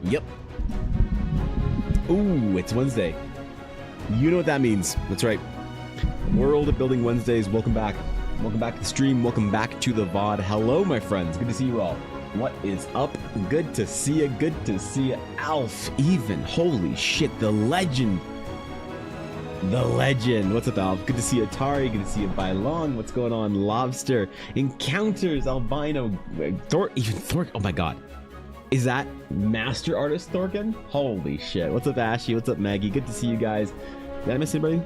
Yep. Ooh, it's Wednesday. You know what that means. That's right. World of Building Wednesdays. Welcome back. Welcome back to the stream. Welcome back to the VOD. Hello, my friends. Good to see you all. What is up? Good to see you. Good to see you. Alf, even. Holy shit, the legend. The legend. What's up, Alf? Good to see you, Atari. Good to see you, Bailon. What's going on? Lobster. Encounters. Albino. Thor. Even Thor. Oh my god. Is that Master Artist Thorkin? Holy shit. What's up, Ashy? What's up, Maggie? Good to see you guys. Did I miss anybody?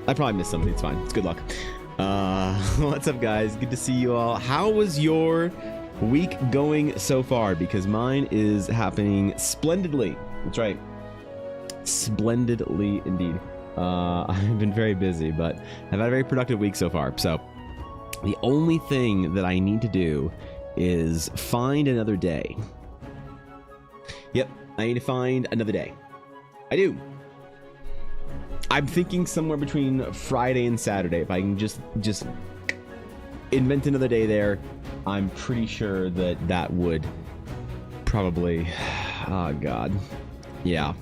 I probably missed somebody. It's fine. It's good luck. What's up, guys? Good to see you all. How was your week going so far? Because mine is happening splendidly. That's right. Splendidly indeed. I've been very busy, but I've had a very productive week so far. So the only thing that I need to do is find another day. Yep, I need to find another day. I do. I'm thinking somewhere between Friday and Saturday. If I can just invent another day there, I'm pretty sure that would probably. Oh God, yeah.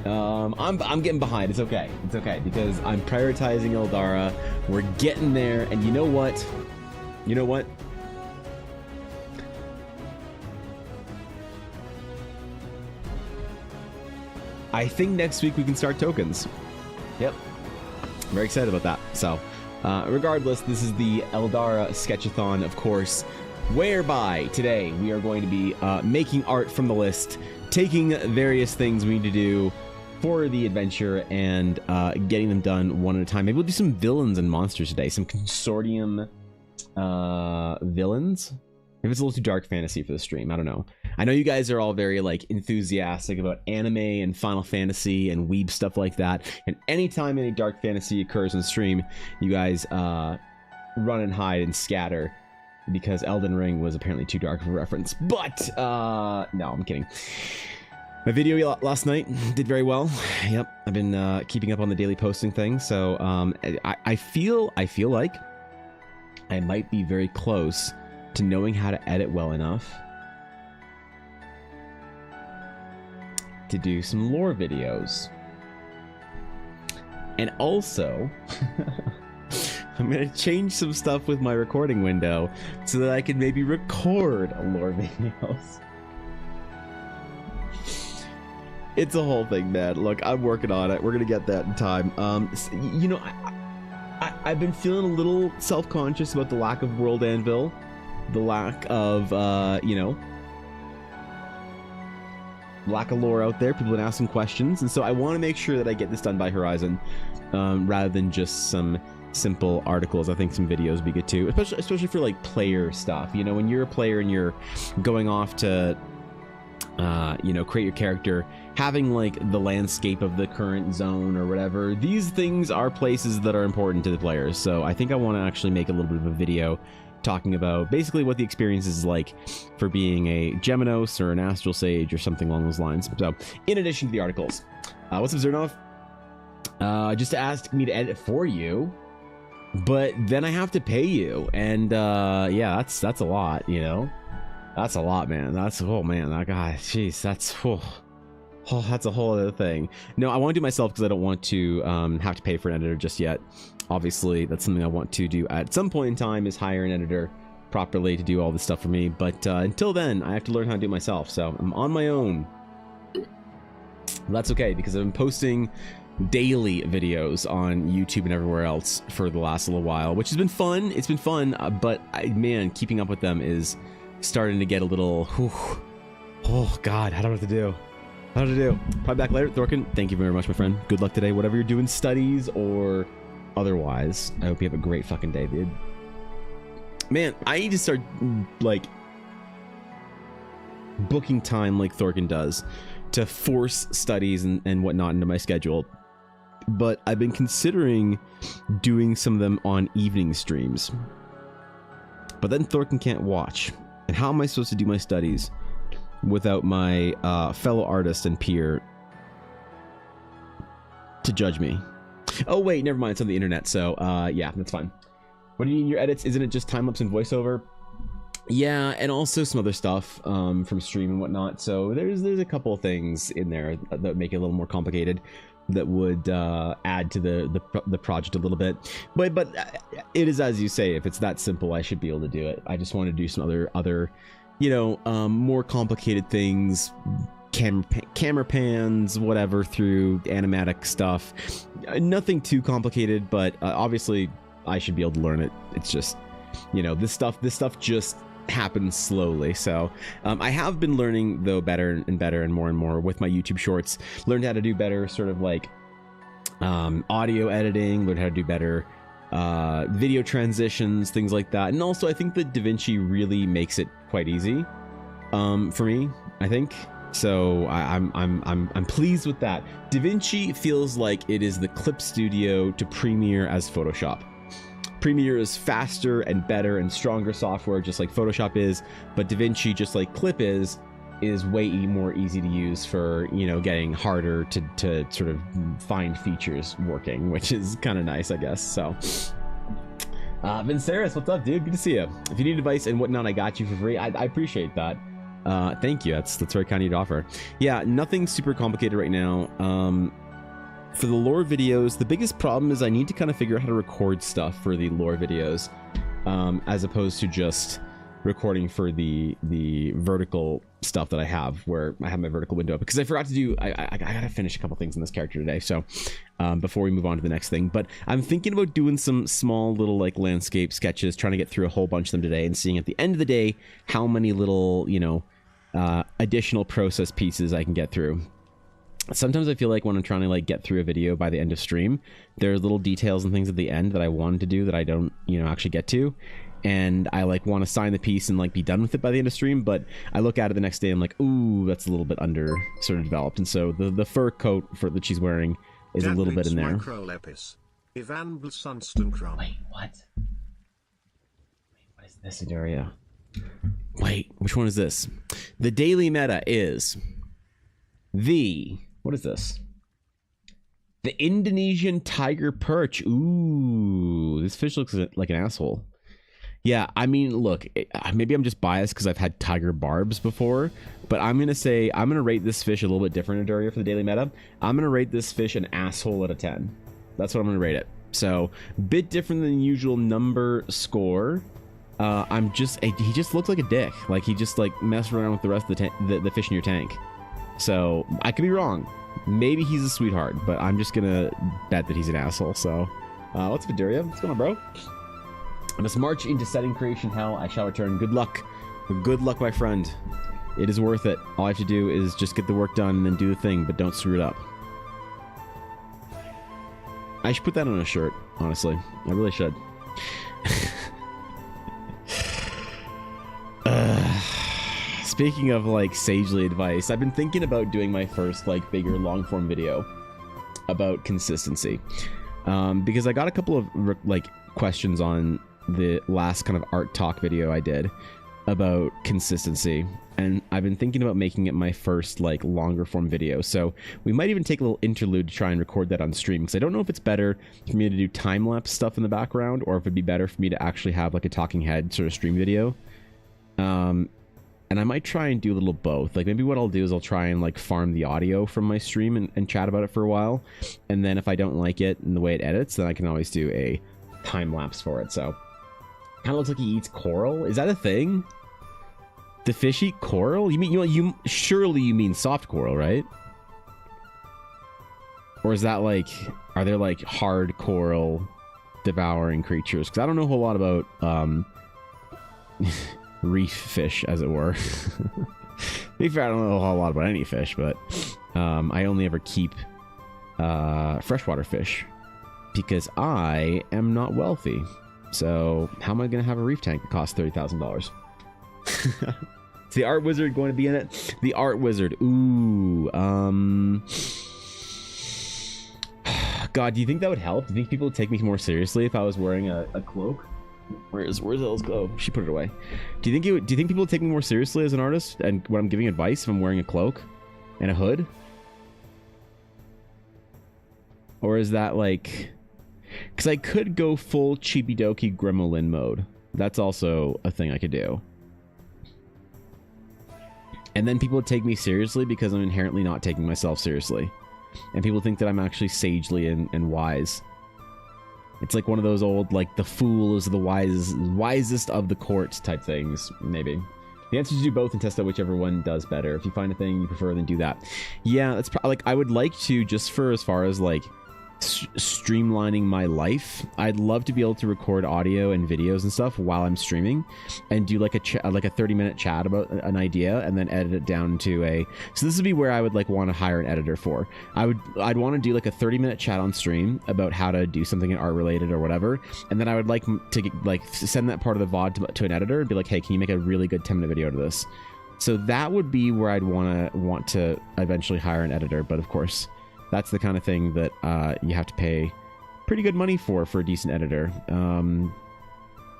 I'm getting behind. It's okay. It's okay because I'm prioritizing Eldara. We're getting there, and you know what? You know what? I think next week we can start tokens. Yep. I'm very excited about that. So, regardless, this is the Eldara Sketchathon, of course, whereby today we are going to be making art from the list, taking various things we need to do for the adventure and getting them done one at a time. Maybe we'll do some villains and monsters today, some consortium villains. Maybe it's a little too dark fantasy for the stream. I don't know. I know you guys are all very like enthusiastic about anime and Final Fantasy and weeb stuff like that. And anytime any dark fantasy occurs on stream, you guys run and hide and scatter because Elden Ring was apparently too dark of a reference. But no, I'm kidding. My video last night did very well. Yep, I've been keeping up on the daily posting thing. So I feel like I might be very close to knowing how to edit well enough to do some lore videos. And also, I'm going to change some stuff with my recording window so that I can maybe record lore videos. It's a whole thing, man. Look, I'm working on it. We're going to get that in time. You know, I've been feeling a little self-conscious about the lack of World Anvil. The lack of, you know, lack of lore out there. People have been asking questions, and so I want to make sure that I get this done by Horizon, rather than just some simple articles. I think some videos would be good too, especially for like player stuff. You know, when you're a player and you're going off to, you know, create your character, having like the landscape of the current zone or whatever. These things are places that are important to the players. So I think I want to actually make a little bit of a video talking about basically what the experience is like for being a Geminos or an Astral Sage or something along those lines. So, in addition to the articles, what's up, Zernov? Just asked me to edit for you, but then I have to pay you, and yeah, that's a lot, you know. That's a lot, man. That's oh man, that guy, jeez, that's that's a whole other thing. No, I want to do myself because I don't want to have to pay for an editor just yet. Obviously, that's something I want to do at some point in time, is hire an editor properly to do all this stuff for me. But until then, I have to learn how to do it myself. So I'm on my own. That's okay, because I've been posting daily videos on YouTube and everywhere else for the last little while, which has been fun. It's been fun, but man, keeping up with them is starting to get a little, oh God, I don't know what to do. How to do. Probably back later. Thorkin, thank you very much, my friend. Good luck today, whatever you're doing, studies or otherwise. I hope you have a great fucking day, dude. Man, I need to start like booking time like Thorkin does to force studies and whatnot into my schedule. But I've been considering doing some of them on evening streams. But then Thorkin can't watch. And how am I supposed to do my studies without my fellow artist and peer to judge me? Oh wait, never mind, it's on the internet, so yeah, that's fine. What do you need in your edits? Isn't it just time-lapse and voiceover? Yeah, and also some other stuff from stream and whatnot. So there's a couple of things in there that make it a little more complicated, that would add to the project a little bit. But it is, as you say, if it's that simple, I should be able to do it. I just want to do some other more complicated things, camera pans, whatever, through animatic stuff. Nothing too complicated, but obviously I should be able to learn it. It's just, this stuff just happens slowly. So I have been learning, though, better and better and more with my YouTube shorts. Learned how to do better sort of like audio editing, learned how to do better video transitions, things like that. And also I think that DaVinci really makes it quite easy for me, I think. So I'm pleased with that. DaVinci feels like it is the Clip Studio to Premiere as Photoshop. Premiere is faster and better and stronger software, just like Photoshop is, but DaVinci, just like Clip is way more easy to use for, getting harder to sort of find features working, which is kind of nice, I guess. So Vinceris, what's up, dude? Good to see you. If you need advice and whatnot, I got you for free. I appreciate that. Thank you. That's very kind of you to offer. Yeah, nothing super complicated right now. For the lore videos, the biggest problem is I need to kind of figure out how to record stuff for the lore videos, as opposed to just recording for the vertical stuff that I have, where I have my vertical window up, because I forgot to do, I gotta finish a couple things in this character today, so before we move on to the next thing. But I'm thinking about doing some small little like landscape sketches, trying to get through a whole bunch of them today, and seeing at the end of the day how many little additional process pieces I can get through. Sometimes I feel like when I'm trying to like get through a video by the end of stream, there are little details and things at the end that I wanted to do that I don't actually get to, and I like want to sign the piece and like be done with it by the end of stream, but I look at it the next day and I'm like, ooh, that's a little bit under sort of developed. And so the fur coat that she's wearing is a little bit in there. Wait, what? What is this, Adaria? Wait, which one is this? The daily meta is what is this? The Indonesian tiger perch. Ooh, this fish looks like an asshole. Yeah, I mean, look, maybe I'm just biased because I've had tiger barbs before, but I'm going to rate this fish a little bit different, Adaria, for the daily meta. I'm going to rate this fish an asshole out of 10. That's what I'm going to rate it. So, bit different than the usual number score. He just looks like a dick. Like, he just, like, messed around with the rest of the fish in your tank. So, I could be wrong. Maybe he's a sweetheart, but I'm just going to bet that he's an asshole. So, what's up, Adaria? What's going on, bro? I must march into setting creation hell. I shall return. Good luck. Good luck, my friend. It is worth it. All I have to do is just get the work done and then do the thing, but don't screw it up. I should put that on a shirt, honestly. I really should. Speaking of, like, sagely advice, I've been thinking about doing my first, like, bigger long-form video about consistency. Because I got a couple of, like, questions on the last kind of art talk video I did about consistency, and I've been thinking about making it my first like longer form video. So we might even take a little interlude to try and record that on stream, because I don't know if it's better for me to do time-lapse stuff in the background, or if it'd be better for me to actually have like a talking head sort of stream video. And I might try and do a little both. Like maybe what I'll do is I'll try and like farm the audio from my stream and chat about it for a while, and then if I don't like it and the way it edits, then I can always do a time lapse for it. So kind of looks like he eats coral. Is that a thing? The fish eat coral? You mean you surely you mean soft coral, right? Or is that like, are there like hard coral devouring creatures? Because I don't know a whole lot about reef fish, as it were. To be fair, I don't know a whole lot about any fish, but I only ever keep freshwater fish because I am not wealthy. So how am I going to have a reef tank that costs $30,000? Is the art wizard going to be in it? The art wizard. Ooh. God, do you think that would help? Do you think people would take me more seriously if I was wearing a cloak? Where's Elle's cloak? She put it away. Do you think people would take me more seriously as an artist and when I'm giving advice if I'm wearing a cloak and a hood? Or is that like, because I could go full cheapy dokey Gremlin mode. That's also a thing I could do. And then people take me seriously because I'm inherently not taking myself seriously. And people think that I'm actually sagely and wise. It's like one of those old, like, the fool is the wisest of the court type things, maybe. The answer is to do both and test out whichever one does better. If you find a thing you prefer, then do that. Yeah, that's like, I would like to, just for as far as, like, streamlining my life, I'd love to be able to record audio and videos and stuff while I'm streaming and do like a 30-minute chat about an idea and then edit it down to a, so this would be where I would like want to hire an editor for. I'd want to do like a 30-minute chat on stream about how to do something art related or whatever, and then I would like to like send that part of the VOD to an editor and be like, hey, can you make a really good 10-minute video out of this? So that would be where I'd want to eventually hire an editor, but of course that's the kind of thing that you have to pay pretty good money for a decent editor. Even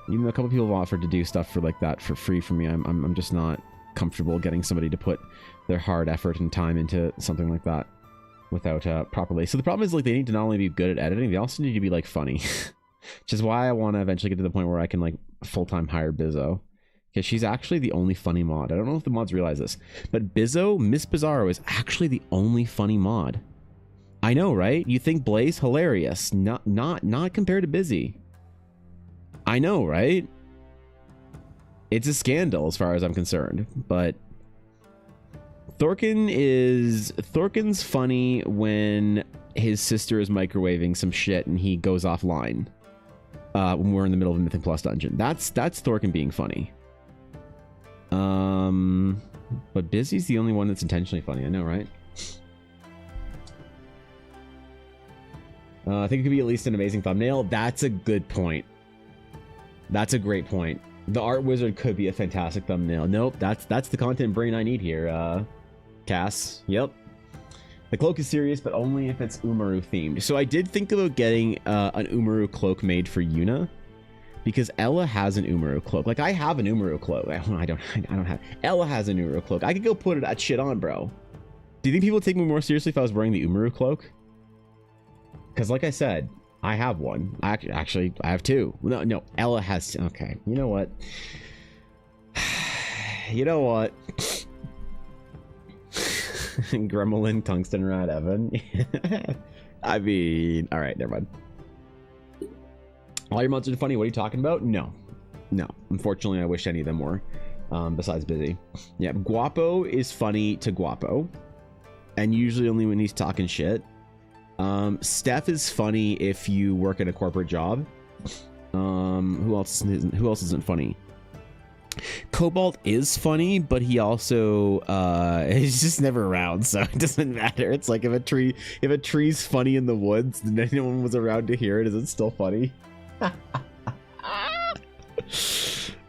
though a couple people have offered to do stuff for like that for free for me, I'm just not comfortable getting somebody to put their hard effort and time into something like that without properly. So the problem is like they need to not only be good at editing, they also need to be like funny, which is why I want to eventually get to the point where I can like full-time hire Bizzo. Because she's actually the only funny mod. I don't know if the mods realize this, but Bizzo, Miss Bizarro, is actually the only funny mod. I know, right? You think Blaze hilarious, not compared to Busy. I know, right? It's a scandal as far as I'm concerned, but Thorkin's funny when his sister is microwaving some shit and he goes offline when we're in the middle of a Mythic Plus dungeon. That's Thorkin being funny. But Busy's the only one that's intentionally funny. I know, right? I think it could be at least an amazing thumbnail. That's a good point. That's a great point. The art wizard could be a fantastic thumbnail. Nope, that's the content brain I need here, Cass. Yep. The cloak is serious, but only if it's Umaru themed. So I did think about getting an Umaru cloak made for Yuna, because Ella has an Umaru cloak. Like I have an Umaru cloak. I don't have. Ella has an Umaru cloak. I could go put that shit on, bro. Do you think people would take me more seriously if I was wearing the Umaru cloak? Because like I said, I have one. Actually, I have two. No, Ella has... Okay, you know what? You know what? Gremlin, Tungsten Rat, Evan. I mean... Alright, never mind. All your monsters are funny. What are you talking about? No. Unfortunately, I wish any of them were. Besides Busy. Yeah, Guapo is funny to Guapo. And usually only when he's talking shit. Steph is funny if you work in a corporate job. Who else isn't funny? Cobalt is funny, but he also he's just never around, so it doesn't matter. It's like if a tree's funny in the woods and no one was around to hear it, is it still funny?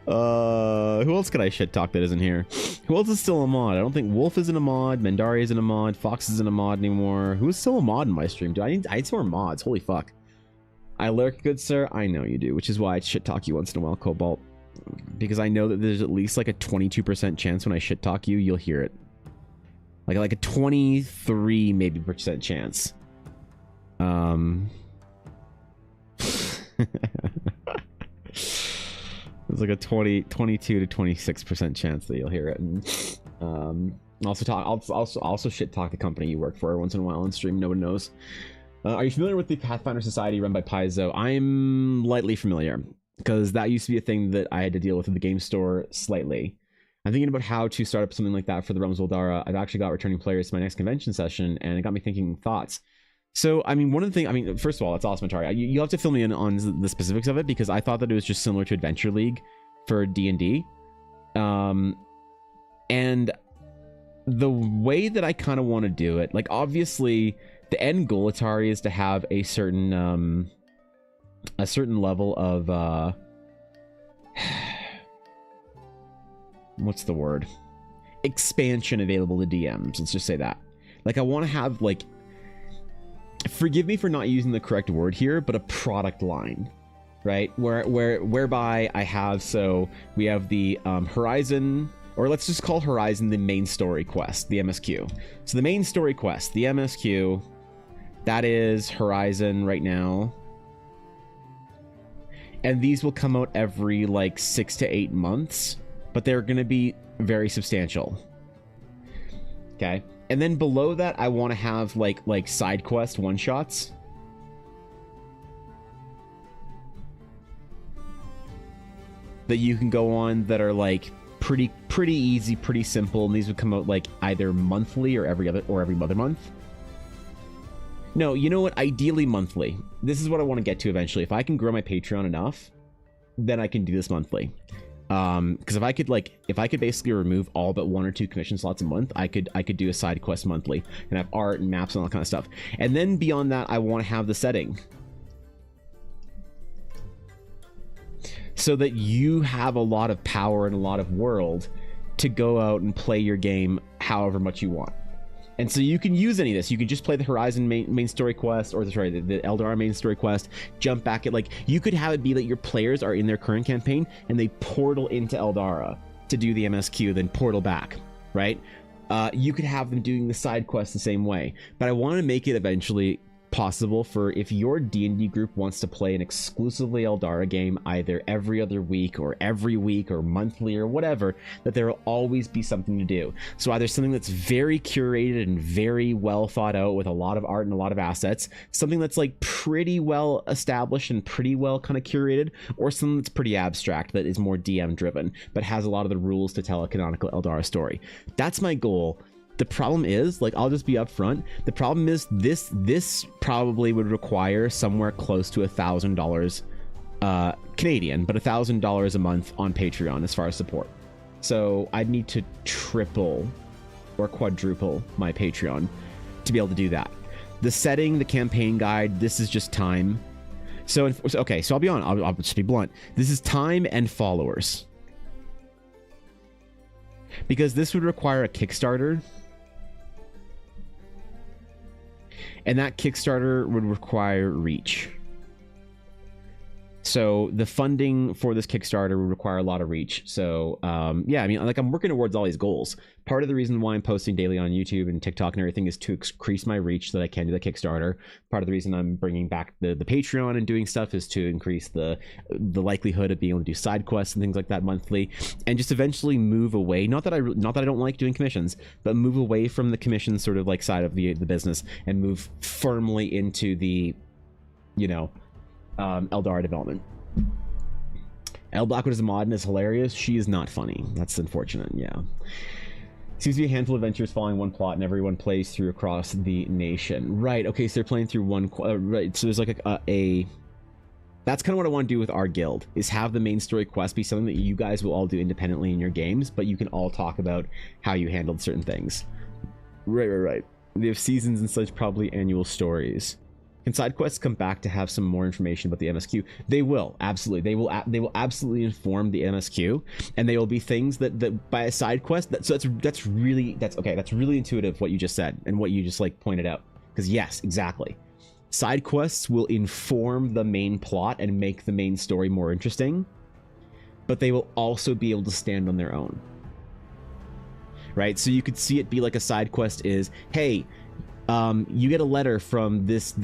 Who else could I shit talk that isn't here? Who else is still a mod? I don't think Wolf isn't a mod, Mendari isn't a mod, Fox isn't a mod anymore. Who's still a mod in my stream? I need some more mods. Holy fuck. I lurk, good sir. I know you do, which is why I shit talk you once in a while, Cobalt. Because I know that there's at least like a 22% chance when I shit talk you, you'll hear it. Like a 23 maybe % chance. There's like a 22 to 26% chance that you'll hear it. And also shit talk the company you work for once in a while on stream. No one knows. Are you familiar with the Pathfinder Society run by Paizo? I'm lightly familiar, because that used to be a thing that I had to deal with at the game store slightly. I'm thinking about how to start up something like that for the Realms of Eldara. I've actually got returning players to my next convention session, and it got me thinking thoughts. So, I mean, one of the things, first of all, it's awesome, Atari. You have to fill me in on the specifics of it, because I thought that it was just similar to Adventure League for D&D. And the way that I kind of want to do it, like, obviously, the end goal, Atari, is to have a certain level of, what's the word? Expansion available to DMs, let's just say that. Like, I want to have, like, forgive me for not using the correct word here, but a product line, right? Whereby I have, so we have the Horizon, or let's just call Horizon the main story quest, the MSQ. So the main story quest, the MSQ, that is Horizon right now. And these will come out every like 6 to 8 months, but they're going to be very substantial. Okay, and then below that, I want to have like side quest one shots. That you can go on that are like pretty easy, pretty simple, and these would come out like either monthly or every other month. No, you know what? Ideally monthly. This is what I want to get to eventually. If I can grow my Patreon enough, then I can do this monthly. Because if I could basically remove all but 1 or 2 commission slots a month, I could do a side quest monthly and have art and maps and all that kind of stuff. And then beyond that, I want to have the setting. So that you have a lot of power and a lot of world to go out and play your game however much you want. And so you can use any of this. You can just play the Horizon main story quest, or the Eldar main story quest, jump back at, like, you could have it be that your players are in their current campaign and they portal into Eldara to do the MSQ, then portal back, right? You could have them doing the side quest the same way. But I want to make it eventually possible for, if your D&D group wants to play an exclusively Eldara game either every other week or every week or monthly or whatever, that there will always be something to do. So either something that's very curated and very well thought out with a lot of art and a lot of assets, something that's like pretty well established and pretty well kind of curated, or something that's pretty abstract that is more DM driven but has a lot of the rules to tell a canonical Eldara story. That's my goal. The problem is, like, I'll just be upfront. The problem is this probably would require somewhere close to $1,000 Canadian, but $1,000 a month on Patreon as far as support. So I'd need to triple or quadruple my Patreon to be able to do that. The setting, the campaign guide, this is just time. So okay, so I'll be I'll just be blunt. This is time and followers, because this would require a Kickstarter. And that Kickstarter would require reach. So the funding for this Kickstarter would require a lot of reach. So yeah, I mean, like, I'm working towards all these goals. Part of the reason why I'm posting daily on YouTube and TikTok and everything is to increase my reach so that I can do the Kickstarter. Part of the reason I'm bringing back the Patreon and doing stuff is to increase the likelihood of being able to do side quests and things like that monthly, and just eventually move away. Not that I don't like doing commissions, but move away from the commission sort of like side of the business and move firmly into the, you know, Eldar development. El Blackwood is a mod and is hilarious. She is not funny. That's unfortunate. Yeah. Seems to be a handful of adventures following one plot, and everyone plays through across the nation. Right. Okay. So they're playing through one. Right. So there's like a. That's kind of what I want to do with our guild, is have the main story quest be something that you guys will all do independently in your games, but you can all talk about how you handled certain things. Right. They have seasons and such, probably annual stories. Can side quests come back to have some more information about the MSQ? They will, absolutely. They will absolutely inform the MSQ, and they will be things that by a side quest. That's really intuitive what you just said and what you just like pointed out. Because yes, exactly. Side quests will inform the main plot and make the main story more interesting, but they will also be able to stand on their own. Right? So you could see it be like a side quest is, hey, you get a letter from this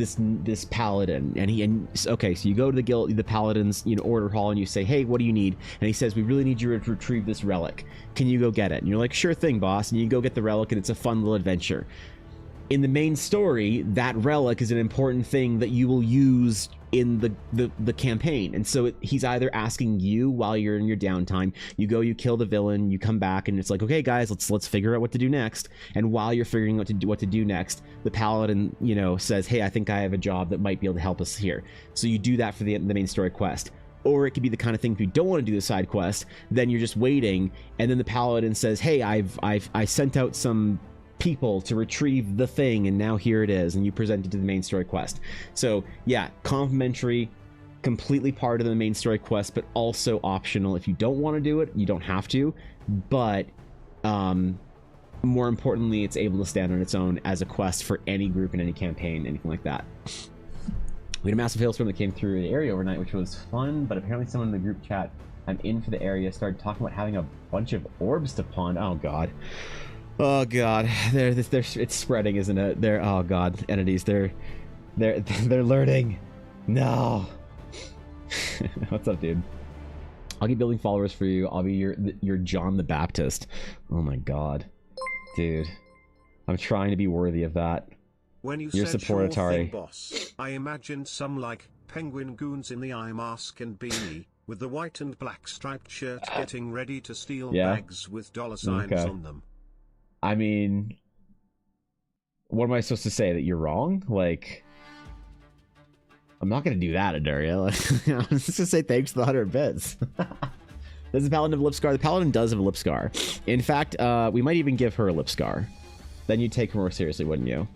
paladin, and okay, so you go to the guild, the paladin's, you know, order hall, and you say, hey, what do you need? And he says, we really need you to retrieve this relic. Can you go get it? And you're like, sure thing, boss. And you go get the relic, and it's a fun little adventure. In the main story, that relic is an important thing that you will use in the campaign, and so he's either asking you while you're in your downtime, you go, you kill the villain, you come back, and it's like, okay guys, let's figure out what to do next. And while you're figuring out what to do next, the paladin, you know, says, hey, I think I have a job that might be able to help us here. So you do that for the main story quest. Or it could be the kind of thing, if you don't want to do the side quest, then you're just waiting, and then the paladin says, hey, I sent out some people to retrieve the thing, and now here it is, and you present it to the main story quest. So yeah, complimentary, completely part of the main story quest, but also optional. If you don't want to do it, you don't have to, but more importantly, it's able to stand on its own as a quest for any group in any campaign, anything like that. We had a massive hailstorm that came through the area overnight, which was fun, but apparently someone in the group chat I'm in for the area started talking about having a bunch of orbs to pawn. Oh god. Oh god, it's spreading, isn't it? Oh god, entities, they're learning. No. What's up, dude? I'll keep building followers for you. I'll be your John the Baptist. Oh my god, dude. I'm trying to be worthy of that. When you Your said support, sure thing, Atari. boss, I imagined some like penguin goons in the eye mask and beanie, with the white and black striped shirt getting ready to steal bags with dollar signs on them. I mean, what am I supposed to say? That you're wrong? Like, I'm not going to do that, Adaria. I'm just going to say thanks to the 100 bits. Does the Paladin have a lip scar? The Paladin does have a lip scar. In fact, we might even give her a lip scar. Then you'd take her more seriously, wouldn't you?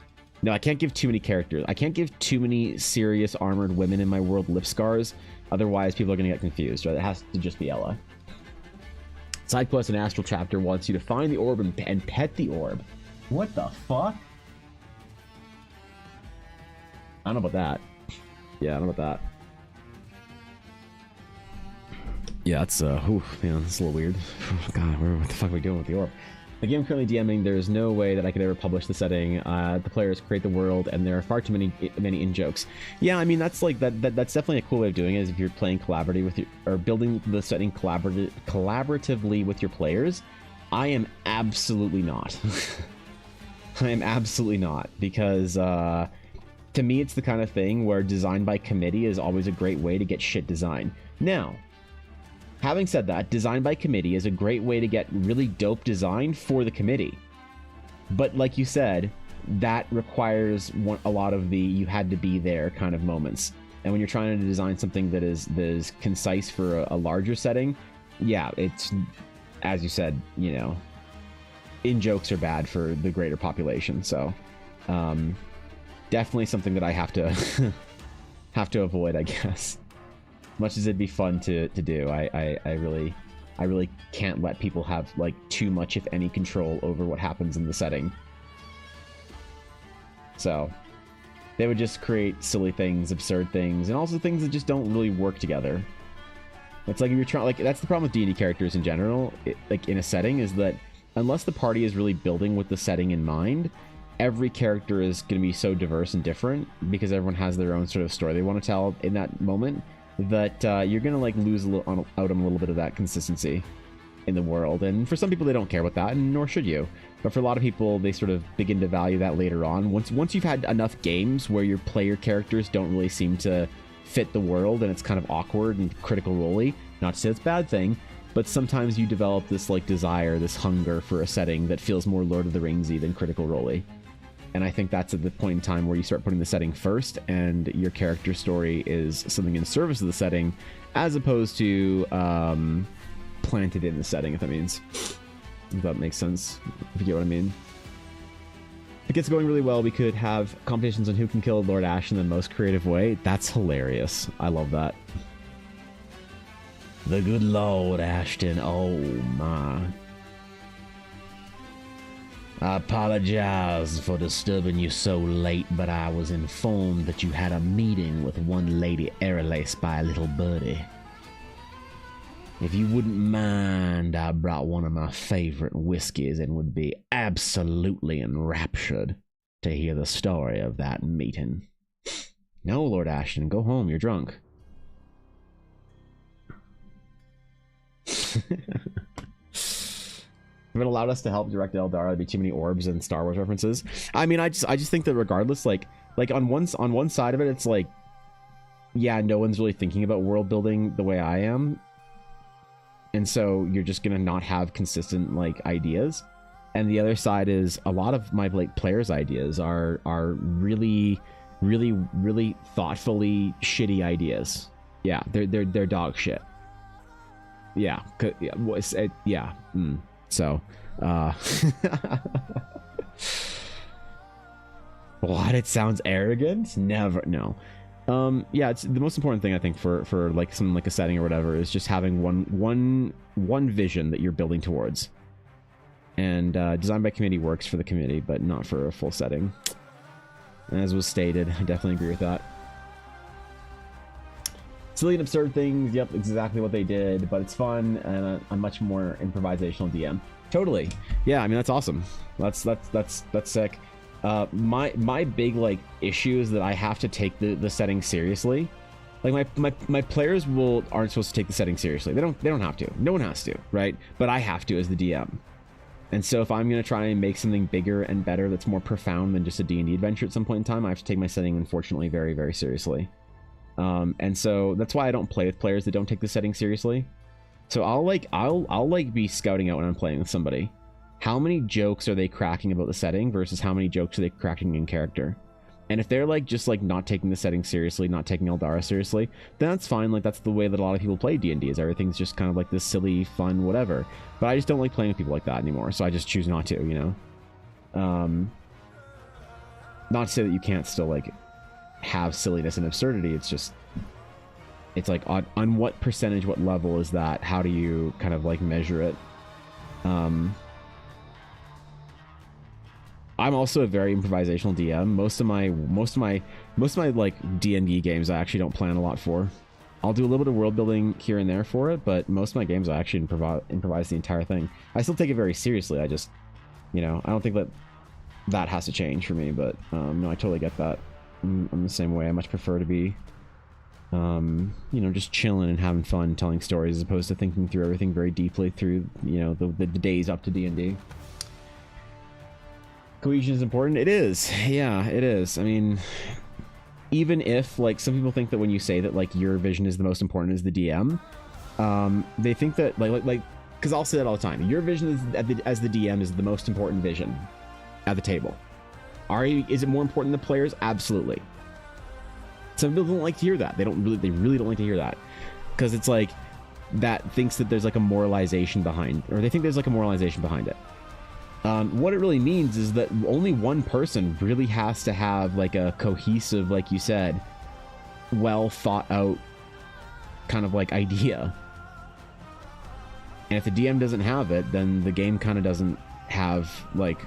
No, I can't give too many characters. I can't give too many serious armored women in my world lip scars. Otherwise, people are going to get confused, right? It has to just be Ella. Side quest in Astral Chapter wants you to find the orb and pet the orb. What the fuck? I don't know about that. Yeah, I don't know about that. Yeah, that's oof, man, that's a little weird. God, what the fuck are we doing with the orb? The game I'm currently DMing, there is no way that I could ever publish the setting. The players create the world, and there are far too many in-jokes. Yeah, I mean, that's like that's definitely a cool way of doing it, is if you're playing collaboratively with your, or building the setting collaboratively with your players. I am absolutely not. I am absolutely not, because to me, it's the kind of thing where design by committee is always a great way to get shit designed. Now, having said that, design by committee is a great way to get really dope design for the committee. But like you said, that requires a lot of the you had to be there kind of moments. And when you're trying to design something that is concise for a larger setting, yeah, it's, as you said, you know, in-jokes are bad for the greater population. So definitely something that I have to have to avoid, I guess. Much as it'd be fun to do, I really can't let people have like too much, if any, control over what happens in the setting. So they would just create silly things, absurd things, and also things that just don't really work together. It's like if you're trying, like, that's the problem with D&D characters in general, like in a setting, is that unless the party is really building with the setting in mind, every character is going to be so diverse and different because everyone has their own sort of story they want to tell in that moment, that you're gonna like lose out on a little bit of that consistency in the world. And for some people, they don't care about that, and nor should you. But for a lot of people, they sort of begin to value that later on. Once you've had enough games where your player characters don't really seem to fit the world, and it's kind of awkward and critical role-y. Not to say it's a bad thing, but sometimes you develop this like desire, this hunger for a setting that feels more Lord of the Ringsy than critical role-y. And I think that's at the point in time where you start putting the setting first, and your character story is something in service of the setting, as opposed to planted in the setting, if that makes sense. If you get what I mean. If it gets going really well, we could have competitions on who can kill Lord Ash in the most creative way. That's hilarious. I love that. The good Lord Ashton. Oh my. I apologize for disturbing you so late, but I was informed that you had a meeting with one Lady Erelace by a little birdie. If you wouldn't mind, I brought one of my favorite whiskeys and would be absolutely enraptured to hear the story of that meeting. No, Lord Ashton, go home, you're drunk. If it allowed us to help direct Eldar, there'd be too many orbs and Star Wars references. I mean, I just think that regardless, like on one side of it, it's like, yeah, no one's really thinking about world building the way I am, and so you're just gonna not have consistent like ideas. And the other side is a lot of my like players' ideas are really thoughtfully shitty ideas. Yeah, they're dog shit. Yeah, yeah. So, what? It sounds arrogant? Never. No. Yeah, it's the most important thing I think for like something like a setting or whatever is just having one vision that you're building towards. And design by committee works for the committee, but not for a full setting. As was stated, I definitely agree with that. Silly and absurd things, yep, exactly what they did, but it's fun and a much more improvisational DM. Totally. Yeah, I mean, that's awesome. That's sick. My big like issue is that I have to take the setting seriously. Like my players aren't supposed to take the setting seriously. They don't have to. No one has to, right? But I have to as the DM. And so if I'm going to try and make something bigger and better that's more profound than just a D&D adventure at some point in time, I have to take my setting, unfortunately, very, very seriously. And so that's why I don't play with players that don't take the setting seriously. So I'll be scouting out when I'm playing with somebody. How many jokes are they cracking about the setting versus how many jokes are they cracking in character? And if they're like just like not taking the setting seriously, not taking Eldara seriously, then that's fine. Like that's the way that a lot of people play D&D, is everything's just kind of like this silly, fun, whatever. But I just don't like playing with people like that anymore, so I just choose not to, you know? Not to say that you can't still like have silliness and absurdity, it's just, it's like on what percentage, what level is that? How do you kind of like measure it? I'm also a very improvisational DM. Most of my like D&D games I actually don't plan a lot for. I'll do a little bit of world building here and there for it, but most of my games I actually improvise the entire thing. I still take it very seriously. I just, you know, I don't think that has to change for me, but no, I totally get that. I'm the same way. I much prefer to be, you know, just chilling and having fun telling stories as opposed to thinking through everything very deeply through, you know, the days up to D&D. Cohesion is important. It is. Yeah, it is. I mean, even if like some people think that when you say that like your vision is the most important as the DM, they think that like because I'll say that all the time. Your vision is as the DM is the most important vision at the table. Is it more important than the players? Absolutely. Some people don't like to hear that. They really don't like to hear that, because it's like that thinks that there's like a moralization behind, or they think there's like a moralization behind it. What it really means is that only one person really has to have like a cohesive, like you said, well thought out kind of like idea. And if the DM doesn't have it, then the game kind of doesn't have like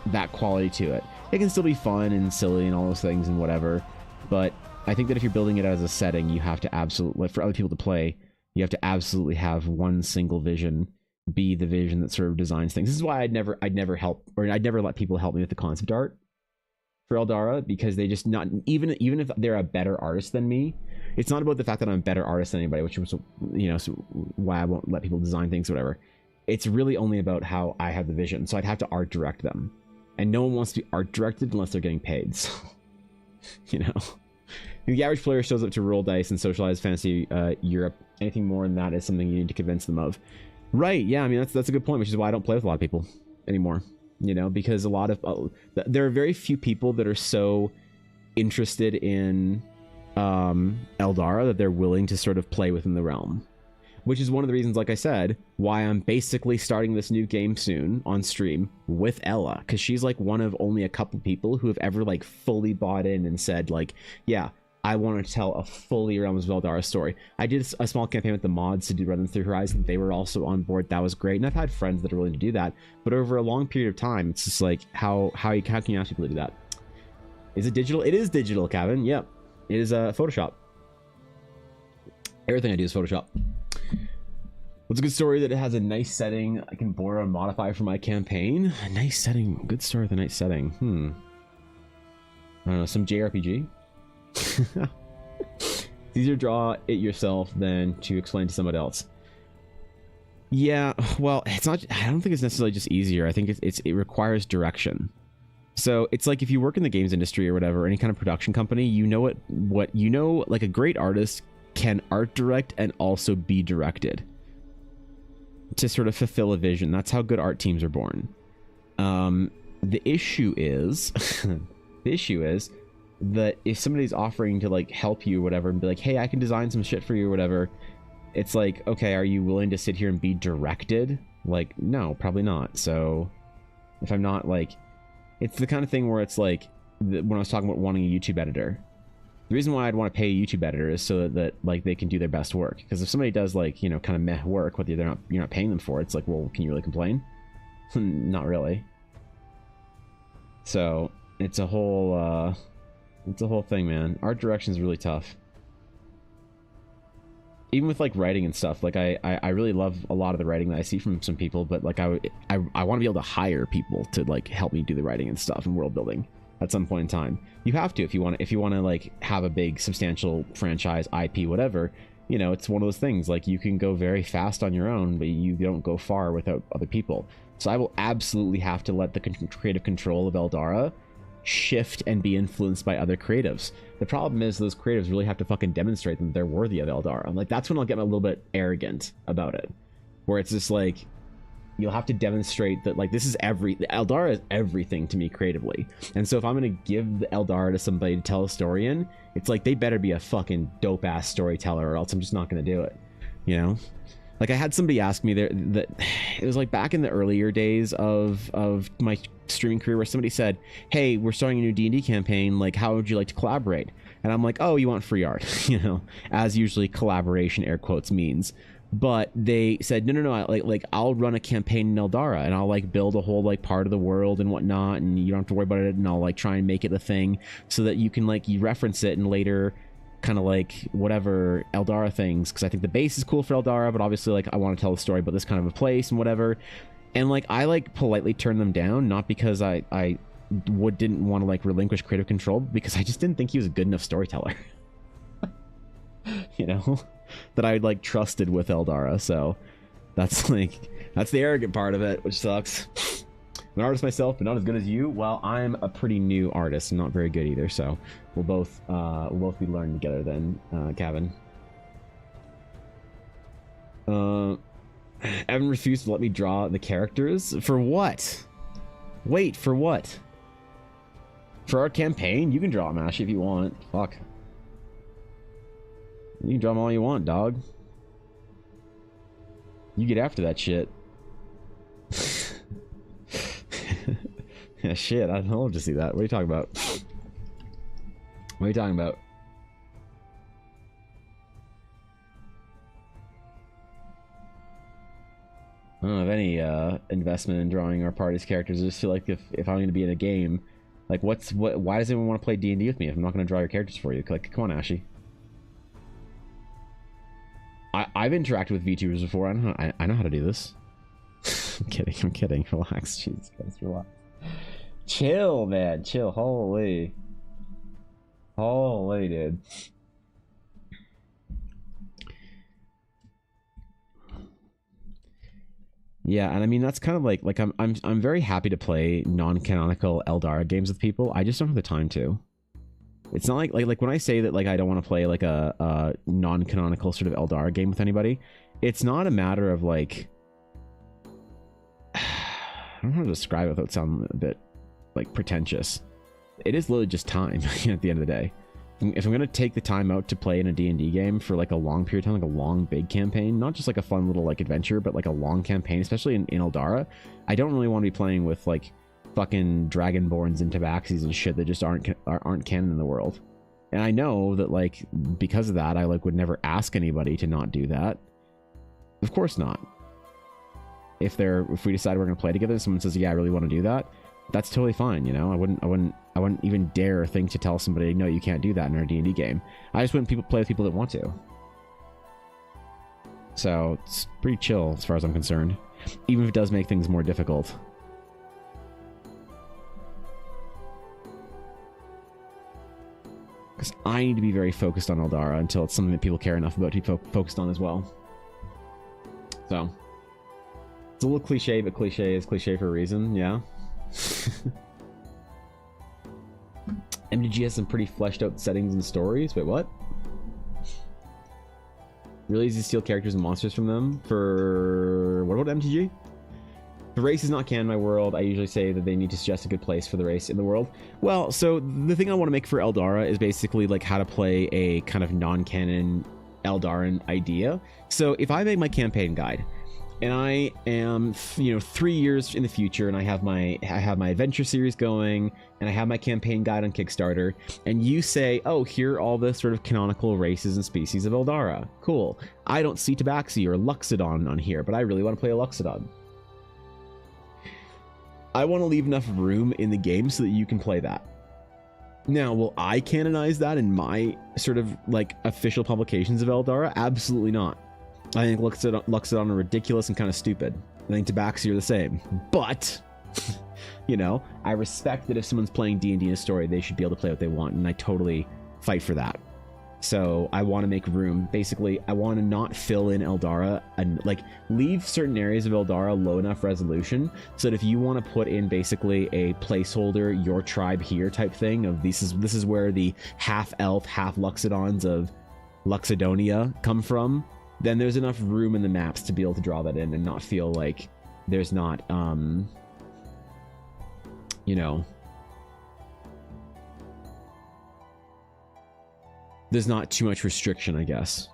that quality to it. It can still be fun and silly and all those things and whatever, but I think that if you're building it as a setting, you have to absolutely, for other people to play, you have to absolutely have one single vision be the vision that sort of designs things. This is why I'd never let people help me with the concept art for Eldara, because they just not even if they're a better artist than me, it's not about the fact that I'm a better artist than anybody, which was, you know, so why I won't let people design things or whatever. It's really only about how I have the vision. So I'd have to art direct them, and no one wants to be art directed unless they're getting paid. So, you know, the average player shows up to roll dice and socialize fantasy Europe. Anything more than that is something you need to convince them of. Right, yeah, I mean, that's a good point, which is why I don't play with a lot of people anymore, you know, because a lot of there are very few people that are so interested in Eldara that they're willing to sort of play within the realm, which is one of the reasons, like I said, why I'm basically starting this new game soon on stream with Ella, because she's like one of only a couple people who have ever like fully bought in and said like, yeah, I want to tell a fully Realms of Eldara story. I did a small campaign with the mods to run them through Horizon. They were also on board. That was great. And I've had friends that are willing to do that. But over a long period of time, it's just like, how can you ask people to do that? Is it digital? It is digital, Kevin. Yep. It is Photoshop. Everything I do is Photoshop. What's a good story that it has a nice setting I can borrow and modify for my campaign? A nice setting. Good story with a nice setting. I don't know. Some JRPG? It's easier to draw it yourself than to explain to somebody else. Yeah, well, it's not. I don't think it's necessarily just easier. I think it requires direction. So it's like if you work in the games industry or whatever, any kind of production company, you know what you know. Like a great artist can art direct and also be directed to sort of fulfill a vision. That's how good art teams are born. The issue is that if somebody's offering to like help you or whatever and be like, hey, I can design some shit for you or whatever, it's like, okay, are you willing to sit here and be directed? Like, no, probably not. So if I'm not, like, it's the kind of thing where it's like when I was talking about wanting a YouTube editor, the reason why I'd want to pay a YouTube editor is so that like they can do their best work. Because if somebody does like, you know, kind of meh work, whether you're not paying them for it, it's like, well, can you really complain? Not really. So it's a whole thing, man. Art direction is really tough. Even with like writing and stuff, like I really love a lot of the writing that I see from some people, but like I want to be able to hire people to like help me do the writing and stuff and world building at some point in time. You have to if you want to like have a big substantial franchise, IP, whatever. you know, it's one of those things, like, you can go very fast on your own, but you don't go far without other people. So I will absolutely have to let the creative control of Eldara shift and be influenced by other creatives. The problem is those creatives really have to fucking demonstrate that they're worthy of Eldara. Like, that's when I'll get a little bit arrogant about it, where it's just like, you'll have to demonstrate that, like, this is Eldara is everything to me creatively. And so if I'm going to give the Eldara to somebody to tell a story in, it's like, they better be a fucking dope ass storyteller, or else I'm just not going to do it, you know? Like, I had somebody ask me there that it was like back in the earlier days of my streaming career, where somebody said, hey, we're starting a new D&D campaign, like, how would you like to collaborate? And I'm like, oh, you want free art, you know, as usually collaboration, air quotes, means. But they said, no, like I'll run a campaign in Eldara, and I'll like build a whole like part of the world and whatnot, and you don't have to worry about it, and I'll like try and make it a thing so that you can like, you reference it and later kind of like whatever Eldara things, because I think the base is cool for Eldara, but obviously like I want to tell a story about this kind of a place and whatever. And like I like politely turned them down, not because I didn't want to like relinquish creative control, because I just didn't think he was a good enough storyteller. You know, that I like trusted with Eldara. So that's the arrogant part of it, which sucks. I'm an artist myself, but not as good as you. Well, I'm a pretty new artist and not very good either, so we'll both be learning together then, Kevin. Evan refused to let me draw the characters. For what? Wait, for what? For our campaign? You can draw them, Ash, if you want. Fuck. You can draw them all you want, dog. You get after that shit. Yeah, shit, I'd love to see that. What are you talking about? What are you talking about? I don't have any investment in drawing our party's characters. I just feel like if I'm going to be in a game, like why does anyone want to play D&D with me if I'm not going to draw your characters for you? Like, come on, Ashy. I've interacted with VTubers before. I know how to do this. I'm kidding. Relax, Jesus Christ, relax. Chill, man, chill. Holy, dude. Yeah, and I mean that's kind of like I'm very happy to play non-canonical Eldara games with people. I just don't have the time to. It's not like when I say that like I don't want to play like a non-canonical sort of Eldara game with anybody, it's not a matter of like I don't know how to describe it without sounding a bit like pretentious. It is literally just time at the end of the day. If I'm gonna take the time out to play in a D&D game for like a long period of time, like a long big campaign, not just like a fun little like adventure, but like a long campaign, especially in Eldara, I don't really want to be playing with like fucking dragonborns and tabaxis and shit that just aren't canon in the world. And I know that like because of that I like would never ask anybody to not do that. Of course not. If we decide we're gonna play together and someone says, yeah, I really want to do that, that's totally fine, you know. I wouldn't even dare think to tell somebody, no, you can't do that in our D&D game. I just wouldn't play with people that want to. So it's pretty chill as far as I'm concerned, even if it does make things more difficult. Because I need to be very focused on Eldara until it's something that people care enough about to be focused on as well. So it's a little cliche, but cliche is cliche for a reason, yeah. MTG has some pretty fleshed out settings and stories. Wait, what? Really easy to steal characters and monsters from them for... What about MTG? The race is not canon in my world. I usually say that they need to suggest a good place for the race in the world. Well, so the thing I want to make for Eldara is basically like how to play a kind of non-canon Eldaran idea. So if I make my campaign guide and I am, 3 years in the future, and I have my adventure series going, and I have my campaign guide on Kickstarter, and you say, oh, here are all the sort of canonical races and species of Eldara. Cool. I don't see Tabaxi or Luxodon on here, but I really want to play a Luxodon. I want to leave enough room in the game so that you can play that. Now, will I canonize that in my sort of like official publications of Eldara? Absolutely not. I think Luxodon are ridiculous and kind of stupid. I think Tabaxi are the same. But, I respect that if someone's playing D&D in a story, they should be able to play what they want, and I totally fight for that. So I want to make room. Basically, I want to not fill in Eldara and like leave certain areas of Eldara low enough resolution so that if you want to put in basically a placeholder, your tribe here type thing of this is where the half elf, half Luxodons of Luxidonia come from, then there's enough room in the maps to be able to draw that in and not feel like there's not, you know, there's not too much restriction, I guess.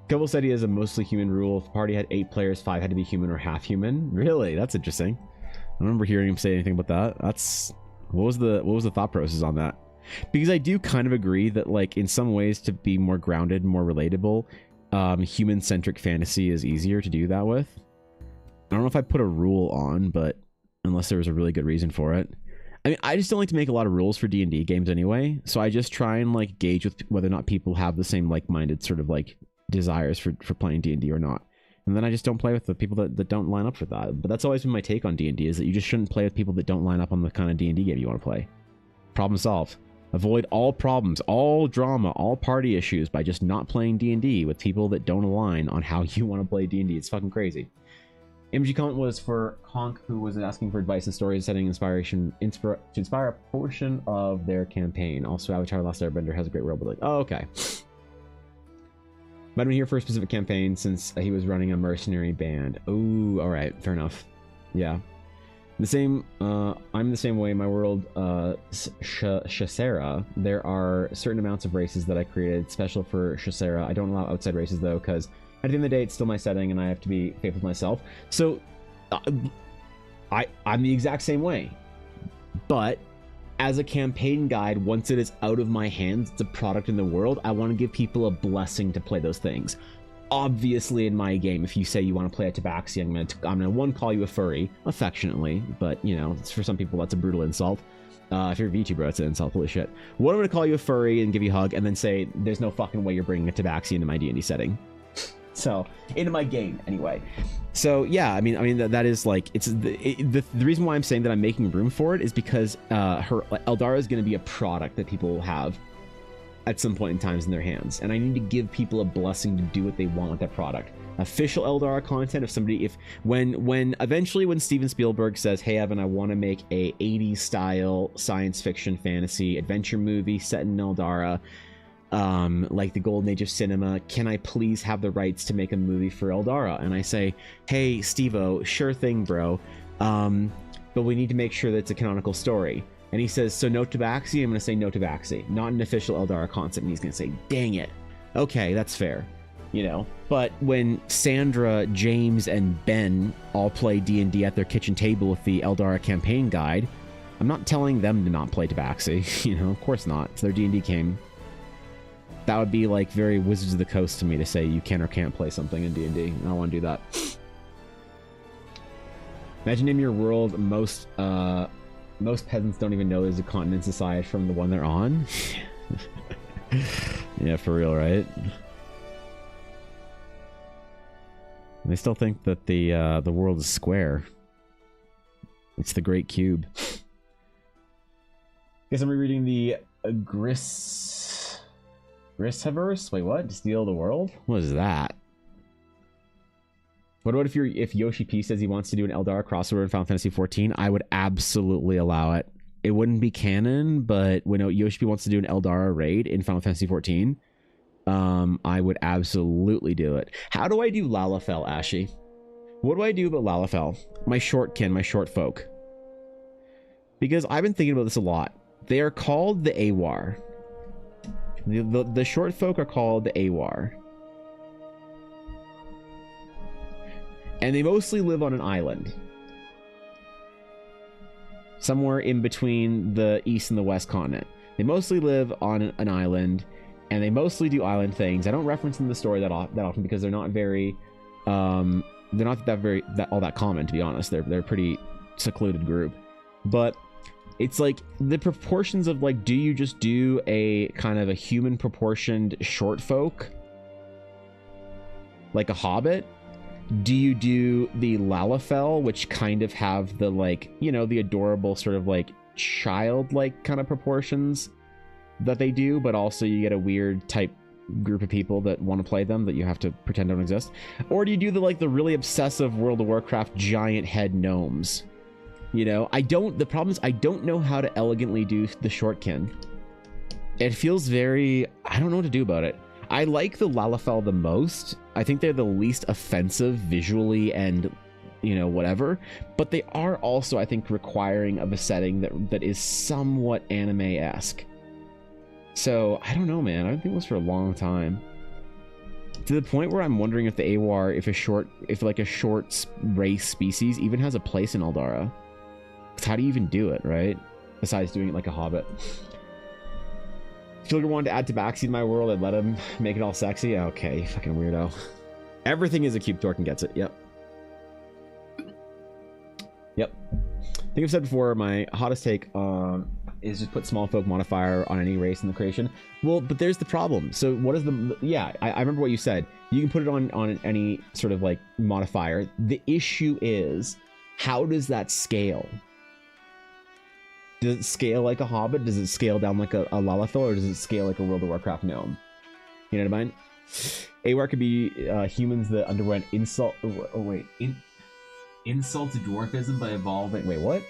Couple said he has a mostly human rule. If the party had 8 players, 5 had to be human or half human. Really? That's interesting. I don't remember hearing him say anything about that. That's what was the thought process on that? Because I do kind of agree that like in some ways to be more grounded, more relatable, human-centric fantasy is easier to do that with. I don't know if I put a rule on, but unless there was a really good reason for it. I mean, I just don't like to make a lot of rules for D&D games anyway, so I just try and like gauge with whether or not people have the same like-minded sort of like desires for playing D&D or not. And then I just don't play with the people that don't line up for that. But that's always been my take on D&D, is that you just shouldn't play with people that don't line up on the kind of D&D game you want to play. Problem solved. Avoid all problems, all drama, all party issues by just not playing D&D with people that don't align on how you want to play D&D. It's fucking crazy. MG comment was for Honk, who was asking for advice and stories setting inspiration to inspire a portion of their campaign. Also, Avatar: Last Airbender has a great world building. Oh, okay. Might have been here for a specific campaign since he was running a mercenary band. Oh, all right, fair enough. Yeah, the same. I'm the same way. In my world, Shasera. There are certain amounts of races that I created special for Shasera. I don't allow outside races though, because at the end of the day, it's still my setting, and I have to be faithful to myself. So, I'm the exact same way. But as a campaign guide, once it is out of my hands, it's a product in the world. I want to give people a blessing to play those things. Obviously, in my game, if you say you want to play a Tabaxi, I'm gonna one, call you a furry affectionately, but you know, for some people that's a brutal insult. If you're a VTuber, it's an insult. Holy shit. What, I'm gonna call you a furry and give you a hug, and then say there's no fucking way you're bringing a Tabaxi into my D&D setting. So into my game anyway. So yeah, I mean that is like, it's the reason why I'm saying that I'm making room for it is because Eldara is going to be a product that people will have at some point in times in their hands, and I need to give people a blessing to do what they want with that product. Official Eldara content, when eventually when Steven Spielberg says, hey Evan, I want to make a 80s style science fiction fantasy adventure movie set in Eldara, like the golden age of cinema, can I please have the rights to make a movie for Eldara? And I say, hey Steve-O, sure thing bro, but we need to make sure that it's a canonical story. And he says, so no Tabaxi? I'm going to say no Tabaxi, not an official Eldara concept. And he's going to say, dang it, okay, that's fair, you know. But when Sandra, James, and Ben all play D&D at their kitchen table with the Eldara campaign guide, I'm not telling them to not play Tabaxi, you know, of course not, it's their D&D game. That would be like very Wizards of the Coast to me to say you can or can't play something in D&D. I don't want to do that. Imagine in your world, most peasants don't even know there's a continent aside from the one they're on. Yeah, for real, right? They still think that the world is square. It's the Great Cube. Guess I'm rereading the Grisaverse? Wait, what? To steal the world? What is that? What about if Yoshi P says he wants to do an Eldara crossover in Final Fantasy XIV? I would absolutely allow it. It wouldn't be canon, but when Yoshi P wants to do an Eldara raid in Final Fantasy XIV, I would absolutely do it. How do I do Lalafell, Ashy? What do I do about Lalafell? My shortkin, my short folk. Because I've been thinking about this a lot. They are called the Awar. The short folk are called the Awar. And they mostly live on an island. Somewhere in between the east and the west continent. They mostly live on an island, and they mostly do island things. I don't reference them in the story that often because they're not very all that common, to be honest. They're a pretty secluded group. But it's like the proportions of like, do you just do a kind of a human proportioned short folk like a hobbit? Do you do the Lalafell, which kind of have the like, you know, the adorable sort of like childlike kind of proportions that they do, but also you get a weird type group of people that want to play them that you have to pretend don't exist? Or do you do the really obsessive World of Warcraft giant head gnomes? You know, the problem is I don't know how to elegantly do the shortkin. It feels very, I don't know what to do about it. I like the Lalafell the most. I think they're the least offensive visually and, you know, whatever, but they are also, I think, requiring of a setting that is somewhat anime-esque. So I don't know, man. I've been this for a long time, to the point where I'm wondering if the AWAR, if a short race species even has a place in Eldara. Because how do you even do it, right? Besides doing it like a hobbit. If you wanted to add Tabaxi to my world, I'd let him make it all sexy. Okay, fucking weirdo. Everything is a cube. Thorkin gets it. Yep. Yep. I think I've said before, my hottest take is just put small folk modifier on any race in the creation. Well, but there's the problem. So what is the... Yeah, I remember what you said. You can put it on any sort of like modifier. The issue is, how does that scale? Does it scale like a hobbit? Does it scale down like a Lalafell? Or does it scale like a World of Warcraft gnome? You know what I mean? AWAR could be humans that underwent insult... Oh, wait. Insult to dwarfism by evolving... Wait, what?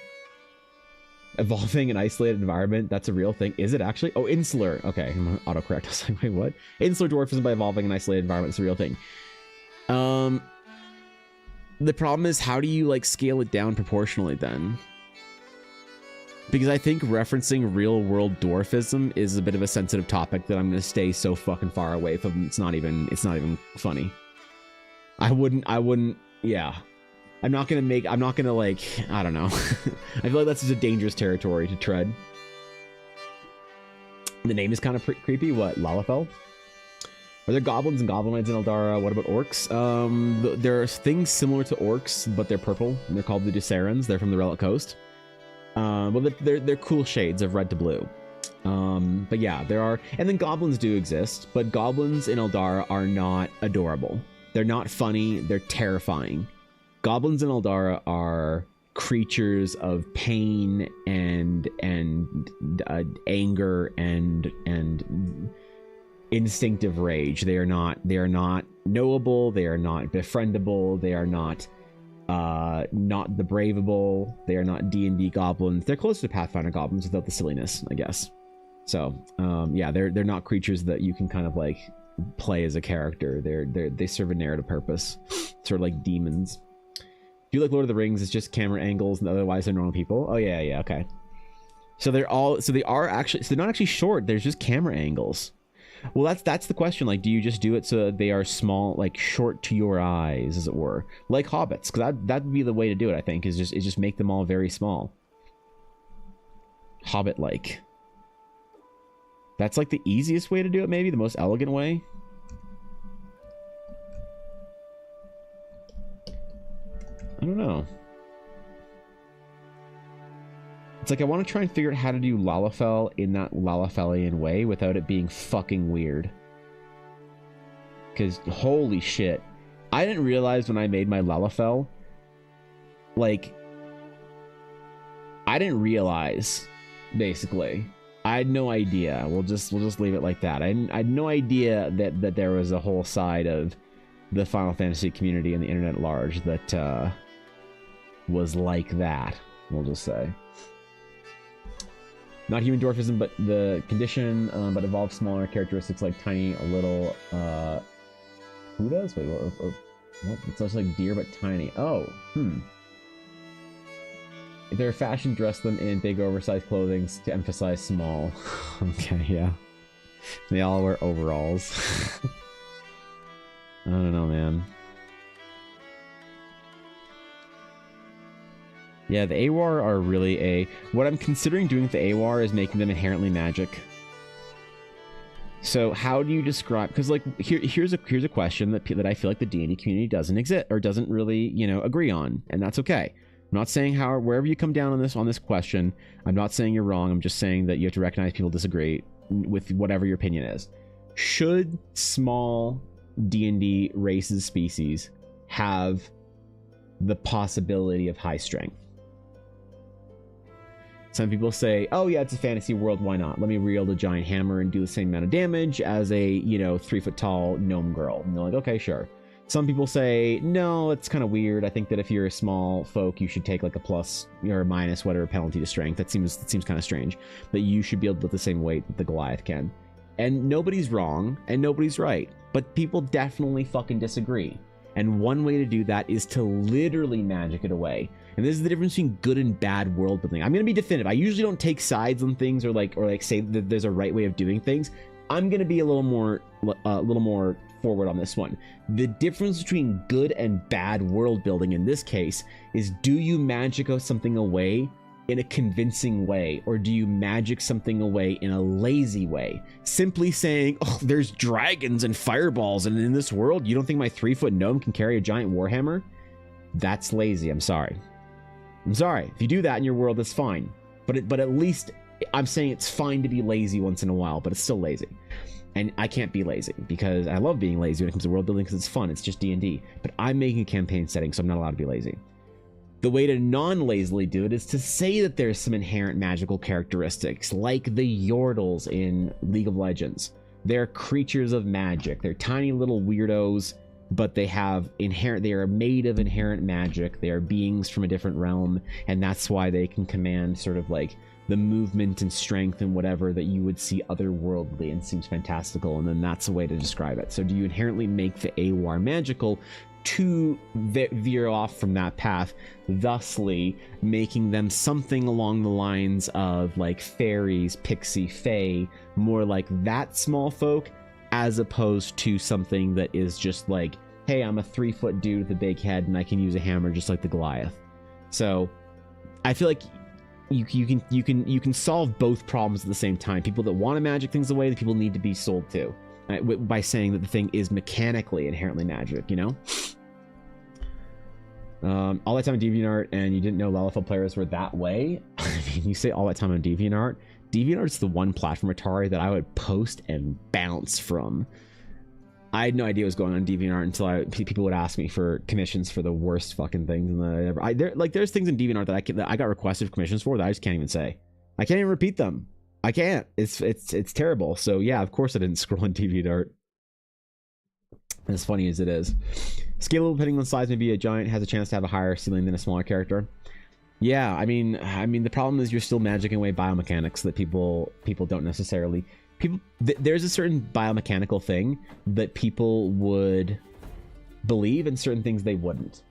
Evolving an isolated environment? That's a real thing. Is it actually? Oh, insular. Okay, I'm autocorrect. I was like, wait, what? Insular dwarfism by evolving an isolated environment is a real thing. The problem is, how do you like scale it down proportionally then? Because I think referencing real world dwarfism is a bit of a sensitive topic that I'm going to stay so fucking far away from. It's not even funny. I wouldn't, yeah. I'm not gonna like, I don't know. I feel like that's just a dangerous territory to tread. The name is kind of creepy. What, Lalafell? Are there goblins and goblinoids in Eldara? What about orcs? There are things similar to orcs, but they're purple, and they're called the Ducerans. They're from the Relic Coast. Well, they're cool shades of red to blue. But yeah, there are, and then goblins do exist, but goblins in Eldara are not adorable. They're not funny. They're terrifying. Goblins in Eldara are creatures of pain and anger and instinctive rage. They are not knowable. They are not befriendable. They are not the braveable. They are not D&D goblins. They're closer to Pathfinder goblins without the silliness, I guess. So yeah, they're not creatures that you can kind of like play as a character. They serve a narrative purpose, sort of like demons. Do you like Lord of the Rings? It's just camera angles and otherwise they're normal people. Oh yeah, okay. So they're not actually short. There's just camera angles. Well, that's the question. Like, do you just do it so that they are small, like short to your eyes, as it were, like hobbits? Because that would be the way to do it. I think is just make them all very small, hobbit-like. That's like the easiest way to do it. Maybe the most elegant way. I don't know. It's like I want to try and figure out how to do Lalafell in that Lalafellian way without it being fucking weird. Because holy shit. I didn't realize when I made my Lalafell, like, I didn't realize, basically. I had no idea. We'll just leave it like that. I had no idea that there was a whole side of the Final Fantasy community and the internet at large that was like that, we'll just say. Not human dwarfism, but the condition, but evolved smaller characteristics like tiny, a little, who does? Wait, what? It's also like deer, but tiny. Oh, If they're fashion, dress them in big oversized clothing to emphasize small. Okay, yeah. They all wear overalls. I don't know, man. Yeah, the AWAR are really what I'm considering doing with the AWAR is making them inherently magic. So how do you describe, because like here's a question that I feel like the D&D community doesn't exist or doesn't really, you know, agree on, and that's okay. I'm not saying wherever you come down on this question, I'm not saying you're wrong. I'm just saying that you have to recognize people disagree with whatever your opinion is. Should small D&D races, species have the possibility of high strength? Some people say, oh yeah, it's a fantasy world, why not? Let me wield a giant hammer and do the same amount of damage as a, you know, 3-foot tall gnome girl. And they're like, okay, sure. Some people say, no, it's kind of weird. I think that if you're a small folk, you should take like a plus or a minus whatever penalty to strength. That seems kind of strange. That you should be able to lift the same weight that the Goliath can. And nobody's wrong and nobody's right. But people definitely fucking disagree. And one way to do that is to literally magic it away. And this is the difference between good and bad world building. I'm going to be definitive. I usually don't take sides on things or like say that there's a right way of doing things. I'm going to be a little more forward on this one. The difference between good and bad world building in this case is, do you magic something away in a convincing way, or do you magic something away in a lazy way? Simply saying, oh, there's dragons and fireballs, and in this world, you don't think my 3-foot gnome can carry a giant warhammer? That's lazy. I'm sorry. If you do that in your world, that's fine. But at least I'm saying it's fine to be lazy once in a while, but it's still lazy. And I can't be lazy because I love being lazy when it comes to world building because it's fun. It's just D&D. But I'm making a campaign setting, so I'm not allowed to be lazy. The way to non-lazily do it is to say that there's some inherent magical characteristics, like the Yordles in League of Legends. They're creatures of magic. They're tiny little weirdos, but they are made of inherent magic. They are beings from a different realm, and that's why they can command sort of like the movement and strength and whatever that you would see otherworldly and seems fantastical, and then that's a way to describe it. So do you inherently make the AWAR magical to veer off from that path, thusly making them something along the lines of like fairies, pixie, fae, more like that small folk, as opposed to something that is just like, hey, I'm a 3-foot dude with a big head and I can use a hammer just like the Goliath. So I feel like you can solve both problems at the same time. People that want to magic things away, the people need to be sold to, by saying that the thing is mechanically inherently magic, you know? All that time on DeviantArt, and you didn't know Lalafell players were that way? I mean, you say all that time on DeviantArt. DeviantArt's the one platform, Atari, that I would post and bounce from. I had no idea what was going on in DeviantArt until people would ask me for commissions for the worst fucking things. And there's things in DeviantArt that I got requested for commissions for that I just can't even say. I can't even repeat them. I can't. It's terrible. So yeah, of course I didn't scroll on DeviantArt. As funny as it is. Scalable, depending on size, maybe a giant has a chance to have a higher ceiling than a smaller character. Yeah, I mean the problem is you're still magicking away biomechanics that people don't necessarily. There's a certain biomechanical thing that people would believe and certain things they wouldn't.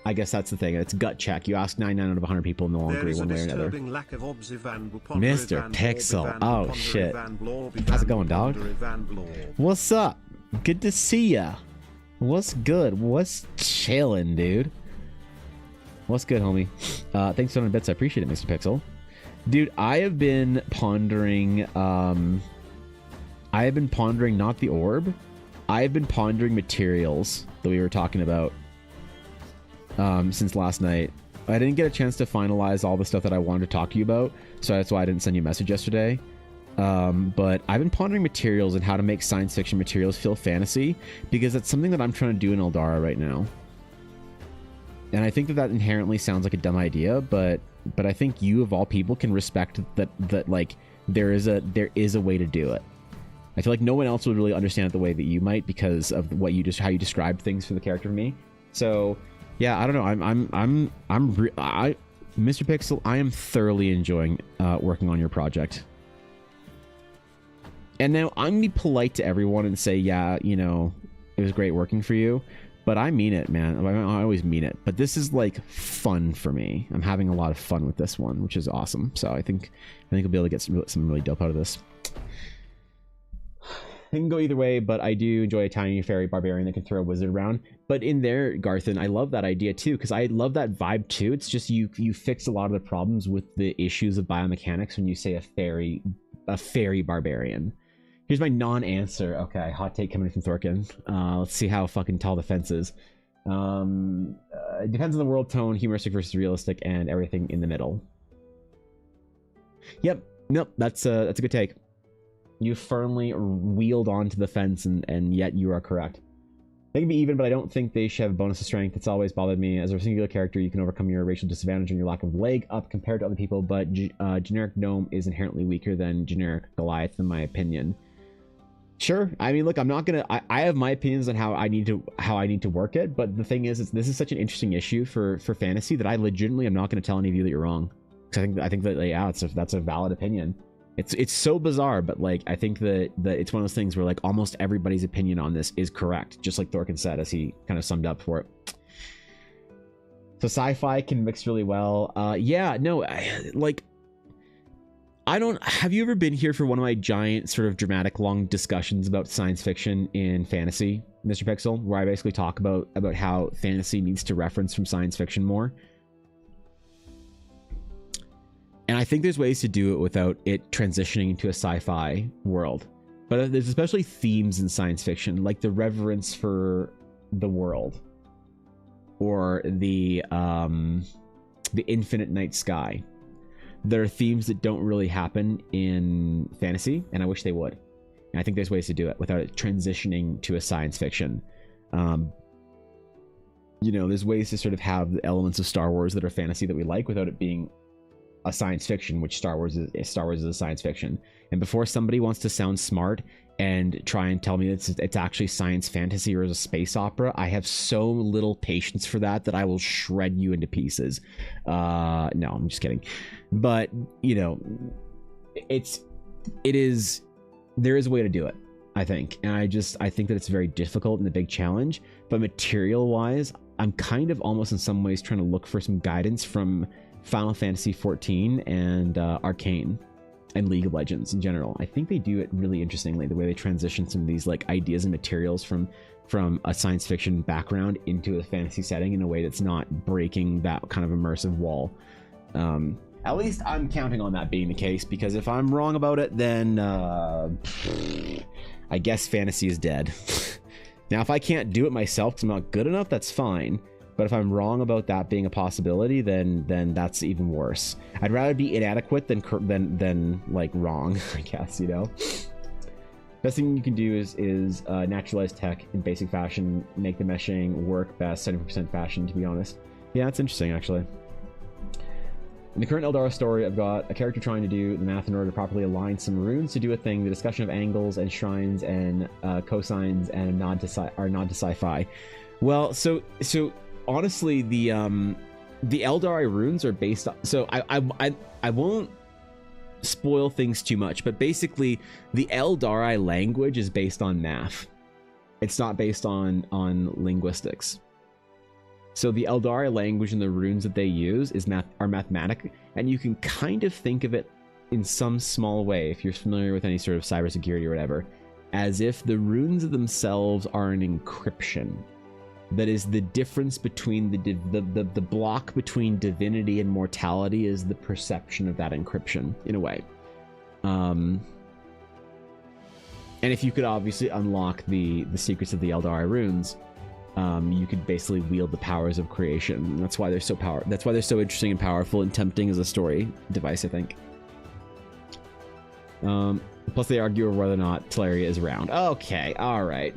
I guess that's the thing. It's gut check. You ask 99 out of 100 people and they'll agree one way or another. Mr. Pixel. Oh shit. How's it going, dog? What's up? Good to see ya. What's good? What's chillin', dude? What's good, homie? Thanks for the bits. I appreciate it, Mr. Pixel. Dude, I have been pondering not the orb. I have been pondering materials that we were talking about since last night. I didn't get a chance to finalize all the stuff that I wanted to talk to you about, so that's why I didn't send you a message yesterday. But I've been pondering materials and how to make science fiction materials feel fantasy, because that's something that I'm trying to do in Eldara right now. And I think that inherently sounds like a dumb idea, but I think you of all people can respect that like there is a way to do it. I feel like no one else would really understand it the way that you might because of how you described things for the character to me. So yeah, I don't know. Mr. Pixel, I am thoroughly enjoying working on your project. And now I'm gonna be polite to everyone and say, yeah, you know, it was great working for you. But I mean it, man. I always mean it. But this is like fun for me. I'm having a lot of fun with this one, which is awesome. So I think I'll be able to get some really dope out of this. It can go either way, but I do enjoy a tiny fairy barbarian that can throw a wizard around. But in there, Garthen, I love that idea too, because I love that vibe too. It's just you fix a lot of the problems with the issues of biomechanics when you say a fairy barbarian. Here's my non-answer. Okay, hot take coming from Thorkin. Let's see how fucking tall the fence is. It depends on the world tone, humoristic versus realistic, and everything in the middle. Yep. Nope. That's a good take. You firmly wheeled onto the fence, and yet you are correct. They can be even, but I don't think they should have a bonus of strength. It's always bothered me. As a singular character, you can overcome your racial disadvantage and your lack of leg up compared to other people, but generic gnome is inherently weaker than generic Goliath, in my opinion. Sure. I mean, look, I'm not gonna. I have my opinions on how I need to work it, but the thing is this is such an interesting issue for fantasy that I legitimately am not going to tell any of you that you're wrong. Because I think that yeah, that's a valid opinion. It's so bizarre, but like I think that it's one of those things where like almost everybody's opinion on this is correct, just like Thorkin said as he kind of summed up for it. So sci-fi can mix really well. Yeah, no, I don't. Have you ever been here for one of my giant sort of dramatic long discussions about science fiction in fantasy, Mr. Pixel, where I basically talk about how fantasy needs to reference from science fiction more? And I think there's ways to do it without it transitioning into a sci-fi world. But there's especially themes in science fiction, like the reverence for the world, or the infinite night sky. There are themes that don't really happen in fantasy, and I wish they would. And I think there's ways to do it without it transitioning to a science fiction. You know, there's ways to sort of have the elements of Star Wars that are fantasy that we like without it being a science fiction, which Star Wars is a science fiction. And before somebody wants to sound smart and try and tell me it's actually science fantasy or is a space opera, I have so little patience for that I will shred you into pieces. No, I'm just kidding. But you know, there is a way to do it, I think. And I think that it's very difficult and a big challenge, but material wise, I'm kind of almost in some ways trying to look for some guidance from Final Fantasy XIV and Arcane and League of Legends in general. I think they do it really interestingly, the way they transition some of these like ideas and materials from a science fiction background into a fantasy setting in a way that's not breaking that kind of immersive wall. At least I'm counting on that being the case, because if I'm wrong about it, then I guess fantasy is dead. Now, if I can't do it myself because I'm not good enough, that's fine. But if I'm wrong about that being a possibility, then that's even worse. I'd rather be inadequate than like wrong, I guess, you know? Best thing you can do is naturalize tech in basic fashion, make the meshing work best 70% fashion, to be honest. Yeah, that's interesting, actually. In the current Eldara story, I've got a character trying to do the math in order to properly align some runes to do a thing, the discussion of angles and shrines and cosines and a nod to sci-fi. Well, so honestly, the Eldari runes are based on... So I won't spoil things too much, but basically the Eldari language is based on math. It's not based on linguistics. So the Eldari language and the runes that they use are mathematic, and you can kind of think of it in some small way, if you're familiar with any sort of cybersecurity or whatever, as if the runes themselves are an encryption. That is the difference between the block between divinity and mortality is the perception of that encryption, in a way. And if you could obviously unlock the secrets of the Eldari runes, you could basically wield the powers of creation. And that's why they're so interesting and powerful and tempting as a story device, I think. Plus they argue over whether or not Teleria is round. Okay, alright.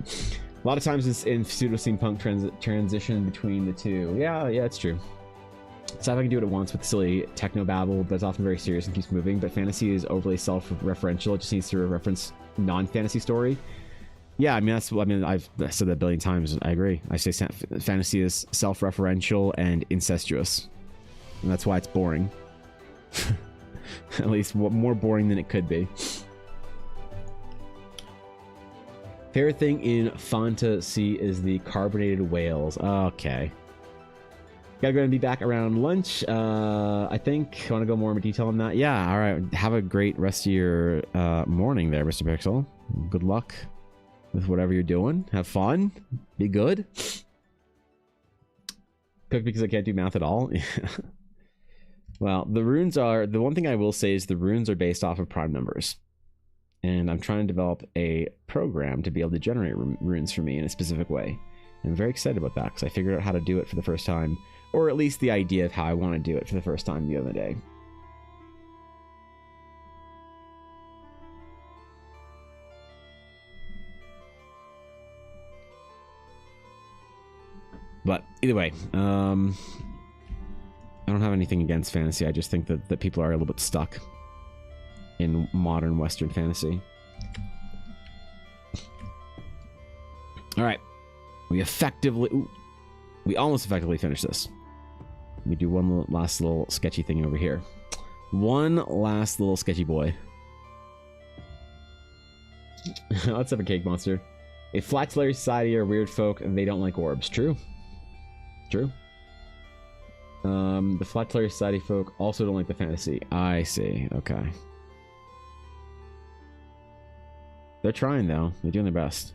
A lot of times in pseudo-steampunk transition between the two. Yeah, it's true. Sci-fi can do it at once with silly techno-babble, but it's often very serious and keeps moving. But fantasy is overly self-referential. It just needs to reference non-fantasy story. Yeah, I mean, I've said that a billion times. I agree. I say fantasy is self-referential and incestuous. And that's why it's boring. At least more boring than it could be. Favorite thing in fantasy is the carbonated whales. Okay. Gotta go and be back around lunch. I think. Want to go more into detail on that? Yeah, alright. Have a great rest of your morning there, Mr. Pixel. Good luck with whatever you're doing. Have fun. Be good. Cook because I can't do math at all. Well, the one thing I will say is the runes are based off of prime numbers. And I'm trying to develop a program to be able to generate runes for me in a specific way. And I'm very excited about that because I figured out how to do it for the first time. Or at least the idea of how I want to do it for the first time the other day. But either way, I don't have anything against fantasy. I just think that people are a little bit stuck in modern Western fantasy. All right, we almost effectively finished this. Let me do one last little sketchy thing over here. One last little sketchy boy. Let's have a cake monster. A flatulary society are weird folk and they don't like orbs. True. True. The flatulary society folk also don't like the fantasy. I see. Okay. They're trying though. They're doing their best.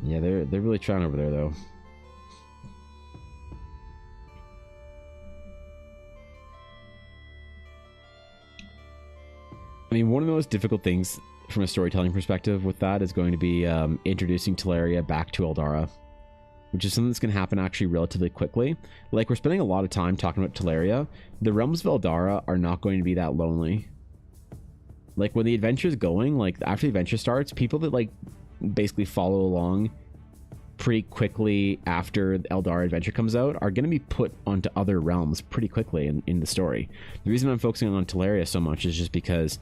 Yeah, they're really trying over there though. I mean, one of the most difficult things from a storytelling perspective with that is going to be introducing Teleria back to Eldara, which is something that's going to happen actually relatively quickly. Like, we're spending a lot of time talking about Teleria. The realms of Eldara are not going to be that lonely. Like, when the adventure is going, like, after the adventure starts, people that, like, basically follow along pretty quickly after the Eldara adventure comes out are going to be put onto other realms pretty quickly in the story. The reason I'm focusing on Teleria so much is just because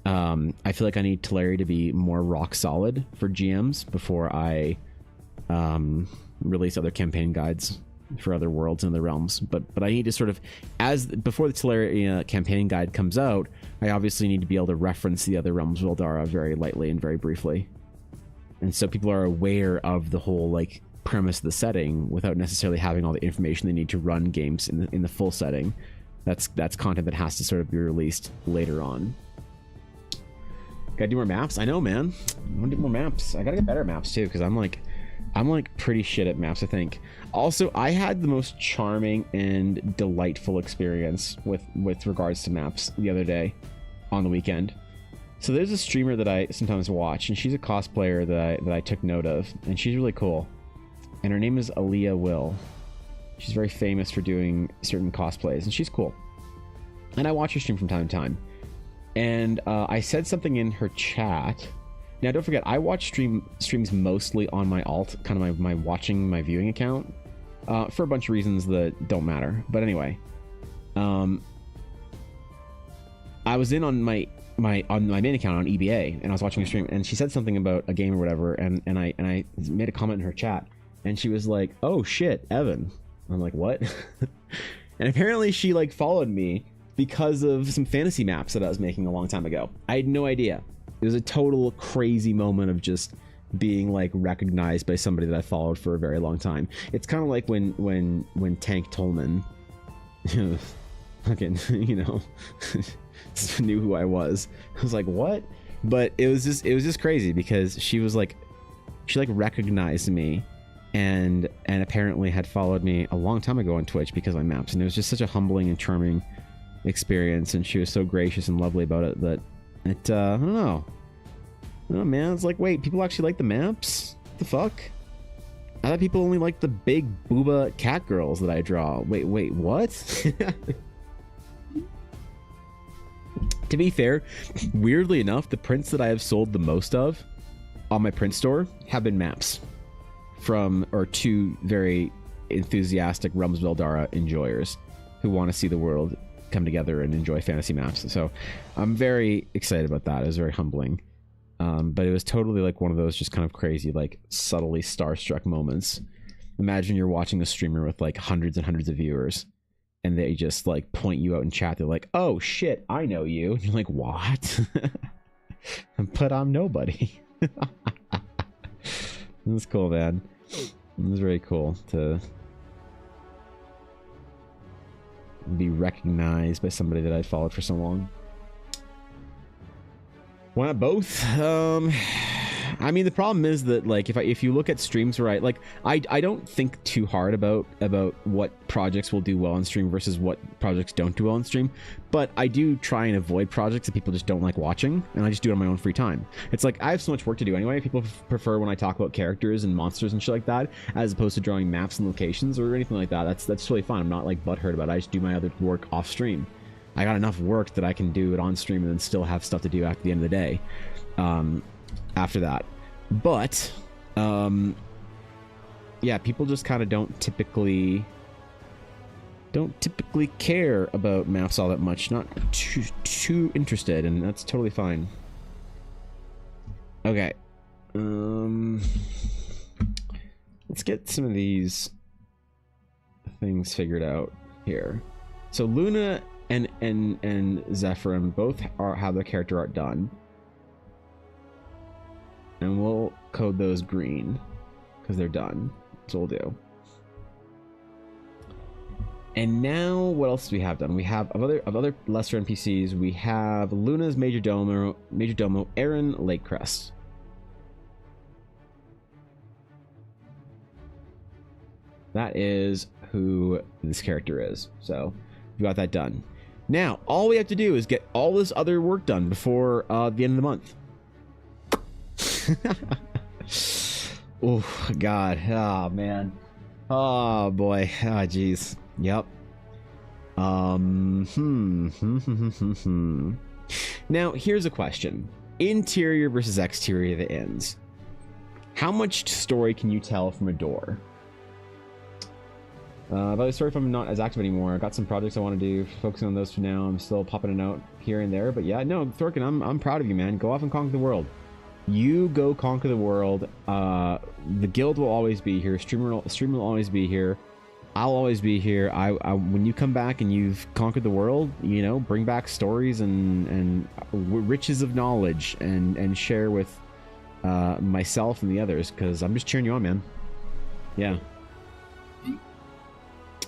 I feel like I need Teleria to be more rock solid for GMs before I release other campaign guides for other worlds and other realms. But I need to sort of, before the Teleria campaign guide comes out, I obviously need to be able to reference the other realms of Eldara very lightly and very briefly. And so people are aware of the whole like premise of the setting without necessarily having all the information they need to run games in the full setting. That's content that has to sort of be released later on. Gotta do more maps. I know, man. I want to do more maps. I gotta get better maps too, because I'm like pretty shit at maps, I think. Also, I had the most charming and delightful experience with regards to maps the other day on the weekend. So there's a streamer that I sometimes watch, and she's a cosplayer that I took note of, and she's really cool. And her name is Aaliyah Will. She's very famous for doing certain cosplays, and she's cool. And I watch her stream from time to time. And I said something in her chat. Now, don't forget, I watch streams mostly on my alt, kind of my watching, my viewing account, for a bunch of reasons that don't matter. But anyway, I was in on my main account on EBA, and I was watching a stream, and she said something about a game or whatever, and I made a comment in her chat, and she was like, "Oh shit, Evan." I'm like, "What?" And apparently she like followed me because of some fantasy maps that I was making a long time ago. I had no idea. It was a total crazy moment of just being like recognized by somebody that I followed for a very long time. It's kind of like when Tank Tolman fucking, you know, knew who I was. I was like, what? But it was just crazy because she recognized me and apparently had followed me a long time ago on Twitch because of my maps, and it was just such a humbling and charming experience, and she was so gracious and lovely about it that I don't know. Oh man, it's like, wait, people actually like the maps? What the fuck? I thought people only like the big booba cat girls that I draw. Wait, what? To be fair, weirdly enough, the prints that I have sold the most of on my print store have been maps from two very enthusiastic Realms of Eldara enjoyers who want to see the world come together and enjoy fantasy maps. So I'm very excited about that. It was very humbling. But it was totally like one of those just kind of crazy, like subtly starstruck moments. Imagine you're watching a streamer with like hundreds and hundreds of viewers, and they just like point you out in chat. They're like, "Oh shit, I know you." And you're like, "What?" But I'm nobody. It was cool, man. It was very cool to be recognized by somebody that I'd followed for so long. Why not both? I mean, the problem is that like if you look at streams where I don't think too hard about what projects will do well on stream versus what projects don't do well on stream, but I do try and avoid projects that people just don't like watching, and I just do it on my own free time. It's like I have so much work to do anyway. People prefer when I talk about characters and monsters and shit like that, as opposed to drawing maps and locations or anything like that. That's totally fine. I'm not like butthurt about it. I just do my other work off stream. I got enough work that I can do it on stream and then still have stuff to do after the end of the day. After that, but yeah, people just kind of don't typically care about maps all that much. Not too interested, and that's totally fine. Okay, let's get some of these things figured out here. So Luna and Zephyrin both have their character art done, and we'll code those green because they're done. That's what we'll do. And now, what else do we have done? We have of other lesser NPCs. We have Luna's Major Domo, Aaron Lakecrest. That is who this character is. So we got that done. Now, all we have to do is get all this other work done before the end of the month. Oh God! Oh man! Oh boy! Oh jeez! Yep. Now here's a question: interior versus exterior of the inns. How much story can you tell from a door? By the story, if I'm not as active anymore, I got some projects I want to do. Focusing on those for now. I'm still popping a note here and there, but yeah, no, Thorkin, I'm proud of you, man. Go off and conquer the world. You go conquer the world. The guild will always be here. Streamer will always be here. I'll always be here. I when you come back and you've conquered the world, you know, bring back stories and riches of knowledge and share with myself and the others, because I'm just cheering you on, man. Yeah.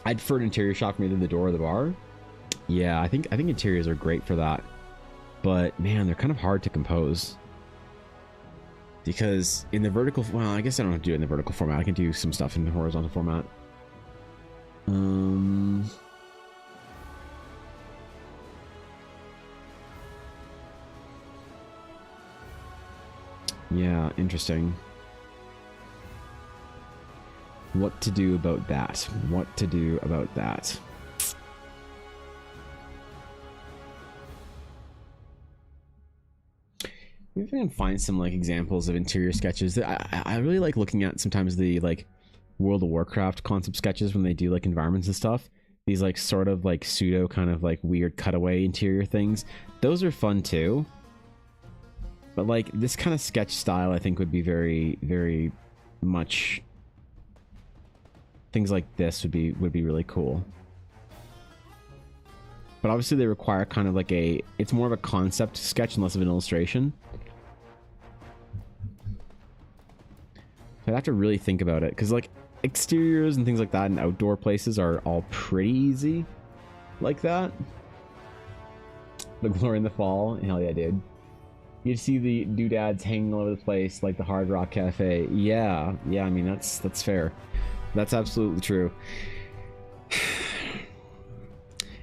I'd prefer an interior shot for me than the door or the bar. Yeah, I think interiors are great for that. But man, they're kind of hard to compose. Because in the vertical, well, I guess I don't have to do it in the vertical format. I can do some stuff in the horizontal format. Yeah, interesting. What to do about that? What to do about that? Maybe I can find some like examples of interior sketches. I really like looking at sometimes the like World of Warcraft concept sketches when they do like environments and stuff. These like sort of like pseudo kind of like weird cutaway interior things. Those are fun too. But like this kind of sketch style I think would be very, very much, things like this would be really cool. But obviously they require kind of like it's more of a concept sketch and less of an illustration. I'd have to really think about it, because like exteriors and things like that and outdoor places are all pretty easy like that. The Glory in the Fall, hell yeah, dude. You see the doodads hanging all over the place, like the Hard Rock Cafe. Yeah, I mean that's fair. That's absolutely true.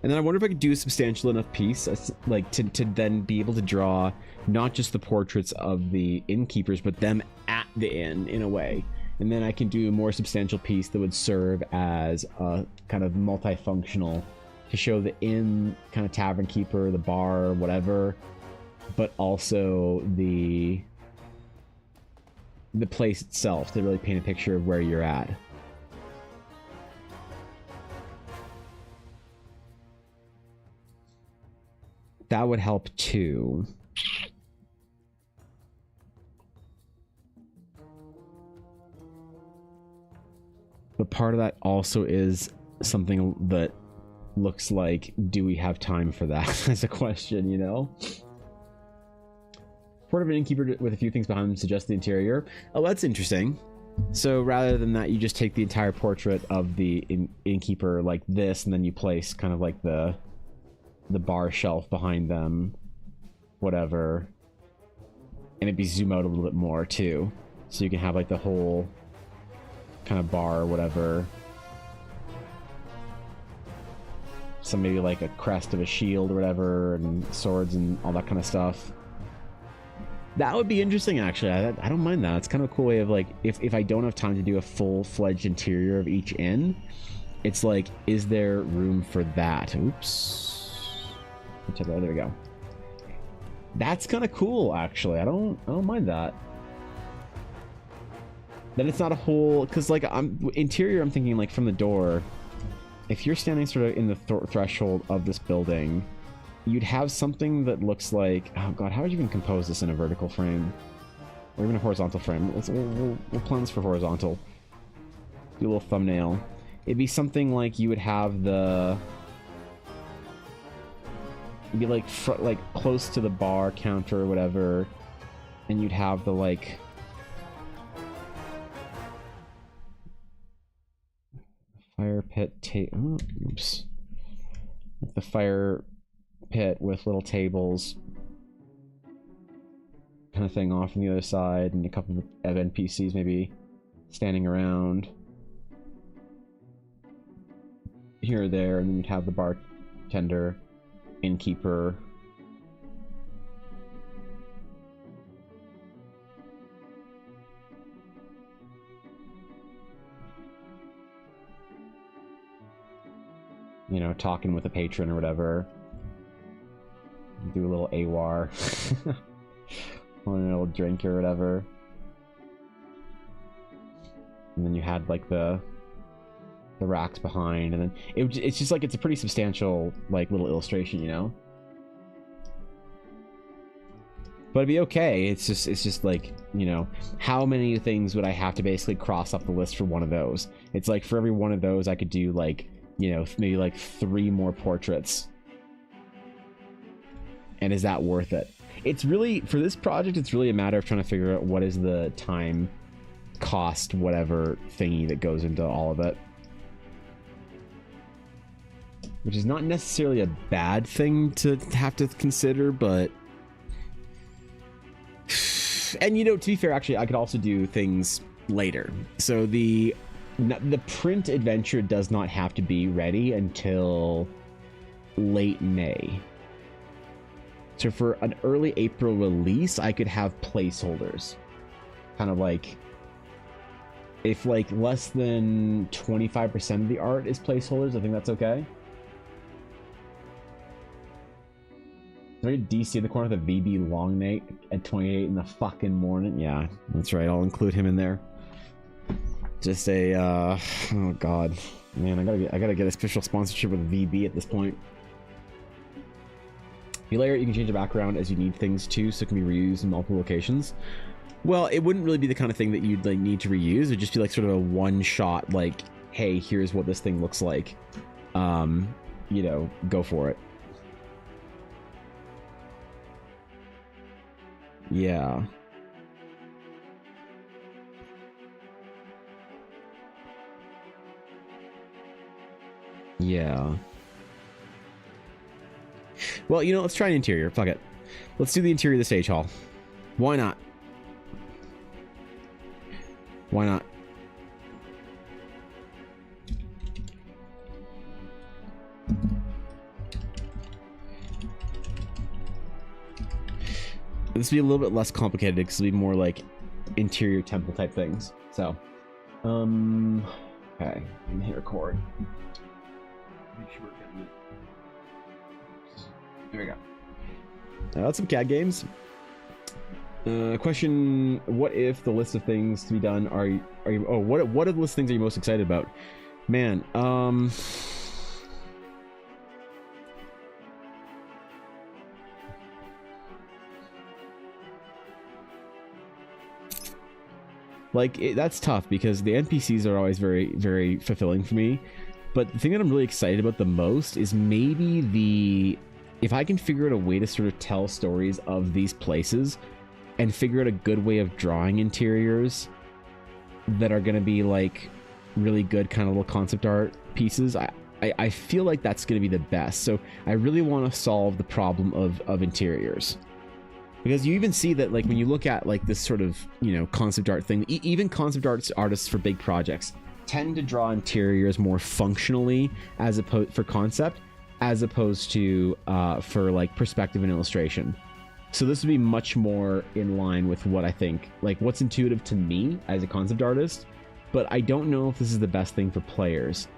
And then I wonder if I could do a substantial enough piece, like to then be able to draw not just the portraits of the innkeepers, but them at the inn in a way. And then I can do a more substantial piece that would serve as a kind of multifunctional to show the inn kind of tavern keeper, the bar, whatever, but also the place itself to really paint a picture of where you're at. That would help too. But part of that also is something that looks like, do we have time for that as a question, you know? Port of an innkeeper with a few things behind him suggests the interior. Oh, that's interesting. So rather than that, you just take the entire portrait of the innkeeper like this, and then you place kind of like the bar shelf behind them, whatever, and it'd be zoom out a little bit more too, so you can have like the whole kind of bar or whatever, so maybe like a crest of a shield or whatever, and swords and all that kind of stuff. That would be interesting, actually. I don't mind that. It's kind of a cool way of like, if I don't have time to do a full-fledged interior of each inn, it's like, is there room for that? Oops. There we go. That's kind of cool, actually. I don't mind that. Then it's not a whole, because like interior. I'm thinking like from the door. If you're standing sort of in the threshold of this building, you'd have something that looks like, oh god, how would you even compose this in a vertical frame, or even a horizontal frame? We'll plan this for horizontal. Do a little thumbnail. It'd be something like you would have the. It'd be like close to the bar counter or whatever, and you'd have the like fire pit oops. The fire pit with little tables kind of thing off on the other side, and a couple of NPCs maybe standing around here or there, and then you'd have the bartender, innkeeper, you know, talking with a patron or whatever. Do a little AWAR. Or a little drink or whatever. And then you had like the racks behind, and then it's just like, it's a pretty substantial like little illustration, you know. But it'd be okay. It's just like, you know, how many things would I have to basically cross off the list for one of those? It's like for every one of those I could do like, you know, maybe like 3 more portraits. And is that worth it? It's really, for this project, it's really a matter of trying to figure out what is the time, cost, whatever thingy that goes into all of it. Which is not necessarily a bad thing to have to consider, but... And, you know, to be fair, actually, I could also do things later. So the print adventure does not have to be ready until late May. So for an early April release, I could have placeholders. Kind of like... If, like, less than 25% of the art is placeholders, I think that's okay. Is DC in the corner with a VB long night at 28 in the fucking morning? Yeah, that's right. I'll include him in there. Just a, oh god, man, I gotta get a special sponsorship with VB at this point. You layer it, you can change the background as you need things to, so it can be reused in multiple locations. Well, it wouldn't really be the kind of thing that you'd like need to reuse. It'd just be like sort of a one-shot, like, hey, here's what this thing looks like. You know, go for it. Yeah. Yeah. Well, you know, let's try an interior. Fuck it. Let's do the interior of the stage hall. Why not? Why not? This will be a little bit less complicated because it'll be more like interior temple type things. So, okay, let me hit record. Make sure we're getting it. There we go. That's some CAD games. Question: what if the list of things to be done are you? Oh, what are the list of things are you most excited about? Man, that's tough because the NPCs are always very, very fulfilling for me. But the thing that I'm really excited about the most is maybe if I can figure out a way to sort of tell stories of these places and figure out a good way of drawing interiors that are going to be like really good kind of little concept art pieces, I feel like that's going to be the best. So I really want to solve the problem of interiors. Because you even see that, like, when you look at, like, this sort of, you know, concept art thing, even concept artists for big projects tend to draw interiors more functionally as opposed for concept, as opposed to for, like, perspective and illustration. So this would be much more in line with what I think, like, what's intuitive to me as a concept artist, but I don't know if this is the best thing for players.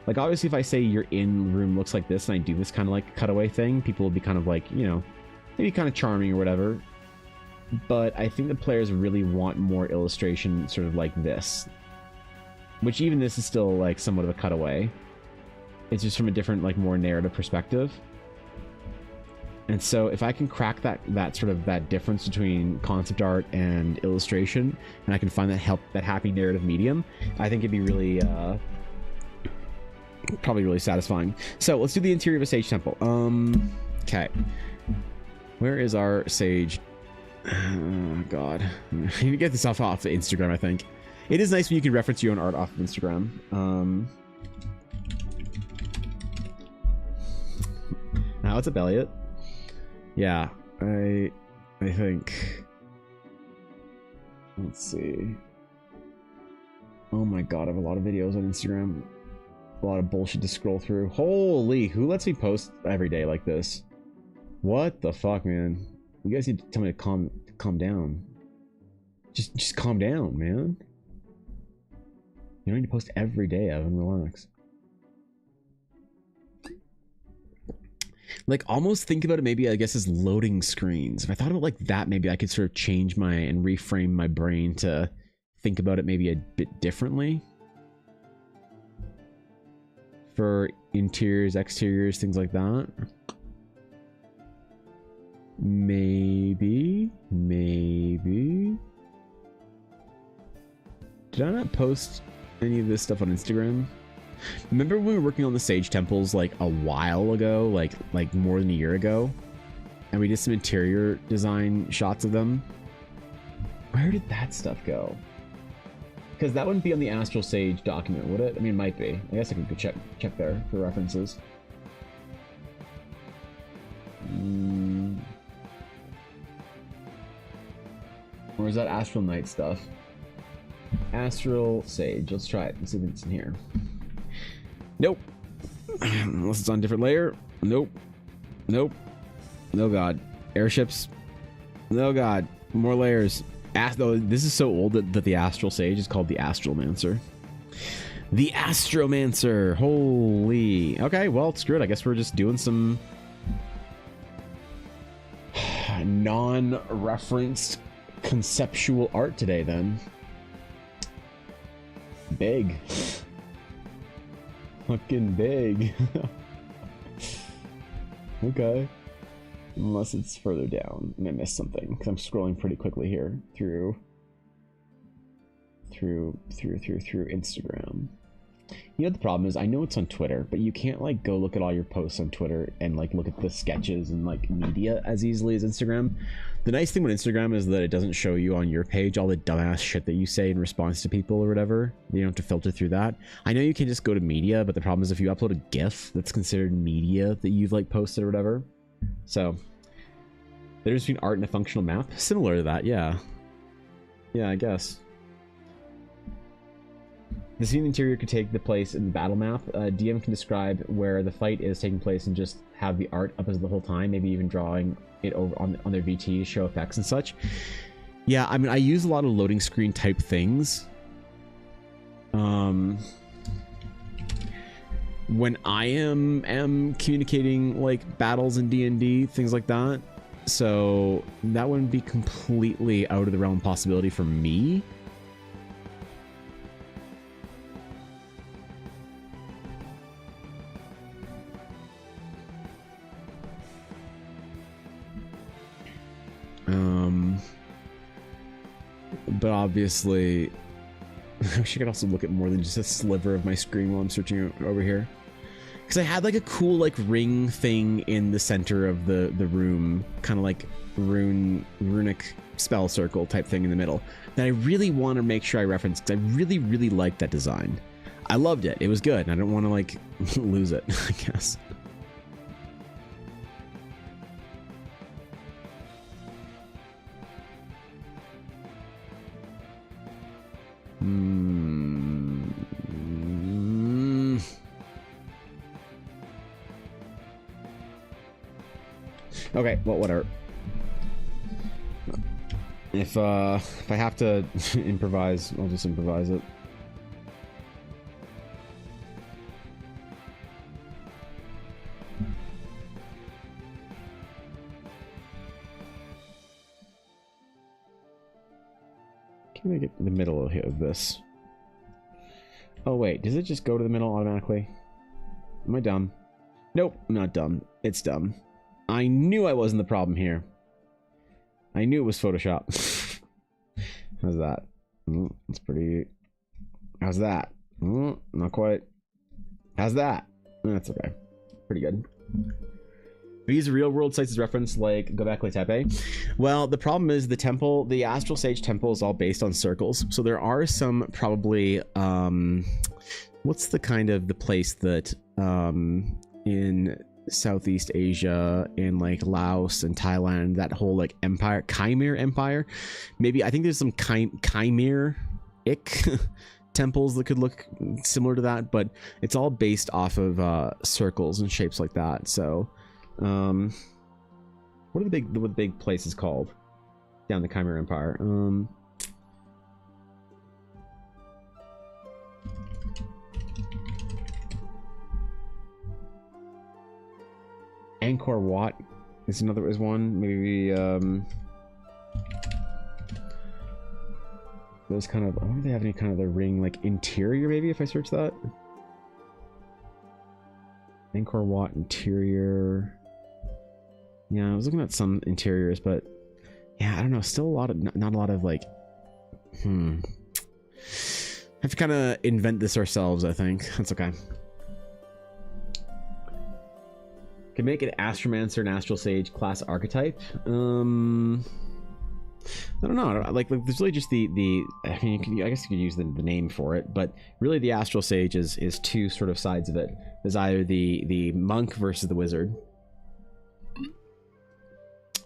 Like, obviously, if I say your in-room looks like this and I do this kind of like cutaway thing, people will be kind of like, you know, maybe kind of charming or whatever. But I think the players really want more illustration sort of like this. Which even this is still like somewhat of a cutaway. It's just from a different, like, more narrative perspective. And so if I can crack that sort of that difference between concept art and illustration, and I can find that happy narrative medium, I think it'd be really probably really satisfying. So let's do the interior of a sage temple. Okay. Where is our sage? Oh god. You get this off Instagram, I think. It is nice when you can reference your own art off of Instagram. Now what's up, Elliot? Yeah, I think. Let's see. Oh my god, I have a lot of videos on Instagram. A lot of bullshit to scroll through. Holy, who lets me post every day like this? What the fuck, man? You guys need to tell me to calm down. Just calm down, man. You don't need to post every day, Evan. Relax. Like, almost think about it maybe, I guess, as loading screens. If I thought about like that, maybe I could sort of change and reframe my brain to think about it maybe a bit differently. For interiors, exteriors, things like that. Maybe. Did I not post any of this stuff on Instagram? Remember when we were working on the Sage Temples like a while ago, like more than a year ago, and we did some interior design shots of them? Where did that stuff go? Because that wouldn't be on the Astral Sage document, would it? I mean, it might be. I guess I could go check there for references. Or is that Astral Knight stuff? Astral Sage. Let's try it. Let's see if it's in here. Nope. Unless it's on a different layer. Nope. Nope. No god. Airships. No god. More layers. This is so old that the Astral Sage is called the Astromancer. The Astromancer. Holy. Okay, well, screw it. I guess we're just doing some non-referenced conceptual art today then. Big. Fucking big. Okay. Unless it's further down and I missed something, because I'm scrolling pretty quickly here through Instagram. You know, the problem is, I know it's on Twitter, but you can't like go look at all your posts on Twitter and like look at the sketches and like media as easily as Instagram. The nice thing with Instagram is that it doesn't show you on your page all the dumbass shit that you say in response to people or whatever. You don't have to filter through that. I know you can just go to media, but the problem is if you upload a GIF, that's considered media that you've like posted or whatever. So the difference between art and a functional map, similar to that, yeah. Yeah, I guess. The scene interior could take the place in the battle map. DM can describe where the fight is taking place and just have the art up as the whole time, maybe even drawing it over on their VT, show effects and such. Yeah, I mean, I use a lot of loading screen type things. When I am communicating like battles in D&D, things like that. So that wouldn't be completely out of the realm of possibility for me. But obviously, I wish I could also look at more than just a sliver of my screen while I'm searching over here. Because I had like a cool like ring thing in the center of the room, kind of like runic spell circle type thing in the middle that I really want to make sure I reference, because I really liked that design. I loved it. It was good, and I don't want to like lose it, I guess. Okay, well, whatever. If I have to improvise, I'll just improvise it. Can I get in the middle of this? Oh wait, does it just go to the middle automatically? Am I dumb? Nope, I'm not dumb. It's dumb. I knew I wasn't the problem here. I knew it was Photoshop. How's that? That's pretty... How's that? Not quite. How's that? That's okay. Pretty good. These real world sites as reference, like Göbekli Tepe. Well, the problem is the temple, the Astral Sage temple, is all based on circles. So there are some probably what's the kind of the place that in Southeast Asia, in like Laos and Thailand, that whole like empire, Khmer Empire. Maybe I think there's some Khmer-ic temples that could look similar to that, but it's all based off of circles and shapes like that. So what are the big places called down the Khmer Empire? Angkor Wat is one. Maybe those kind of, I wonder if they have any kind of the ring like interior, maybe if I search that. Angkor Wat interior. Yeah, I was looking at some interiors, but yeah, I don't know. Still a lot of, not a lot of like, have to kind of invent this ourselves, I think. That's okay. Can make an Astromancer and Astral Sage class archetype. I don't know. Like there's really just the I mean, I guess you could use the name for it, but really the Astral Sage is two sort of sides of it. There's either the monk versus the wizard.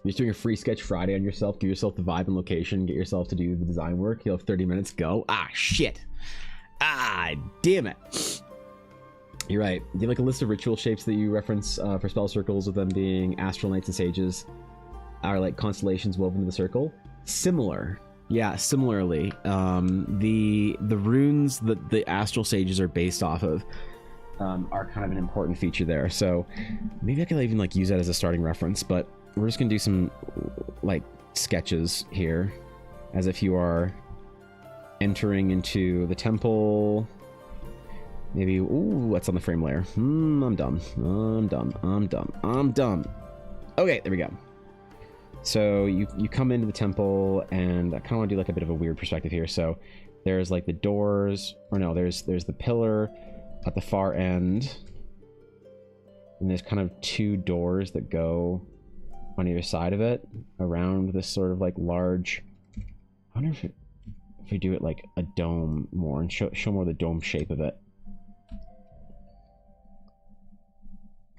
You're just doing a free sketch Friday on yourself. Give yourself the vibe and location. Get yourself to do the design work. You'll have 30 minutes. Go. Ah, shit. Ah, damn it. You're right. Do you like a list of ritual shapes that you reference for spell circles, with them being astral knights and sages, are like constellations woven in the circle? Similar. Yeah, similarly. The runes that the astral sages are based off of are kind of an important feature there. So maybe I could even like use that as a starting reference, but we're just gonna do some like sketches here as if you are entering into the temple. Maybe, ooh, what's on the frame layer? I'm dumb. I'm dumb. Okay, there we go. So you come into the temple, and I kind of want to do like a bit of a weird perspective here. So there's like the doors, or no, there's the pillar at the far end, and there's kind of two doors that go on either side of it around this sort of like large. I wonder if we do it like a dome more and show more the dome shape of it,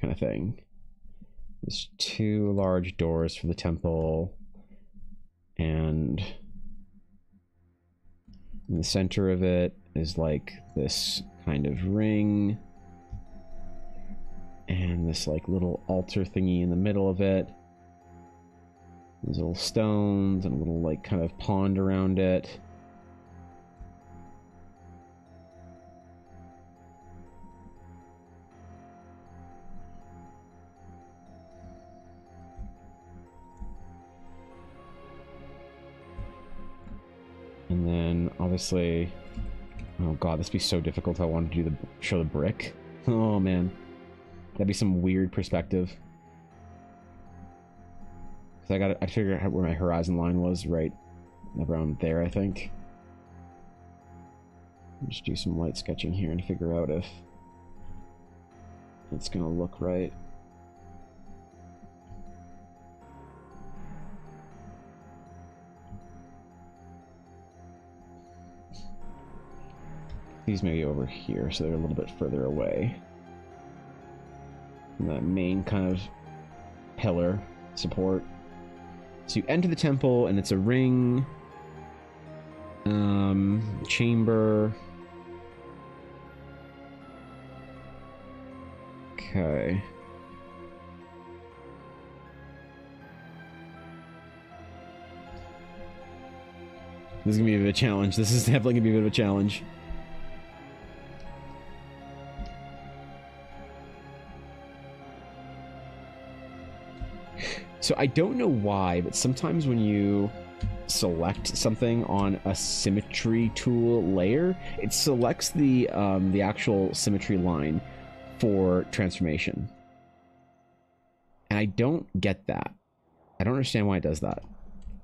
kind of thing. There's two large doors for the temple, and in the center of it is like this kind of ring, and this like little altar thingy in the middle of it. There's little stones and a little like kind of pond around it. And then obviously, oh god, this would be so difficult if I wanted to do show the brick. Oh man, that'd be some weird perspective. Because I figured out where my horizon line was, right around there, I think. Just do some light sketching here and figure out if it's gonna look right. These may be over here, so they're a little bit further away from that main kind of pillar support. So you enter the temple, and it's a ring, chamber. Okay. This is gonna be a bit of a challenge. This is definitely gonna be a bit of a challenge. So I don't know why, but sometimes when you select something on a symmetry tool layer, it selects the actual symmetry line for transformation. And I don't get that. I don't understand why it does that.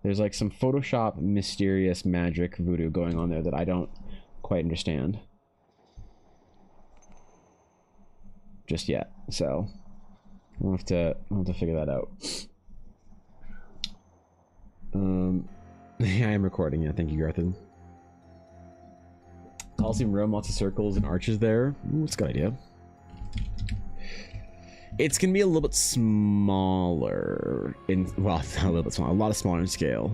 There's like some Photoshop mysterious magic voodoo going on there that I don't quite understand just yet. So we'll have to figure that out. Yeah, I am recording. Yeah, thank you, Garthan. Coliseum Rome, lots of circles and arches there. Ooh, that's a good idea. It's gonna be a little bit smaller in, well, not a little bit smaller, a lot smaller in scale.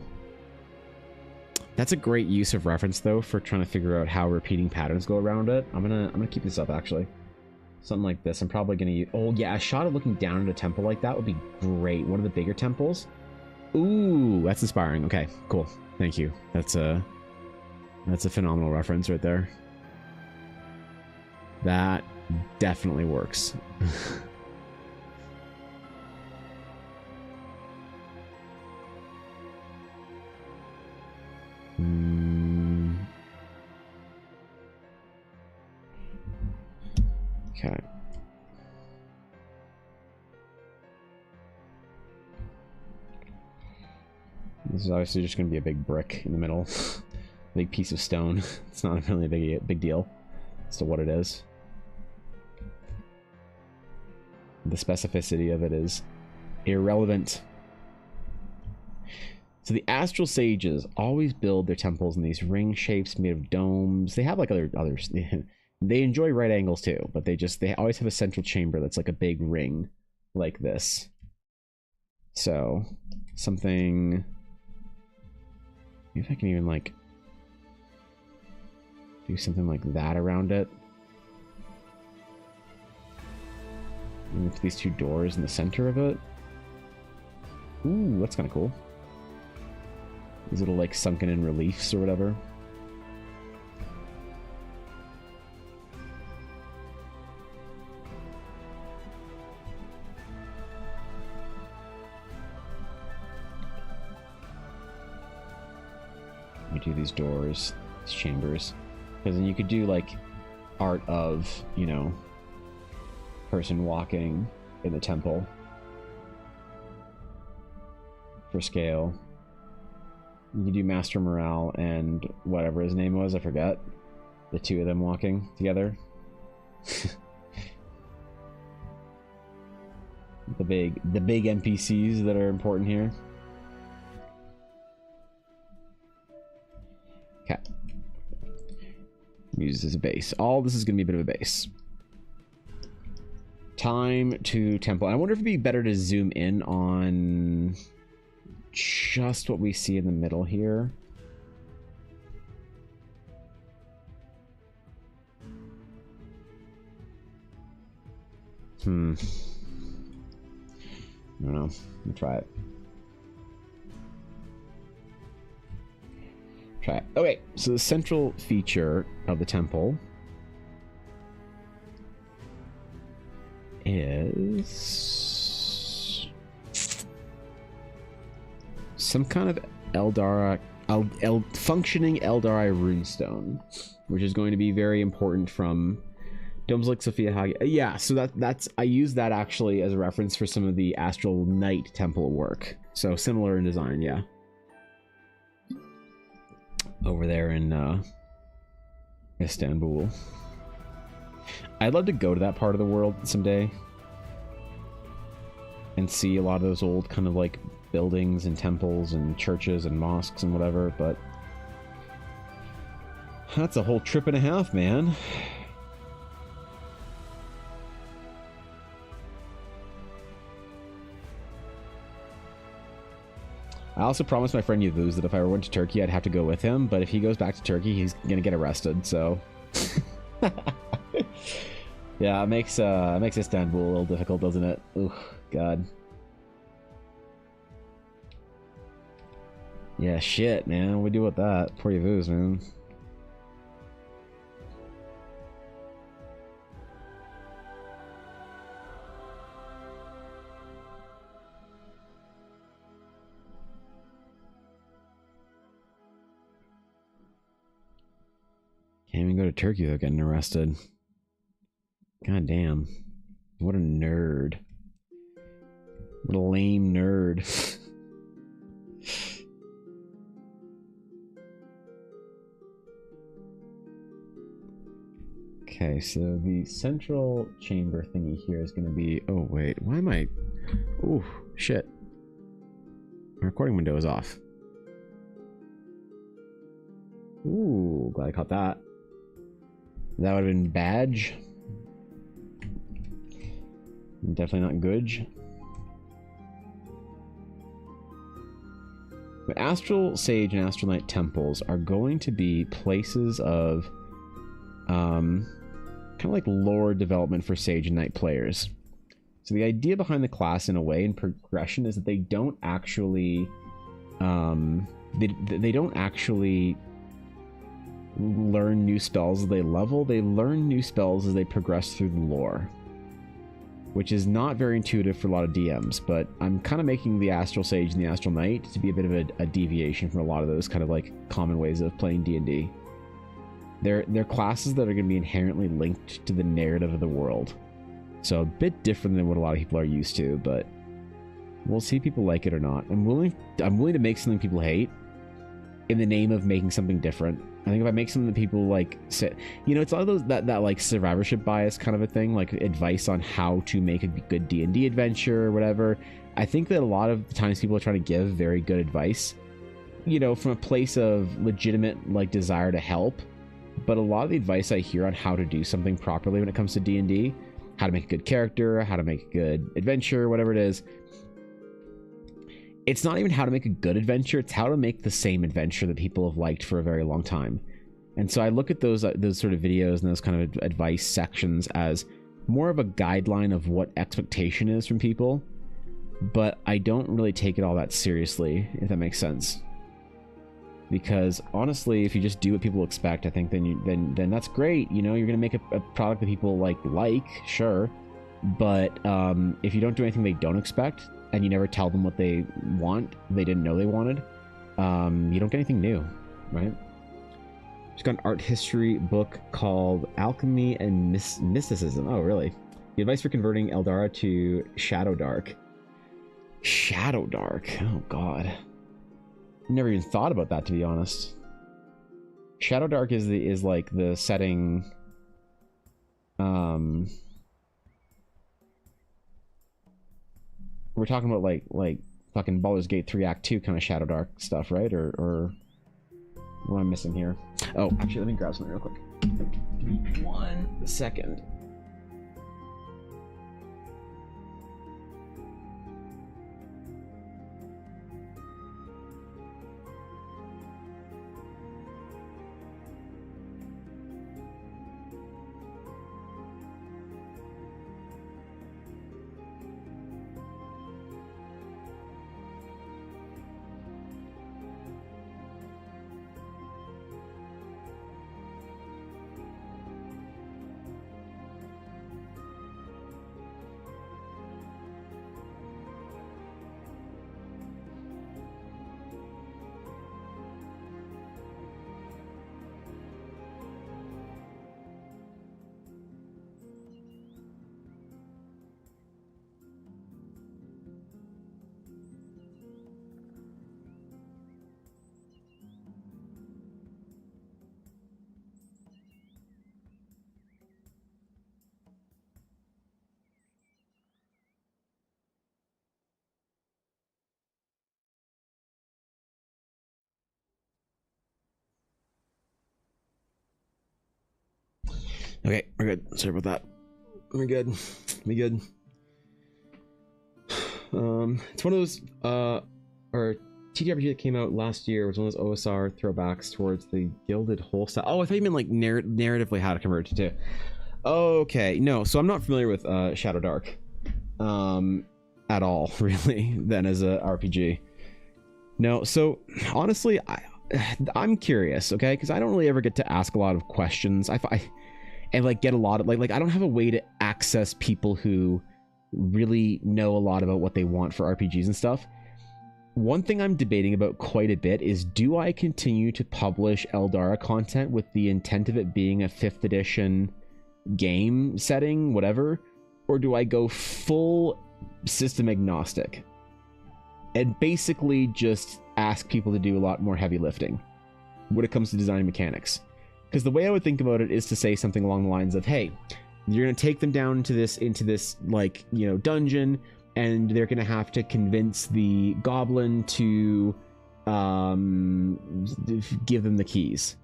That's a great use of reference though for trying to figure out how repeating patterns go around it. I'm gonna keep this up actually. Something like this. I'm probably gonna use, oh yeah, a shot of looking down at a temple like that would be great. One of the bigger temples. Ooh, that's inspiring. Okay, cool. Thank you. That's a phenomenal reference right there. That definitely works. Okay. This is obviously just going to be a big brick in the middle. Big piece of stone. It's not really a big deal as to what it is. The specificity of it is irrelevant. So the astral sages always build their temples in these ring shapes made of domes. They have like others. They enjoy right angles too, but they always have a central chamber that's like a big ring like this. So something, maybe if I can even like do something like that around it. And with these two doors in the center of it. Ooh, that's kind of cool. These little like sunken in reliefs or whatever. We do these doors, these chambers, because then you could do like art of, you know, person walking in the temple for scale. You can do Master Morale and whatever his name was, I forget. The two of them walking together. the big NPCs that are important here. Okay. Use this as a base. All this is going to be a bit of a base. Time to temple. I wonder if it'd be better to zoom in on just what we see in the middle here. I don't know. I'll try it. Try it. Okay, so the central feature of the temple is some kind of functioning Eldari runestone, which is going to be very important from domes like Sophia Hagia. Yeah, so that's I use that actually as a reference for some of the Astral Knight temple work. So similar in design, yeah. Over there in Istanbul. I'd love to go to that part of the world someday and see a lot of those old kind of like buildings and temples and churches and mosques and whatever, but that's a whole trip and a half, man. I also promised my friend Yavuz that if I ever went to Turkey, I'd have to go with him, but if he goes back to Turkey, he's gonna get arrested, so... Yeah, it makes Istanbul a little difficult, doesn't it? Ooh, God. Yeah, shit, man. What do we do with that? Poor Yavuz, man. Can't even go to Turkey without getting arrested. God damn. What a nerd. What a lame nerd. Okay, so the central chamber thingy here is going to be... Oh, wait. Why am I... Ooh, shit. My recording window is off. Ooh, glad I caught that. That would have been badge. Definitely not good. But Astral Sage and Astral Knight temples are going to be places of kind of like lore development for Sage and Knight players. So the idea behind the class, in a way, in progression, is that they don't actually they don't actually learn new spells as they level. They learn new spells as they progress through the lore, which is not very intuitive for a lot of DMs, but I'm kind of making the Astral Sage and the Astral Knight to be a bit of a deviation from a lot of those kind of like common ways of playing D&D. They're classes that are going to be inherently linked to the narrative of the world. So a bit different than what a lot of people are used to, but we'll see if people like it or not. I'm willing to make something people hate in the name of making something different. I think if I make something that people like, say, you know, it's a lot of those that like survivorship bias kind of a thing, like advice on how to make a good D&D adventure or whatever. I think that a lot of the times people are trying to give very good advice, you know, from a place of legitimate like desire to help. But a lot of the advice I hear on how to do something properly when it comes to D&D, how to make a good character, how to make a good adventure, whatever it is, it's not even how to make a good adventure, it's how to make the same adventure that people have liked for a very long time. And so I look at those sort of videos and those kind of advice sections as more of a guideline of what expectation is from people, but I don't really take it all that seriously, if that makes sense. Because honestly, if you just do what people expect, I think then that's great. You know, you're gonna make a product that people like, sure, but if you don't do anything they don't expect, and you never tell them what they want, they didn't know they wanted, you don't get anything new, right? Just got an art history book called Alchemy and Mysticism. Oh, really? The advice for converting Eldara to Shadow Dark. Shadow Dark. Oh, God. Never even thought about that, to be honest. Shadow Dark is like the setting. We're talking about like fucking Baldur's Gate 3 Act 2 kind of Shadow Dark stuff, right? Or what am I missing here? Oh, actually, let me grab something real quick. Give me 1 second. Okay, we're good. Sorry about that. We're good. We good. It's one of those or TTRPG that came out last year. It was one of those OSR throwbacks towards the Gilded Whole style. Oh, I thought you meant like narratively how to convert it to. Okay, no. So I'm not familiar with Shadow Dark at all, really. Then as a RPG, no. So honestly, I'm curious, okay, because I don't really ever get to ask a lot of questions. And like get a lot of like I don't have a way to access people who really know a lot about what they want for RPGs and stuff. one thing I'm debating about quite a bit is, do I continue to publish Eldara content with the intent of it being a 5th edition game setting, whatever, or do I go full system agnostic and basically just ask people to do a lot more heavy lifting when it comes to designing mechanics? Because the way I would think about it is to say something along the lines of, hey, you're going to take them down into this like, you know, dungeon, and they're going to have to convince the goblin to give them the keys.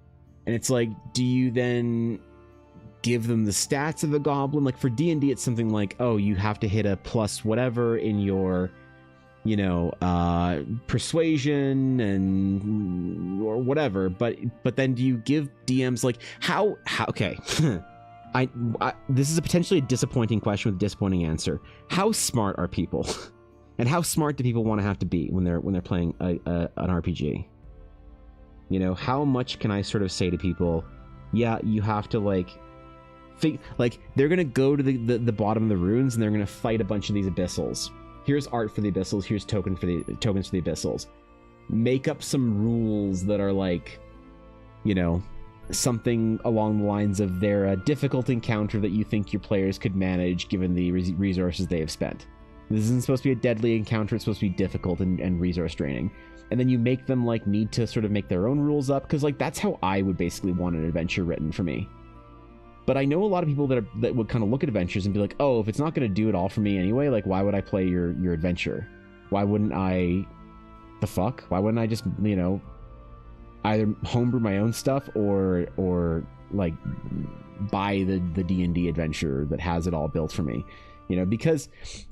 And it's like, do you then give them the stats of the goblin? Like for D&D, it's something like, oh, you have to hit a plus whatever in your, you know, persuasion and or whatever. But then do you give DMs like how okay. I this is a potentially disappointing question with a disappointing answer. How smart are people? And how smart do people want to have to be when they're playing an RPG? You know, how much can I sort of say to people, yeah, you have to like they're gonna go to the bottom of the runes and they're gonna fight a bunch of these abyssals. Here's art for the abyssals, here's tokens for the abyssals. Make up some rules that are like, you know, something along the lines of they're a difficult encounter that you think your players could manage given the resources they have spent. This isn't supposed to be a deadly encounter, it's supposed to be difficult and resource draining. And then you make them like need to sort of make their own rules up, because like that's how I would basically want an adventure written for me. But I know a lot of people that would kind of look at adventures and be like, oh, if it's not going to do it all for me anyway, like why would I play your adventure? Why wouldn't I... the fuck? Why wouldn't I just, you know, either homebrew my own stuff or like buy the D&D adventure that has it all built for me? You know, because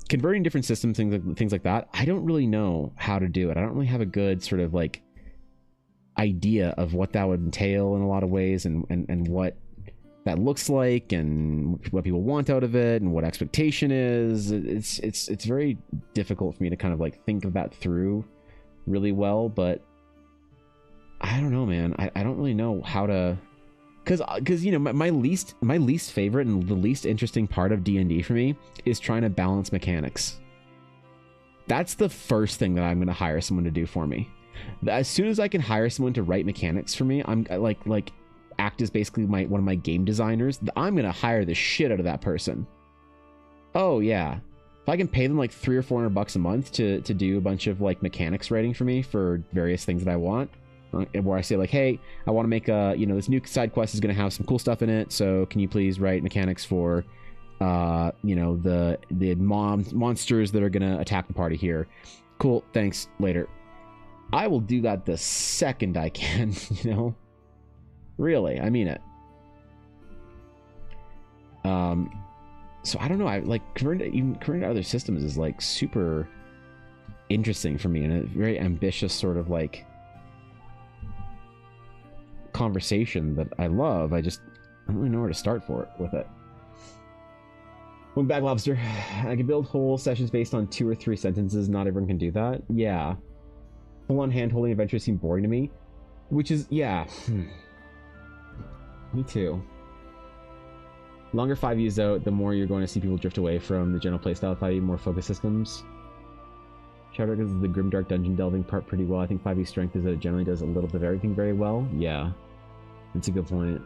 converting different systems, things like that, I don't really know how to do it. I don't really have a good sort of like idea of what that would entail in a lot of ways, and what that looks like and what people want out of it and what expectation is. It's very difficult for me to kind of like think of that through really well, but I don't know, man. I don't really know how to, because you know, my least favorite and the least interesting part of D&D for me is trying to balance mechanics. That's the first thing that I'm going to hire someone to do for me. As soon as I can hire someone to write mechanics for me, I'm like act as basically one of my game designers, I'm going to hire the shit out of that person. Oh yeah. If I can pay them like $300 or $400 a month to do a bunch of like mechanics writing for me for various things that I want, where I say like, hey, I want to make a, you know, this new side quest is going to have some cool stuff in it, so can you please write mechanics for you know, the monsters that are going to attack the party here. Cool, thanks, later. I will do that the second I can, you know? Really, I mean it. So I don't know, I like converting to other systems is like super interesting for me, and a very ambitious sort of like conversation that I love. I don't really know where to start with it. One bag lobster. I can build whole sessions based on 2 or 3 sentences. Not everyone can do that. Yeah. Full-on hand-holding adventures seem boring to me. Which is, yeah. Me too. Longer 5E's out, the more you're going to see people drift away from the general playstyle of 5E, more focus systems. Shadow does the grimdark dungeon delving part pretty well. I think 5E's strength is that it generally does a little bit of everything very well. Yeah. That's a good point.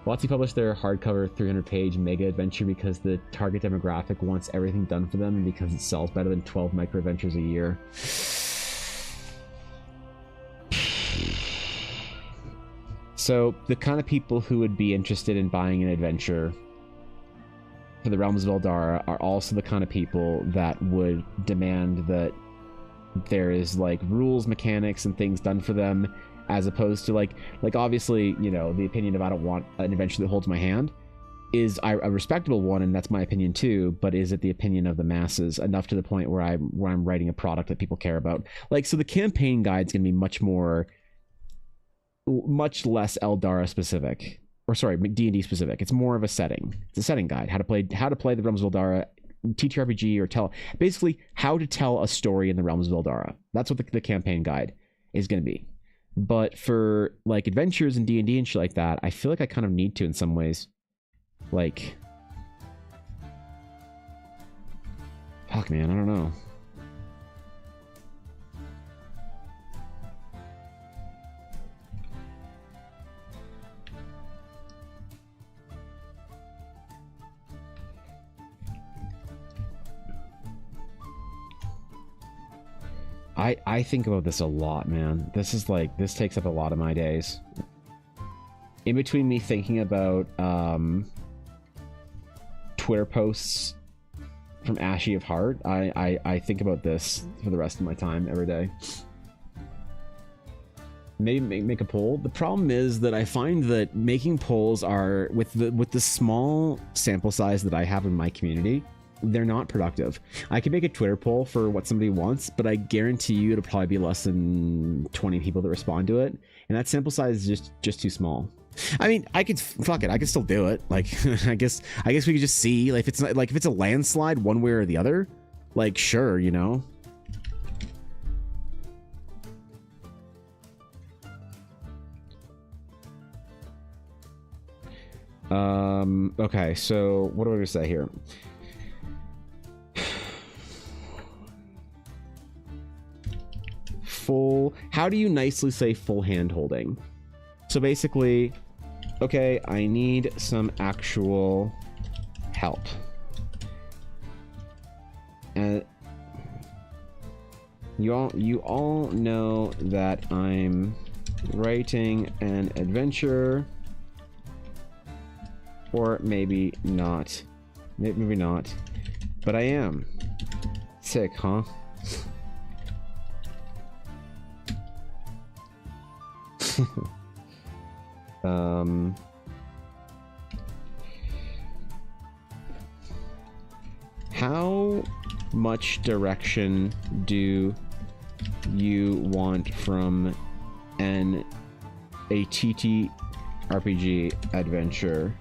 WotC published their hardcover 300-page mega adventure because the target demographic wants everything done for them, and because it sells better than 12 micro adventures a year. So the kind of people who would be interested in buying an adventure for the Realms of Eldara are also the kind of people that would demand that there is like rules, mechanics, and things done for them, as opposed to like obviously, you know, the opinion of I don't want an adventure that holds my hand is a respectable one, and that's my opinion too, but is it the opinion of the masses enough to the point where I'm writing a product that people care about? Like, so the campaign guide's gonna be much less Eldara specific, or sorry, D&D specific. It's more of a setting. It's a setting guide, how to play the Realms of Eldara, TTRPG, or basically how to tell a story in the Realms of Eldara. That's what the campaign guide is going to be. But for like adventures and D&D and shit like that, I feel like I kind of need to in some ways. Like, fuck man, I don't know. I think about this a lot, man. This is like, this takes up a lot of my days. In between me thinking about Twitter posts from Ashy of Heart, I think about this for the rest of my time every day. Maybe make a poll. The problem is that I find that making polls are, with the small sample size that I have in my community, they're not productive. I can make a Twitter poll for what somebody wants, but I guarantee you it'll probably be less than 20 people that respond to it, and that sample size is just too small. I mean, I could, fuck it, I could still do it. Like, I guess we could just see, like, if it's not, like, if it's a landslide one way or the other, like, sure, you know. Okay, so what do I gonna say here? How do you nicely say full hand holding? So basically, okay, I need some actual help. And you all know that I'm writing an adventure, or maybe not. Maybe not. But I am. Sick, huh? How much direction do you want from a TTRPG adventure?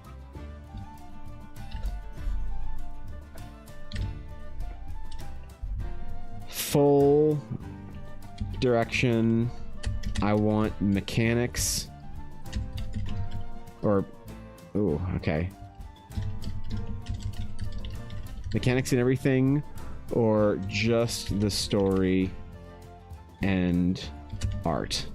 Full direction. I want mechanics. Or, ooh, okay. Mechanics and everything, or just the story and art.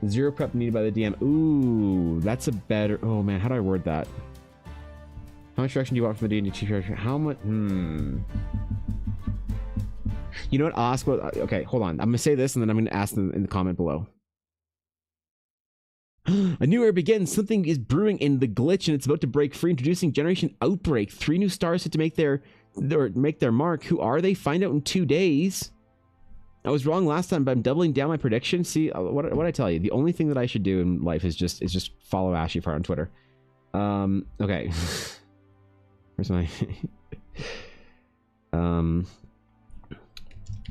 Zero prep needed by the DM. Ooh, that's a better. Oh man, how do I word that? How much direction do you want from the D&D direction? How much? You know what? I'll ask about. Okay, hold on. I'm gonna say this, and then I'm gonna ask them in the comment below. A new era begins. Something is brewing in the glitch, and it's about to break free. Introducing Generation Outbreak. 3 new stars set to make their mark. Who are they? Find out in 2 days. I was wrong last time, but I'm doubling down my prediction. See what I tell you. The only thing that I should do in life is just follow Ashy Fart on Twitter. Okay. Where's my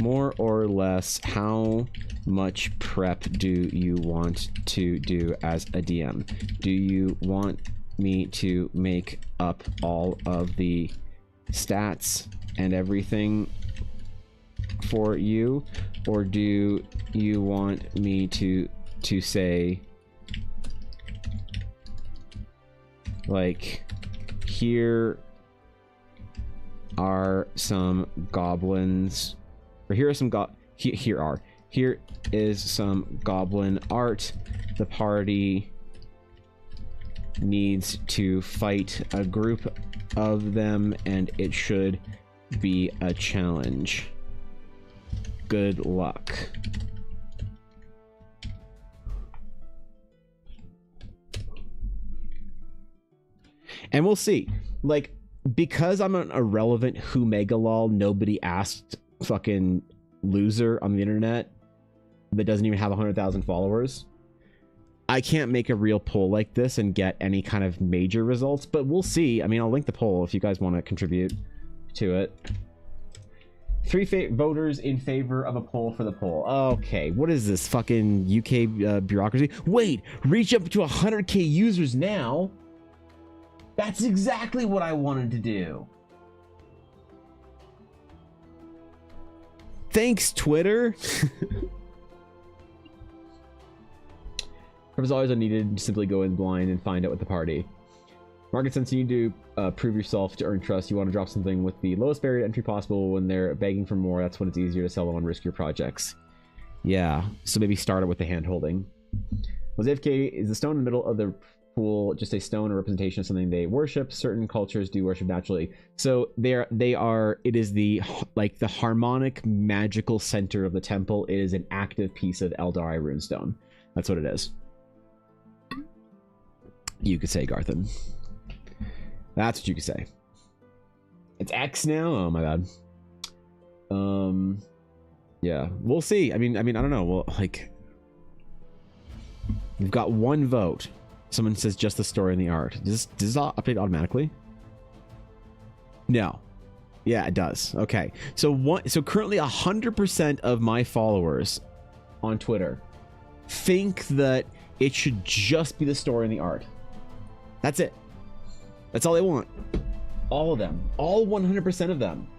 more or less, how much prep do you want to do as a DM? Do you want me to make up all of the stats and everything for you, or do you want me to say, like, here are some goblins, or here is some goblin art. The party needs to fight a group of them, and it should be a challenge. Good luck. And we'll see. Like, because I'm an irrelevant who megalol nobody asked fucking loser on the internet that doesn't even have 100,000 followers, I can't make a real poll like this and get any kind of major results, but we'll see. I mean, I'll link the poll if you guys want to contribute to it. 3 voters in favor of a poll for the poll. Okay, what is this fucking UK bureaucracy? Wait, reach up to 100k users now. That's exactly what I wanted to do. Thanks, Twitter. Purpose always unneeded. Simply go in blind and find out with the party. Market sense, you need to prove yourself to earn trust. You want to drop something with the lowest barrier to entry possible. When they're begging for more, that's when it's easier to sell them on riskier projects. Yeah, so maybe start it with the hand holding. Was AFK is the stone in the middle of the cool, just a stone or representation of something they worship. Certain cultures do worship naturally. So it is the harmonic magical center of the temple. It is an active piece of Eldari runestone. That's what it is. You could say, Garthen. That's what you could say. It's X now? Oh my god. Yeah, we'll see. I mean, I don't know. Well, like, we've got one vote. Someone says just the story and the art. Does this update automatically? No. Yeah, it does. Okay. So currently 100% of my followers on Twitter think that it should just be the story and the art. That's it. That's all they want. All of them. All 100% of them.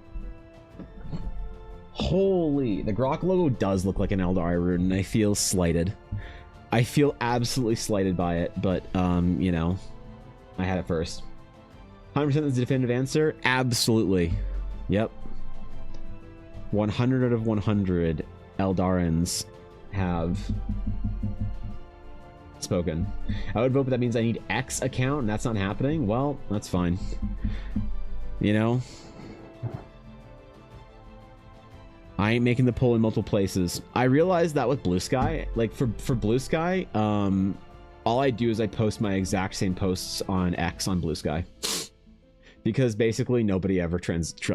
Holy, the Grok logo does look like an Eldari rune, and I feel slighted. I feel absolutely slighted by it, but, you know, I had it first. 100% is the definitive answer? Absolutely. Yep. 100 out of 100 Eldarans have spoken. I would vote, but that means I need X account, and that's not happening? Well, that's fine. You know? I ain't making the poll in multiple places. I realized that with Blue Sky, like for Blue Sky, all I do is I post my exact same posts on X on Blue Sky, because basically nobody ever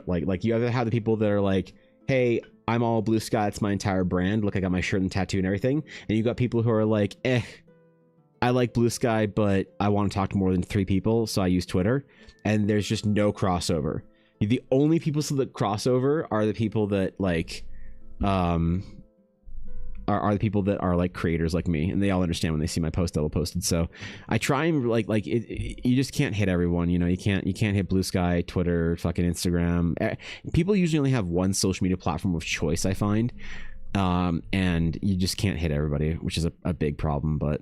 like you either have the people that are like, hey, I'm all Blue Sky, it's my entire brand, look, I got my shirt and tattoo and everything, and you got people who are like, I like Blue Sky, but I want to talk to more than 3 people, so I use Twitter, and there's just no crossover. The only people that crossover are the people that like are the people that are like creators like me, and they all understand when they see my post double posted. So I try and like you just can't hit everyone, you know. You can't hit Blue Sky, Twitter, fucking Instagram. People usually only have one social media platform of choice, I find, and you just can't hit everybody, which is a big problem. But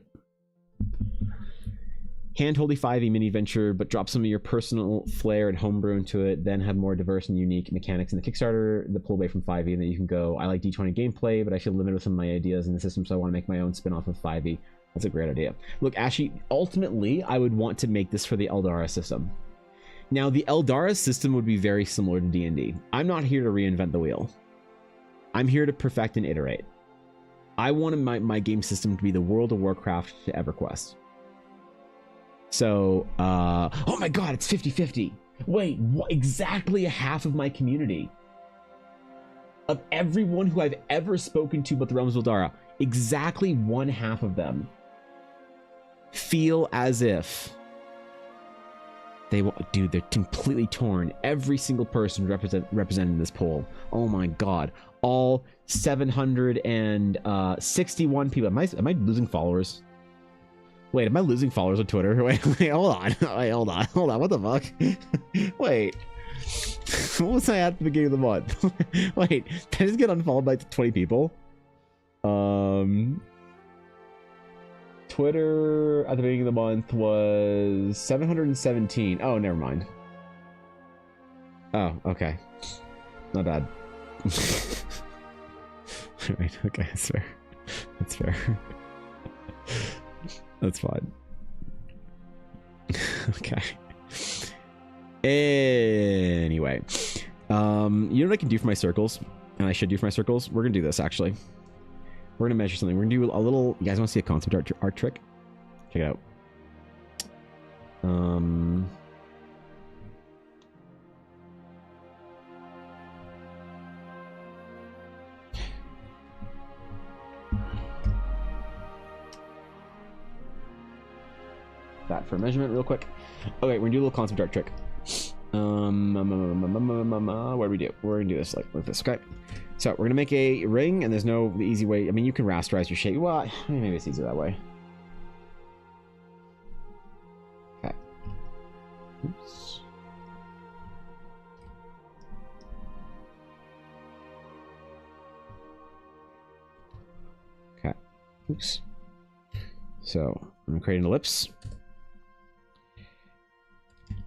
hand-holdy 5e mini adventure, but drop some of your personal flair and homebrew into it, then have more diverse and unique mechanics in the Kickstarter that pull away from 5e, and then you can go, I like D20 gameplay, but I feel limited with some of my ideas in the system, so I want to make my own spin-off of 5e. That's a great idea. Look, Ashy, ultimately, I would want to make this for the Eldara system. Now, the Eldara system would be very similar to D&D. I'm not here to reinvent the wheel. I'm here to perfect and iterate. I wanted my game system to be the World of Warcraft to EverQuest. So, oh my god, it's 50-50. Wait, what? Exactly half of my community, of everyone who I've ever spoken to about the Realms of Eldara, exactly 1/2 of them feel as if they want, dude, they're completely torn. Every single person represented in this poll. Oh my god. All 761 people. Am I losing followers? Wait, am I losing followers on Twitter? Wait, hold on. Wait, hold on. What the fuck? Wait. What was I at the beginning of the month? Wait, did I just get unfollowed by 20 people? Twitter at the beginning of the month was 717. Oh, never mind. Oh, okay. Not bad. Right, okay, that's fair. That's fair. That's fine. Okay. Anyway, you know what I can do for my circles, and I should do for my circles? We're gonna do this, actually. We're gonna measure something. We're gonna do a little. You guys want to see a concept art trick? Check it out. That for measurement real quick. Okay, we're gonna do a little concept art trick. What do we do? We're gonna do this like this, okay? So we're gonna make a ring, and there's no easy way. I mean, you can rasterize your shape. Well, maybe it's easier that way. Okay. Oops. Okay. Oops. So I'm gonna create an ellipse.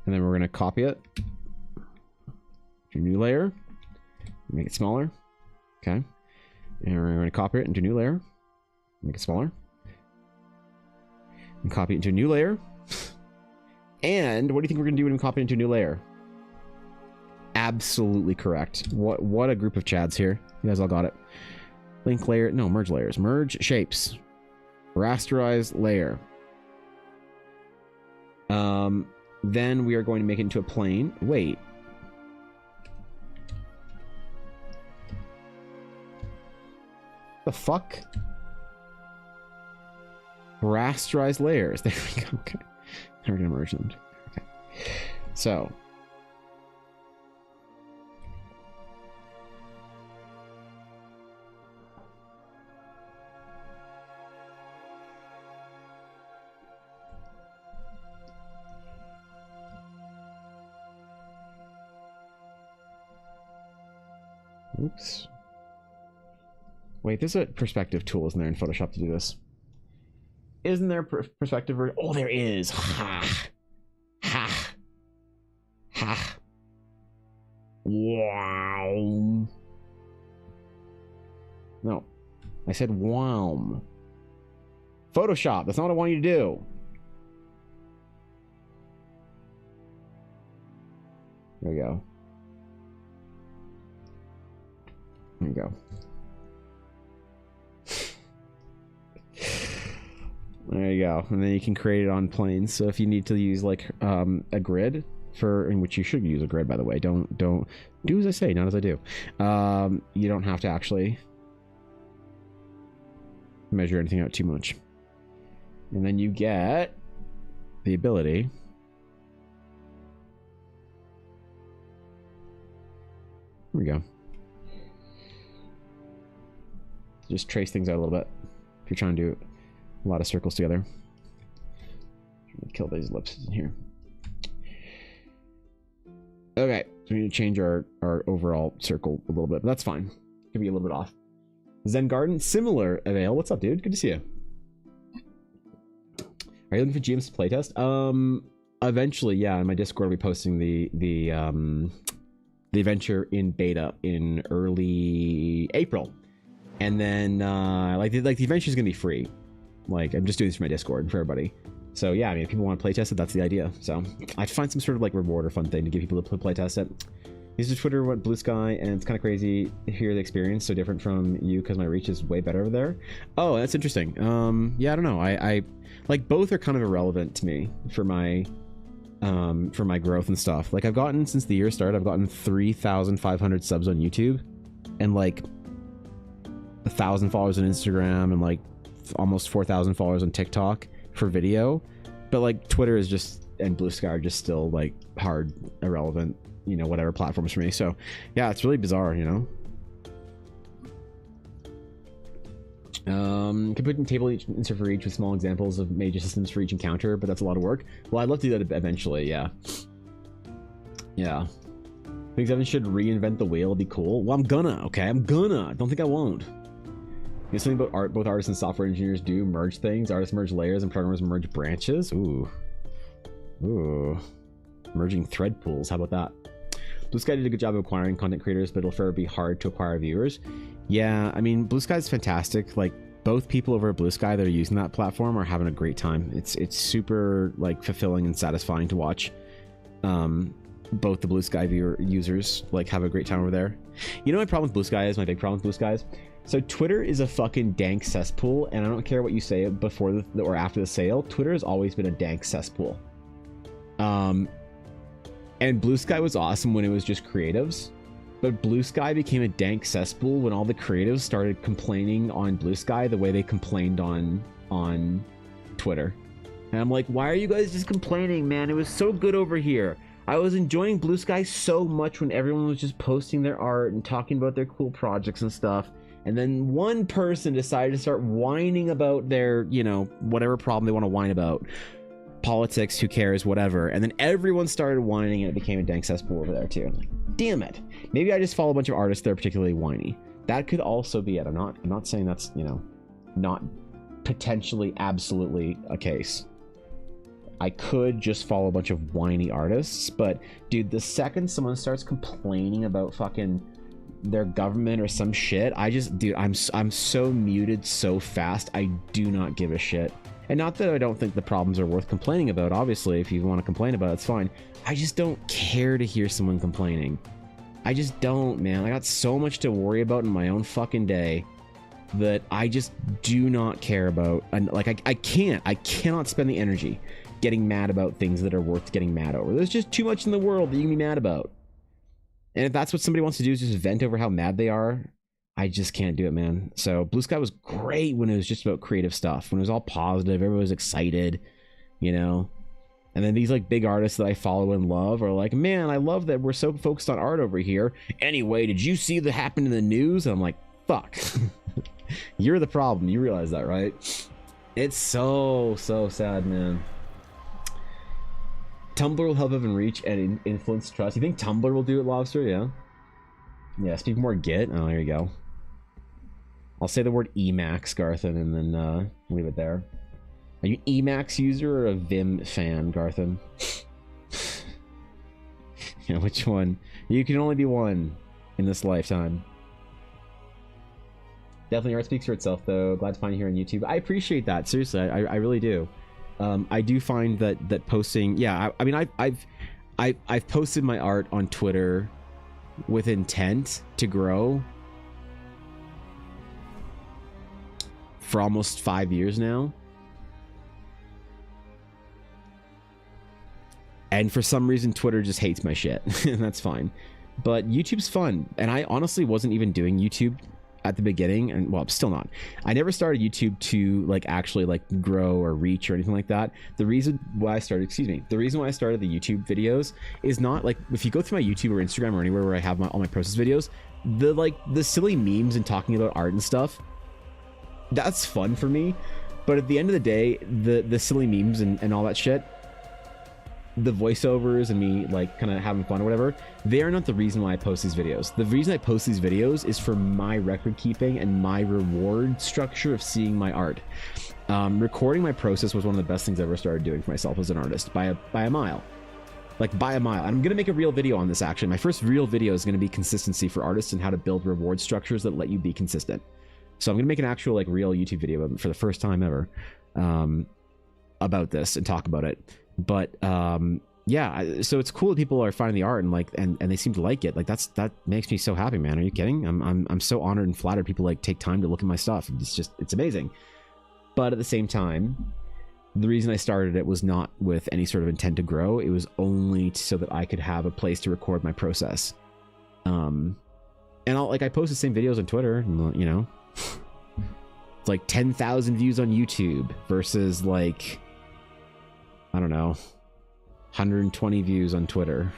And then we're going to copy it to a new layer, make it smaller. Okay. And we're going to copy it into a new layer, make it smaller. And copy it into a new layer. And what do you think we're gonna do when we copy into a new layer? Absolutely correct. What a group of chads here. You guys all got it. Link layer, no, merge layers. Merge shapes. Rasterize layer. Then we are going to make it into a plane. Wait. The fuck? Rasterize layers. There we go. Okay. Now we're gonna merge them. Okay. So. Oops. Wait, there's a perspective tool, isn't there, in Photoshop to do this? Isn't there perspective? Oh, there is. Ha. Ha. Ha. Wow. No. I said wow. Photoshop. That's not what I want you to do. There we go. There you go. There you go. And then you can create it on planes. So if you need to use like a grid for, in which you should use a grid, by the way, don't do as I say, not as I do. You don't have to actually measure anything out too much. And then you get the ability there we go. Just trace things out a little bit if you're trying to do a lot of circles together. Kill these ellipses in here. Okay, so we need to change our overall circle a little bit, but that's fine. Could be a little bit off. Zen Garden, similar Avail. What's up, dude? Good to see you. Are you looking for GMs to playtest? Eventually, yeah. On my Discord, I'll be posting the adventure in beta in early April. And then like the adventure is gonna be free. Like I'm just doing this for my Discord for everybody. So yeah, I mean if people want to playtest it, that's the idea. So I'd find some sort of like reward or fun thing to give people to playtest it. Used Twitter went Blue Sky, and it's kind of crazy to hear the experience so different from you because my reach is way better over there. Oh, that's interesting. Yeah, I don't know. I like both are kind of irrelevant to me for my growth and stuff. Like I've gotten, since the year started, I've gotten 3,500 subs on YouTube and like 1,000 followers on Instagram and like almost 4,000 followers on TikTok for video. But like Twitter is just, and Blue Sky are just still like hard irrelevant, you know, whatever platforms for me. So yeah, it's really bizarre, you know. Can put in table insert for each with small examples of major systems for each encounter, but that's a lot of work. Well, I'd love to do that eventually. Yeah. Think Evan should reinvent the wheel. It'd be cool. Well, I'm gonna. Okay, I'm gonna. Don't think I won't. You know something about art? Both artists and software engineers do merge things. Artists merge layers and programmers merge branches. Ooh. Merging thread pools. How about that? Blue Sky did a good job of acquiring content creators, but it'll forever be hard to acquire viewers. Yeah, I mean, Blue Sky is fantastic. Like, both people over at Blue Sky that are using that platform are having a great time. It's super like fulfilling and satisfying to watch. Both the Blue Sky users like have a great time over there. You know my problem with Blue Sky is, my big problem with Blue Sky is, so Twitter is a fucking dank cesspool, and I don't care what you say before or after the sale. Twitter has always been a dank cesspool. And Blue Sky was awesome when it was just creatives, but Blue Sky became a dank cesspool when all the creatives started complaining on Blue Sky the way they complained on Twitter. And I'm like, why are you guys just complaining, man? It was so good over here. I was enjoying Blue Sky so much when everyone was just posting their art and talking about their cool projects and stuff. And then one person decided to start whining about their, you know, whatever problem they want to whine about. Politics, who cares, whatever. And then everyone started whining and it became a dank cesspool over there too. I'm like, damn it. Maybe I just follow a bunch of artists that are particularly whiny. That could also be it. I'm not saying that's, you know, not potentially absolutely a case. I could just follow a bunch of whiny artists, but dude, the second someone starts complaining about fucking their government or some shit, I just, dude, I'm so muted so fast. I do not give a shit. And not that I don't think the problems are worth complaining about. Obviously, if you want to complain about it, it's fine. I just don't care to hear someone complaining. I just don't, man. I got so much to worry about in my own fucking day that I just do not care about. And like, I cannot spend the energy getting mad about things that are worth getting mad over. There's just too much in the world that you can be mad about. And if that's what somebody wants to do, is just vent over how mad they are, I just can't do it, man. So Blue Sky was great when it was just about creative stuff, when it was all positive, everyone was excited, you know. And then these like big artists that I follow and love are like, man, I love that we're so focused on art over here. Anyway, did you see that happened in the news? And I'm like, fuck. You're the problem. You realize that, right? It's so sad, man. Tumblr will help Evan reach and influence trust. You think Tumblr will do it, Lobster? Yeah. Yeah, speak more Git. Oh, there you go. I'll say the word Emacs, Garthen, and then leave it there. Are you an Emacs user or a Vim fan, Garthen? Yeah, which one? You can only be one in this lifetime. Definitely art speaks for itself, though. Glad to find you here on YouTube. I appreciate that. Seriously, I really do. I do find that posting, yeah, I mean, I've posted my art on Twitter with intent to grow for almost 5 years now. And for some reason, Twitter just hates my shit. And that's fine. But YouTube's fun. And I honestly wasn't even doing YouTube at the beginning, and well, I'm still not. I never started YouTube to like actually like grow or reach or anything like that. The reason why I started, the reason why I started the YouTube videos is not like, if you go through my YouTube or Instagram or anywhere where I have all my process videos, the silly memes and talking about art and stuff, that's fun for me. But at the end of the day, the silly memes and all that shit, the voiceovers and me like kind of having fun or whatever, they are not the reason why I post these videos. The reason I post these videos is for my record keeping and my reward structure of seeing my art. Recording my process was one of the best things I ever started doing for myself as an artist by a mile. Like by a mile. I'm gonna make a real video on this actually. My first real video is gonna be consistency for artists and how to build reward structures that let you be consistent. So I'm gonna make an actual like real YouTube video for the first time ever about this and talk about it. But yeah, so it's cool that people are finding the art and like and they seem to like it. Like that makes me so happy, man. Are you kidding? I'm so honored and flattered people like take time to look at my stuff. It's amazing. But at the same time, the reason I started it was not with any sort of intent to grow. It was only so that I could have a place to record my process. And I post the same videos on Twitter, and, you know, it's like 10,000 views on YouTube versus like, I don't know, 120 views on Twitter.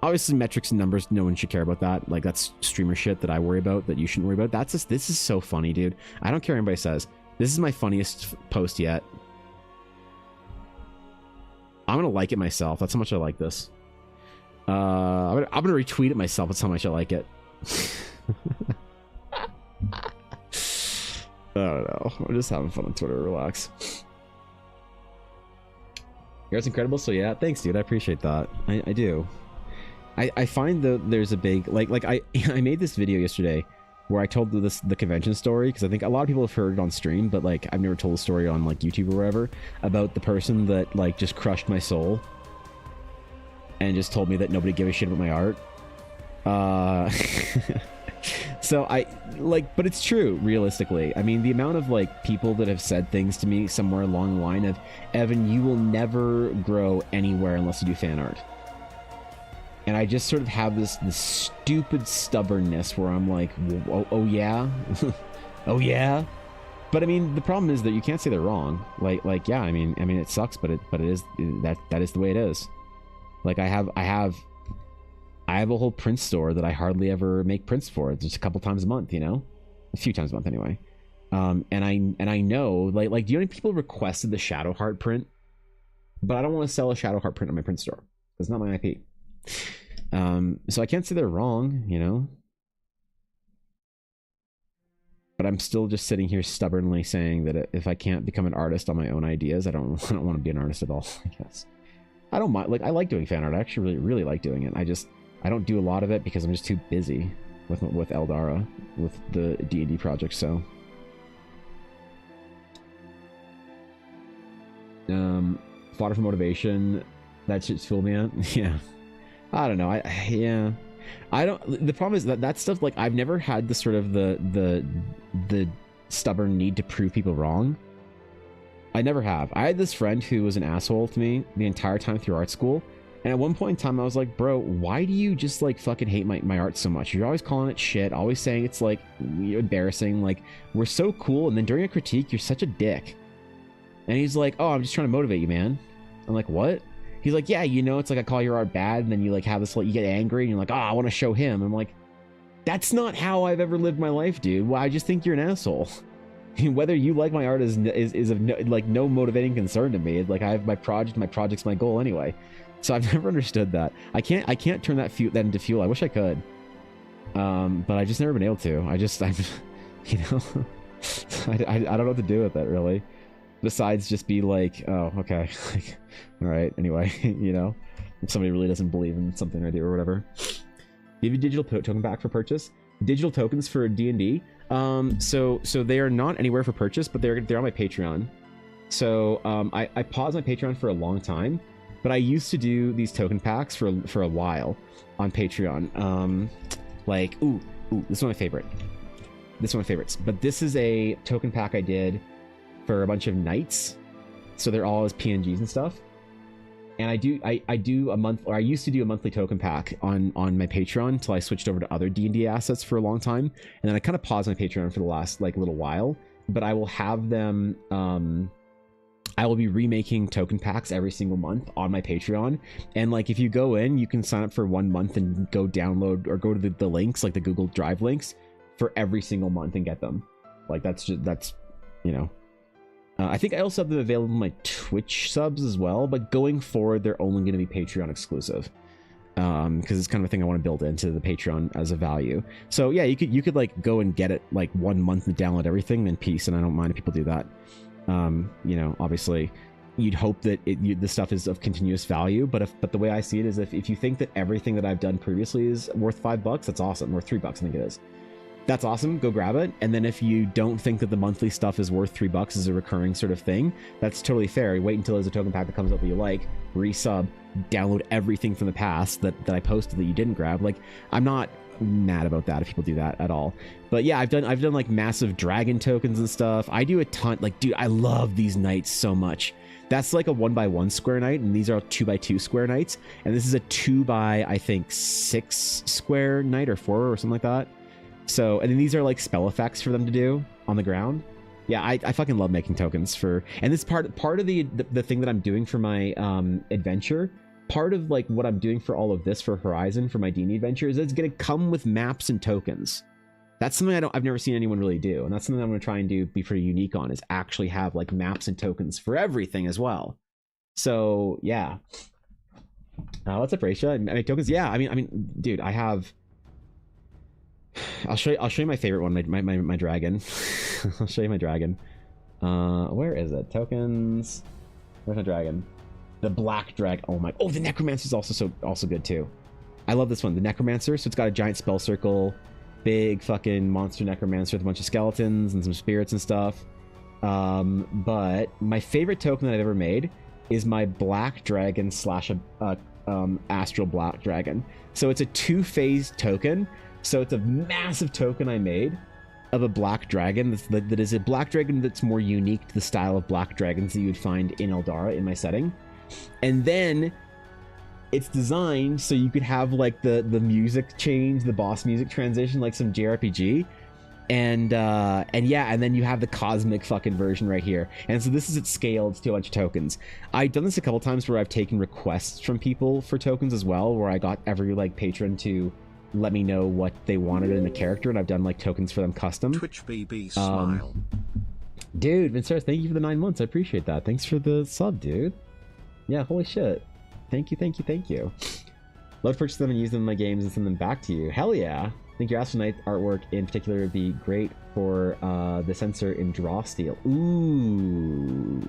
Obviously, metrics and numbers, no one should care about that. Like, that's streamer shit that I worry about, that you shouldn't worry about. This is so funny, dude. I don't care what anybody says. This is my funniest post yet. I'm gonna like it myself. That's how much I like this. I'm gonna retweet it myself. That's how much I like it. I don't know. I'm just having fun on Twitter. Relax. Yours incredible. So yeah, thanks, dude. I appreciate that. I do. I find that there's a big like I made this video yesterday where I told the convention story, because I think a lot of people have heard it on stream, but like I've never told the story on like YouTube or wherever, about the person that like just crushed my soul and just told me that nobody gave a shit about my art. So I like, but it's true, realistically. I mean, the amount of like people that have said things to me somewhere along the line of, Evan, you will never grow anywhere unless you do fan art. And I just sort of have this stupid stubbornness where I'm like, oh yeah, oh yeah. But I mean, the problem is that you can't say they're wrong. Like yeah, I mean it sucks, but it is that is the way it is. Like I have a whole print store that I hardly ever make prints for. It's just a couple times a month, you know, a few times a month anyway. And I know like do you know any people requested the Shadowheart print? But I don't want to sell a Shadowheart print on my print store. It's not my IP. So I can't say they're wrong, you know. But I'm still just sitting here stubbornly saying that if I can't become an artist on my own ideas, I don't want to be an artist at all. I guess I don't mind. Like I like doing fan art. I actually really like doing it. I don't do a lot of it because I'm just too busy with Eldara, with the D&D project. So Fodder for motivation. That shit's fueled me up. Yeah. I don't know. I don't. The problem is that stuff, like, I've never had the sort of the stubborn need to prove people wrong. I never have. I had this friend who was an asshole to me the entire time through art school. And at one point in time, I was like, bro, why do you just, like, fucking hate my art so much? You're always calling it shit, always saying it's, like, embarrassing. Like, we're so cool. And then during a critique, you're such a dick. And he's like, oh, I'm just trying to motivate you, man. I'm like, what? He's like, yeah, you know, it's like I call your art bad. And then you, like, have this, like, you get angry. And you're like, oh, I want to show him. I'm like, that's not how I've ever lived my life, dude. Well, I just think you're an asshole. Whether you like my art is of no, like, no motivating concern to me. Like, I have my project's my goal anyway. So I've never understood that. I can't turn that into fuel. I wish I could, but I just never been able to. I'm you know, I don't know what to do with that really, besides just be like, oh, okay, like, all right, anyway. You know, if somebody really doesn't believe in something I do or whatever. Give you digital token back for purchase. Digital tokens for D&D. So they are not anywhere for purchase, but they're on my Patreon. So I paused my Patreon for a long time, but I used to do these token packs for a while on Patreon. Like, ooh, this is one of my favorite. This is one of my favorites. But this is a token pack I did for a bunch of knights. So they're all as PNGs and stuff. And I do a month, or I used to do a monthly token pack on my Patreon until I switched over to other D&D assets for a long time. And then I kind of paused my Patreon for the last, like, little while. But I will have them, I will be remaking token packs every single month on my Patreon. And, like, if you go in, you can sign up for 1 month and go download or go to the links, like the Google Drive links, for every single month and get them. Like, that's you know. I think I also have them available in my Twitch subs as well, but going forward, they're only going to be Patreon exclusive. Because it's kind of a thing I want to build into the Patreon as a value. So yeah, you could like go and get it like 1 month and download everything, then peace. And I don't mind if people do that. You know, obviously, you'd hope that the stuff is of continuous value, but the way I see it is if you think that everything that I've done previously is worth $5, that's awesome. Or $3, I think it is. That's awesome. Go grab it. And then if you don't think that the monthly stuff is worth $3 as a recurring sort of thing, that's totally fair. Wait until there's a token pack that comes up that you like, resub, download everything from the past that I posted that you didn't grab. Like, I'm not mad about that if people do that at all. But yeah, I've done like massive dragon tokens and stuff. I do a ton. Like, dude, I love these knights so much. That's like a 1x1 square knight, and these are 2x2 square knights. And this is a 2x, I think, 6 square knight or 4 or something like that. So, and then these are like spell effects for them to do on the ground. Yeah, I fucking love making tokens for, and this part of the thing that I'm doing for my adventure, part of like what I'm doing for all of this for Horizon, for my D&D adventure, is it's going to come with maps and tokens. That's something I've never seen anyone really do, and that's something I'm going to try and be pretty unique on, is actually have like maps and tokens for everything as well. So yeah, what's up, Raisha? I make tokens. Yeah, I mean, dude, I have. I'll show you my favorite one, my dragon. I'll show you my dragon. Where is it? Tokens. Where's my dragon? The black dragon. Oh, the necromancer is also good too. I love this one, the necromancer. So it's got a giant spell circle, big fucking monster necromancer with a bunch of skeletons and some spirits and stuff. But my favorite token that I've ever made is my black dragon / astral black dragon. So it's a 2-phase token. So it's a massive token I made of a black dragon that is a black dragon that's more unique to the style of black dragons that you would find in Eldara in my setting. And then it's designed so you could have like the music change, the boss music transition, like some JRPG. And yeah, and then you have the cosmic fucking version right here. And so this is it scaled to a bunch of tokens. I've done this a couple times where I've taken requests from people for tokens as well, where I got every like patron to let me know what they wanted in the character, and I've done like tokens for them custom. Twitch BB smile. Dude, Vincent, thank you for the 9 months. I appreciate that. Thanks for the sub, dude. Yeah, holy shit. Thank you. Love to purchase them and use them in my games and send them back to you. Hell yeah. I think your Astronite artwork in particular would be great for the sensor in draw steel. Ooh.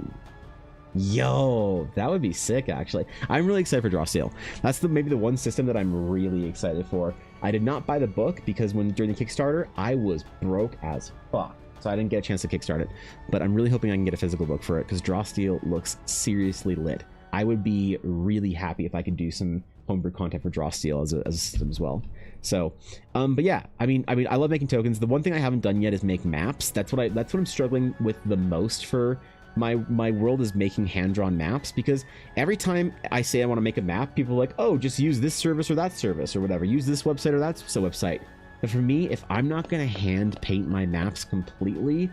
Yo, that would be sick, actually. I'm really excited for draw steel. That's maybe the one system that I'm really excited for. I did not buy the book because during the Kickstarter, I was broke as fuck. so I didn't get a chance to kickstart it, but I'm really hoping I can get a physical book for it because Draw Steel looks seriously lit. I would be really happy if I could do some homebrew content for Draw Steel as a system as well. So, but yeah, I mean, I love making tokens. The one thing I haven't done yet is make maps. That's what I'm struggling with the most for my world, is making hand-drawn maps, because every time I say I want to make a map, people are like, oh, just use this service or that service or whatever, use this website or that website. But for me, if I'm not going to hand paint my maps completely,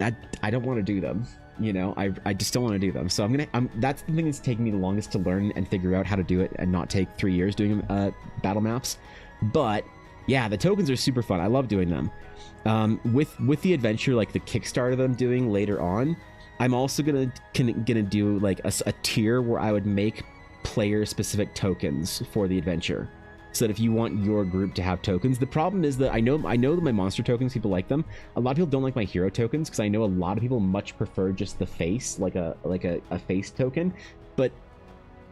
I don't want to do them. You know, I just don't want to do them. So that's the thing that's taking me the longest to learn and figure out how to do it, and not take 3 years doing battle maps. But yeah, the tokens are super fun. I love doing them. With the adventure, like the Kickstarter that I'm doing later on, I'm also gonna do like a tier where I would make player specific tokens for the adventure, so that if you want your group to have tokens. The problem is that I know that my monster tokens, people like them. A lot of people don't like my hero tokens, because I know a lot of people much prefer just the face, like a face token. But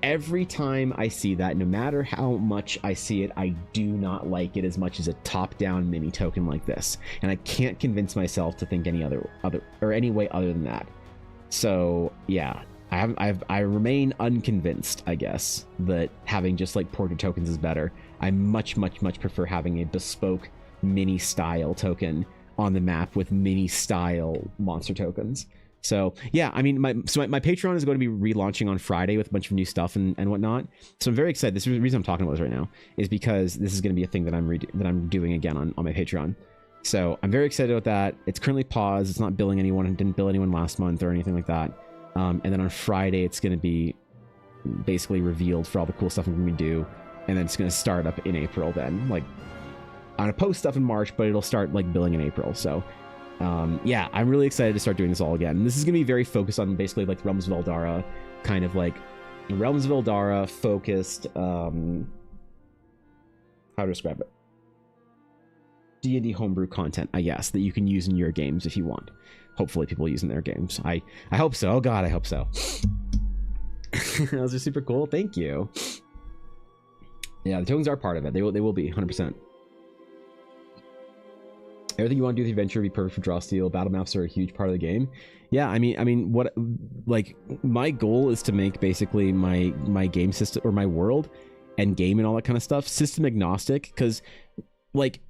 every time I see that, no matter how much I see it, I do not like it as much as a top-down mini token like this, and I can't convince myself to think any other or any way other than that. So yeah, I remain unconvinced, I guess, that having just like portrait tokens is better. I much prefer having a bespoke mini style token on the map with mini style monster tokens. So yeah, I mean, my Patreon is going to be relaunching on Friday with a bunch of new stuff and whatnot. So I'm very excited. This is the reason I'm talking about this right now, is because this is going to be a thing that I'm doing again on my Patreon. So I'm very excited about that. It's currently paused. It's not billing anyone. It didn't bill anyone last month or anything like that. And then on Friday, it's going to be basically revealed for all the cool stuff I'm going to do. And then it's going to start up in April then. Like, I'm going to post stuff in March, but it'll start like billing in April. So yeah, I'm really excited to start doing this all again. This is going to be very focused on basically like Realms of Eldara, kind of like Realms of Eldara focused, how to describe it? D&D homebrew content, I guess, that you can use in your games if you want. Hopefully people use in their games. I hope so. Oh god, I hope so. Those are super cool. Thank you. Yeah, the tokens are part of it. They will be 100%. Everything you want to do with the adventure would be perfect for Draw Steel. Battle maps are a huge part of the game. Yeah, I mean, what, like, my goal is to make basically my game system, or my world and game and all that kind of stuff, system agnostic, because, like,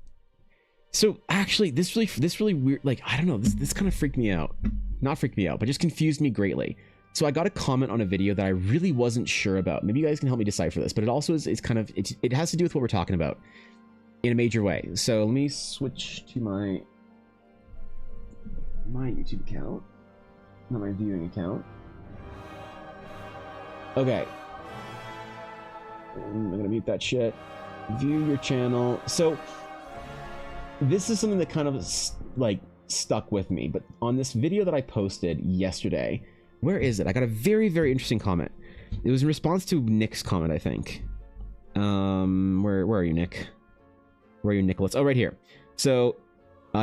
so actually, this really weird, like, I don't know, this kind of freaked me out. Not freaked me out, but just confused me greatly. So I got a comment on a video that I really wasn't sure about. Maybe you guys can help me decipher this, but it also is kind of, it has to do with what we're talking about in a major way. So let me switch to my YouTube account, not my viewing account. Okay. I'm gonna mute that shit. View your channel. So this is something that kind of like stuck with me, but on this video that I posted yesterday, where is it? I got a very, very interesting comment. It was in response to Nick's comment, I think. Where are you, Nick? Where are you, Nicholas? Oh, right here. So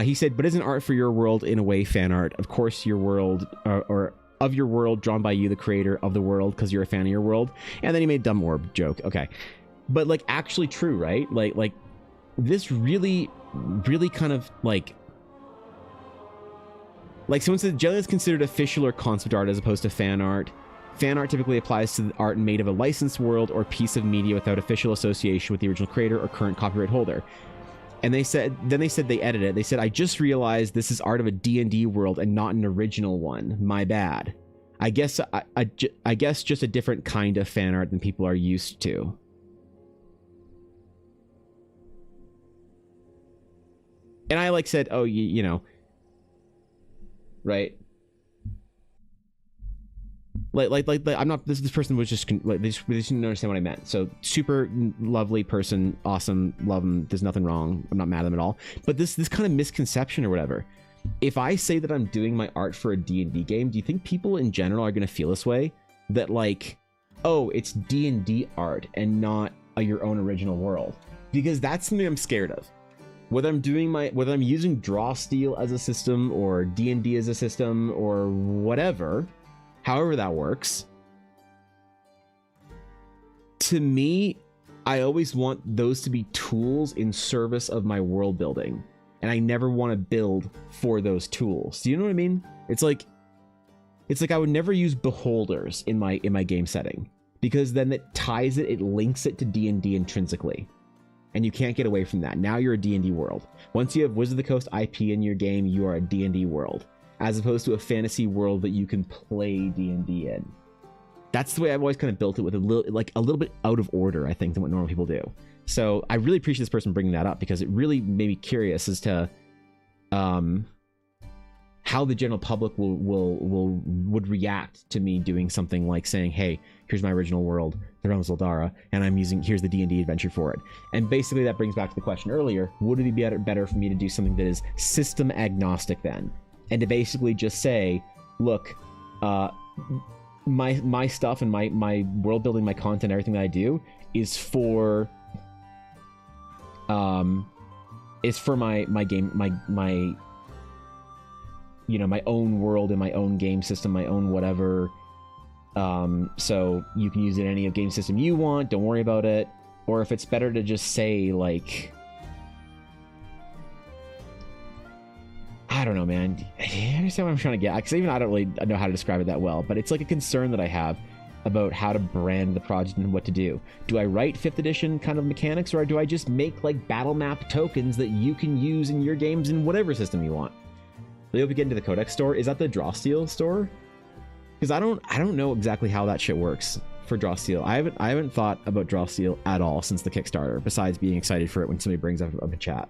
he said, but isn't art for your world in a way fan art? Of course, your world, or of your world, drawn by you, the creator of the world, because you're a fan of your world. And then he made dumb orb joke. Okay, but like actually true, right? Like this really kind of like someone said generally it's considered official or concept art as opposed to fan art. Fan art typically applies to the art made of a licensed world or piece of media without official association with the original creator or current copyright holder. And they said they edited it. They said, I just realized this is art of a D&D world and not an original one. My bad. I guess just a different kind of fan art than people are used to. And I like said, oh, you know, right? Like I'm not, this person was just like they just didn't understand what I meant. So super lovely person, awesome, love them, there's nothing wrong, I'm not mad at them at all. But this kind of misconception or whatever, if I say that I'm doing my art for a D&D game, do you think people in general are going to feel this way? That like, oh, it's D&D art and not your own original world? Because that's something I'm scared of. Whether I'm using Draw Steel as a system or D&D as a system or whatever, however that works, to me, I always want those to be tools in service of my world building and I never want to build for those tools. Do you know what I mean? It's like I would never use beholders in my game setting, because then it ties it links it to D&D intrinsically, and you can't get away from that. Now you're a D&D world. Once you have Wizard of the Coast IP in your game, you are a D&D world, as opposed to a fantasy world that you can play D&D in. That's the way I've always kind of built it, with a little bit out of order, I think, than what normal people do. So I really appreciate this person bringing that up, because it really made me curious as to how the general public would react to me doing something like saying, hey, here's my original world, the Realms of Eldara, and here's the D&D adventure for it. And basically that brings back to the question earlier, would it be better for me to do something that is system agnostic then? And to basically just say, look, my stuff and my world building, my content, everything that I do is for my game, my my own world and my own game system, my own whatever. So you can use it in any game system you want, don't worry about it. Or if it's better to just say, like, I don't know, man. I understand what I'm trying to get. Because even I don't really know how to describe it that well, but it's like a concern that I have about how to brand the project and what to do. Do I write 5th edition kind of mechanics, or do I just make like battle map tokens that you can use in your games in whatever system you want? I hope you get into the Codex store. Is that the Drawsteel store? Because I don't know exactly how that shit works for Drawsteel. I haven't thought about Drawsteel at all since the Kickstarter, besides being excited for it when somebody brings up a chat.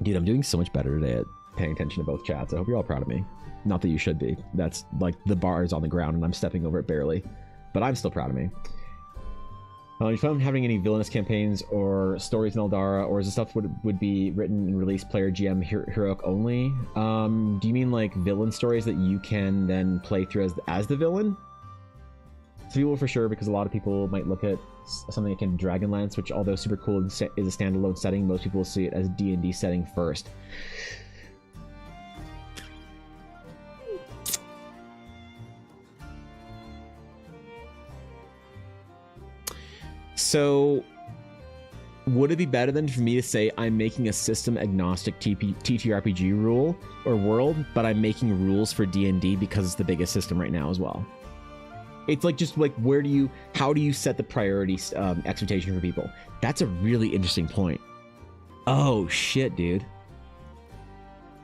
Dude, I'm doing so much better today at paying attention to both chats. I hope you're all proud of me. Not that you should be. That's like the bar is on the ground and I'm stepping over it barely. But I'm still proud of me. If I'm having any villainous campaigns or stories in Eldara, or is the stuff would be written and released player GM heroic only? Do you mean like villain stories that you can then play through as the villain? Some people for sure, because a lot of people might look at something akin to Dragonlance, which although super cool is a standalone setting, most people will see it as D&D setting first. So would it be better than for me to say I'm making a system agnostic TTRPG rule or world, but I'm making rules for D&D because it's the biggest system right now as well? It's like, just like, how do you set the priority expectation for people? That's a really interesting point. Oh shit, dude.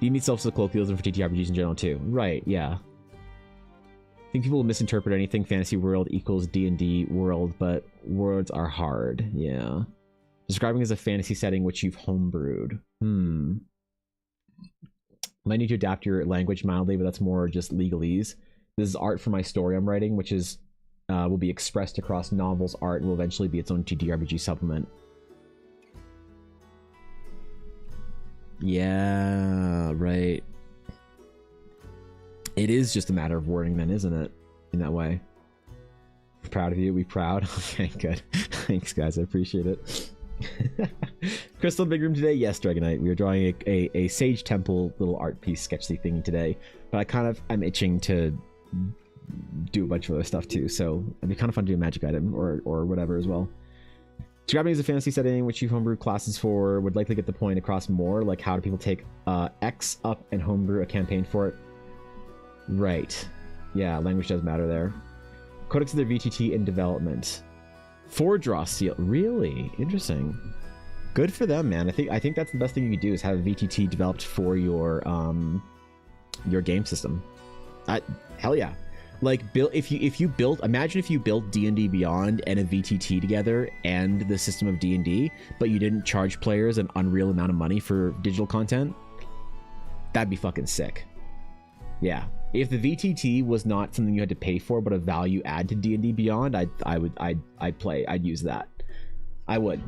You need self-set colloquialism for TTRPGs in general too. Right, yeah. I think people will misinterpret anything fantasy world equals D&D world, but words are hard. Yeah. Describing as a fantasy setting which you've homebrewed. Might need to adapt your language mildly, but that's more just legalese. This is art for my story I'm writing, which is will be expressed across novels, art, and will eventually be its own TTRPG supplement. Yeah, right. It is just a matter of wording then, isn't it? In that way. Proud of you. We proud? Okay, good. Thanks, guys. I appreciate it. Crystal Big Room today? Yes, Dragonite. We were drawing a Sage Temple little art piece sketchy thingy today. But I'm itching to do a bunch of other stuff too. So it'd be kind of fun to do a magic item or whatever as well. Describing as a fantasy setting which you homebrew classes for would likely get the point across more. Like, how do people take X up and homebrew a campaign for it? Right. Yeah, language does matter there. Codex of their VTT in development. For Drawsteel. Really? Interesting. Good for them, man. I think that's the best thing you could do, is have a VTT developed for your game system. Hell yeah. Like, imagine if you built D&D Beyond and a VTT together and the system of D&D, but you didn't charge players an unreal amount of money for digital content. That'd be fucking sick. Yeah. If the VTT was not something you had to pay for, but a value add to D&D Beyond, I'd use that. I would.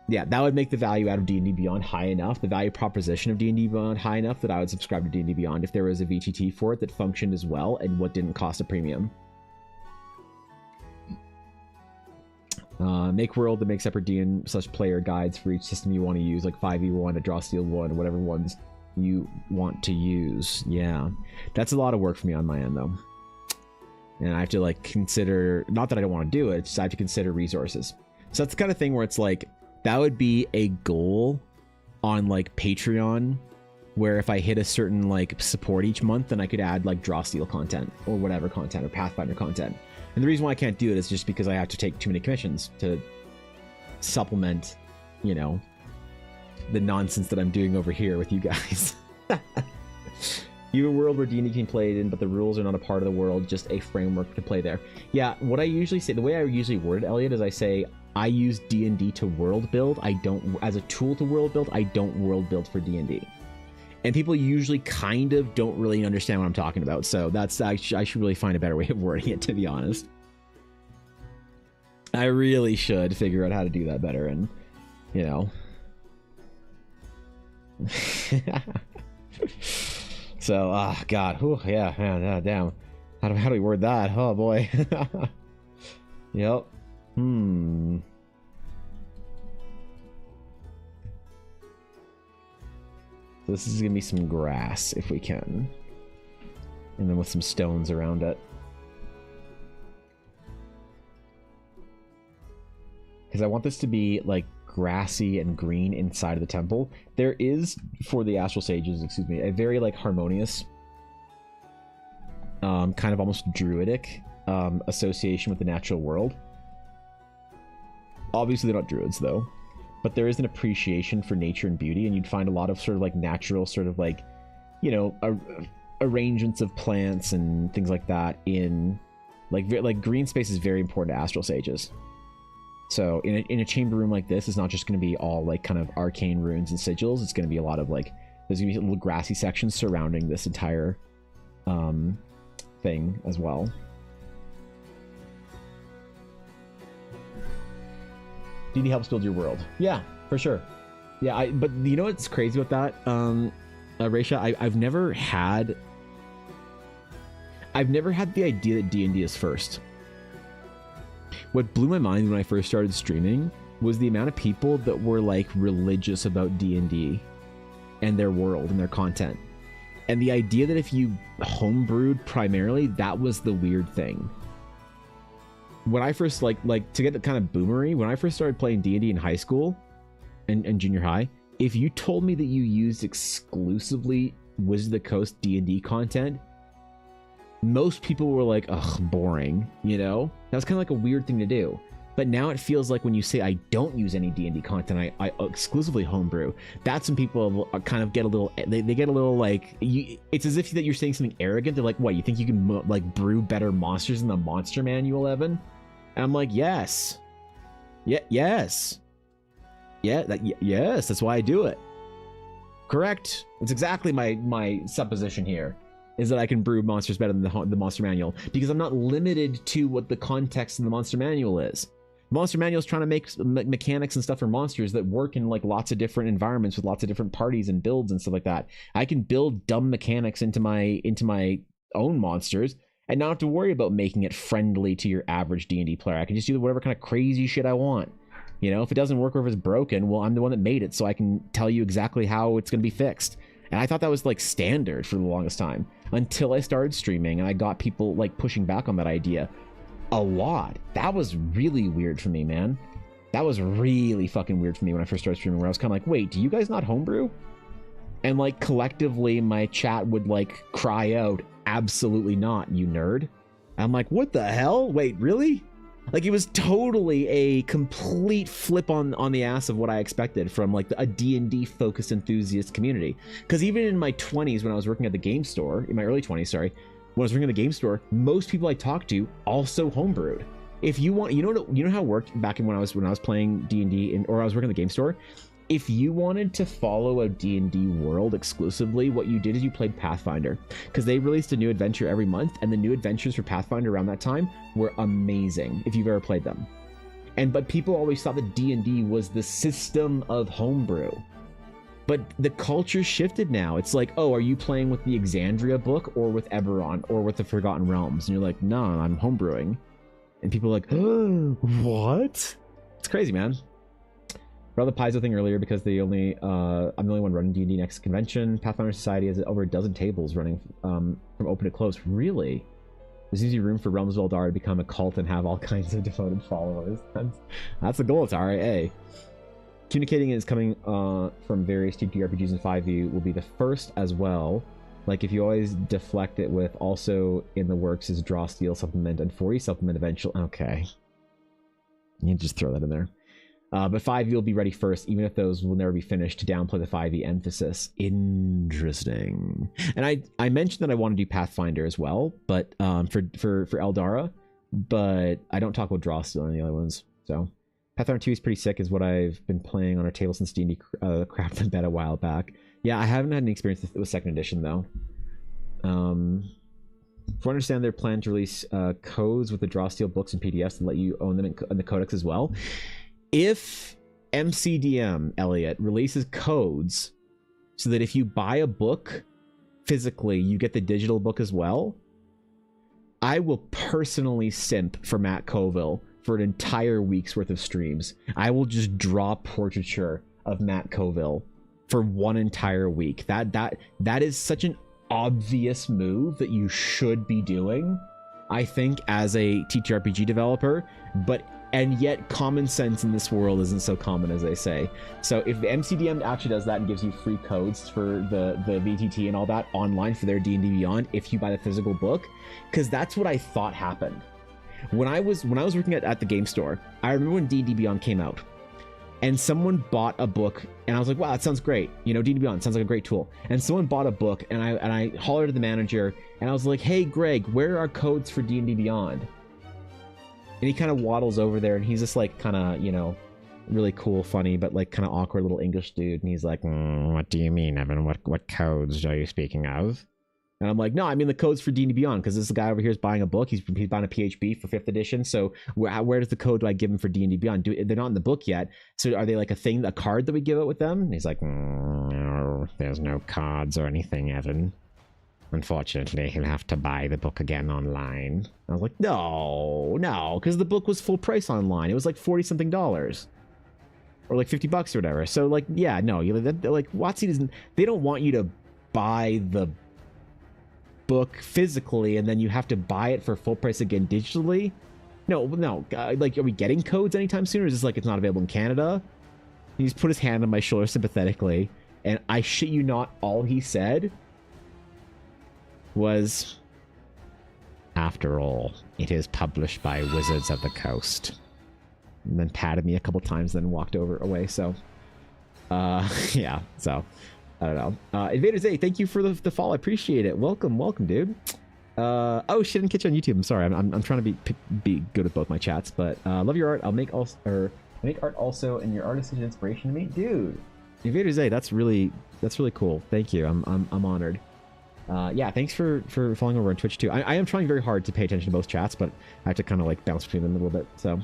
Yeah, that would make the value out of D&D Beyond high enough, the value proposition of D&D Beyond high enough, that I would subscribe to D&D Beyond if there was a VTT for it that functioned as well and what didn't cost a premium. Make world that makes separate D&/player guides for each system you want to use, like 5e1, a Drawsteel 1, whatever ones you want to use. Yeah, that's a lot of work for me on my end though, and I have to like consider, not that I don't want to do it, just I have to consider resources. So that's the kind of thing where it's like, that would be a goal on like Patreon, where if I hit a certain like support each month, then I could add like Draw Steel content or whatever content or Pathfinder content. And the reason why I can't do it is just because I have to take too many commissions to supplement, you know, the nonsense that I'm doing over here with you guys. You have a world where D&D can play in, but the rules are not a part of the world, just a framework to play there. Yeah, what I usually say, the way I usually word it, Elliot, is I say I use D&D to world build. I don't, as a tool to world build, I don't world build for D&D. And people usually kind of don't really understand what I'm talking about. So that's, I should really find a better way of wording it, to be honest. I really should figure out how to do that better. And, you know. So, God. Whew, yeah, man, damn. How do we word that? Oh, boy. Yep. This is gonna be some grass, if we can. And then with some stones around it. Because I want this to be, like, grassy and green inside of the temple. There is, for the Astral Sages, excuse me, a very, like, harmonious, kind of almost druidic association with the natural world. Obviously, they're not druids, though. But there is an appreciation for nature and beauty, and you'd find a lot of sort of, like, natural sort of, like, you know, arrangements of plants and things like that in, like green space is very important to Astral Sages. So in a chamber room like this, it's not just going to be all like kind of arcane runes and sigils. It's going to be a lot of like, there's going to be little grassy sections surrounding this entire thing as well. D&D helps build your world. Yeah, for sure. Yeah, but you know what's crazy about that, Raisha? I've never had the idea that D&D is first. What blew my mind when I first started streaming was the amount of people that were like religious about D&D and their world and their content. And the idea that if you homebrewed primarily, that was the weird thing. When I first like to get the kind of boomery, when I first started playing D&D in high school and junior high, if you told me that you used exclusively Wizards of the Coast D&D content, most people were like, ugh, boring, you know? That was kind of like a weird thing to do. But now it feels like when you say I don't use any D&D content, I exclusively homebrew, that's when people kind of get a little, they get a little like, it's as if that you're saying something arrogant. They're like, what, you think you can like brew better monsters than the monster manual, Evan? And I'm like, yes. Yeah, yes. Yeah, yes, that's why I do it. Correct. That's exactly my supposition here. Is that I can brew monsters better than the monster manual, because I'm not limited to what the context in the monster manual is. The monster manual is trying to make mechanics and stuff for monsters that work in like lots of different environments with lots of different parties and builds and stuff like that. I can build dumb mechanics into my own monsters and not have to worry about making it friendly to your average D&D player. I can just do whatever kind of crazy shit I want. You know, if it doesn't work or if it's broken, well, I'm the one that made it, so I can tell you exactly how it's going to be fixed. And I thought that was like standard for the longest time, until I started streaming and I got people like pushing back on that idea a lot. That was really weird for me, man. That was really fucking weird for me when I first started streaming, where I was kind of like, wait, do you guys not homebrew? And like collectively my chat would like cry out, absolutely not, you nerd. And I'm like, what the hell? Wait, really? Like, it was totally a complete flip on the ass of what I expected from like a D&D focused enthusiast community. Because even in my 20s, when I was working at the game store, in my early 20s, sorry, when I was working at the game store, most people I talked to also homebrewed. If you want, you know how it worked back in when I was playing D&D or I was working at the game store. If you wanted to follow a D&D world exclusively, what you did is you played Pathfinder, because they released a new adventure every month, and the new adventures for Pathfinder around that time were amazing if you've ever played them. But people always thought that D&D was the system of homebrew. But the culture shifted now. It's like, oh, are you playing with the Exandria book or with Eberron or with the Forgotten Realms? And you're like, no, I'm homebrewing. And people are like, oh, what? It's crazy, man. Brought the Paizo thing earlier because I'm the only one running D&D next convention. Pathfinder Society has over a dozen tables running from open to close. Really? There's usually room for Realms of Eldar to become a cult and have all kinds of devoted followers. That's the goal. It's RAA. Communicating is coming from various TTRPGs and 5e will be the first as well. Like, if you always deflect it with also in the works is Draw Steel Supplement and 4e Supplement eventually. Okay. You just throw that in there. But 5e will be ready first, even if those will never be finished, to downplay the 5e emphasis. Interesting. And I mentioned that I want to do Pathfinder as well, but for Eldara, but I don't talk about Draw Steel and the other ones. So Pathfinder 2 is pretty sick, is what I've been playing on our table since D&D Craft and Beta a while back. Yeah, I haven't had any experience with second edition though. If I understand, their plan to release codes with the Draw Steel books and PDFs and let you own them in the codex as well. If MCDM, Elliot, releases codes so that if you buy a book physically, you get the digital book as well, I will personally simp for Matt Colville for an entire week's worth of streams. I will just draw portraiture of Matt Colville for one entire week. That is such an obvious move that you should be doing, I think, as a TTRPG developer, and yet common sense in this world isn't so common as they say. So if the MCDM actually does that and gives you free codes for the VTT and all that online for their D&D Beyond, if you buy the physical book, because that's what I thought happened when I was working at the game store. I remember when D&D Beyond came out and someone bought a book and I was like, wow, that sounds great, you know, D&D Beyond sounds like a great tool. And someone bought a book and I hollered at the manager and I was like, hey Greg, where are codes for D&D Beyond? And he kind of waddles over there and he's just like kind of, you know, really cool, funny, but like kind of awkward little English dude. And he's like, what do you mean, Evan? What codes are you speaking of? And I'm like, no, I mean the codes for D&D Beyond, because this guy over here is buying a book. He's buying a PHB for 5th edition. So where does the code do I give him for D&D Beyond? They're not in the book yet. So are they like a card that we give out with them? And he's like, no, there's no cards or anything, Evan. Unfortunately, he'll have to buy the book again online. I was like, no, because the book was full price online. It was like $40-something. Or like $50 or whatever. So like, yeah, no, like WotC doesn't, they don't want you to buy the book physically and then you have to buy it for full price again digitally. No, like, are we getting codes anytime soon, or is this like it's not available in Canada? He's put his hand on my shoulder sympathetically, and I shit you not, all he said was, after all, it is published by Wizards of the Coast. And then patted me a couple times, then walked away. So yeah, so I don't know. Invaders A, thank you for the follow. I appreciate it. Welcome, dude. Oh shit, I didn't catch you on YouTube. I'm sorry. I'm trying to be good at both my chats, but love your art. I make art also, and your art is such an inspiration to me, dude. Invaders A, that's really cool. Thank you. I'm honored. Yeah, thanks for following over on Twitch too. I am trying very hard to pay attention to both chats, but I have to kind of like bounce between them a little bit. So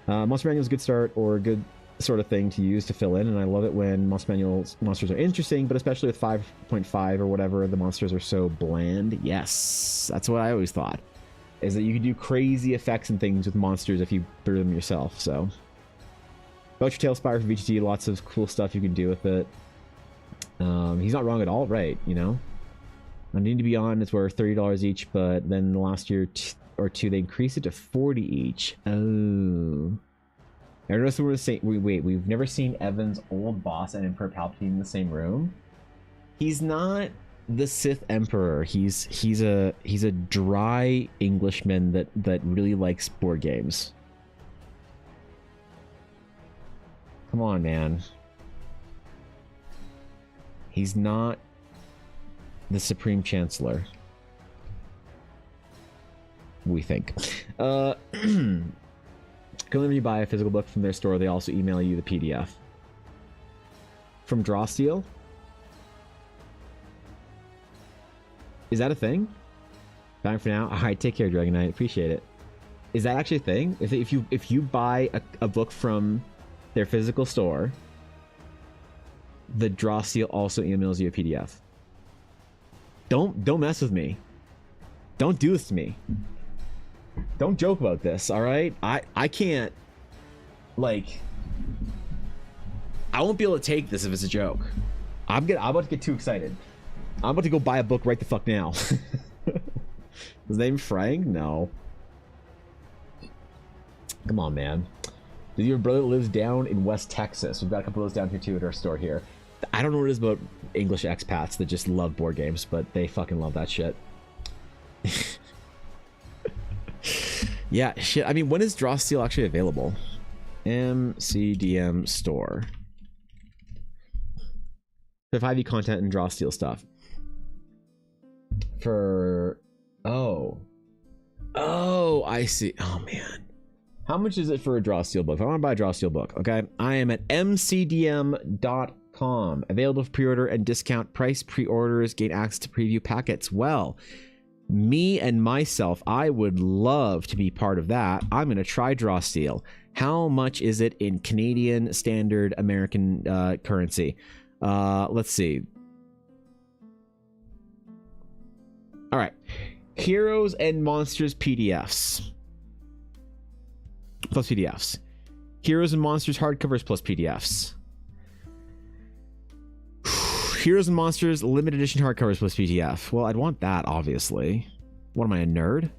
Monster Manual is a good start, or a good sort of thing to use to fill in, and I love it when Monster Manual's monsters are interesting, but especially with 5.5 or whatever, the monsters are so bland. Yes, that's what I always thought, is that you can do crazy effects and things with monsters if you brew them yourself. So Voucher Tail Spire for VGT, lots of cool stuff you can do with it. He's not wrong at all, right? You know, on D&D Beyond it's worth $30 each, but then the last year or two they increased it to 40 each. Oh, I noticed we were saying, wait, we've never seen Evan's old boss and Emperor Palpatine in the same room. He's not the Sith Emperor. He's a dry Englishman that really likes board games. Come on, man. He's not the Supreme Chancellor, we think. When you buy a physical book from their store, they also email you the PDF. From Draw Steel? Is that a thing? Bye for now. Alright, take care, Dragon Knight. Appreciate it. Is that actually a thing? If you buy a book from their physical store, the Draw Steel also emails you a PDF. Don't mess with me. Don't do this to me. Don't joke about this, alright? I can't, like, I won't be able to take this if it's a joke. I'm about to get too excited. I'm about to go buy a book right the fuck now. His name Frank? No. Come on, man. Your brother lives down in West Texas. We've got a couple of those down here too at our store here. I don't know what it is about English expats that just love board games, but they fucking love that shit. Yeah, shit. I mean, when is Draw Steel actually available? MCDM store. The 5e content and Draw Steel stuff. For... Oh, I see. Oh, man. How much is it for a Draw Steel book? If I want to buy a Draw Steel book, okay, I am at mcdm.com. Available for pre-order and discount price. Pre-orders gain access to preview packets. Well, me and myself, I would love to be part of that. I'm going to try Draw Steel. How much is it in Canadian standard American currency? Let's see. All right. Heroes and Monsters PDFs. Plus PDFs. Heroes and Monsters hardcovers plus PDFs. Heroes and Monsters limited edition hardcovers plus PDF. Well, I'd want that, obviously. What am I, a nerd?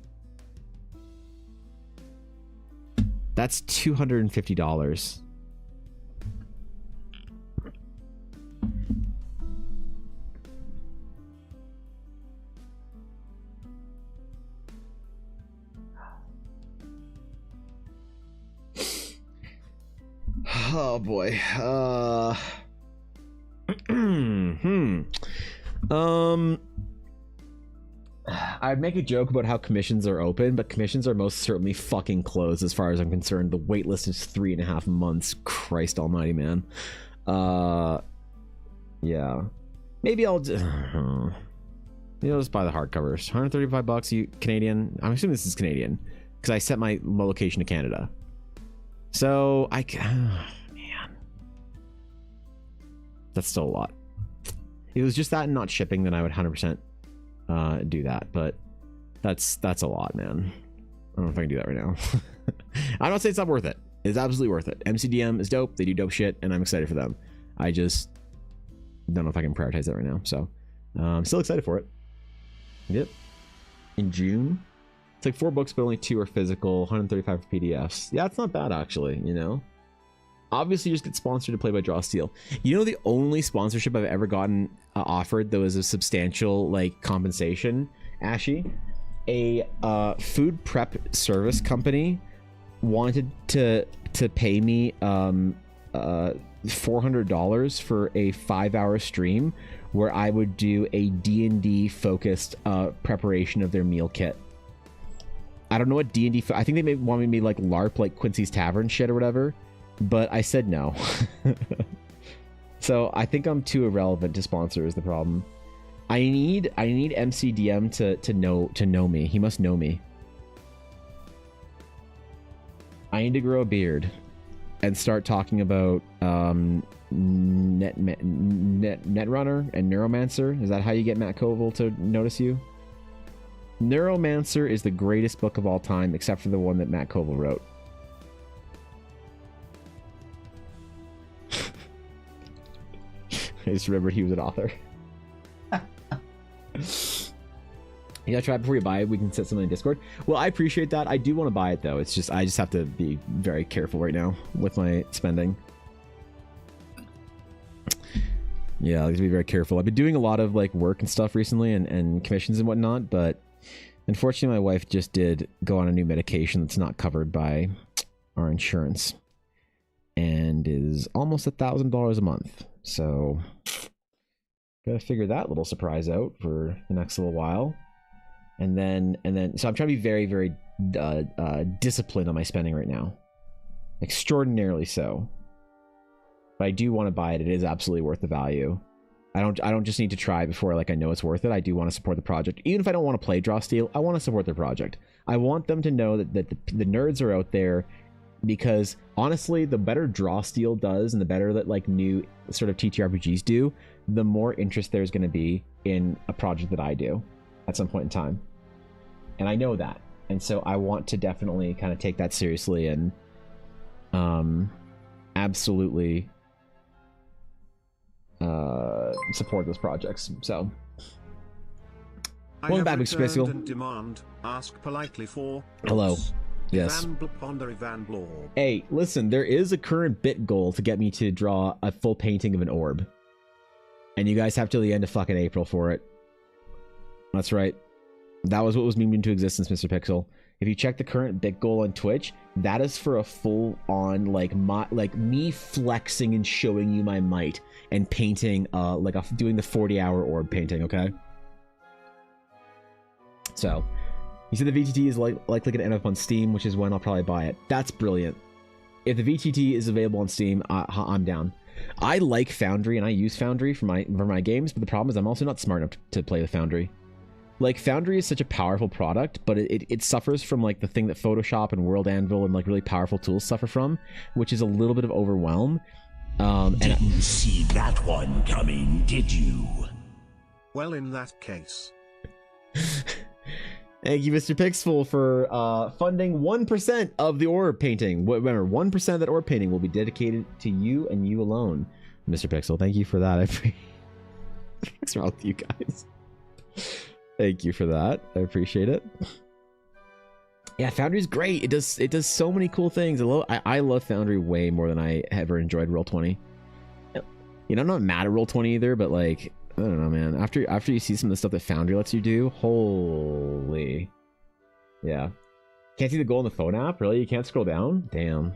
That's $250. Oh boy. I'd make a joke about how commissions are open, but commissions are most certainly fucking closed as far as I'm concerned. The wait list is 3.5 months. Christ almighty, man. Yeah. Maybe I'll just buy the hardcovers. $135 you Canadian. I'm assuming this is Canadian because I set my location to Canada. So I can, man, that's still a lot. If it was just that and not shipping, then I would 100% do that. But that's a lot, man. I don't know if I can do that right now. I'm not saying it's not worth it. It's absolutely worth it. MCDM is dope. They do dope shit, and I'm excited for them. I just don't know if I can prioritize that right now. So I'm still excited for it. Yep. In June. It's like 4 books, but only 2 are physical. 135 for PDFs. Yeah, it's not bad, actually, you know? Obviously, you just get sponsored to play by Draw Steel. You know, the only sponsorship I've ever gotten offered that was a substantial, like, compensation, Ashy? A food prep service company wanted to pay me $400 for a 5-hour stream where I would do a D&D focused preparation of their meal kit. I don't know what D&D... I think they may want me to be like LARP, like Quincy's Tavern shit or whatever, but I said no. So I think I'm too irrelevant to sponsor is the problem. I need MCDM to know me. He must know me. I need to grow a beard and start talking about Netrunner and Neuromancer. Is that how you get Matt Koval to notice you? Neuromancer is the greatest book of all time, except for the one that Matt Koval wrote. I just remembered he was an author. You gotta try it before you buy it. We can set something in Discord. Well, I appreciate that. I do want to buy it, though. It's just, I just have to be very careful right now with my spending. Yeah, I have to be very careful. I've been doing a lot of like work and stuff recently and commissions and whatnot, but unfortunately my wife just did go on a new medication that's not covered by our insurance and is almost $1,000 a month. So gotta figure that little surprise out for the next little while. And then so I'm trying to be very, very disciplined on my spending right now. Extraordinarily so. But I do want to buy it. It is absolutely worth the value. I don't just need to try before like I know it's worth it. I do want to support the project. Even if I don't want to play Draw Steel, I want to support their project. I want them to know that the nerds are out there, because honestly, the better Draw Steel does and the better that like new sort of TTRPGs do, the more interest there's going to be in a project that I do at some point in time. And I know that. And so I want to definitely kind of take that seriously and absolutely support those projects. So welcome back, Mr. Demand. Ask politely for hello. Yes. Ivan. Hey, listen, there is a current bit goal to get me to draw a full painting of an orb. And you guys have till the end of fucking April for it. That's right. That was what was memed into existence, Mr. Pixel. If you check the current bit goal on Twitch, that is for a full-on, like me flexing and showing you my might and painting, doing the 40-hour orb painting, okay? So, you said the VTT is likely going to end up on Steam, which is when I'll probably buy it. That's brilliant. If the VTT is available on Steam, I'm down. I like Foundry and I use Foundry for my games, but the problem is I'm also not smart enough to play with Foundry. Like, Foundry is such a powerful product, but it suffers from like the thing that Photoshop and World Anvil and like really powerful tools suffer from, which is a little bit of overwhelm. Didn't see that one coming, did you? Well, in that case. Thank you, Mr. Pixel, for funding 1% of the orb painting. Remember, 1% of that orb painting will be dedicated to you and you alone, Mr. Pixel. Thank you for that. What's wrong with you guys? Thank you for that. I appreciate it. Yeah, Foundry's great. It does so many cool things. I love Foundry way more than I ever enjoyed Roll20. You know, I'm not mad at Roll20 either, but like, I don't know, man. After you see some of the stuff that Foundry lets you do, holy, yeah. Can't see the goal on the phone app. Really, you can't scroll down. Damn,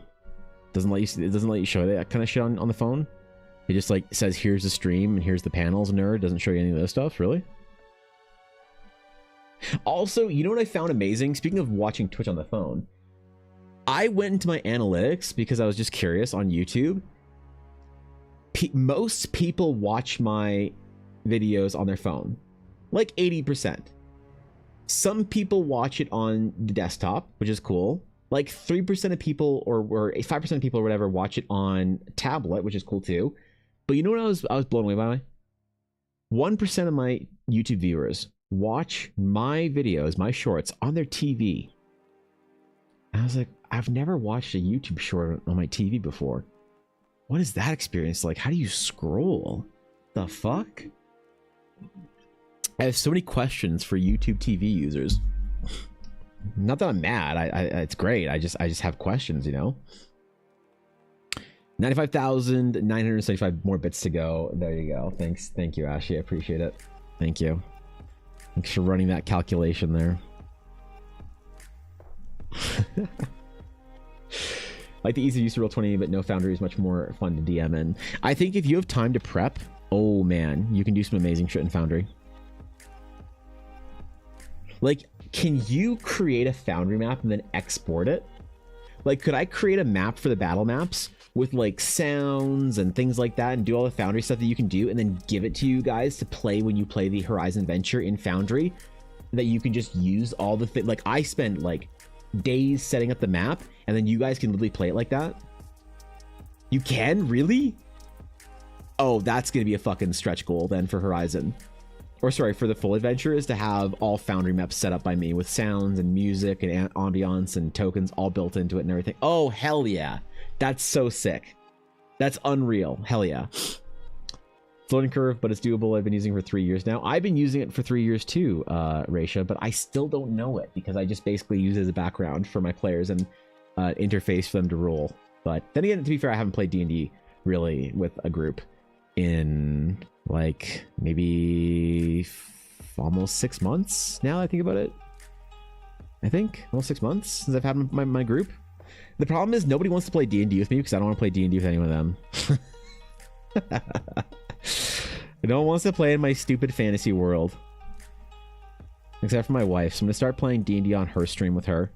doesn't let you show that kind of shit on the phone. It just like says here's the stream and here's the panels, nerd. Doesn't show you any of those stuff. Really. Also, you know what I found amazing? Speaking of watching Twitch on the phone, I went into my analytics because I was just curious on YouTube. Most people watch my videos on their phone, like 80%. Some people watch it on the desktop, which is cool. Like 3% of people or 5% of people or whatever watch it on tablet, which is cool too. But you know what I was blown away by? 1% of my YouTube viewers watch my videos, my shorts, on their TV. And I was like, I've never watched a YouTube short on my TV before. What is that experience like? How do you scroll? The fuck? I have so many questions for YouTube TV users. Not that I'm mad. It's great. I just have questions, you know. 95,975 more bits to go. There you go. Thank you, Ashley. I appreciate it. Thank you. Thanks for running that calculation there. Like the easy use of Roll20, but no Foundry is much more fun to DM in. I think if you have time to prep, oh man, you can do some amazing shit in Foundry. Like, can you create a Foundry map and then export it? Like, could I create a map for the battle maps with like sounds and things like that and do all the Foundry stuff that you can do and then give it to you guys to play when you play the Horizon Venture in Foundry? That you can just use all the things. Like, I spend like days setting up the map and then you guys can literally play it like that. You can? Really? Oh, that's gonna be a fucking stretch goal then for Horizon. Or sorry, for the full adventure, is to have all Foundry maps set up by me with sounds and music and ambiance and tokens all built into it and everything. Oh, hell yeah. That's so sick. That's unreal. Hell yeah. Floating curve, but it's doable. I've been using it for 3 years now. I've been using it for 3 years too, Raisha, but I still don't know it because I just basically use it as a background for my players and interface for them to roll. But then again, to be fair, I haven't played D&D really with a group in like maybe almost 6 months now. I think about it. I think almost 6 months since I've had my group. The problem is nobody wants to play D&D with me because I don't want to play D&D with any of them. No one wants to play in my stupid fantasy world. Except for my wife. So I'm going to start playing D&D on her stream with her.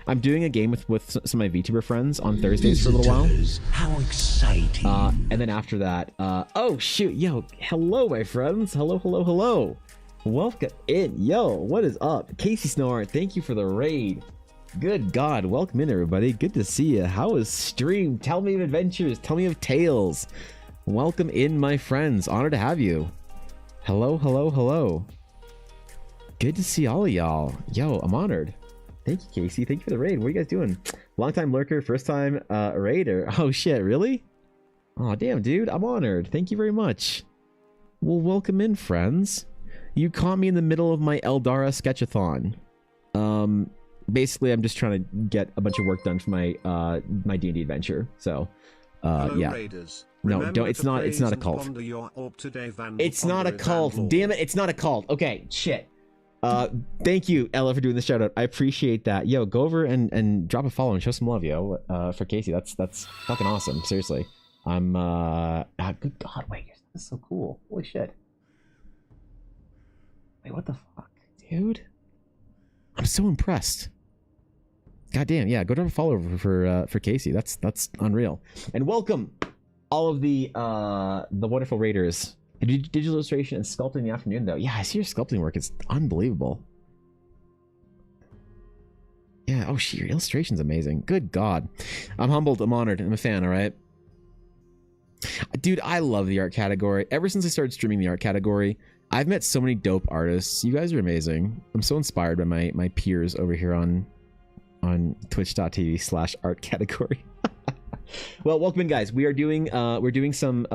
I'm doing a game with some of my VTuber friends on Thursdays for a little while. How exciting. And then after that, oh shoot, yo, hello my friends. Hello. Welcome in. Yo, what is up? Casey Snowart, thank you for the raid. Good God, welcome in everybody. Good to see you. How is stream? Tell me of adventures. Tell me of tales. Welcome in my friends. Honored to have you. Hello. Good to see all of y'all. Yo, I'm honored. Thank you, Casey. Thank you for the raid. What are you guys doing? Long time lurker, first time raider. Oh shit, really? Oh damn, dude. I'm honored. Thank you very much. Well, welcome in, friends. You caught me in the middle of my Eldara Sketchathon. basically, I'm just trying to get a bunch of work done for my my D&D adventure. So, yeah. Raiders. No, don't. It's not a cult. It's not a cult. Damn it! It's not a cult. Okay, shit. Thank you, Ella, for doing the shout out. I appreciate that. Yo, go over and drop a follow and show some love, yo. For Casey, that's fucking awesome. Seriously, I'm good God, wait, this is so cool. Holy shit. Wait, what the fuck, dude? I'm so impressed. God damn, yeah. Go drop a follow for Casey. That's unreal. And welcome all of the wonderful raiders. Digital illustration and sculpting in the afternoon, though. Yeah, I see your sculpting work. It's unbelievable. Yeah, oh, shit, your illustration's amazing. Good God. I'm humbled. I'm honored. I'm a fan, all right? Dude, I love the art category. Ever since I started streaming the art category, I've met so many dope artists. You guys are amazing. I'm so inspired by my peers over here on twitch.tv/art category. Well, welcome in, guys. We're doing some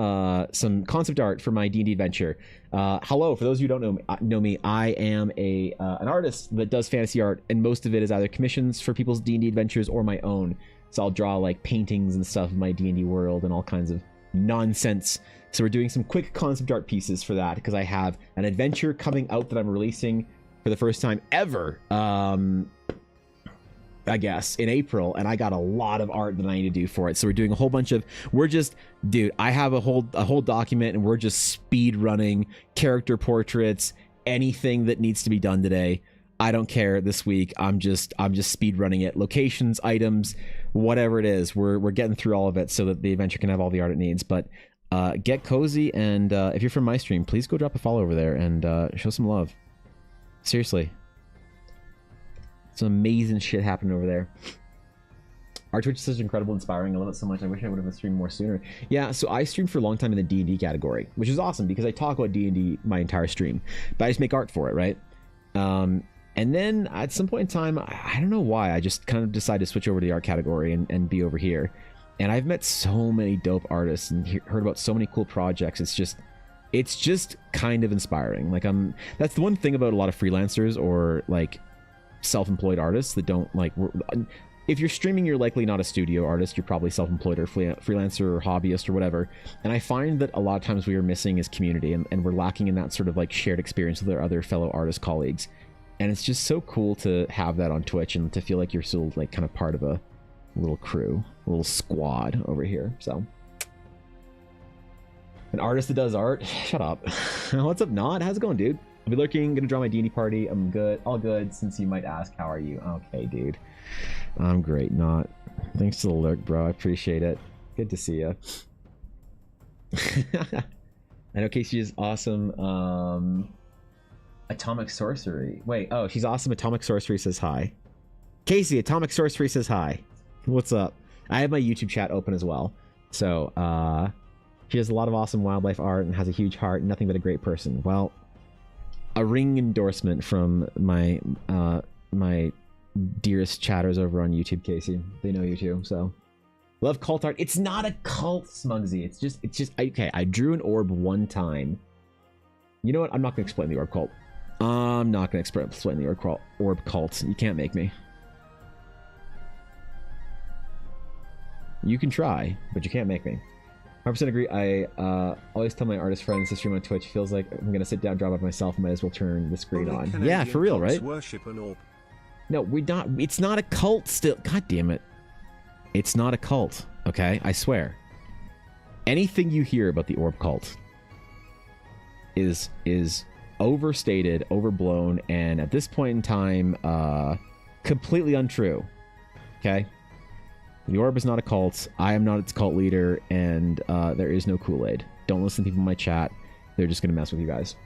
concept art for my D&D adventure. Hello, for those of you who don't know me, I am an artist that does fantasy art, and most of it is either commissions for people's D&D adventures or my own. So I'll draw like paintings and stuff of my D&D world and all kinds of nonsense. So we're doing some quick concept art pieces for that because I have an adventure coming out that I'm releasing for the first time ever. I guess in April, and I got a lot of art that I need to do for it. So we're doing a whole bunch of, dude, I have a whole document, and we're just speed running character portraits, anything that needs to be done today. I don't care this week. I'm just speed running it. Locations, items, whatever it is, we're getting through all of it so that the adventure can have all the art it needs. But get cozy, and if you're from my stream, please go drop a follow over there and show some love. Seriously. Some amazing shit happening over there. Our Twitch is such incredible, inspiring. I love it so much. I wish I would have streamed more sooner. Yeah, so I streamed for a long time in the D&D category, which is awesome because I talk about D&D my entire stream, but I just make art for it, right? And then at some point in time, I don't know why, I just kind of decided to switch over to the art category and be over here. And I've met so many dope artists and heard about so many cool projects. It's just kind of inspiring. Like that's the one thing about a lot of freelancers or like self-employed artists that don't like, if you're streaming, you're likely not a studio artist. You're probably self-employed or freelancer or hobbyist or whatever. And I find that a lot of times we are missing is community, and we're lacking in that sort of like shared experience with our other fellow artist colleagues. And it's just so cool to have that on Twitch and to feel like you're still like kind of part of a little crew, a little squad over here. So an artist that does art. Shut up. What's up, Nod? How's it going, dude? I'll be lurking, gonna draw my D&D party. I'm good, all good, since you might ask, how are you? Okay, dude. I'm great, not. Thanks to the lurk, bro. I appreciate it. Good to see you. I know Casey is awesome. Atomic Sorcery. Wait, oh, she's awesome. Atomic Sorcery says hi. Casey, Atomic Sorcery says hi. What's up? I have my YouTube chat open as well. So, she does a lot of awesome wildlife art and has a huge heart and nothing but a great person. Well, a ring endorsement from my my dearest chatters over on YouTube, Casey. They know you too, so love cult art. It's not a cult, Smugsy. It's just okay. I drew an orb one time. You know what? I'm not gonna explain the orb cult. I'm not gonna explain the orb cult. You can't make me. You can try, but you can't make me. 100% agree. I always tell my artist friends to stream on Twitch. Feels like I'm gonna sit down, draw by myself. I might as well turn the screen on. Yeah, for real, right? Worship an orb. No, we're not. It's not a cult. Still, god damn it, it's not a cult. Okay, I swear. Anything you hear about the orb cult is overstated, overblown, and at this point in time, completely untrue. Okay. The orb is not a cult. I am not its cult leader, and there is no Kool-Aid. Don't listen to people in my chat. They're just gonna mess with you guys.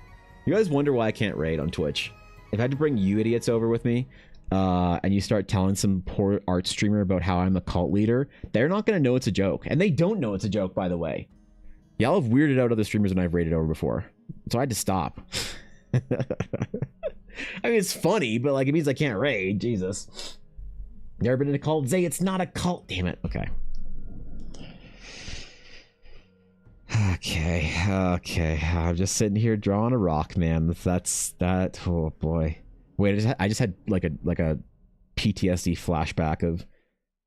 You guys wonder why I can't raid on Twitch. If I had to bring you idiots over with me, and you start telling some poor art streamer about how I'm a cult leader, they're not gonna know it's a joke. And they don't know it's a joke, by the way. Y'all have weirded out other streamers when I've raided over before. So I had to stop. I mean, it's funny, but like it means I can't raid. Jesus. Never been in a cult? Zay, it's not a cult. Damn it. Okay. Okay. I'm just sitting here drawing a rock, man. That's that. Oh boy. Wait, I just had like a PTSD flashback of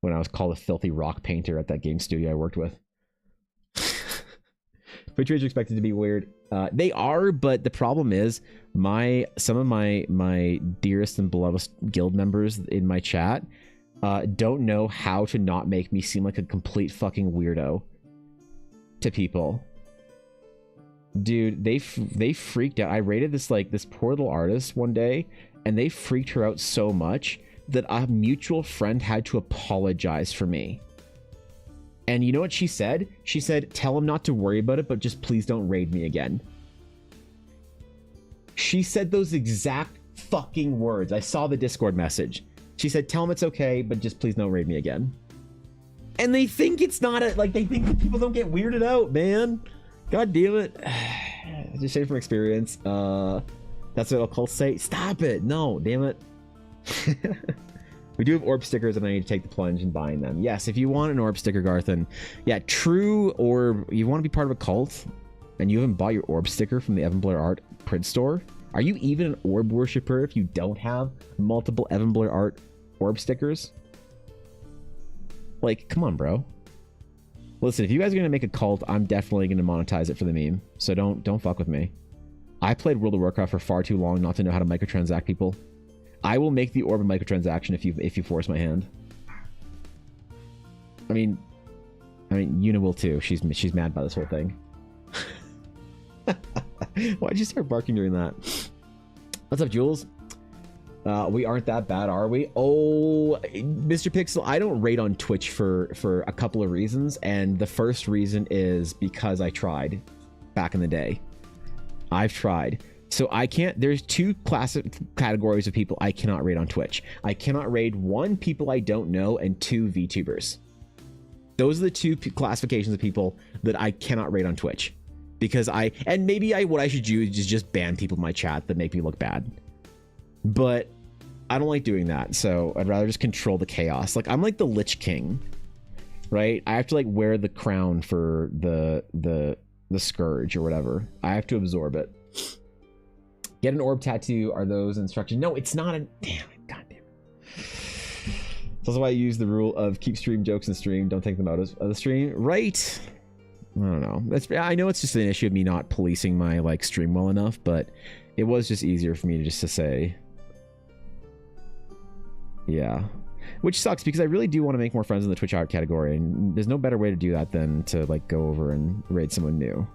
when I was called a filthy rock painter at that game studio I worked with. Twitch raids are expected to be weird. They are, but the problem is some of my dearest and beloved guild members in my chat don't know how to not make me seem like a complete fucking weirdo to people. Dude, they freaked out. I rated this poor little artist one day, and they freaked her out so much that a mutual friend had to apologize for me. And you know what she said? She said, tell him not to worry about it, but just please don't raid me again. She said those exact fucking words. I saw the Discord message. She said, tell him it's okay, but just please don't raid me again. And they think it's not they think that people don't get weirded out, man. God damn it. Just say from experience. That's what I'll say. Stop it. No, damn it. We do have orb stickers, and I need to take the plunge in buying them. Yes, if you want an orb sticker, Garthen. Yeah, true orb. You want to be part of a cult, and you haven't bought your orb sticker from the Evan Blair Art print store? Are you even an orb worshiper if you don't have multiple Evan Blair Art orb stickers? Like, come on, bro. Listen, if you guys are gonna make a cult, I'm definitely gonna monetize it for the meme. So don't fuck with me. I played World of Warcraft for far too long not to know how to microtransact people. I will make the orb a microtransaction if you force my hand. I mean, Yuna will too. She's mad by this whole thing. Why'd you start barking during that? What's up, Jules? We aren't that bad, are we? Oh, Mr. Pixel, I don't raid on Twitch for a couple of reasons, and the first reason is because I tried back in the day. I've tried. So I can't, there's two categories of people I cannot raid on Twitch. I cannot raid, one, people I don't know, and two, VTubers. Those are the two classifications of people that I cannot raid on Twitch. Because what I should do is just ban people in my chat that make me look bad. But I don't like doing that, so I'd rather just control the chaos. Like, I'm like the Lich King, right? I have to like wear the crown for the scourge or whatever. I have to absorb it. Get an orb tattoo. Are those instructions? No, it's not a... Damn it. God damn it. It's also why I use the rule of keep stream jokes in stream. Don't take them out of the stream. Right. I don't know. I know it's just an issue of me not policing my like stream well enough, but it was just easier for me to just to say... Yeah. Which sucks because I really do want to make more friends in the Twitch art category, and there's no better way to do that than to like go over and raid someone new.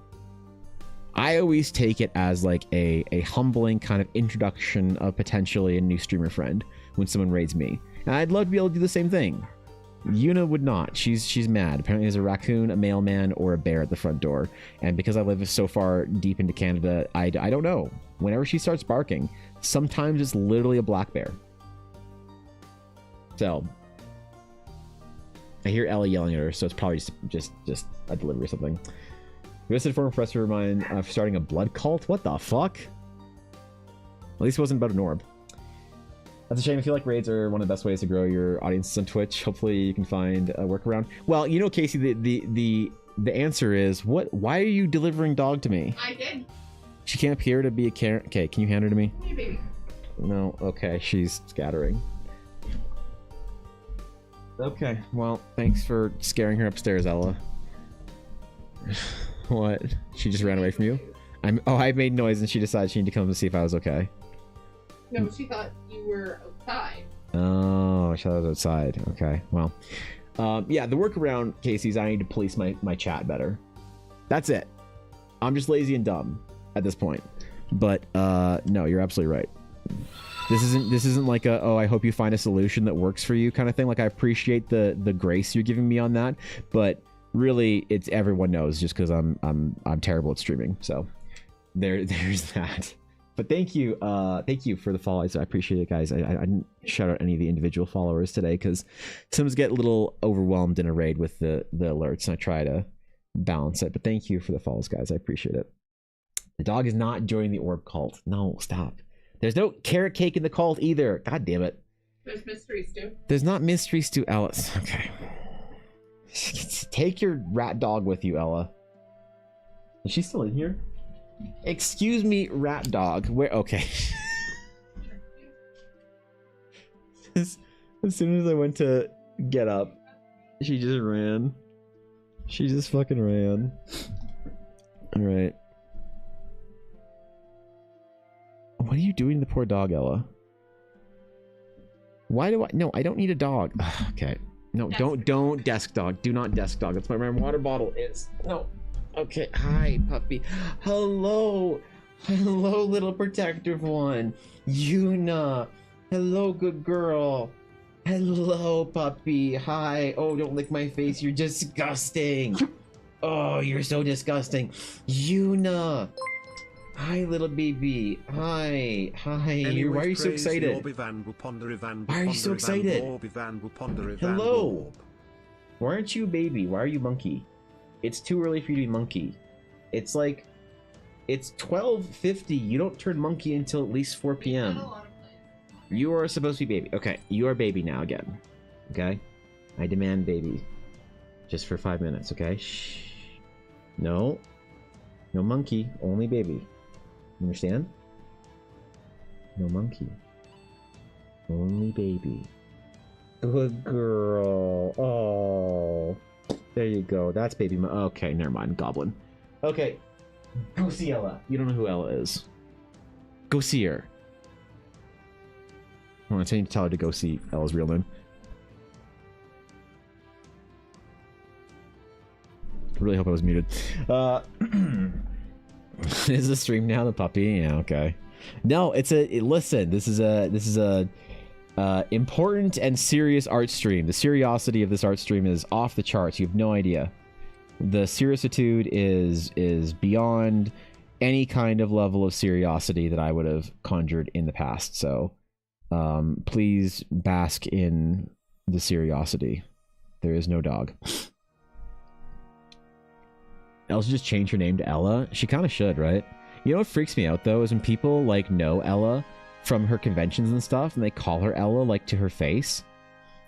I always take it as like a humbling kind of introduction of potentially a new streamer friend when someone raids me. And I'd love to be able to do the same thing. Yuna would not. She's mad. Apparently there's a raccoon, a mailman, or a bear at the front door. And because I live so far deep into Canada, I don't know. Whenever she starts barking, sometimes it's literally a black bear. So I hear Ellie yelling at her, so it's probably just a delivery or something. You said former professor remind for starting a blood cult? What the fuck? At least it wasn't about an orb. That's a shame. I feel like raids are one of the best ways to grow your audience on Twitch. Hopefully you can find a workaround. Well, you know, Casey, the answer is what? Why are you delivering dog to me? I did. She can't appear to be a Karen. Okay, can you hand her to me? Hey, baby. No. Okay, she's scattering. Okay, well, thanks for scaring her upstairs, Ella. What? She just ran away from you? I made noise and she decided she needed to come to see if I was okay. No, she thought you were outside. Oh, she thought I was outside. Okay, well. Yeah, the workaround, Casey, is I need to police my chat better. That's it. I'm just lazy and dumb at this point. But, no, you're absolutely right. This isn't like a, oh, I hope you find a solution that works for you kind of thing. Like, I appreciate the grace you're giving me on that, but really, it's everyone knows just because I'm terrible at streaming. So there's that. But thank you for the follows. I appreciate it, guys. I didn't shout out any of the individual followers today because sometimes get a little overwhelmed in a raid with the alerts, and I try to balance it. But thank you for the follows, guys. I appreciate it. The dog is not joining the orb cult. No, stop. There's no carrot cake in the cult either. God damn it. There's mysteries too. There's not mysteries to Alice. Okay. Take your rat dog with you, Ella. Is she still in here? Excuse me, rat dog. Where? Okay. As soon as I went to get up, she just ran. She just fucking ran. Alright. What are you doing to the poor dog, Ella? Why do I... No, I don't need a dog. Ugh, okay. No, don't desk dog. Do not desk dog. That's why my water bottle is. No. Okay. Hi, puppy. Hello. Hello, little protective one. Yuna. Hello, good girl. Hello, puppy. Hi. Oh, don't lick my face. You're disgusting. Oh, you're so disgusting. Yuna. Hi, little baby. Hi. Hi. Anyways, why are you so excited? Why are you so excited? Hello. Why aren't you a baby? Why are you monkey? It's too early for you to be monkey. It's like... It's 12:50. You don't turn monkey until at least 4 p.m. You are supposed to be baby. Okay, you are baby now again. Okay? I demand baby. Just for 5 minutes, okay? Shh. No. No monkey. Only baby. Understand? No monkey. Only baby. Good girl. Oh. There you go. That's baby. Okay, never mind. Goblin. Okay. Go see Ella. You don't know who Ella is. Go see her. I'm going to tell her to go see Ella's real name. I really hope I was muted. Is the stream now the puppy? Yeah, okay. No, it's a listen. This is a important and serious art stream. The seriosity of this art stream is off the charts. You have no idea. The seriousitude is beyond any kind of level of seriosity that I would have conjured in the past. So, please bask in the seriosity. There is no dog. Ella should just change her name to Ella. She kind of should, right? You know what freaks me out though is when people like know Ella from her conventions and stuff, and they call her Ella like to her face,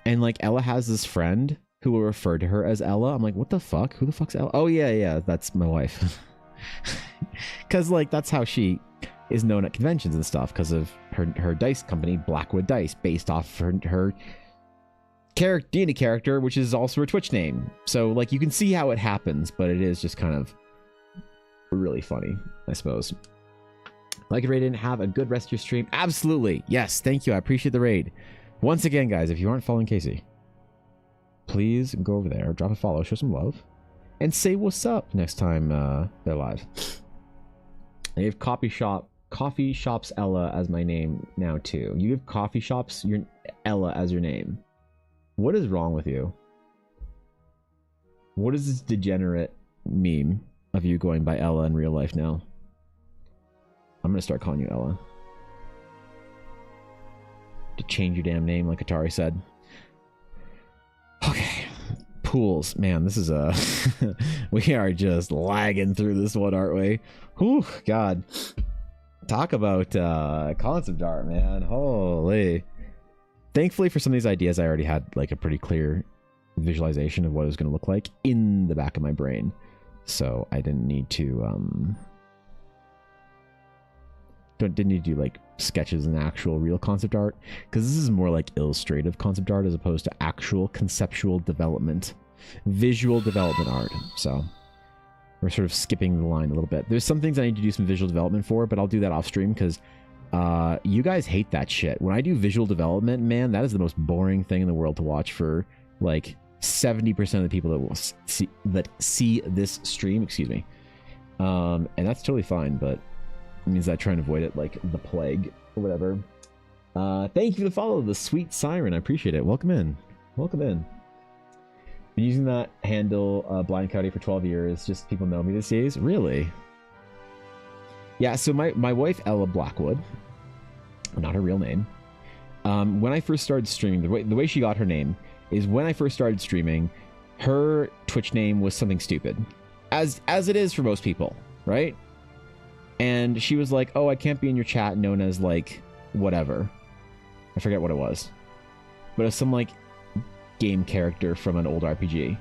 and like Ella has this friend who will refer to her as Ella. I'm like, what the fuck? Who the fuck's Ella? Oh yeah, that's my wife. Because like that's how she is known at conventions and stuff, because of her dice company, Blackwood Dice, based off her D&D character, which is also her Twitch name. So like you can see how it happens, but it is just kind of really funny, I suppose. Like if Ray didn't have a good rest of your stream. Absolutely. Yes, thank you. I appreciate the raid. Once again, guys, if you aren't following Casey, please go over there, drop a follow, show some love, and say what's up next time they're live. I have Coffee Shops Ella as my name now too. You have Coffee Shops your Ella as your name. What is wrong with you? What is this degenerate meme of you going by Ella in real life now? I'm gonna start calling you Ella. To change your damn name like Atari said. Okay. Pools. Man, this is a... we are just lagging through this one, aren't we? Whew, God. Talk about concept art, man. Holy... Thankfully, for some of these ideas, I already had like a pretty clear visualization of what it was going to look like in the back of my brain, so I didn't need to didn't need to do like sketches and actual real concept art, because this is more like illustrative concept art as opposed to actual conceptual development, visual development art. So we're sort of skipping the line a little bit. There's some things I need to do some visual development for, but I'll do that off stream because you guys hate that shit. When I do visual development, man, that is the most boring thing in the world to watch for like 70% of the people that will see this stream, excuse me. And that's totally fine, but it means I try and avoid it like the plague or whatever. Thank you for the follow, the sweet siren. I appreciate it. Welcome in. Welcome in. Been using that handle, Blind Coyote, for 12 years. Just people know me these days. Really? Yeah, so my wife, Ella Blackwood, not her real name, when I first started streaming, the way she got her name is when I first started streaming, her Twitch name was something stupid, as it is for most people, right? And she was like, oh, I can't be in your chat known as, like, whatever. I forget what it was. But it was some, like, game character from an old RPG.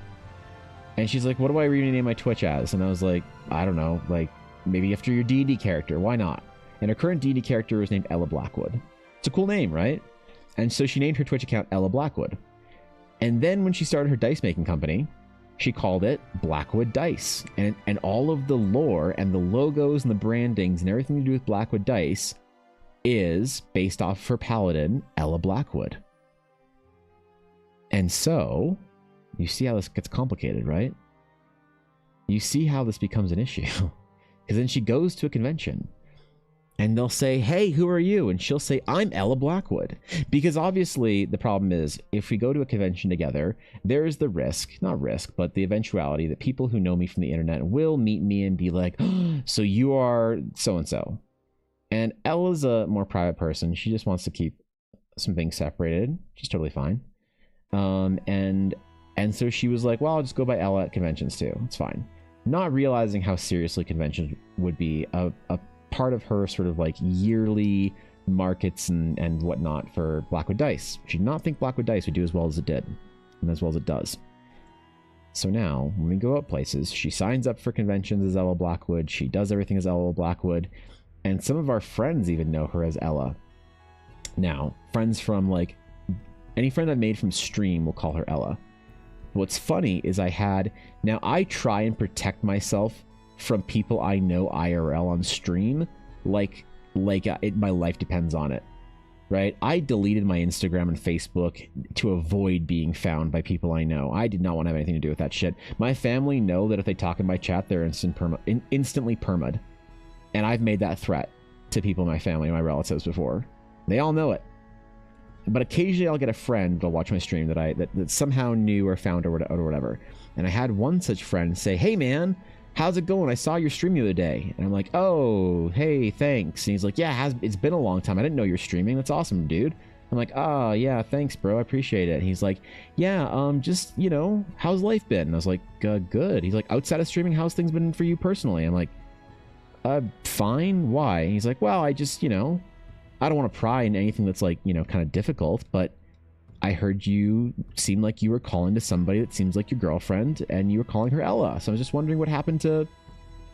And she's like, what do I rename my Twitch as? And I was like, I don't know, like, maybe after your D&D character, why not? And her current D&D character is named Ella Blackwood. It's a cool name, right? And so she named her Twitch account Ella Blackwood. And then when she started her dice making company, she called it Blackwood Dice. And all of the lore and the logos and the brandings and everything to do with Blackwood Dice is based off of her paladin, Ella Blackwood. And so, you see how this gets complicated, right? You see how this becomes an issue. Because then she goes to a convention and they'll say, hey, who are you? And she'll say, I'm Ella Blackwood. Because obviously the problem is, if we go to a convention together, there is the risk, not risk, but the eventuality that people who know me from the internet will meet me and be like, oh, so you are so-and-so. And Ella's a more private person. She just wants to keep some things separated, which is totally fine. And so she was like, well, I'll just go by Ella at conventions too. It's fine. Not realizing how seriously conventions would be a part of her sort of like yearly markets and whatnot for Blackwood Dice. She did not think Blackwood Dice would do as well as it did, and as well as it does. So now, when we go out places, she signs up for conventions as Ella Blackwood. She does everything as Ella Blackwood. And some of our friends even know her as Ella. Now, friends from like, any friend I've made from stream will call her Ella. What's funny is now I try and protect myself from people I know IRL on stream, like my life depends on it, right? I deleted my Instagram and Facebook to avoid being found by people I know. I did not want to have anything to do with that shit. My family know that if they talk in my chat, they're instantly perma'd. And I've made that threat to people in my family, my relatives before. They all know it. But occasionally I'll get a friend that'll watch my stream that somehow knew or found or whatever. And I had one such friend say, hey man, how's it going? I saw your stream the other day. And I'm like, oh, hey, thanks. And he's like, yeah, it's been a long time. I didn't know you're streaming. That's awesome, dude. I'm like, oh, yeah, thanks, bro. I appreciate it. And he's like, yeah, just, how's life been? And I was like, good. He's like, outside of streaming, how's things been for you personally? I'm like, fine. Why? And he's like, well, I just, I don't want to pry into anything that's like, kind of difficult, but I heard you seem like you were calling to somebody that seems like your girlfriend and you were calling her Ella. So I was just wondering what happened to,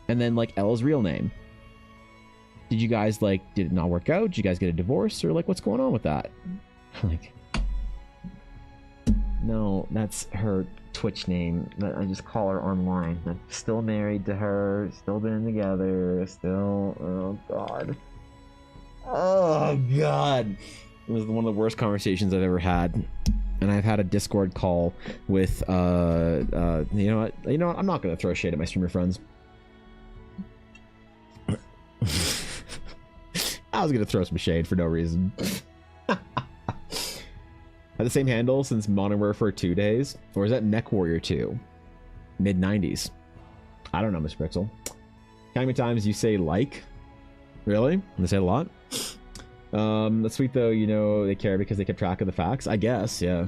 and then like Ella's real name. Did you guys did it not work out? Did you guys get a divorce or like, what's going on with that? Like, no, that's her Twitch name. I just call her online. I'm still married to her, still been together, still, oh God. Oh God. It was one of the worst conversations I've ever had. And I've had a Discord call with you know what, I'm not gonna throw shade at my streamer friends. I was gonna throw some shade for no reason. Had the same handle since Modern Warfare 2 days? Or is that Mech Warrior 2? Mid-90s. I don't know, Mr. Pixel. How many times you say like? Really? They say a lot? That's sweet though, they care because they kept track of the facts. I guess, yeah.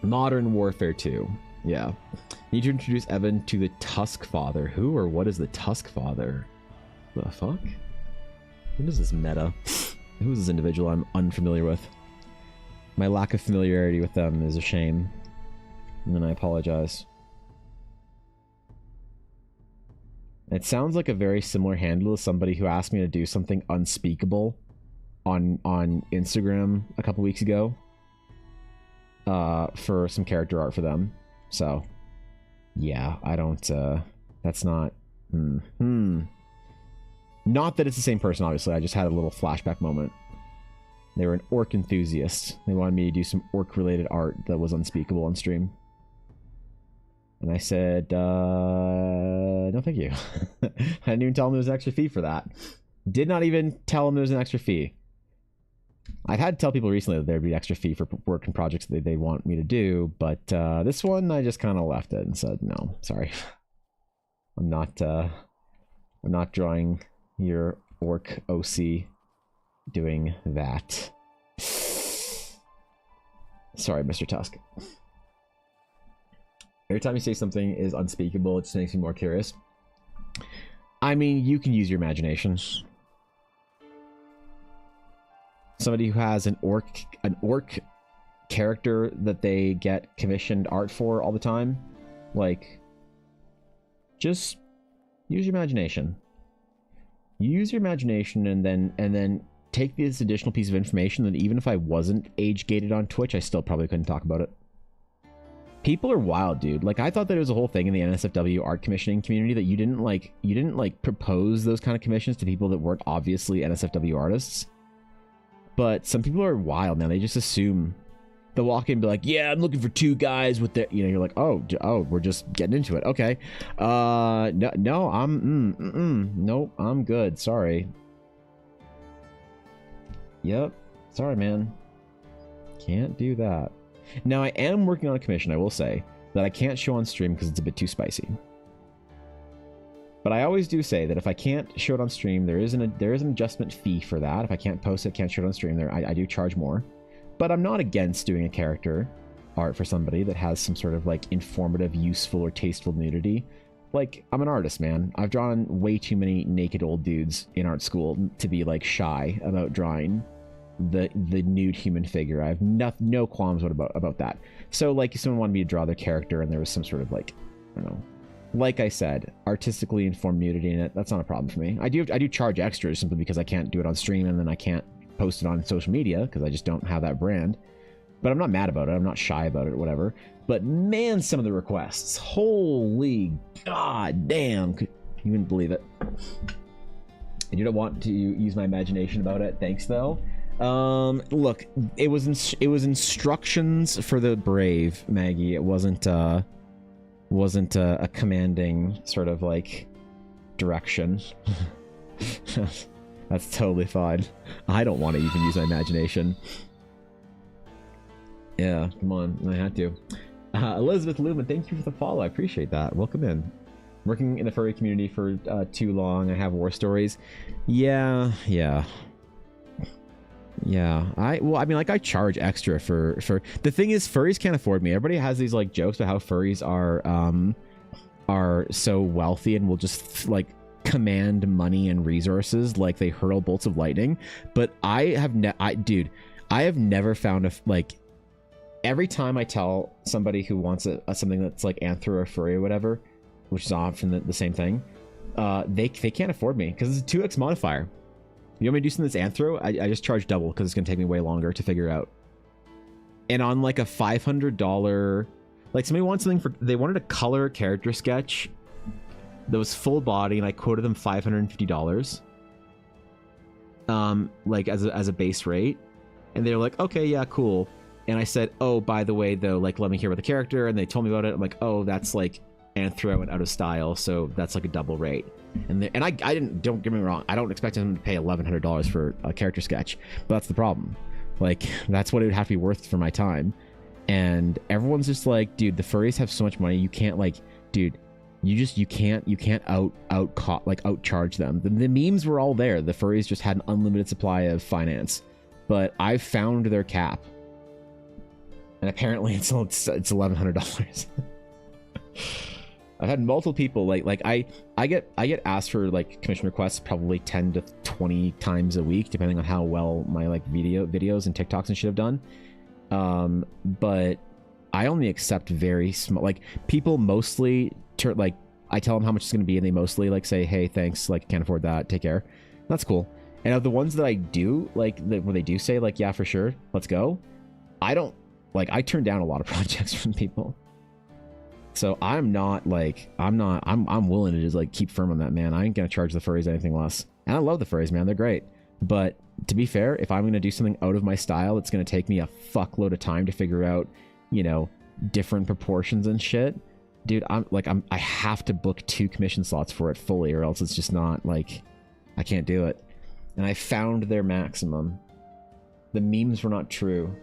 Modern Warfare 2. Yeah. Need to introduce Evan to the Tusk Father. Who or what is the Tusk Father? The fuck? What is this meta? Who is this individual I'm unfamiliar with? My lack of familiarity with them is a shame. And I apologize. It sounds like a very similar handle to somebody who asked me to do something unspeakable on Instagram a couple weeks ago. For some character art for them. So, yeah, I don't, that's not, Not that it's the same person, obviously. I just had a little flashback moment. They were an orc enthusiast. They wanted me to do some orc-related art that was unspeakable on stream. And I said, no thank you. I didn't even tell them there was an extra fee for that. Did not even tell them there was an extra fee. I've had to tell people recently that there'd be extra fee for work and projects that they want me to do, but this one I just kind of left it and said, no, sorry. I'm not drawing your orc OC doing that. Sorry, Mr. Tusk. Every time you say something is unspeakable, it just makes me more curious. I mean, you can use your imagination. Somebody who has an orc character that they get commissioned art for all the time, like, just use your imagination. Use your imagination and then take this additional piece of information that even if I wasn't age gated on Twitch, I still probably couldn't talk about it. People are wild, dude. Like, I thought that it was a whole thing in the NSFW art commissioning community that you didn't like propose those kind of commissions to people that weren't obviously NSFW artists. But some people are wild, man. They just assume they'll walk in and be like, yeah, I'm looking for 2 guys with their, you know, you're like, oh, we're just getting into it. Okay. No, nope, I'm good. Sorry. Yep. Sorry, man. Can't do that. Now, I am working on a commission, I will say, that I can't show on stream because it's a bit too spicy. But I always do say that if I can't show it on stream, there is an adjustment fee for that. If I can't post it, can't show it on stream, I do charge more. But I'm not against doing a character art for somebody that has some sort of like informative, useful, or tasteful nudity. Like, I'm an artist, man. I've drawn way too many naked old dudes in art school to be like shy about drawing the nude human figure. I have no qualms about that. So like, if someone wanted me to draw their character and there was some sort of like, I don't know, like I said, artistically informed nudity in it, that's not a problem for me. I do charge extras simply because I can't do it on stream and then I can't post it on social media because I just don't have that brand. But I'm not mad about it. I'm not shy about it or whatever. But man, some of the requests, holy god damn, you wouldn't believe it. I do not want to use my imagination about it. Thanks though. Look, it was instructions for the brave, Maggie. It wasn't a commanding sort of like direction. That's totally fine. I don't want to even use my imagination. Yeah, come on, I had to. Elizabeth Lumen, thank you for the follow. I appreciate that. Welcome in. Working in the furry community for too long. I have war stories. Yeah. I mean, like, I charge extra for the thing is, furries can't afford me. Everybody has these like jokes about how furries are so wealthy and will just like command money and resources like they hurl bolts of lightning. But I have never found a like. Every time I tell somebody who wants something that's like anthro or furry or whatever, which is often the same thing, they can't afford me because it's a 2x modifier. You want me to do something that's anthro? I just charge double because it's going to take me way longer to figure out. And on like a $500, like somebody wants something they wanted a color character sketch that was full body, and I quoted them $550, like as a base rate, and they were like, okay, yeah, cool. And I said, oh, by the way, though, like, let me hear about the character, and they told me about it. I'm like, oh, that's like anthro and out of style, so that's like a double rate. And I didn't, don't get me wrong, I don't expect them to pay $1,100 for a character sketch, but that's the problem. Like, that's what it would have to be worth for my time. And everyone's just like, dude, the furries have so much money, you can't, like, dude, you can't outcharge them. The memes were all there. The furries just had an unlimited supply of finance, but I've found their cap, and apparently it's $1,100. I've had multiple people like I get asked for like commission requests probably 10 to 20 times a week, depending on how well my like videos and TikToks and shit have done. But I only accept very small, like, people mostly like, I tell them how much it's going to be, and they mostly like say, hey, thanks, like, can't afford that, take care. That's cool. And of the ones that I do, like, where they do say like, yeah, for sure, let's go, I don't like, I turn down a lot of projects from people. So I'm willing to just like keep firm on that, man. I ain't gonna charge the furries anything less. And I love the furries, man. They're great. But to be fair, if I'm gonna do something out of my style, it's gonna take me a fuckload of time to figure out, you know, different proportions and shit. Dude, I have to book 2 commission slots for it fully, or else it's just not, like, I can't do it. And I found their maximum. The memes were not true.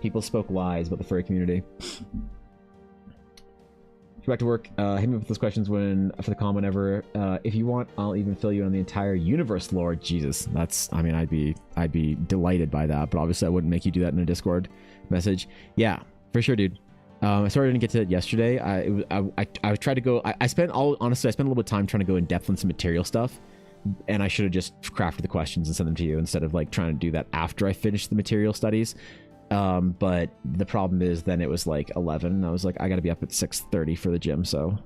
People spoke lies about the furry community. Go back to work. Hit me with those questions for the con whenever. If you want, I'll even fill you on the entire universe lore. Jesus, I mean, I'd be delighted by that, but obviously I wouldn't make you do that in a Discord message. Yeah, for sure, dude. I sorry I didn't get to it yesterday. I tried to go. Honestly, I spent a little bit of time trying to go in depth on some material stuff, and I should have just crafted the questions and sent them to you instead of like trying to do that after I finished the material studies. But the problem is then it was like 11 and I was like, I gotta be up at 6:30 for the gym, so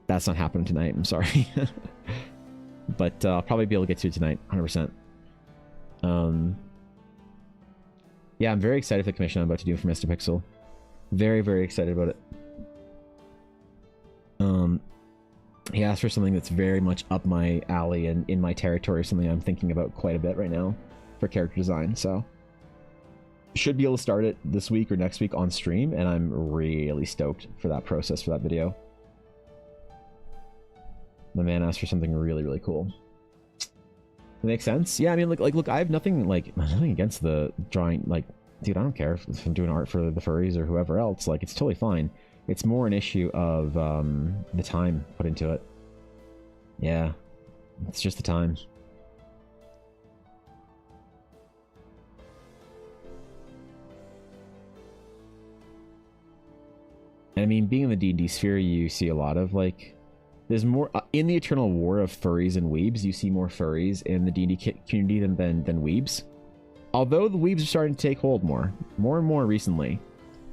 that's not happening tonight. I'm sorry. But I'll probably be able to get to it tonight, 100%. Yeah, I'm very excited for the commission I'm about to do for Mr. Pixel. Very, very excited about it. He asked for something that's very much up my alley and in my territory, something I'm thinking about quite a bit right now for character design, so should be able to start it this week or next week on stream, and I'm really stoked for that process, for that video. My man asked for something really, really cool. Makes sense? Yeah, I mean, look, I have nothing against the drawing, like, dude, I don't care if I'm doing art for the furries or whoever else, like, it's totally fine. It's more an issue of the time put into it. Yeah, it's just the time. And I mean, being in the D&D sphere, you see a lot of, like, there's more in the eternal war of furries and weebs. You see more furries in the D&D community than weebs. Although the weebs are starting to take hold more and more recently.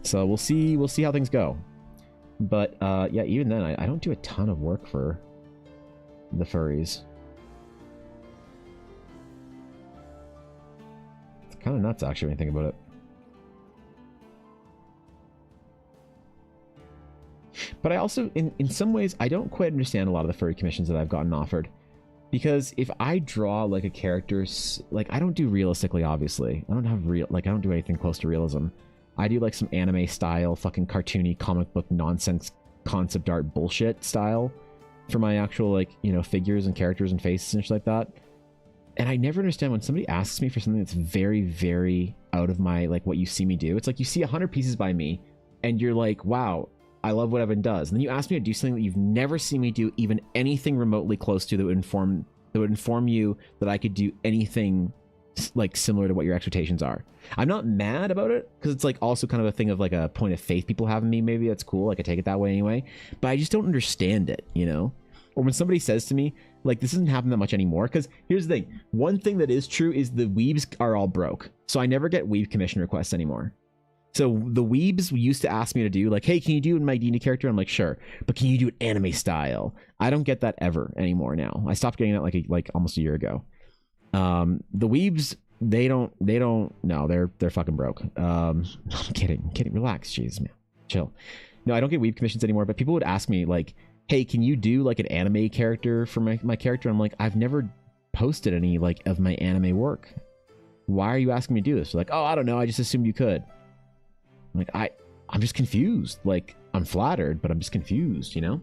So we'll see how things go. But yeah, even then, I don't do a ton of work for the furries. It's kind of nuts, actually, when you think about it. But I also, in some ways, I don't quite understand a lot of the furry commissions that I've gotten offered. Because if I draw, like, a character, like, I don't do realistically, obviously. I don't do anything close to realism. I do, like, some anime-style, fucking cartoony, comic book nonsense, concept art bullshit style for my actual, like, you know, figures and characters and faces and shit like that. And I never understand when somebody asks me for something that's very, very out of my, like, what you see me do. It's like you see 100 pieces by me, and you're like, wow, I love what Evan does. And then you ask me to do something that you've never seen me do even anything remotely close to that would inform you that I could do anything like similar to what your expectations are. I'm not mad about it because it's like also kind of a thing of like a point of faith people have in me. Maybe that's cool. Like I take it that way anyway, but I just don't understand it, you know? Or when somebody says to me, like, this doesn't happen that much anymore. Because here's the thing. One thing that is true is the weebs are all broke. So I never get weeb commission requests anymore. So the weebs used to ask me to do like, hey, can you do my D&D character? I'm like, sure, but can you do it anime style? I don't get that ever anymore now. I stopped getting that like almost a year ago. The weebs, they don't no, they're fucking broke. I'm kidding, relax, jeez, man, chill. No, I don't get weeb commissions anymore, but people would ask me like, hey, can you do like an anime character for my character? I'm like, I've never posted any like of my anime work. Why are you asking me to do this? They're like, oh, I don't know, I just assumed you could. I'm like, I'm just confused. Like, I'm flattered, but I'm just confused, you know?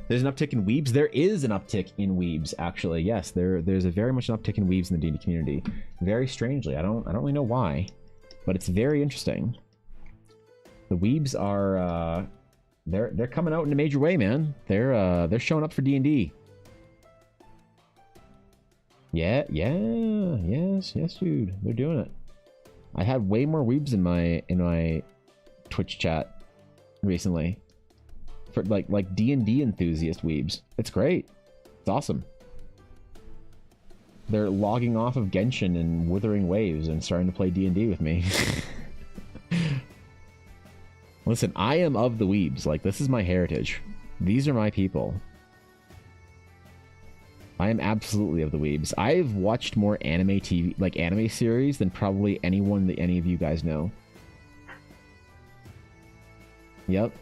There's an uptick in weebs. There is an uptick in weebs, actually. Yes, there's a very much an uptick in weebs in the D&D community. Very strangely. I don't really know why, but it's very interesting. The weebs are they're coming out in a major way, man. They're showing up for D&D. Yeah, yes, dude. They're doing it. I had way more weebs in my Twitch chat recently for like D&D enthusiast weebs. It's great. It's awesome. They're logging off of Genshin and Wuthering Waves and starting to play D&D with me. Listen, I am of the weebs. Like, this is my heritage. These are my people. I am absolutely of the weebs. I've watched more anime TV, like anime series, than probably anyone that any of you guys know. Yep.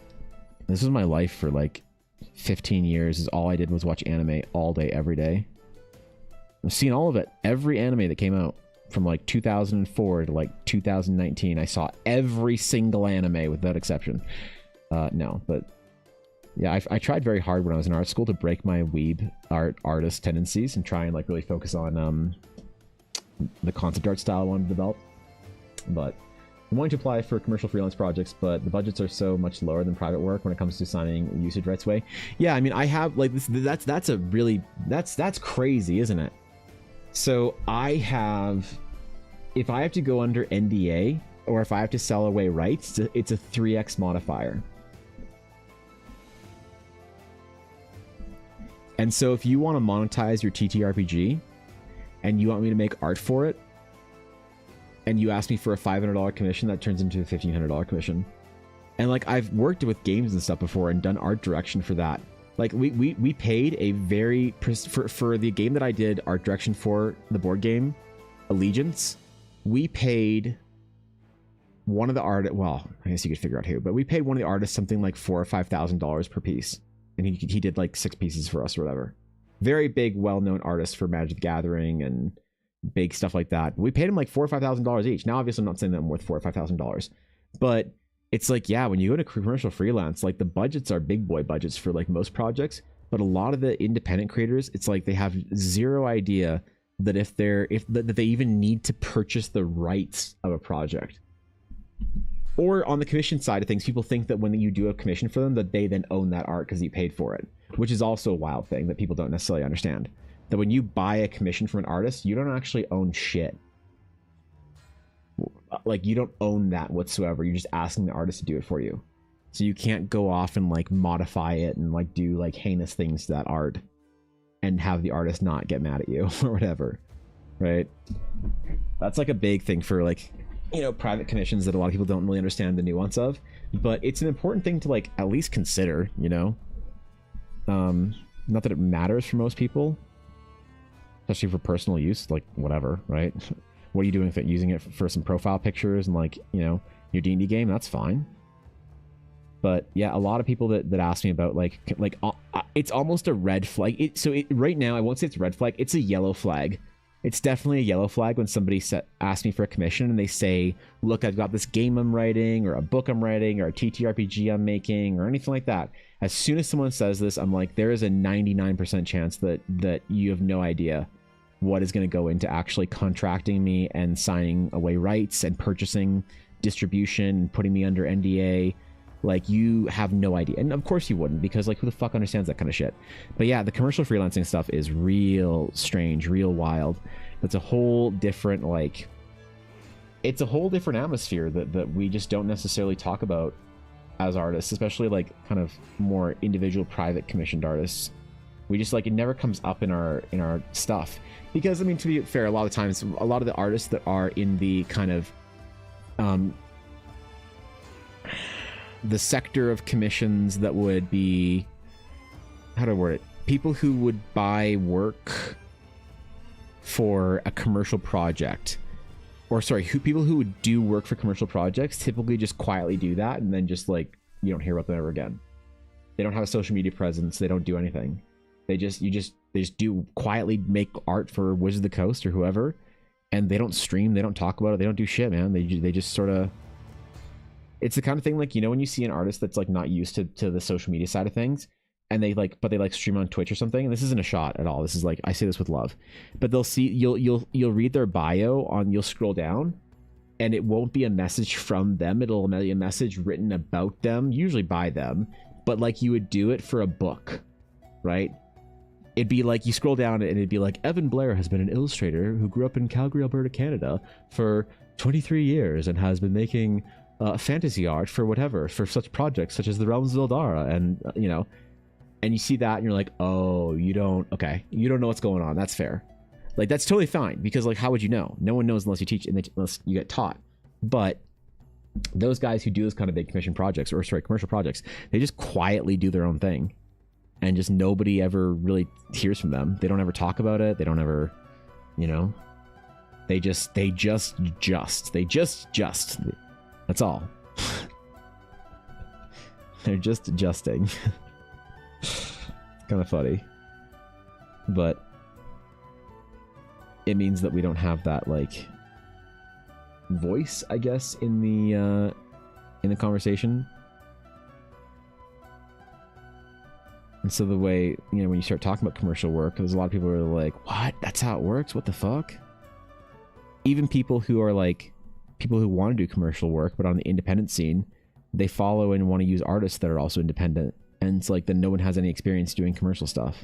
This was my life for like 15 years. Is all I did was watch anime all day, every day. I've seen all of it. Every anime that came out from like 2004 to like 2019. I saw every single anime without exception. No, but yeah, I tried very hard when I was in art school to break my weeb artist tendencies and try and like really focus on the concept art style I wanted to develop. But I'm wanting to apply for commercial freelance projects, but the budgets are so much lower than private work when it comes to signing usage rights away. Yeah, I mean, I have like this. That's crazy, isn't it? So I have, if I have to go under NDA or if I have to sell away rights, it's a 3x modifier. And so if you want to monetize your TTRPG and you want me to make art for it, and you ask me for a $500 commission, that turns into a $1,500 commission. And like, I've worked with games and stuff before and done art direction for that. Like we paid a very, for the game that I did art direction for, the board game, Allegiance, we paid one of the artists, well, I guess you could figure out who, but we paid one of the artists something like $4,000 or $5,000 per piece. And he did like 6 pieces for us or whatever. Very big, well-known artist for Magic the Gathering and big stuff like that. We paid him like $4,000 or $5,000 each. Now, obviously, I'm not saying that I'm worth $4,000 or $5,000, but it's like, yeah, when you go to commercial freelance, like the budgets are big boy budgets for like most projects, but a lot of the independent creators, it's like they have zero idea that that they even need to purchase the rights of a project. Or on the commission side of things, people think that when you do a commission for them, that they then own that art because you paid for it, which is also a wild thing that people don't necessarily understand. That when you buy a commission from an artist, you don't actually own shit. Like, you don't own that whatsoever. You're just asking the artist to do it for you. So you can't go off and like modify it and like do like heinous things to that art and have the artist not get mad at you or whatever, right? That's like a big thing for like, you know, private commissions that a lot of people don't really understand the nuance of, but it's an important thing to like at least consider, you know. Not that it matters for most people, especially for personal use, like whatever, right? What are you doing with it? Using it for some profile pictures and like, you know, your D&D game, that's fine. But yeah, a lot of people that ask me about like it's almost a red flag. Right now, I won't say it's a red flag. It's a yellow flag. It's definitely a yellow flag when somebody asks me for a commission and they say, look, I've got this game I'm writing or a book I'm writing or a TTRPG I'm making or anything like that. As soon as someone says this, I'm like, there is a 99% chance that you have no idea what is going to go into actually contracting me and signing away rights and purchasing distribution and putting me under NDA. Like, you have no idea. And of course you wouldn't, because like, who the fuck understands that kind of shit? But yeah, the commercial freelancing stuff is real strange, real wild. It's a whole different, like, it's a whole different atmosphere that we just don't necessarily talk about as artists, especially like kind of more individual private commissioned artists. We just like, it never comes up in our stuff. Because I mean, to be fair, a lot of times, a lot of the artists that are in the kind of the sector of commissions that would be, how do I word it? People who would buy work for a commercial project, or sorry, people who would do work for commercial projects typically just quietly do that, and then just like, you don't hear about them ever again. They don't have a social media presence. They don't do anything. They just do quietly make art for Wizards of the Coast or whoever, and they don't stream. They don't talk about it. They don't do shit, man. They just sort of. It's the kind of thing, like, you know, when you see an artist that's like not used to the social media side of things, and they like, but they like stream on Twitch or something. And this isn't a shot at all. This is like, I say this with love, but they'll see, you'll read their bio you'll scroll down, and it won't be a message from them. It'll be a message written about them, usually by them, but like you would do it for a book, right? It'd be like, you scroll down and it'd be like, Evan Blair has been an illustrator who grew up in Calgary, Alberta, Canada for 23 years and has been making fantasy art for whatever, for such projects such as the Realms of Eldara, and you know, and you see that and you're like, oh, you don't know what's going on. That's fair. Like, that's totally fine, because like, how would you know? No one knows unless you teach, unless you get taught. But those guys who do those kind of big commission projects, or sorry, commercial projects, they just quietly do their own thing, and just nobody ever really hears from them. They don't ever talk about it. They don't ever, you know, they just that's all. They're just adjusting. It's kind of funny, but it means that we don't have that like voice, I guess, in the conversation. And so the way, you know, when you start talking about commercial work, there's a lot of people who are like, what? That's how it works? What the fuck? Even people who are like, people who want to do commercial work, but on the independent scene, they follow and want to use artists that are also independent. And it's like, then no one has any experience doing commercial stuff.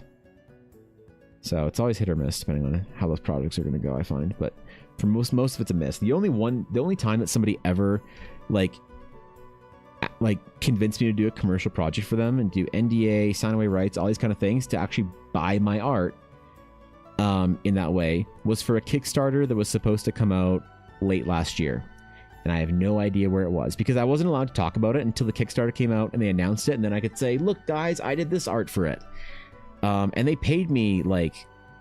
So it's always hit or miss, depending on how those projects are going to go, I find. But for most of it's a miss. The only time that somebody ever like convinced me to do a commercial project for them and do NDA, sign away rights, all these kind of things to actually buy my art in that way was for a Kickstarter that was supposed to come out late last year, and I have no idea where it was, because I wasn't allowed to talk about it until the Kickstarter came out and they announced it, and then I could say, look guys, I did this art for it, and they paid me like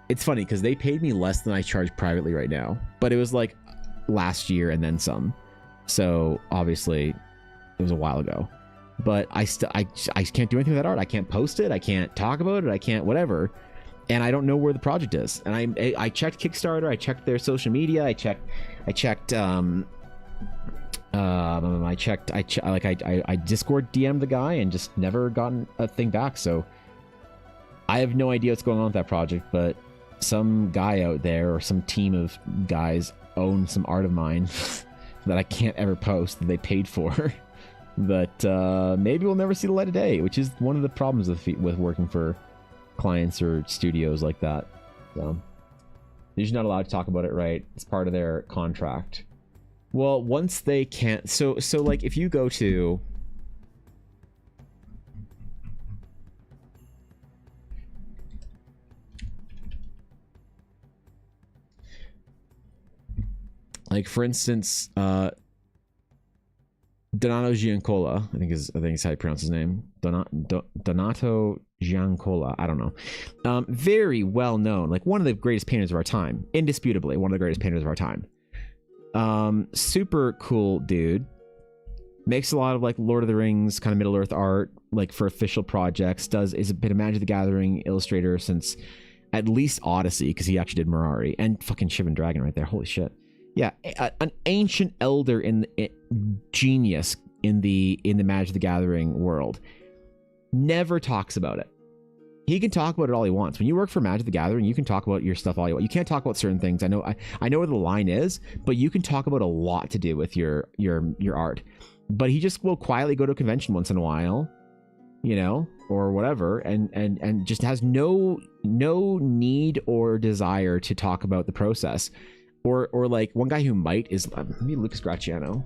it's funny because they paid me less than I charge privately right now, but it was like last year and then some. So obviously it was a while ago, but I can't do anything with that art. I can't post it. I can't talk about it. I can't whatever. And I don't know where the project is. And I checked Kickstarter. I checked their social media. I checked I Discord DM'd the guy and just never gotten a thing back. So I have no idea what's going on with that project, but some guy out there or some team of guys own some art of mine that I can't ever post that they paid for. That maybe we'll never see the light of day, which is one of the problems with working for clients or studios like that. So you're just not allowed to talk about it, right? It's part of their contract. Well, once they can't, so like if you go to like, for instance, Donato Giancola, I think is how you pronounce his name. Donato Giancola, I don't know. Very well known, like one of the greatest painters of our time, indisputably one of the greatest painters of our time. Super cool dude. Makes a lot of like Lord of the Rings kind of Middle Earth art, like for official projects. Is a bit of Magic the Gathering illustrator since at least Odyssey, because he actually did Mirari and fucking Shivan Dragon right there. Holy shit. Yeah, an ancient elder genius in the Magic the Gathering world. Never talks about it. He can talk about it all he wants. When you work for Magic the Gathering, you can talk about your stuff all you want. You can't talk about certain things. I know where the line is, but you can talk about a lot to do with your art. But he just will quietly go to a convention once in a while, you know, or whatever, and just has no need or desire to talk about the process. Or like one guy who might is maybe Lucas Graciano.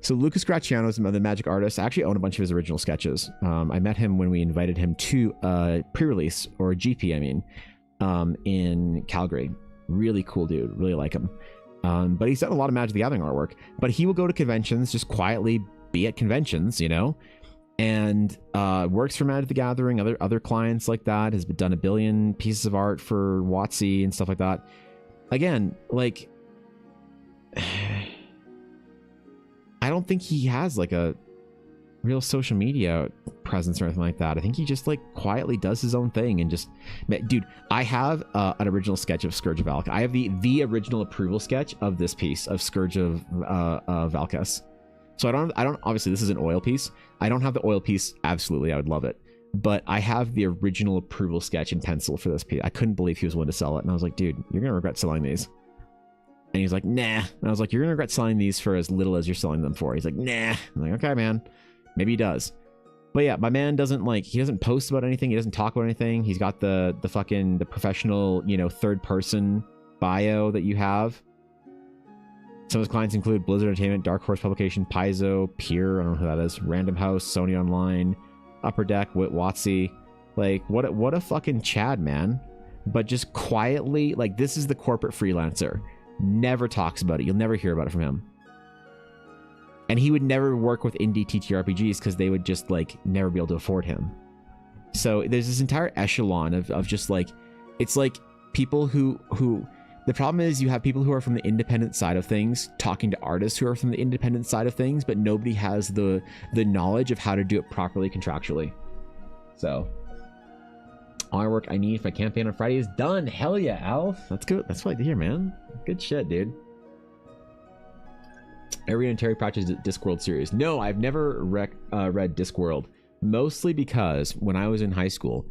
So Lucas Graciano is the magic artist. I actually own a bunch of his original sketches. I met him when we invited him to pre-release, or GP, I mean, in Calgary. Really cool dude. Really like him. But he's done a lot of Magic the Gathering artwork. But he will go to conventions, just quietly be at conventions, you know, and works for Magic the Gathering, other clients like that, has done a billion pieces of art for WotC and stuff like that. Again, like, I don't think he has like a real social media presence or anything like that. I think he just like quietly does his own thing and just, dude, I have an original sketch of Scourge of Valk. I have the original approval sketch of this piece of Scourge of Valkas. So I don't obviously this is an oil piece. I don't have the oil piece. Absolutely, I would love it. But I have the original approval sketch in pencil for this piece. I couldn't believe he was willing to sell it. And I was like, dude, you're going to regret selling these. And he's like, nah. And I was like, you're going to regret selling these for as little as you're selling them for. He's like, nah. I'm like, okay, man. Maybe he does. But yeah, my man doesn't post about anything. He doesn't talk about anything. He's got the professional, you know, third person bio that you have. Some of his clients include Blizzard Entertainment, Dark Horse Publication, Paizo, Peer, I don't know who that is, Random House, Sony Online, Upper Deck, WotC. Like, what a fucking Chad, man. But just quietly, like, this is the corporate freelancer. Never talks about it. You'll never hear about it from him. And he would never work with indie TTRPGs because they would just, like, never be able to afford him. So there's this entire echelon of just, like, it's like people who the problem is you have people who are from the independent side of things talking to artists who are from the independent side of things, but nobody has the knowledge of how to do it properly contractually. So artwork I need for my campaign on Friday is done. Hell yeah, Alf. That's good. That's what I like to hear, man. Good shit, dude. Every and Terry Pratchett's Discworld series. No, I've never read Discworld, mostly because when I was in high school,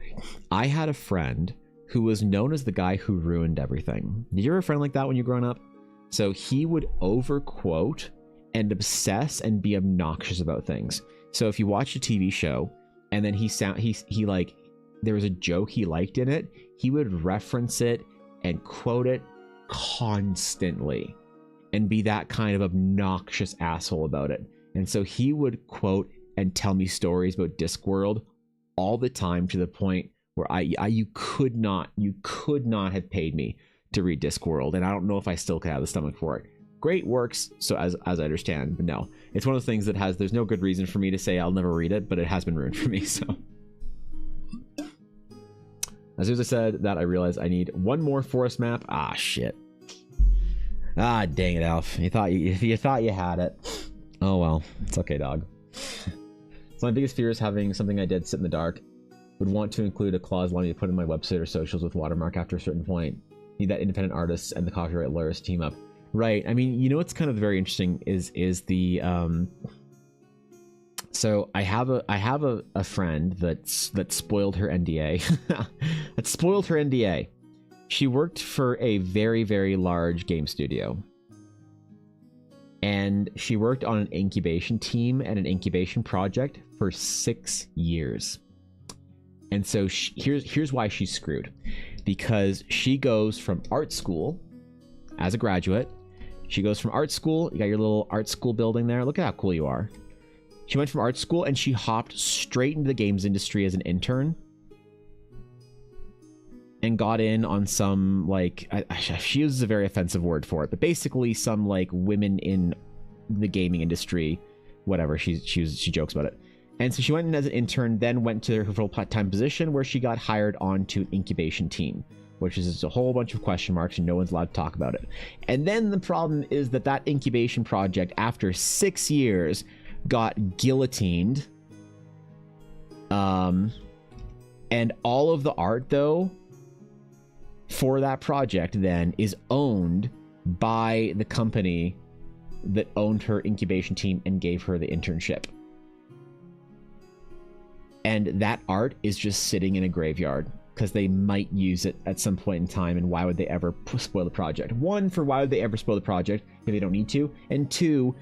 I had a friend who was known as the guy who ruined everything. Did you ever have a friend like that when you were growing up? So he would overquote and obsess and be obnoxious about things. So if you watch a TV show and then he like, there was a joke he liked in it, he would reference it and quote it constantly and be that kind of obnoxious asshole about it. And so he would quote and tell me stories about Discworld all the time, to the point where you could not have paid me to read Discworld, and I don't know if I still could have the stomach for it. Great works, so as I understand, but no, it's one of the things that there's no good reason for me to say I'll never read it, but it has been ruined for me. So As soon as I said that, I realized I need one more forest map. Ah, shit. Ah, dang it, Alf. You thought you had it. Oh well, it's okay, dog. So my biggest fear is having something I did sit in the dark. Would want to include a clause allowing me to put in my website or socials with watermark after a certain point. Need that independent artists and the copyright lawyers team up. Right. I mean, you know what's kind of very interesting is the so I have a friend that spoiled her NDA. That spoiled her NDA. She worked for a very, very large game studio. And she worked on an incubation team and an incubation project for 6 years. And so here's why she's screwed. Because she goes from art school as a graduate. She goes from art school. You got your little art school building there. Look at how cool you are. She went from art school and she hopped straight into the games industry as an intern. And got in on some, like, she uses a very offensive word for it, but basically some, like, women in the gaming industry, whatever, she jokes about it. And so she went in as an intern, then went to her full-time position where she got hired onto an incubation team, which is just a whole bunch of question marks and no one's allowed to talk about it. And then the problem is that incubation project, after 6 years, got guillotined. And all of the art, though, for that project then is owned by the company that owned her incubation team and gave her the internship. And that art is just sitting in a graveyard because they might use it at some point in time. And why would they ever spoil the project? One, for why would they ever spoil the project if they don't need to? And two,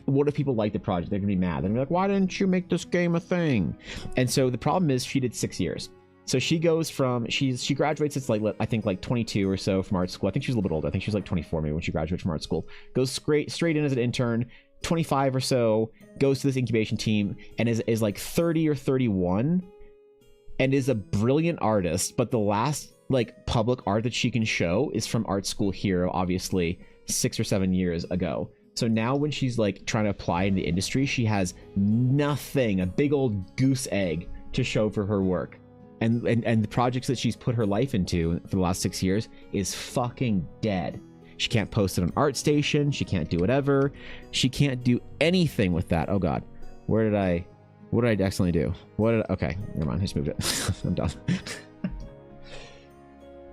what if people like the project? They're gonna be mad. They're gonna be like, why didn't you make this game a thing? And so the problem is she did 6 years. So she goes from, she graduates, it's like, I think like 22 or so from art school. I think she's a little bit older. I think she was like 24 maybe when she graduated from art school. Goes straight in as an intern, 25 or so, goes to this incubation team and is like 30 or 31 and is a brilliant artist. But the last like public art that she can show is from Art School Hero, obviously 6 or 7 years ago. So now when she's like trying to apply in the industry, she has nothing, a big old goose egg to show for her work. And the projects that she's put her life into for the last 6 years is fucking dead. She can't post it on ArtStation. She can't do whatever. She can't do anything with that. Oh God, what did I accidentally do? Okay, never mind. I just moved it. I'm done.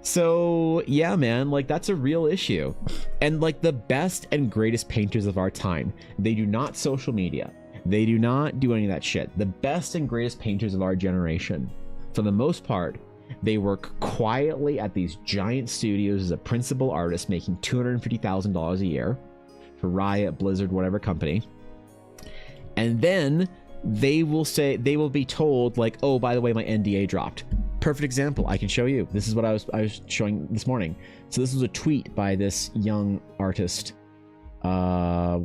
So yeah, man, like that's a real issue. And like the best and greatest painters of our time, they do not social media. They do not do any of that shit. The best and greatest painters of our generation, for the most part, they work quietly at these giant studios as a principal artist, making $250,000 a year for Riot, Blizzard, whatever company. And then they will be told like, oh, by the way, my NDA dropped. Perfect example. I can show you. This is what I was showing this morning. So this was a tweet by this young artist. I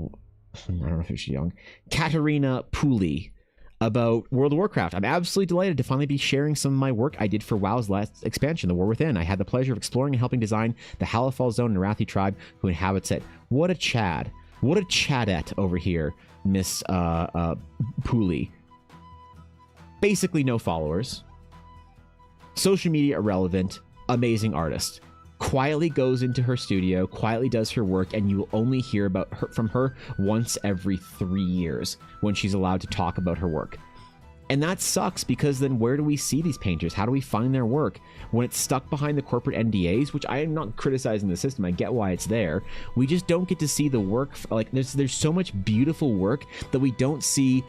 don't know if she's young. Katarina Pooley. About World of Warcraft. I'm absolutely delighted to finally be sharing some of my work I did for WoW's last expansion, The War Within. I had the pleasure of exploring and helping design the Halifal Zone and Arathi tribe who inhabits it. What a Chad. What a Chadette over here, Miss Pooley. Basically no followers. Social media irrelevant. Amazing artist. Quietly goes into her studio, quietly does her work, and you will only hear from her once every 3 years when she's allowed to talk about her work. And that sucks because then where do we see these painters? How do we find their work? When it's stuck behind the corporate NDAs, which I am not criticizing the system, I get why it's there. We just don't get to see the work. Like there's so much beautiful work that we don't see.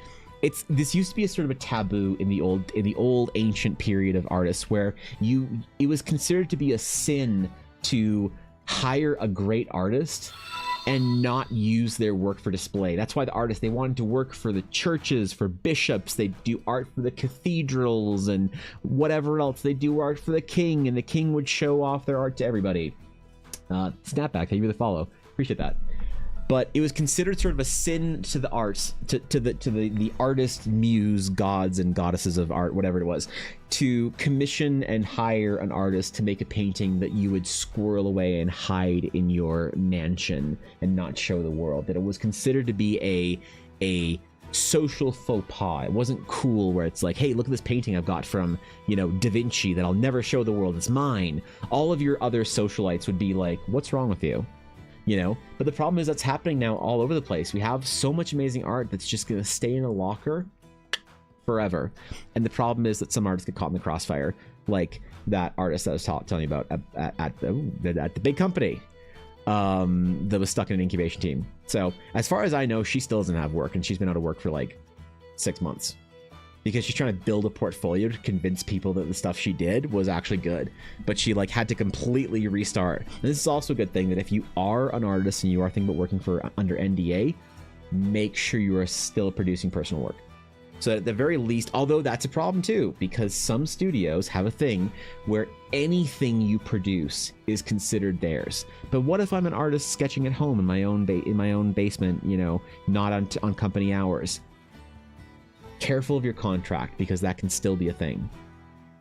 This used to be a sort of a taboo in the old ancient period of artists where it was considered to be a sin to hire a great artist and not use their work for display. That's why the artists, they wanted to work for the churches, for bishops, they do art for the cathedrals and whatever else. They do art for the king, and the king would show off their art to everybody. Snapback, thank you for the follow. Appreciate that. But it was considered sort of a sin to the arts, to the artist, muse, gods and goddesses of art, whatever it was, to commission and hire an artist to make a painting that you would squirrel away and hide in your mansion and not show the world. That it was considered to be a social faux pas. It wasn't cool where it's like, hey, look at this painting I've got from, you know, Da Vinci that I'll never show the world. It's mine. All of your other socialites would be like, what's wrong with you? You know? But the problem is that's happening now all over the place. We have so much amazing art that's just going to stay in a locker forever. And the problem is that some artists get caught in the crossfire, like that artist that I was telling you about at the big company that was stuck in an incubation team. So as far as I know, she still doesn't have work, and she's been out of work for like 6 months because she's trying to build a portfolio to convince people that the stuff she did was actually good, but she like had to completely restart. And this is also a good thing, that if you are an artist and you are thinking about working for under NDA, make sure you are still producing personal work. So at the very least, although that's a problem too, because some studios have a thing where anything you produce is considered theirs. But what if I'm an artist sketching at home in my own basement, you know, not on company hours? Careful of your contract, because that can still be a thing.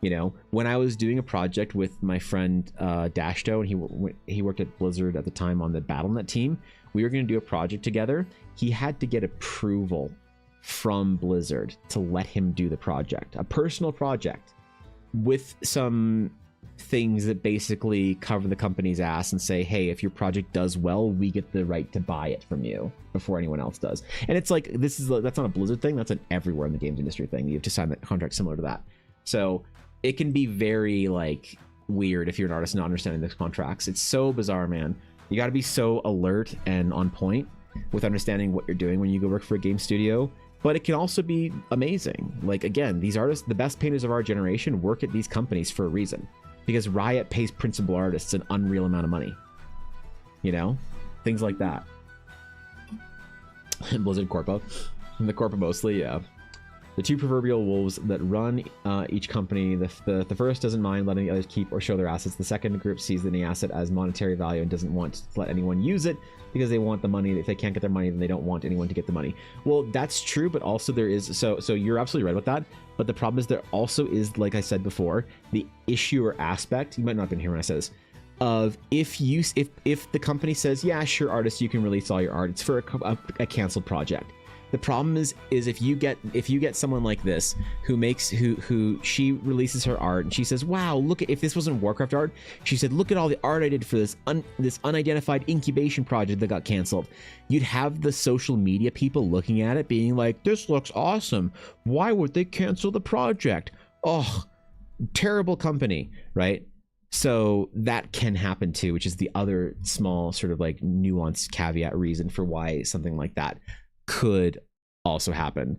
You know, when I was doing a project with my friend Dashto, and he worked at Blizzard at the time on the BattleNet team, we were going to do a project together. He had to get approval from Blizzard to let him do the project, a personal project with some things that basically cover the company's ass and say, hey, if your project does well, we get the right to buy it from you before anyone else does. And it's like, that's not a Blizzard thing, that's an everywhere in the games industry thing. You have to sign that contract similar to that. So it can be very like weird if you're an artist not understanding those contracts. It's so bizarre, man. You got to be so alert and on point with understanding what you're doing when you go work for a game studio. But it can also be amazing. Like, again, these artists, the best painters of our generation, work at these companies for a reason, because Riot pays principal artists an unreal amount of money. You know, things like that. Blizzard Corpo, the Corpo mostly, yeah. The two proverbial wolves that run each company. The first doesn't mind letting the others keep or show their assets. The second group sees any asset as monetary value and doesn't want to let anyone use it because they want the money. If they can't get their money, then they don't want anyone to get the money. Well, that's true, but also there is, so you're absolutely right about that. But the problem is there also is, like I said before, the issue or aspect, you might not have been here when I said this, of if the company says, yeah, sure, artist, you can release all your art, it's for a canceled project. The problem is if you get someone like this who she releases her art and she says, wow, look at, if this wasn't Warcraft art, she said, look at all the art I did for this unidentified incubation project that got canceled. You'd have the social media people looking at it being like, this looks awesome. Why would they cancel the project? Oh, terrible company, right? So that can happen too, which is the other small sort of like nuanced caveat reason for why something like that could also happen.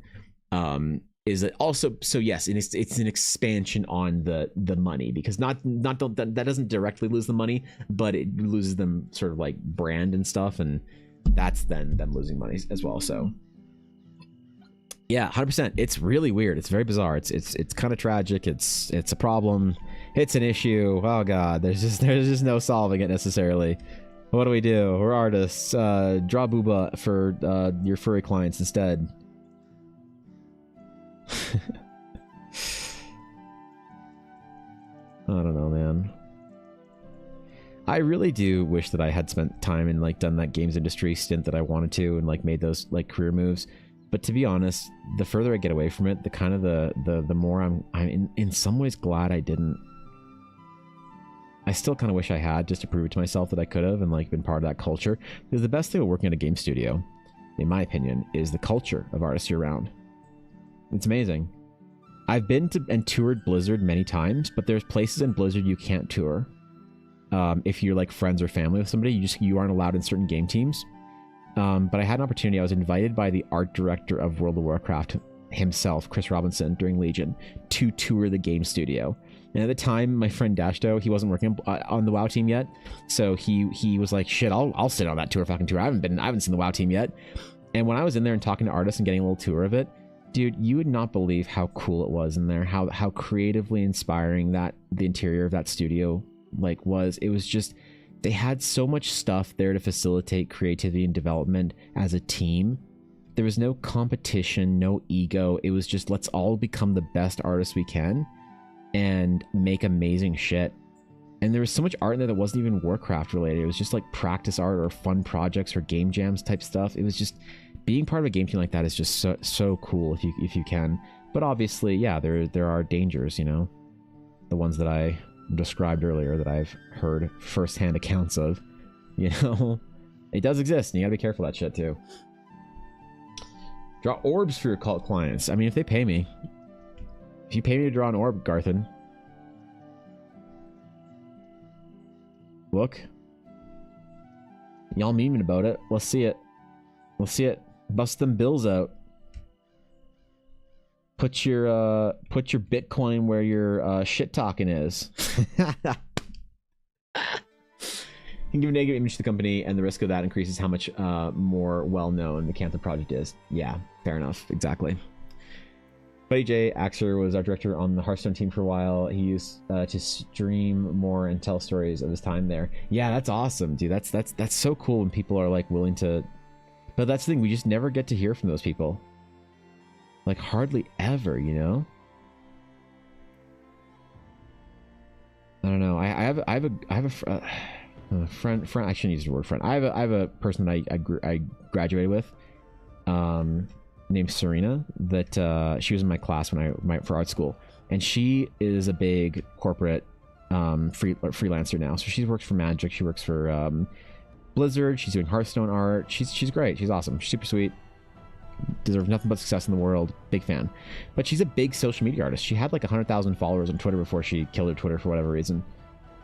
Is it also, so yes, and it's an expansion on the money, because not that doesn't directly lose the money, but it loses them sort of like brand and stuff, and that's then them losing money as well. So yeah, 100%. It's really weird. It's very bizarre. It's kind of tragic. It's a problem. It's an issue. Oh god, there's just no solving it necessarily. What do we do? We're artists. Draw booba for your furry clients instead. I don't know, man. I really do wish that I had spent time and like done that games industry stint that I wanted to, and like made those like career moves. But to be honest, the further I get away from it, the kind of the more I'm in some ways glad I didn't. I still kind of wish I had, just to prove it to myself that I could have and like been part of that culture. Because the best thing about working at a game studio, in my opinion, is the culture of artists year round. It's amazing. I've been to and toured Blizzard many times, but there's places in Blizzard you can't tour. If you're like friends or family with somebody, you aren't allowed in certain game teams. But I had an opportunity. I was invited by the art director of World of Warcraft himself, Chris Robinson, during Legion, to tour the game studio. And at the time, my friend Dashto, he wasn't working on the WoW team yet, so he was like, "Shit, I'll sit on that fucking tour. I haven't seen the WoW team yet." And when I was in there and talking to artists and getting a little tour of it, dude, you would not believe how cool it was in there. How creatively inspiring that the interior of that studio like was. It was just, they had so much stuff there to facilitate creativity and development as a team. There was no competition, no ego. It was just, let's all become the best artists we can and make amazing shit. And there was so much art in there that wasn't even Warcraft related. It was just like practice art or fun projects or game jams type stuff. It was just being part of a game team like that is just so cool if you can. But obviously, yeah, there are dangers, you know, the ones that I described earlier that I've heard firsthand accounts of. You know, it does exist, and you gotta be careful of that shit too. Draw orbs for your cult clients. I mean, if they pay me. If you pay me to draw an orb, Garthen. Look. Y'all memeing about it. Let's see it. Let's see it. Bust them bills out. Put your Bitcoin where your shit talking is. You can give a negative image to the company, and the risk of that increases how much more well-known the Cancer project is. Yeah, fair enough. Exactly. Buddy J. Axer was our director on the Hearthstone team for a while. He used to stream more and tell stories of his time there. Yeah, that's awesome, dude. That's so cool when people are like willing to. But that's the thing, we just never get to hear from those people. Like hardly ever, you know. I don't know. I have a friend. I shouldn't use the word friend. I have a person that I graduated with, named Serena. That she was in my class when for art school, and she is a big corporate freelancer now. So she works for Magic. She works for Blizzard. She's doing Hearthstone art. She's great. She's awesome. She's super sweet. Deserves nothing but success in the world. Big fan. But she's a big social media artist. She had like 100,000 followers on Twitter before she killed her Twitter for whatever reason.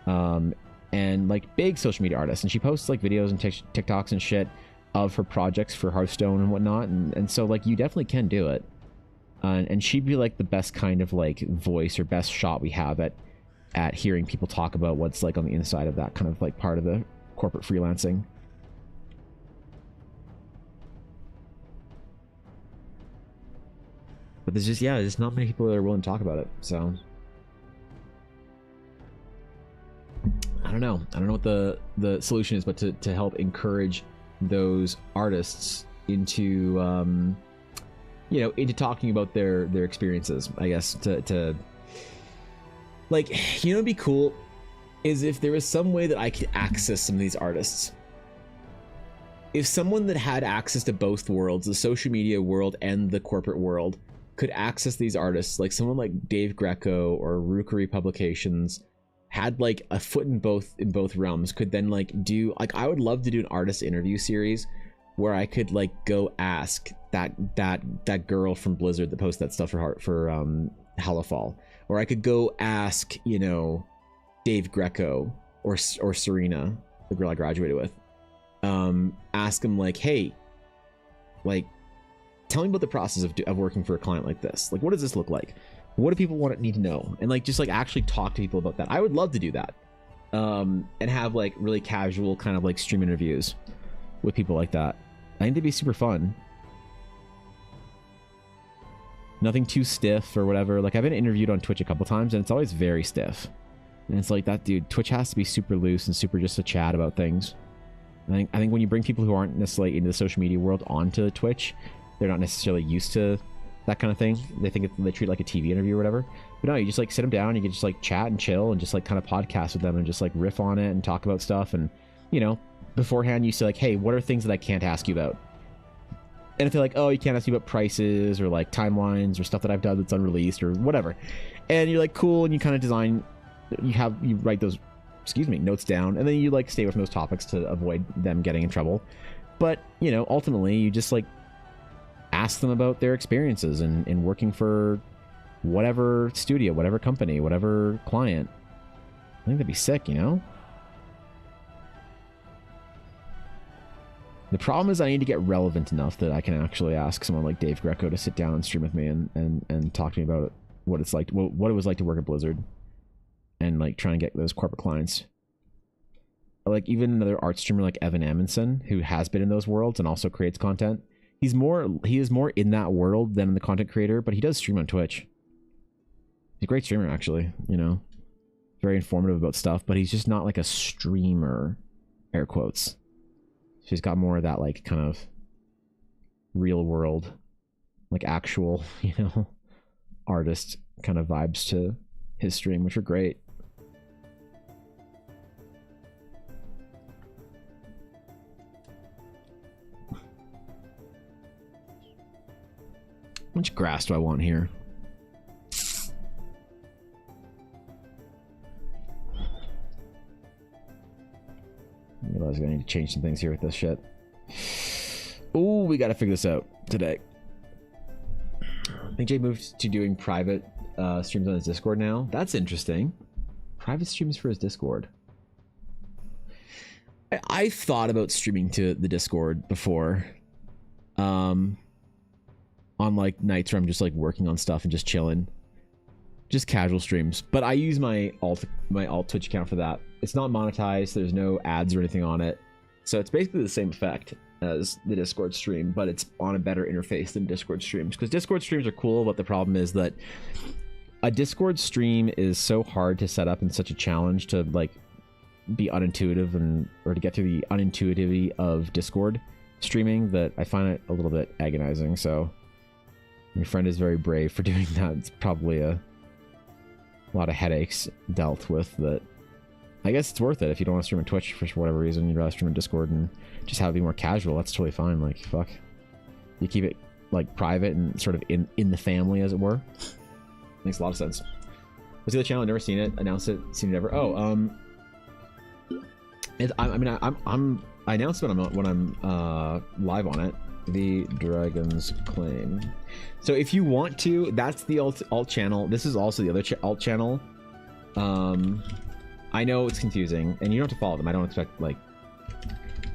And like big social media artist, and she posts like videos and TikToks and shit of her projects for Hearthstone and whatnot, and so like you definitely can do it, and she'd be like the best kind of like voice or best shot we have at hearing people talk about what's like on the inside of that kind of like part of the corporate freelancing. But there's not many people that are willing to talk about it, so I don't know what the solution is, but to help encourage those artists into into talking about their experiences, I guess, to like, it'd be cool is if there was some way that I could access some of these artists. If someone that had access to both worlds, the social media world and the corporate world, could access these artists, like someone like Dave Greco or Rookery Publications, had like a foot in both realms, could then like do like, I would love to do an artist interview series where I could like go ask that girl from Blizzard that posted that stuff for Hellafall, or I could go ask, you know, Dave Greco or Serena, the girl I graduated with, ask him like, hey, like, tell me about the process of working for a client like this. Like, what does this look like? What do people need to know? And like, just like actually talk to people about that. I would love to do that, and have like really casual kind of like stream interviews with people like that. I think they'd be super fun. Nothing too stiff or whatever. Like, I've been interviewed on Twitch a couple times, and it's always very stiff. And it's like, that dude, Twitch has to be super loose and super just to chat about things. I think when you bring people who aren't necessarily into the social media world onto Twitch, they're not necessarily used to that kind of thing. They think they treat it like a TV interview or whatever. But no, you just like sit them down, you can just like chat and chill and just like kind of podcast with them and just like riff on it and talk about stuff. And, you know, beforehand you say like, hey, what are things that I can't ask you about? And if they're like, oh, you can't ask me about prices or like timelines or stuff that I've done that's unreleased or whatever, and you're like, cool, and you kind of design, you write those, notes down, and then you like stay away from those topics to avoid them getting in trouble. But, you know, ultimately you just like ask them about their experiences in working for whatever studio, whatever company, whatever client. I think that'd be sick, you know? The problem is I need to get relevant enough that I can actually ask someone like Dave Greco to sit down and stream with me and talk to me about what it's like, what it was like to work at Blizzard, and like try and get those corporate clients. Like even another art streamer like Evan Amundsen, who has been in those worlds and also creates content. He is more in that world than the content creator, but he does stream on Twitch. He's a great streamer, actually, you know, very informative about stuff, but he's just not like a streamer, air quotes. She's got more of that like kind of real world, like actual, you know, artist kind of vibes to his stream, which are great. much grass do I want here? I realize I need to change some things here with this shit. Oh, we gotta figure this out today. I think Jay moved to doing private streams on his Discord now. That's interesting. Private streams for his Discord. I thought about streaming to the Discord before. On like nights where I'm just like working on stuff and just chilling. Just casual streams. But I use my alt Twitch account for that. It's not monetized, there's no ads or anything on it. So it's basically the same effect as the Discord stream, but it's on a better interface than Discord streams. Because Discord streams are cool, but the problem is that a Discord stream is so hard to set up and such a challenge to like be unintuitive or to get through the unintuitivity of Discord streaming that I find it a little bit agonizing. So your friend is very brave for doing that. It's probably a lot of headaches dealt with that. I guess it's worth it if you don't want to stream on Twitch for whatever reason. You'd rather stream on Discord and just have it be more casual. That's totally fine. Like, fuck. You keep it like private and sort of in the family, as it were. Makes a lot of sense. What's the other channel? I've never seen it. Announced it. Seen it ever. Oh, I announced when I'm live on it. The Dragon's Claim. So if you want to, that's the alt channel. This is also the other alt channel. I know it's confusing, and you don't have to follow them. I don't expect, like...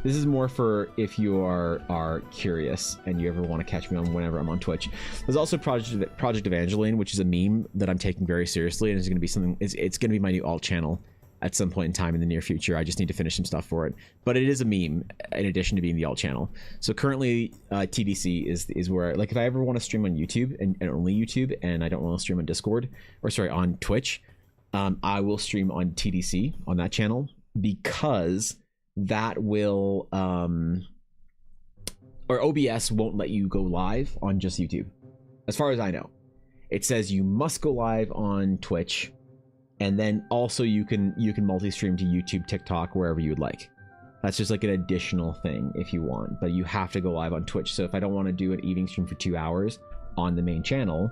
This is more for if you are curious and you ever want to catch me on whenever I'm on Twitch. There's also Project Evangeline, which is a meme that I'm taking very seriously, and it's going to be something... It's going to be my new alt channel at some point in time in the near future. I just need to finish some stuff for it. But it is a meme in addition to being the alt channel. So currently, TDC is where... Like, if I ever want to stream on YouTube, and only YouTube, and I don't want to stream on Discord, or sorry, on Twitch... I will stream on TDC on that channel because that will or OBS won't let you go live on just YouTube, as far as I know. It says you must go live on Twitch, and then also you can multi-stream to YouTube, TikTok, wherever you'd like. That's just like an additional thing if you want, but you have to go live on Twitch. So if I don't want to do an evening stream for 2 hours on the main channel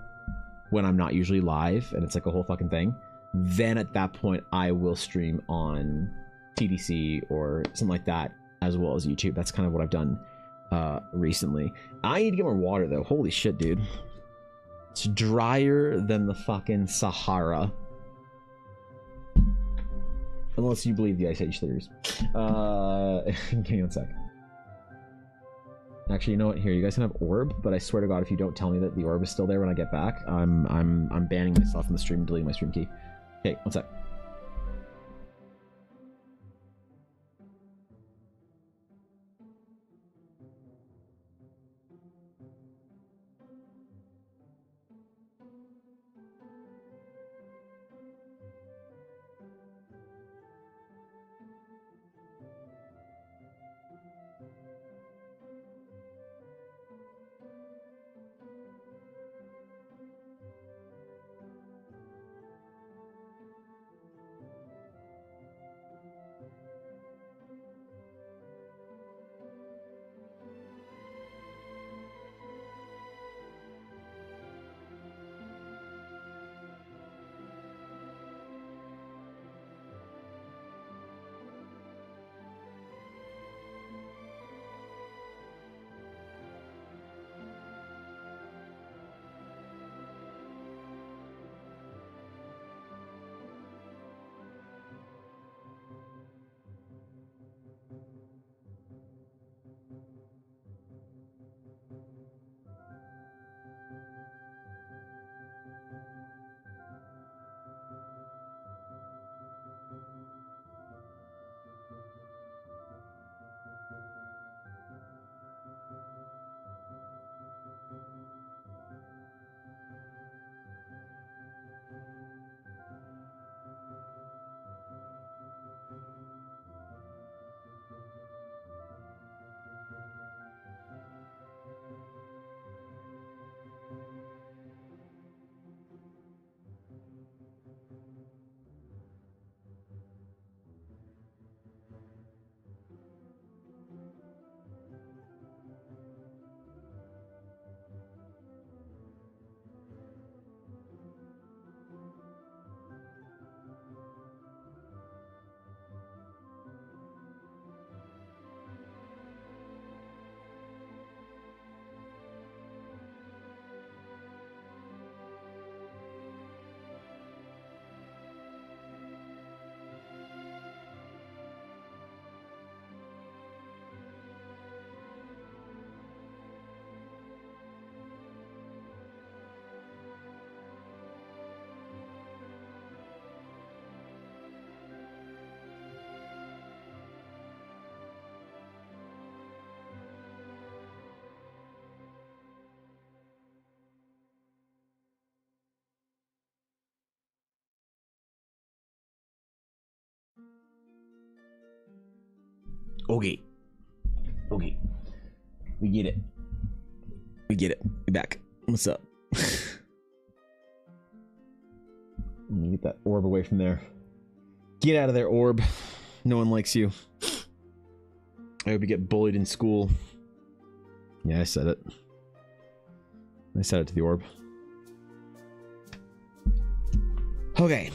when I'm not usually live, and it's like a whole fucking thing, then at that point I will stream on TDC or something like that, as well as YouTube. That's kind of what I've done recently. I need to get more water though. Holy shit, dude. It's drier than the fucking Sahara. Unless you believe the Ice Age theories. Give me one sec. Actually, you know what? Here, you guys can have orb, but I swear to God, if you don't tell me that the orb is still there when I get back, I'm banning myself from the stream and deleting my stream key. Okay, one sec. Okay. Okay. We get it. We get it. We back. What's up? Let me get that orb away from there. Get out of there, orb. No one likes you. I hope you get bullied in school. Yeah, I said it. I said it to the orb. Okay.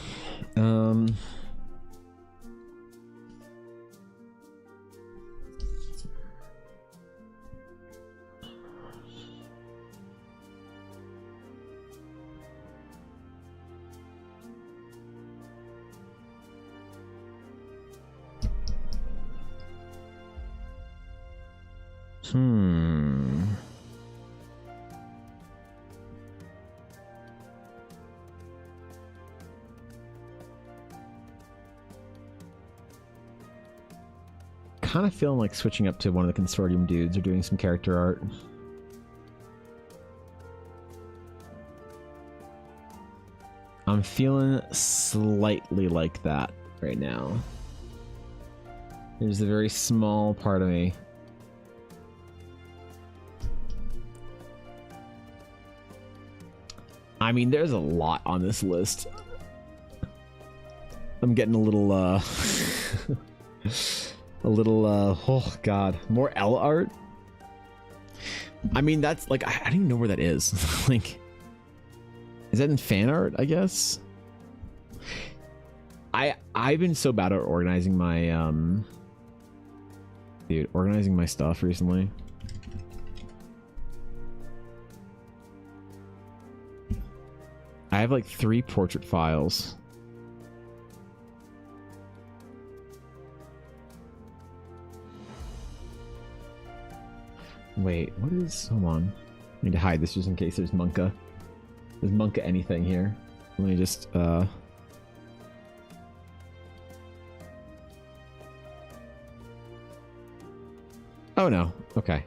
Kind of feeling like switching up to one of the consortium dudes or doing some character art. I'm feeling slightly like that right now. There's a very small part of me. I mean, there's a lot on this list. I'm getting a little, oh god, more Ella art? I mean, that's, like, I don't even know where that is. Like, is that in fan art, I guess? I've been so bad at organizing my, organizing my stuff recently. I have like 3 portrait files. Wait, what is... Hold on. I need to hide this just in case there's Monka. There's Monka anything here. Let me just, Oh no. Okay.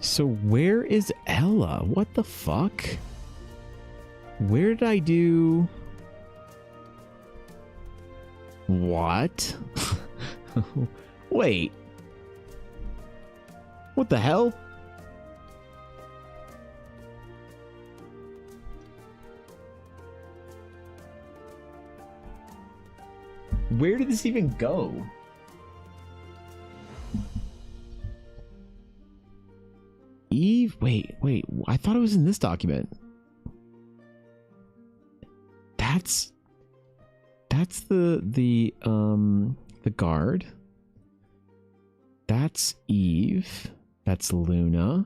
So where is Ella? What the fuck? Where did I do... What? Wait. What the hell? Where did this even go? Eve? Wait. I thought it was in this document. That's the guard. That's Eve. That's Luna.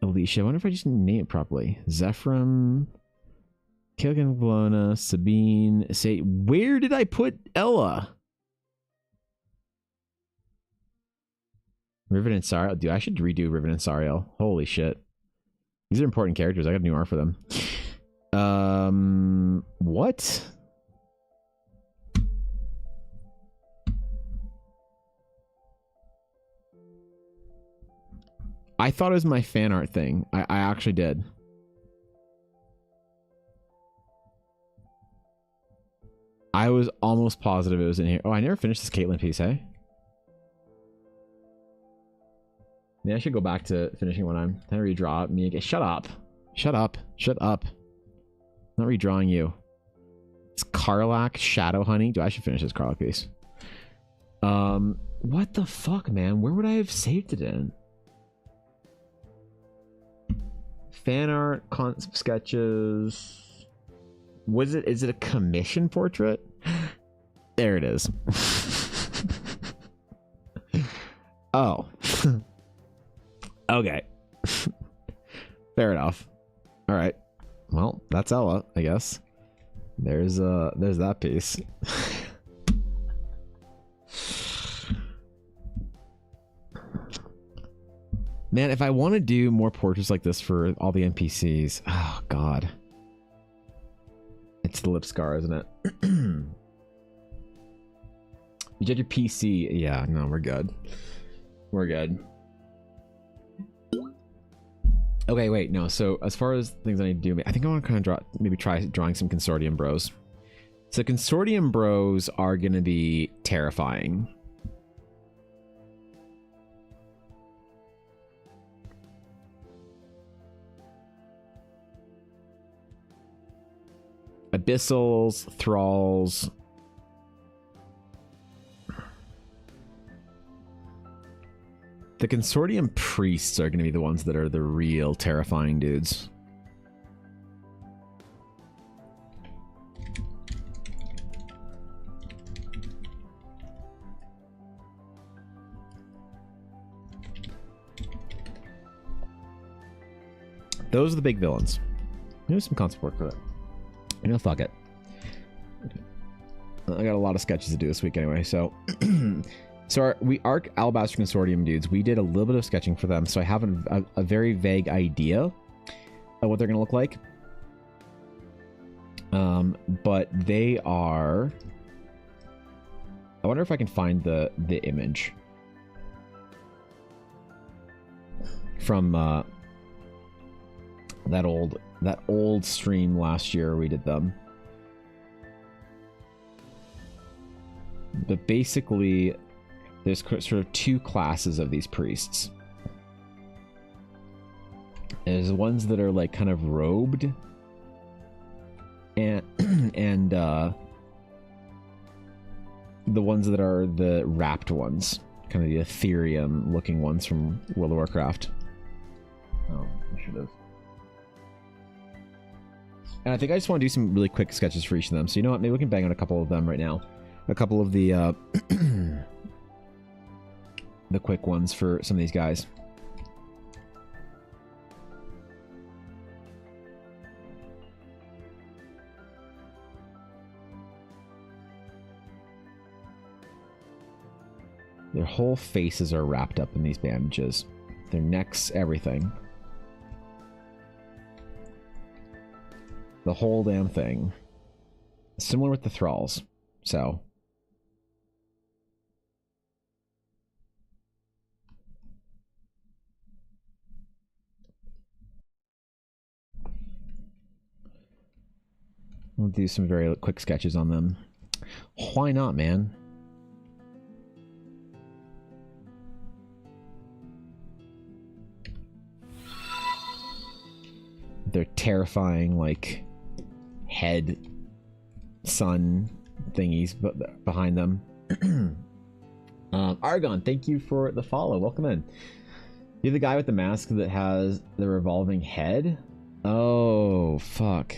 Alicia. I wonder if I just name it properly. Zephram. Kilgan Bologna. Sabine. Say, where did I put Ella? Riven and Sariel. Dude, I should redo Riven and Sariel. Holy shit. These are important characters. I got new art for them. What? I thought it was my fan art thing. I actually did. I was almost positive it was in here. Oh, I never finished this Caitlyn piece, hey? Yeah, I should go back to finishing when I'm... Can I redraw me again? Shut up. Shut up. Shut up. I'm not redrawing you. It's Karlach Shadow Honey. Dude, I should finish this Karlach piece. What the fuck, man? Where would I have saved it in? Fan art, concept sketches. Was it? Is it a commission portrait? There it is. Oh. Okay. Fair enough. All right. Well, that's Ella, I guess. There's that piece. Man, if I want to do more portraits like this for all the NPCs, oh god. It's the lip scar, isn't it? You did your PC. Yeah, no, we're good. We're good. Okay, wait, no. So as far as things I need to do, I think I want to kind of maybe try drawing some consortium bros. So Consortium Bros are going to be terrifying. Abyssals, Thralls. The Consortium Priests are going to be the ones that are the real terrifying dudes. Those are the big villains. There's some concept work for that. You know, fuck it. I got a lot of sketches to do this week anyway, so... So we Arc Alabaster Consortium dudes, we did a little bit of sketching for them, so I have a very vague idea of what they're going to look like. But they are... I wonder if I can find the image. From that old stream last year we did them. But basically... there's sort of two classes of these priests. There's the ones that are like kind of robed, and the ones that are the wrapped ones, kind of the Ethereum looking ones from World of Warcraft. Oh, I should have. And I think I just want to do some really quick sketches for each of them. So you know what? Maybe we can bang on a couple of them right now. A couple of the the quick ones for some of these guys. Their whole faces are wrapped up in these bandages. Their necks, everything. The whole damn thing. Similar with the Thralls. So... we'll do some very quick sketches on them. Why not, man? They're terrifying, like, head sun thingies behind them. Argon, thank you for the follow. Welcome in. You're the guy with the mask that has the revolving head? Oh, fuck.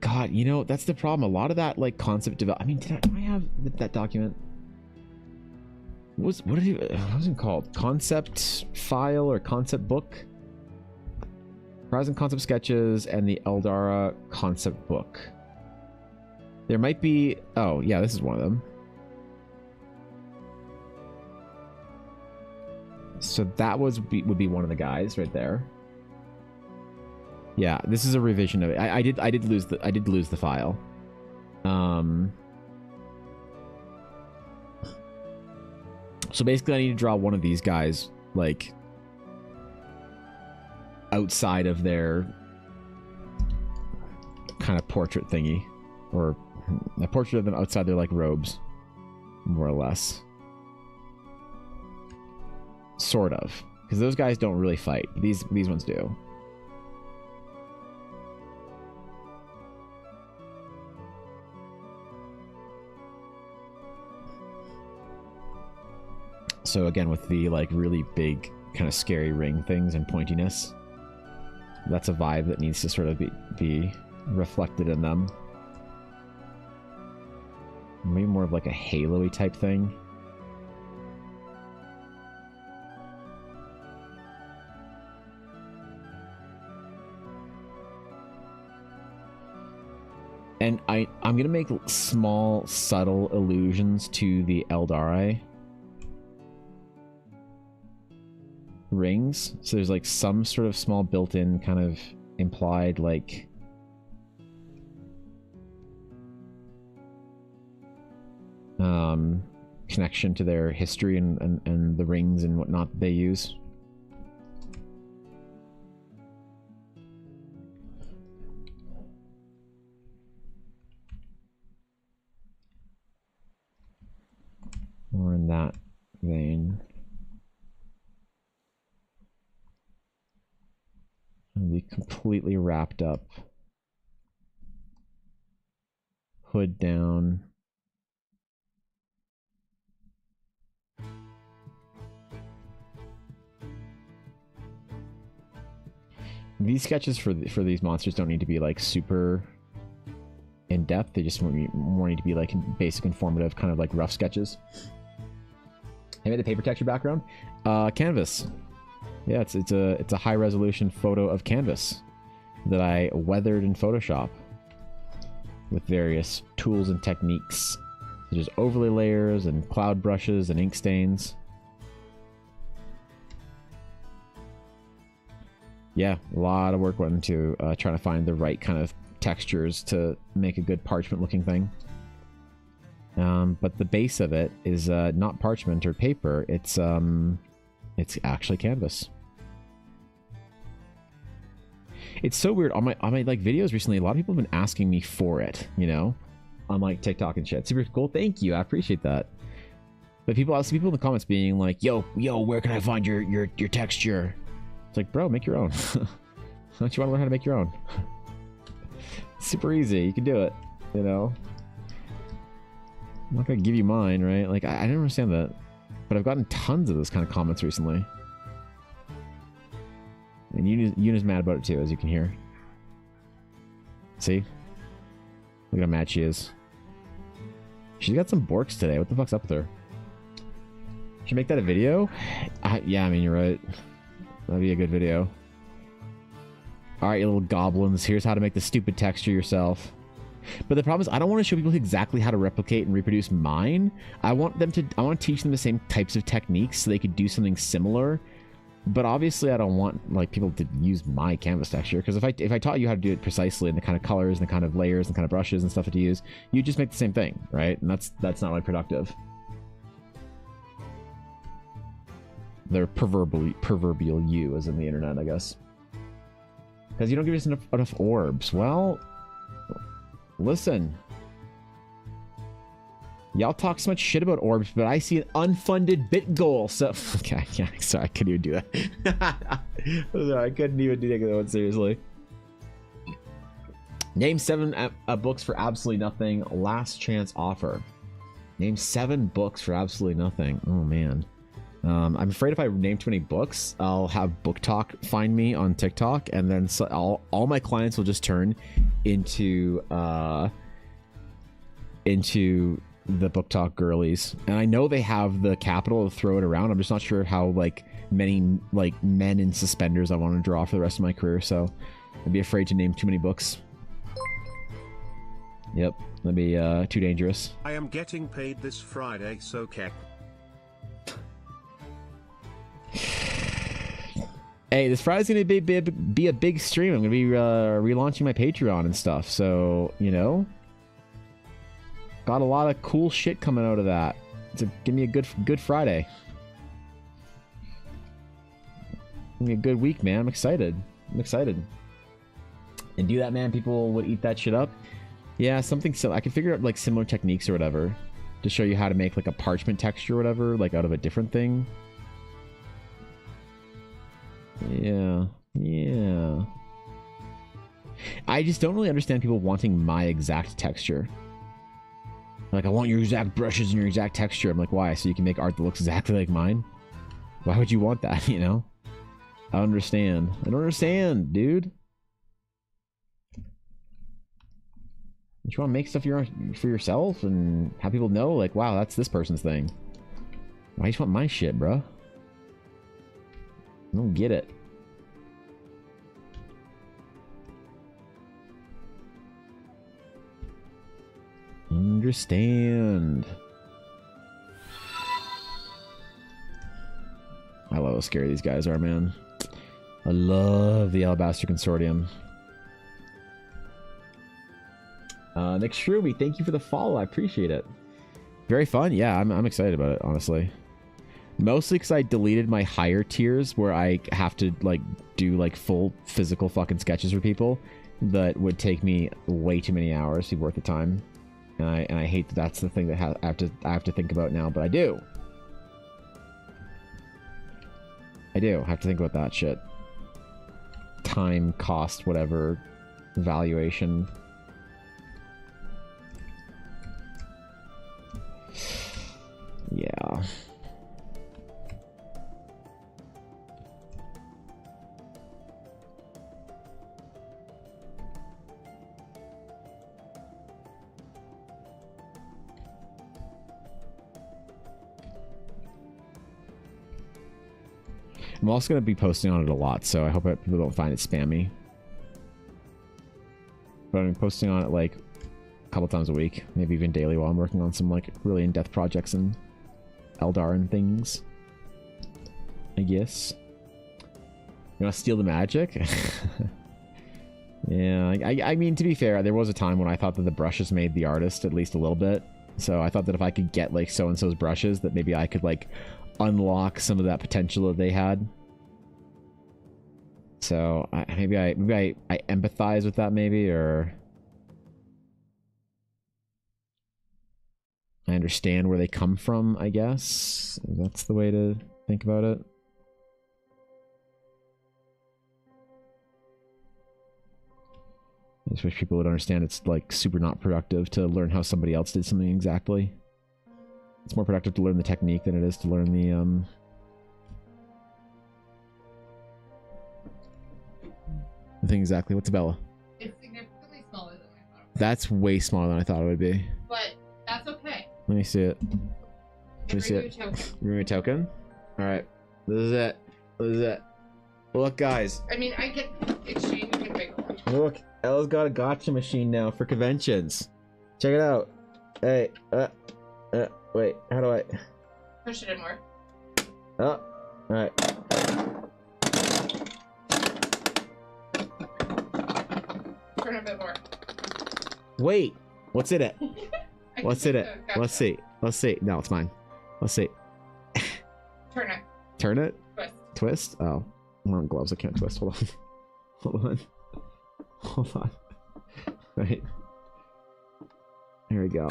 God, you know, that's the problem. A lot of that, like, concept develop. I mean, do I have that document? What was it called? Concept file or concept book? Horizon concept sketches and the Eldara concept book. There might be... oh, yeah, this is one of them. So that would be one of the guys right there. Yeah, this is a revision of it. I did lose the file. So basically I need to draw one of these guys, like, outside of their kind of portrait thingy. Or a portrait of them outside their, like, robes. More or less. Sort of. Because those guys don't really fight. These ones do. So again, with the, like, really big kind of scary ring things and pointiness, that's a vibe that needs to sort of be reflected in them. Maybe more of like a halo-y type thing. And I'm gonna make small, subtle allusions to the Eldari rings. So there's like some sort of small built-in kind of implied, like, connection to their history and the rings and whatnot they use. in that vein. And be completely wrapped up. Hood down. These sketches for these monsters don't need to be like super in depth. They just more need to be like basic, informative, kind of like rough sketches. I made the paper texture background. Canvas. Yeah, it's a high resolution photo of canvas that I weathered in Photoshop with various tools and techniques, such as overlay layers and cloud brushes and ink stains. Yeah, a lot of work went into trying to find the right kind of textures to make a good parchment looking thing. But the base of it is not parchment or paper, it's actually canvas. It's so weird on my like videos recently, a lot of people have been asking me for it, you know, on like TikTok and shit. Super cool, thank you, I appreciate that. But people in the comments being like, yo, where can I find your texture? It's like, bro, make your own. Don't you want to learn how to make your own? Super easy, you can do it, you know. I'm not gonna give you mine, right? Like, I didn't understand that, but I've gotten tons of those kind of comments recently. And Yuna's mad about it too, as you can hear. See? Look how mad she is. She's got some borks today. What the fuck's up with her? Should make that a video? Yeah, I mean, you're right. That'd be a good video. Alright, you little goblins. Here's how to make the stupid texture yourself. But the problem is, I don't want to show people exactly how to replicate and reproduce mine. I want to teach them the same types of techniques so they could do something similar. But obviously, I don't want like people to use my canvas texture, because if I taught you how to do it precisely and the kind of colors and the kind of layers and kind of brushes and stuff to use, you just make the same thing, right? And that's not really productive. They're proverbial you, as in the internet, I guess. Because you don't give us enough orbs. Well, listen. Y'all talk so much shit about orbs, but I see an unfunded bit goal. So, okay, yeah, sorry, I couldn't even do that. Sorry, I couldn't even do that one seriously. Name 7 books for absolutely nothing. Last chance offer. Name 7 books for absolutely nothing. Oh man. I'm afraid if I name too many books, I'll have Book Talk find me on TikTok, and then all my clients will just turn into the Book Talk girlies. And I know they have the capital to throw it around. I'm just not sure how like many like men in suspenders I want to draw for the rest of my career. So I'd be afraid to name too many books. Yep, that'd be too dangerous. I am getting paid this Friday, so keck. Hey, this Friday's gonna be a big stream. I'm gonna be relaunching my Patreon and stuff. So, you know, got a lot of cool shit coming out of that. So give me a good Friday. Give me a good week, man. I'm excited. And do that, man. People would eat that shit up. Yeah, something so I can figure out like similar techniques or whatever to show you how to make like a parchment texture or whatever, like out of a different thing. Yeah. I just don't really understand people wanting my exact texture. Like, I want your exact brushes and your exact texture. I'm like, why? So you can make art that looks exactly like mine? Why would you want that, you know? I don't understand, dude. You want to make stuff for yourself and have people know, like, wow, that's this person's thing. Why you just want my shit, bro? I don't get it. Understand. I love how scary these guys are, man. I love the Alabaster Consortium. Nick Shroomy, thank you for the follow. I appreciate it. Very fun. Yeah, I'm excited about it, honestly. Mostly because I deleted my higher tiers where I have to like do like full physical fucking sketches for people that would take me way too many hours to be worth the time. And I hate that that's the thing that I have to think about now, but I do. I do have to think about that shit. Time, cost, whatever, valuation. Yeah. I'm also going to be posting on it a lot, so I hope that people don't find it spammy. But I'm posting on it like a couple times a week, maybe even daily while I'm working on some like really in-depth projects and Eldar and things. I guess. You want to steal the magic? Yeah, I mean, to be fair, there was a time when I thought that the brushes made the artist at least a little bit. So I thought that if I could get like so-and-so's brushes, that maybe I could like unlock some of that potential that they had. So maybe I empathize with that, maybe, or I understand where they come from, I guess. That's the way to think about it. I just wish people would understand it's like super not productive to learn how somebody else did something exactly. It's more productive to learn the technique than it is to learn the thing exactly. What's Bella? It's significantly smaller than I thought it was. That's way smaller than I thought it would be. But that's okay. Let me see it. Let me see Bring it. you a token. Bring me a token? Alright. This is it. This is it. Look, guys. I mean, I get exchange with bigger one. Look. Ella's got a gotcha machine now for conventions. Check it out. Hey. Wait. How do I... Push it in more. Oh. Alright. Turn a bit more. Wait. What's in it? I What's can in do it? the gotcha. Let's see. Let's see. No, it's mine. Let's see. Turn it. Turn it? Twist. Twist? Oh. I'm wearing gloves. I can't twist. Hold on. Hold on. Hold on. Right. There we go.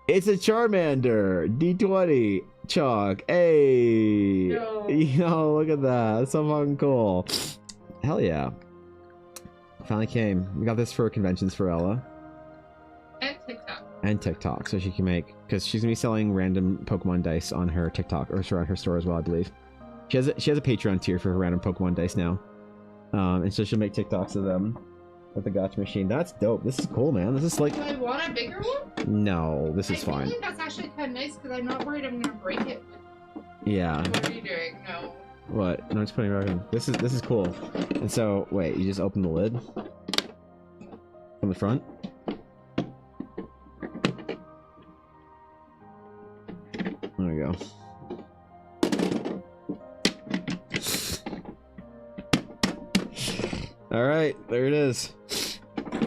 It's a Charmander. D20. Chalk. Hey. No. Yo, look at that. That's so fucking cool. Hell yeah. Finally came. We got this for conventions for Ella. And TikTok. And TikTok, so she can make, because she's gonna be selling random Pokemon dice on her TikTok, or sorry, on her store as well, I believe. She has a Patreon tier for her random Pokemon dice now, and so she'll make TikToks of them with the gotcha machine. That's dope. This is cool, man. This is like, Do I want a bigger one? no, this is I fine. think that's actually kind of nice because I'm not worried I'm gonna break it. Yeah. What are you doing? No. What? No, I'm just putting it right in. This is cool. And so, wait, you just open the lid from the front. There we go. All right, there it is.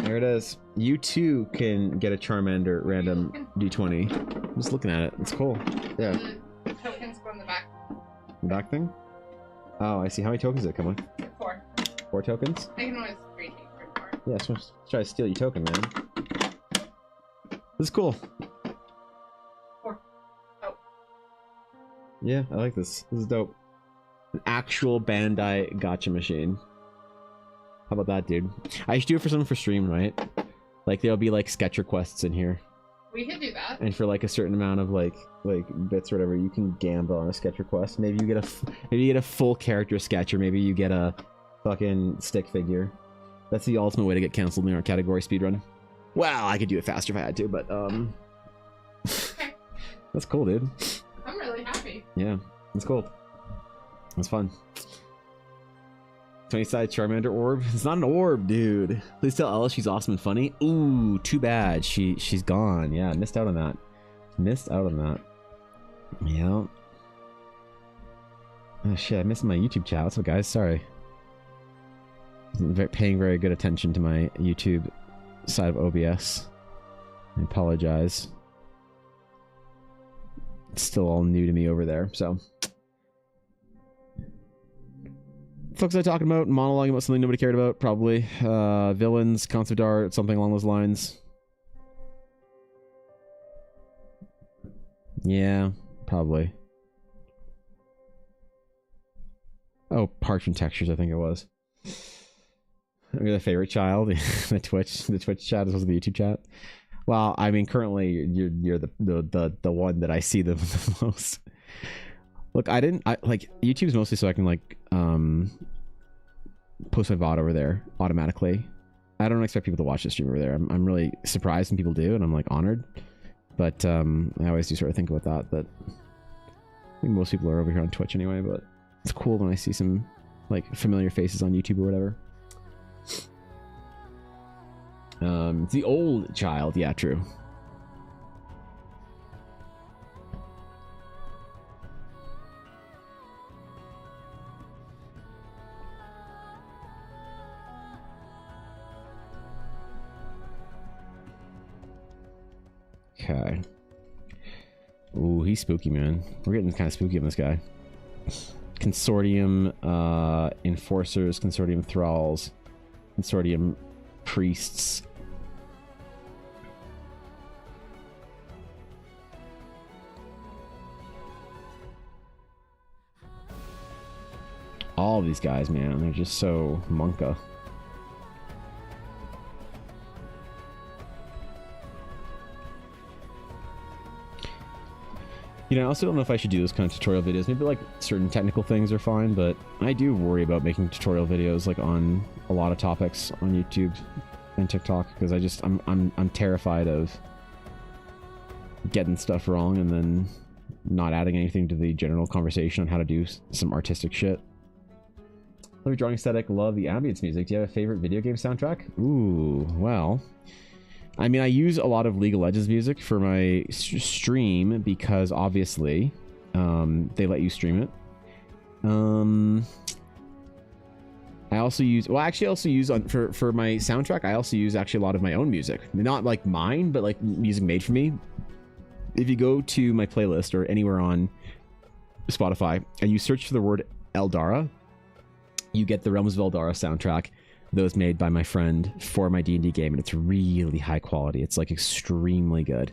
There it is. You too can get a Charmander random D20. I'm just looking at it. It's cool. Yeah. The tokens go on the back. Back thing? Oh, I see. How many tokens did it come with? 4. 4 tokens? I can always retake for 4. Yeah, so let's try to steal your token, man. This is cool. 4. Oh. Yeah, I like this. This is dope. An actual Bandai gotcha machine. How about that, dude? I should do it for something for stream, right? Like, there'll be, like, sketch requests in here. We could do that. And for, like, a certain amount of, like bits or whatever, you can gamble on a sketch request. Maybe you get a full character sketch, or maybe you get a fucking stick figure. That's the ultimate way to get canceled in our category speedrun. Well, I could do it faster if I had to, but, Okay. that's cool, dude. I'm really happy. Yeah, that's cool. That's fun. 20-sided Charmander orb. It's not an orb, dude. Please tell Ella she's awesome and funny. Ooh, too bad. She's gone. Yeah, missed out on that. Missed out on that. Yeah. Oh shit, I missed my YouTube chat. What's up, guys? Sorry. Wasn't paying very good attention to my YouTube side of OBS. I apologize. It's still all new to me over there, so. Folks are talking about monologuing about something nobody cared about, probably. Villains, concept art, something along those lines. Yeah, probably. Oh, Parchment Textures, I think it was. You're the favorite child. The Twitch chat is also the YouTube chat. Well, I mean, currently you're the one that I see the most. Look, I like YouTube's mostly so I can like post my VOD over there automatically. I don't expect people to watch the stream over there. I'm really surprised when people do, and I'm like honored. But I always do sort of think about that. That I think most people are over here on Twitch anyway. But it's cool when I see some like familiar faces on YouTube or whatever. It's the old child. Yeah, true. Okay. Ooh, he's spooky, man. We're getting kind of spooky on this guy. Consortium enforcers, consortium thralls, consortium priests. All of these guys, man, they're just so monka. You know, I also don't know if I should do those kind of tutorial videos. Maybe like certain technical things are fine, but I do worry about making tutorial videos like on a lot of topics on YouTube and TikTok because I'm terrified of getting stuff wrong and then not adding anything to the general conversation on how to do some artistic shit. Love your drawing aesthetic. Love the ambience music. Do you have a favorite video game soundtrack? Ooh, well. I mean, I use a lot of League of Legends music for my stream because obviously they let you stream it. I also use, well, actually I also use for my soundtrack, I also use actually a lot of my own music. Not like mine, but like music made for me. If you go to my playlist or anywhere on Spotify and you search for the word Eldara, you get the Realms of Eldara soundtrack. Those made by my friend for my D&D game, and it's really high quality. It's like extremely good.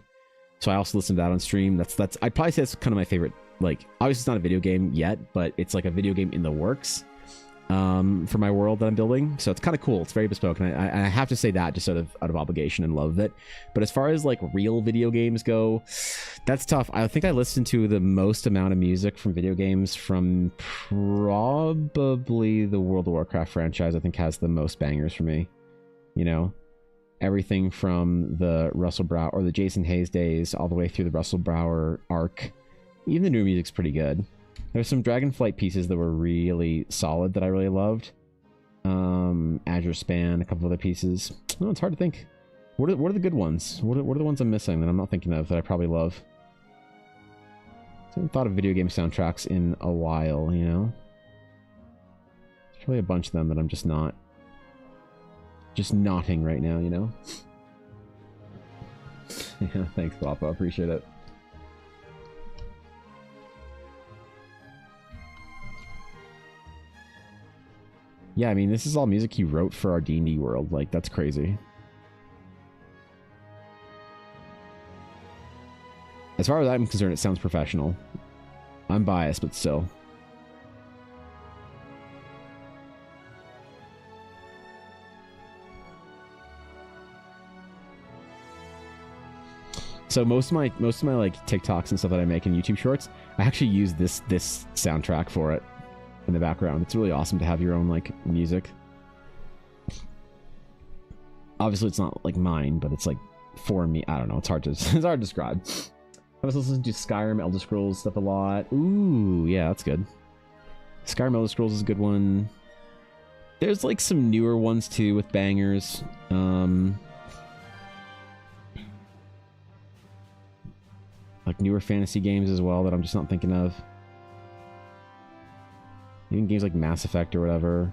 So I also listen to that on stream. That's I'd probably say that's kind of my favorite. Like, obviously it's not a video game yet, but it's like a video game in the works for my world that I'm building. So it's kind of cool. It's very bespoke, and I have to say that just out of obligation and love of it. But as far as like real video games go, that's tough. I think I listened to the most amount of music from video games from probably the World of Warcraft franchise. I think has the most bangers for me. You know, everything from the Russell Brower or the Jason Hayes days all the way through the Russell Brower arc. Even the new music's pretty good. There's some Dragonflight pieces that were really solid that I really loved. Azure Span, a couple other pieces. No, it's hard to think. What are the good ones? What are the ones I'm missing that I'm not thinking of that I probably love? I haven't thought of video game soundtracks in a while, you know? There's probably a bunch of them that I'm just nodding right now, you know? Yeah, thanks, Papa. Appreciate it. Yeah, I mean, this is all music he wrote for our D&D world. Like, that's crazy. As far as I'm concerned, it sounds professional. I'm biased, but still. So most of my like TikToks and stuff that I make in YouTube Shorts, I actually use this soundtrack for it. In the background. It's really awesome to have your own like music. Obviously it's not like mine, but it's like for me. I don't know, it's hard to describe. I was listening to Skyrim, Elder Scrolls stuff a lot. Ooh, yeah, that's good. Skyrim, Elder Scrolls is a good one. There's like some newer ones too with bangers. Like newer fantasy games as well that I'm just not thinking of. Even games like Mass Effect or whatever.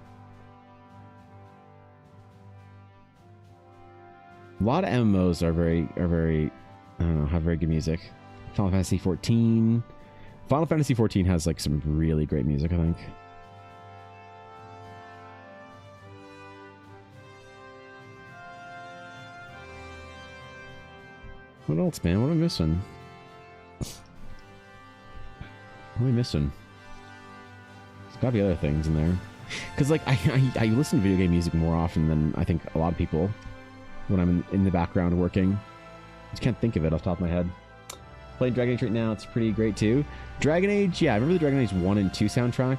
A lot of MMOs are very, I don't know, have very good music. Final Fantasy 14. Final Fantasy 14 has like some really great music, I think. What else, man? What am I missing? What am I missing? gotta be other things in there. Because, like, I listen to video game music more often than I think a lot of people when I'm in the background working. I just can't think of it off the top of my head. Playing Dragon Age right now, it's pretty great too. Dragon Age, yeah, I remember the Dragon Age 1 and 2 soundtrack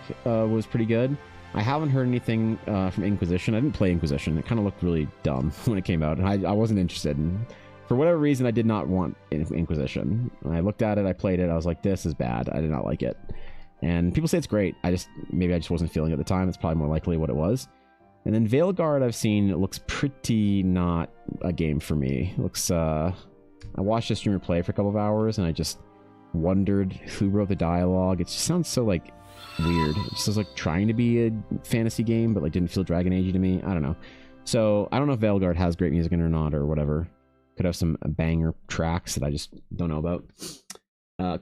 was pretty good. I haven't heard anything from Inquisition. I didn't play Inquisition. It kind of looked really dumb when it came out, and I wasn't interested in. For whatever reason, I did not want Inquisition. I looked at it, I played it, I was like, this is bad. I did not like it. And people say it's great. Maybe I just wasn't feeling it at the time. It's probably more likely what it was. And then Veilguard I've seen, it looks pretty not a game for me. It looks, I watched a streamer play for a couple of hours and I just wondered who wrote the dialogue. It just sounds so like weird. It just was like trying to be a fantasy game, but like didn't feel Dragon Age to me. I don't know. So I don't know if Veilguard has great music in it or not or whatever. Could have some banger tracks that I just don't know about.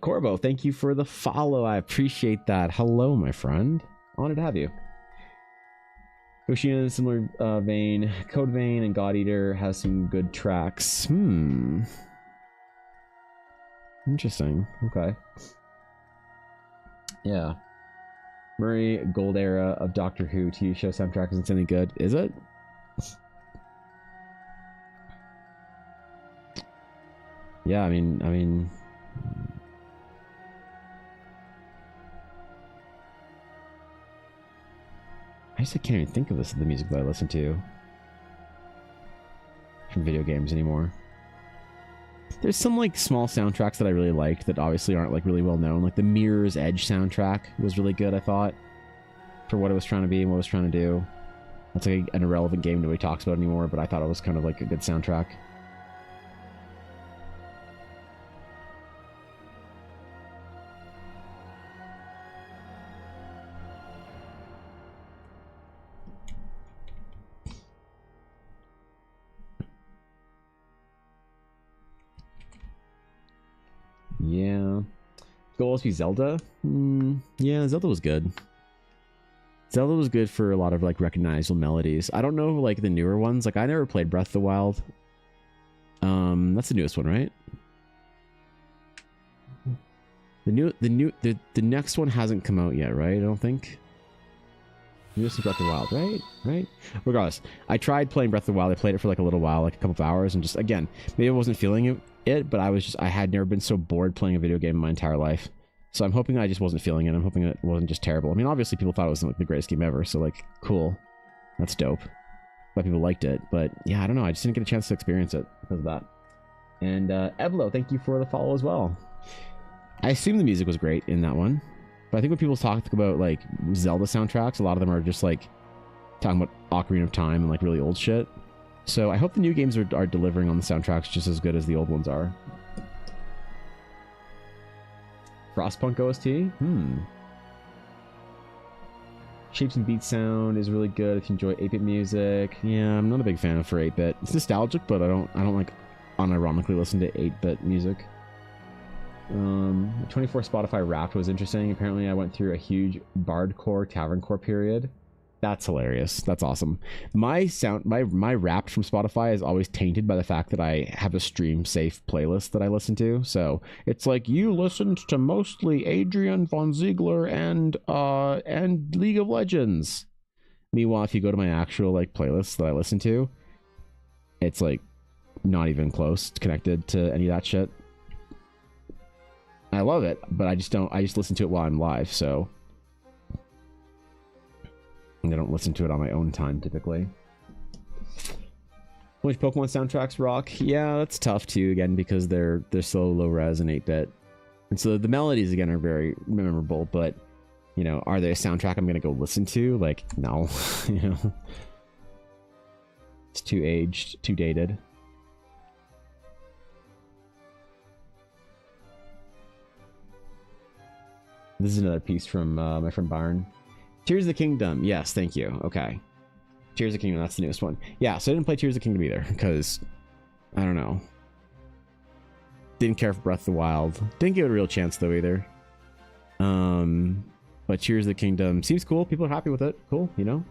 Corbo, thank you for the follow. I appreciate that. Hello, my friend. Honored to have you. Yoshina in a similar vein. Code Vein and God Eater has some good tracks. Interesting. Okay. Yeah. Murray, Gold Era of Doctor Who TV show soundtrack isn't any good. Is it? Yeah, I mean I can't even think of the music that I listen to from video games anymore. There's some like small soundtracks that I really liked that obviously aren't like really well known. Like the Mirror's Edge soundtrack was really good, I thought, for what it was trying to be and what it was trying to do. That's like an irrelevant game nobody talks about anymore, but I thought it was kind of like a good soundtrack. Yeah. Goals be Zelda? Yeah, Zelda was good. Zelda was good for a lot of like recognizable melodies. I don't know like the newer ones. Like I never played Breath of the Wild. That's the newest one, right? The next one hasn't come out yet, right? I don't think. Newest is Breath of the Wild, right? Regardless, I tried playing Breath of the Wild. I played it for like a little while, like a couple of hours, and just again, maybe I wasn't feeling it, but I had never been so bored playing a video game in my entire life. So I'm hoping I just wasn't feeling it. I'm hoping it wasn't just terrible. I mean, obviously people thought it was like the greatest game ever, so like, cool. That's dope. But people liked it. But yeah, I don't know. I just didn't get a chance to experience it because of that. And Evlo, thank you for the follow as well. I assume the music was great in that one. But I think when people talk about like Zelda soundtracks, a lot of them are just like talking about Ocarina of Time and like really old shit. So I hope the new games are delivering on the soundtracks just as good as the old ones are. Frostpunk OST? Shapes and Beat sound is really good if you enjoy 8-bit music. Yeah, I'm not a big fan of for 8-bit. It's nostalgic, but I don't like unironically listen to 8-bit music. 24 Spotify Wrapped was interesting. Apparently I went through a huge bardcore taverncore period. That's hilarious. That's awesome. My Wrapped from Spotify is always tainted by the fact that I have a stream safe playlist that I listen to. So it's like you listened to mostly Adrian von Ziegler and League of Legends. Meanwhile, if you go to my actual like playlist that I listen to, it's like not even close connected to any of that shit. I love it, but I just listen to it while I'm live, so I don't listen to it on my own time typically. Which Pokemon soundtracks rock? Yeah, that's tough too, again, because they're so low res and 8-bit. And so the melodies again are very memorable, but you know, are they a soundtrack I'm gonna go listen to? Like, no. You know. It's too aged, too dated. This is another piece from my friend Byron. Tears of the Kingdom. Yes, thank you. Okay. Tears of the Kingdom, that's the newest one. Yeah, so I didn't play Tears of the Kingdom either, because, I don't know. Didn't care for Breath of the Wild. Didn't give it a real chance, though, either. But Tears of the Kingdom seems cool. People are happy with it. Cool, you know?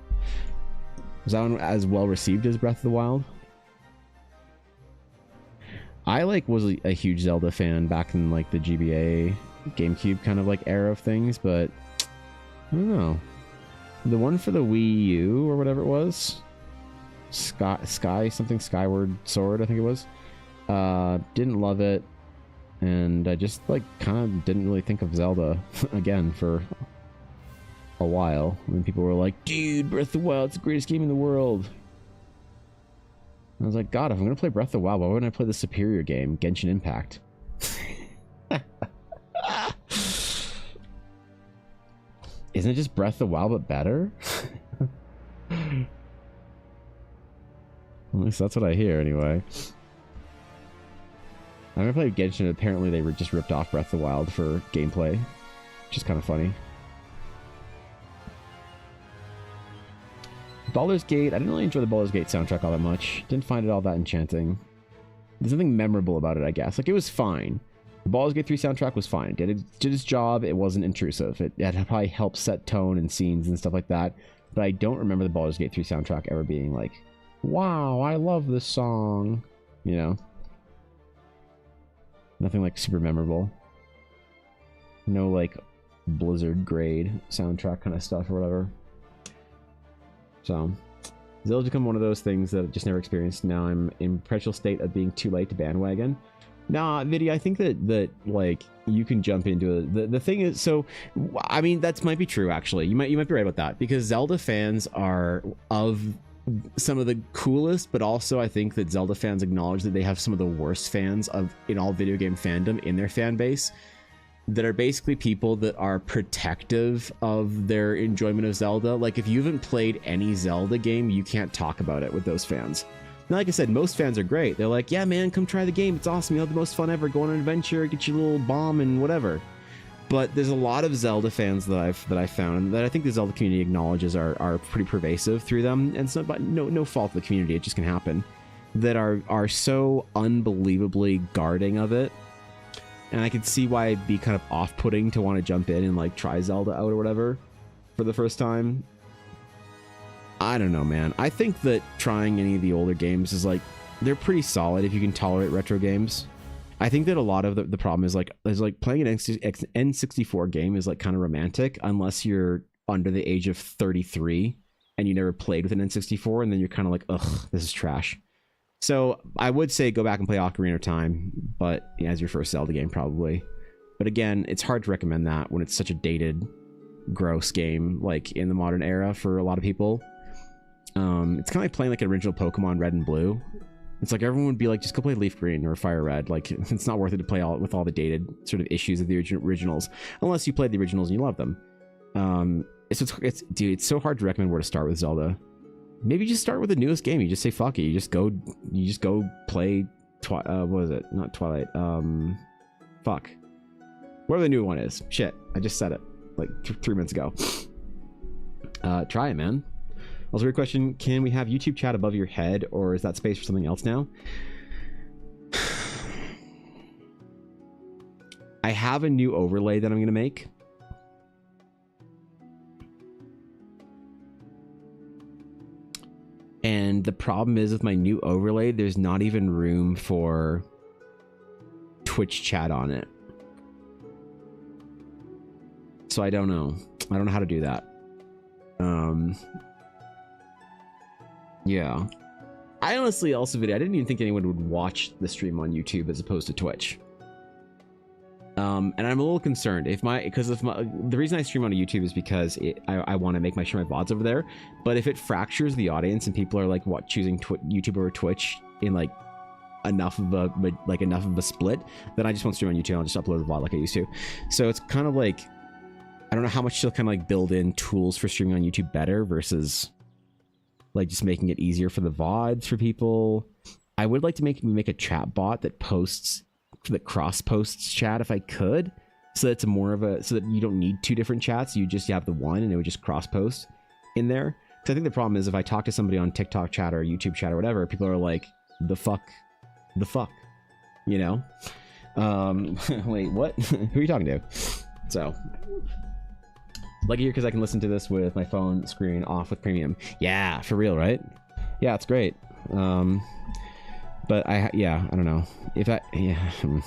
Was that one as well received as Breath of the Wild? I, like, was a huge Zelda fan back in, like, the GBA... GameCube kind of like era of things, but I don't know. The one for the Wii U or whatever it was, Skyward Sword, I think it was. Didn't love it, and I just like kind of didn't really think of Zelda again for a while. When people were like, "Dude, Breath of the Wild's the greatest game in the world." I was like, God, if I'm gonna play Breath of the Wild, why wouldn't I play the superior game, Genshin Impact? Isn't it just Breath of the Wild but better? At least that's what I hear, anyway. I never played Genshin. Apparently, they were just ripped off Breath of the Wild for gameplay, which is kind of funny. Baldur's Gate. I didn't really enjoy the Baldur's Gate soundtrack all that much. Didn't find it all that enchanting. There's nothing memorable about it, I guess. Like, it was fine. The Baldur's Gate 3 soundtrack was fine. It did its job. It wasn't intrusive. It probably helped set tone and scenes and stuff like that. But I don't remember the Baldur's Gate 3 soundtrack ever being like, wow, I love this song. You know? Nothing like super memorable. No like Blizzard grade soundtrack kind of stuff or whatever. So, Zelda's become one of those things that I just never experienced. Now I'm in perpetual state of being too late to bandwagon. Nah, Viddy, I think that like you can jump into it. The thing is, so I mean that might be true actually. You might be right about that, because Zelda fans are of some of the coolest, but also I think that Zelda fans acknowledge that they have some of the worst fans in all video game fandom in their fan base, that are basically people that are protective of their enjoyment of Zelda. Like, if you haven't played any Zelda game, you can't talk about it with those fans. Now, like I said, most fans are great. They're like, yeah, man, come try the game. It's awesome. You'll have the most fun ever. Go on an adventure, get your little bomb and whatever. But there's a lot of Zelda fans that I've found, and that I think the Zelda community acknowledges are pretty pervasive through them. And it's not no fault of the community. It just can happen. That are so unbelievably guarding of it. And I could see why it'd be kind of off-putting to want to jump in and like try Zelda out or whatever for the first time. I don't know, man. I think that trying any of the older games is like, they're pretty solid if you can tolerate retro games. I think that a lot of the problem is like playing an N64 game is like kind of romantic unless you're under the age of 33 and you never played with an N64, and then you're kind of like, ugh, this is trash. So I would say go back and play Ocarina of Time, but yeah, as your first Zelda game probably. But again, it's hard to recommend that when it's such a dated, gross game like in the modern era for a lot of people. It's kind of like playing like an original Pokemon Red and Blue. It's like everyone would be like, just go play Leaf Green or Fire Red. Like, it's not worth it to play with all the dated sort of issues of the originals, unless you played the originals and you love them. Dude, it's so hard to recommend where to start with Zelda. Maybe just start with the newest game. You just say fuck it. You just go play what was it? Not Twilight. Fuck. Whatever the new one is. Shit. I just said it like 3 minutes ago. Try it, man. Also, weird question. Can we have YouTube chat above your head, or is that space for something else now? I have a new overlay that I'm going to make. And the problem is with my new overlay, there's not even room for Twitch chat on it. So I don't know. I don't know how to do that. Yeah. I honestly also I didn't even think anyone would watch the stream on YouTube as opposed to Twitch. And I'm a little concerned the reason I stream on YouTube is because I want to make sure my VOD's over there. But if it fractures the audience and people are like choosing YouTube over Twitch in like enough of a split, then I just won't stream on YouTube. I'll just upload the VOD like I used to. So it's kind of like, I don't know how much to kind of like build in tools for streaming on YouTube better versus like just making it easier for the VODs for people. I would like to make a chat bot that cross posts chat if I could, so that's so that you don't need two different chats. You have the one and it would just cross post in there. Because I think the problem is if I talk to somebody on TikTok chat or YouTube chat or whatever, people are like, the fuck, you know? Wait, what? Who are you talking to? So lucky here because I can listen to this with my phone screen off with premium. Yeah, for real, right? Yeah, it's great. But I don't know if I don't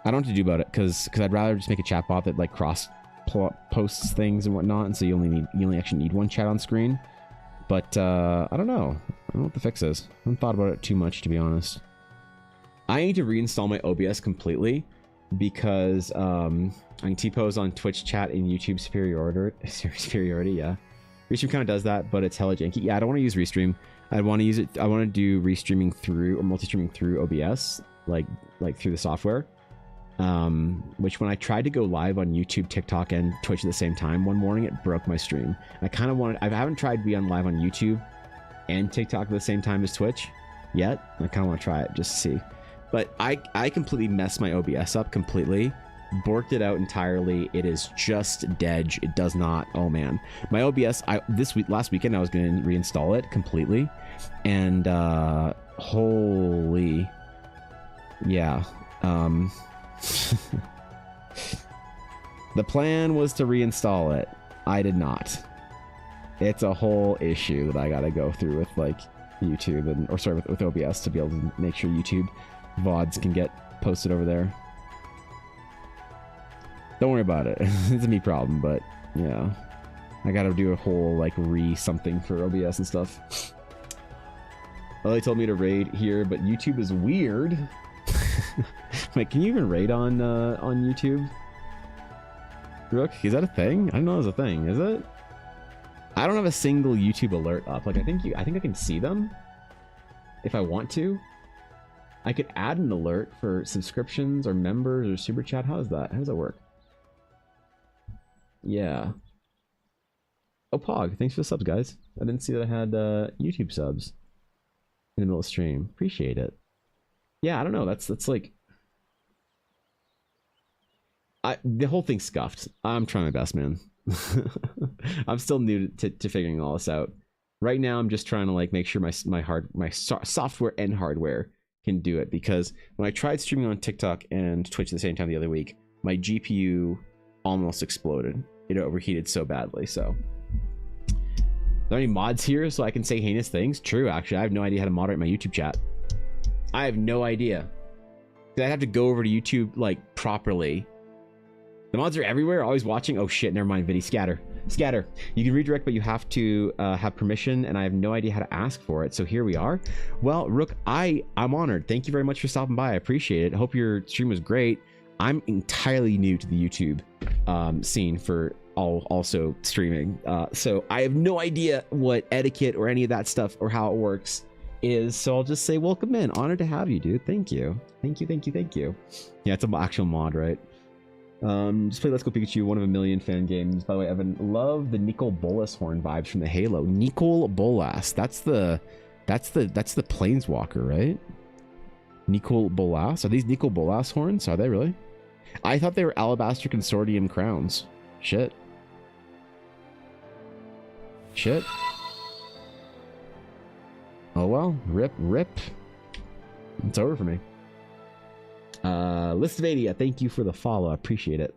know what to do about it because I'd rather just make a chatbot that like cross posts things and whatnot, and so you only actually need one chat on screen. But I don't know. I don't know what the fix is. I haven't thought about it too much, to be honest. I need to reinstall my OBS completely because I can T-pose on Twitch chat in YouTube superiority. Yeah, Restream kind of does that, but it's hella janky. Yeah, I don't want to use Restream. I want to use it. I want to do restreaming through or multi-streaming through OBS, like through the software. Which when I tried to go live on YouTube, TikTok, and Twitch at the same time one morning, it broke my stream. I kind of wanted. I haven't tried to be on live on YouTube and TikTok at the same time as Twitch yet. I kind of want to try it just to see. But I completely messed my OBS up completely, borked it out entirely. It is just dead. It does not. Oh man, my OBS. Last weekend I was going to reinstall it completely, and holy, yeah. The plan was to reinstall it. I did not. It's a whole issue that I gotta go through with like YouTube with OBS to be able to make sure YouTube VODs can get posted over there. Don't worry about it. It's a me problem, but yeah, I gotta do a whole like something for OBS and stuff. Well, they told me to raid here, but YouTube is weird. Wait, can you even raid on YouTube? Rook, is that a thing? I don't know, it's a thing. Is it? I don't have a single YouTube alert up. Like I think I can see them if I want to. I could add an alert for subscriptions or members or super chat. How is that? How does that work? Yeah. Oh, Pog, thanks for the subs, guys. I didn't see that I had YouTube subs in the middle of stream. Appreciate it. Yeah, I don't know. That's like the whole thing's scuffed. I'm trying my best, man. I'm still new to figuring all this out. Right now, I'm just trying to like make sure my software and hardware can do it, because when I tried streaming on TikTok and Twitch at the same time the other week, my GPU almost exploded. It overheated so badly. So, are there any mods here so I can say heinous things? True, actually, I have no idea how to moderate my YouTube chat. I have no idea. I have to go over to YouTube like properly. The mods are everywhere, always watching. Oh shit, never mind, Viddy. Scatter. You can redirect, but you have to have permission, and I have no idea how to ask for it. So here we are. Well, Rook, I'm honored. Thank you very much for stopping by. I appreciate it. Hope your stream was great. I'm entirely new to the YouTube scene for also streaming. So I have no idea what etiquette or any of that stuff or how it works is. So I'll just say welcome in. Honored to have you, dude. Thank you. Yeah, it's an actual mod, right? Just play Let's Go Pikachu, one of a million fan games. By the way, Evan, love the Nicol Bolas horn vibes from the Halo. Nicol Bolas, that's the planeswalker, right? Nicol Bolas, are these Nicol Bolas horns? Are they really? I thought they were Alabaster Consortium crowns. Shit. Oh well, rip. It's over for me. List of 80, thank you for the follow. I appreciate it.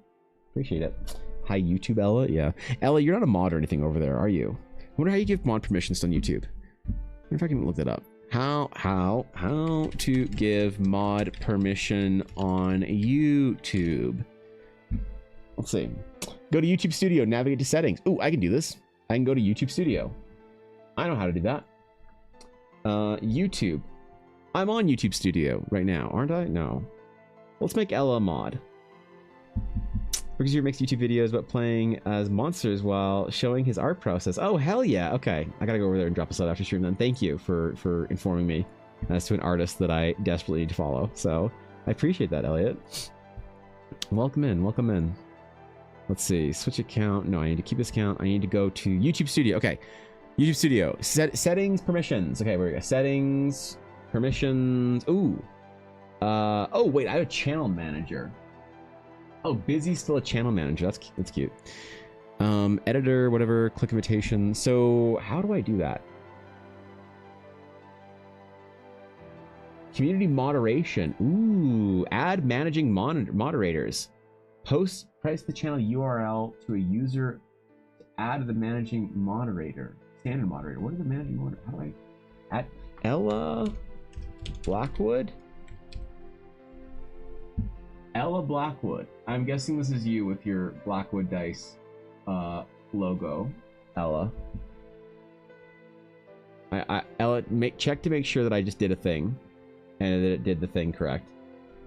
Hi, YouTube, Ella. Yeah. Ella, you're not a mod or anything over there, are you? I wonder how you give mod permissions on YouTube. I wonder if I can look that up. How to give mod permission on YouTube. Let's see. Go to YouTube Studio, navigate to settings. Ooh, I can do this. I can go to YouTube Studio. I know how to do that. YouTube. I'm on YouTube Studio right now, aren't I? No. Let's make Ella a mod. Because he makes YouTube videos about playing as monsters while showing his art process. Oh, hell yeah. Okay. I gotta go over there and drop a sub after stream then. Thank you for informing me as to an artist that I desperately need to follow. So I appreciate that, Elliot. Welcome in. Let's see. Switch account. No, I need to keep this account. I need to go to YouTube Studio. Okay. YouTube Studio. Settings, permissions. Okay, where we go. Settings, permissions. Ooh. Oh, wait. I have a channel manager. Oh, Busy's still a channel manager. That's cute. Editor, whatever, click invitation. So how do I do that? Community moderation. Ooh, add managing moderators. Price the channel URL to a user to add the managing moderator. Standard moderator. What is the managing moderator? How do I add Ella Blackwood? Ella Blackwood. I'm guessing this is you with your Blackwood Dice logo, Ella. Ella, check to make sure that I just did a thing and that it did the thing correct.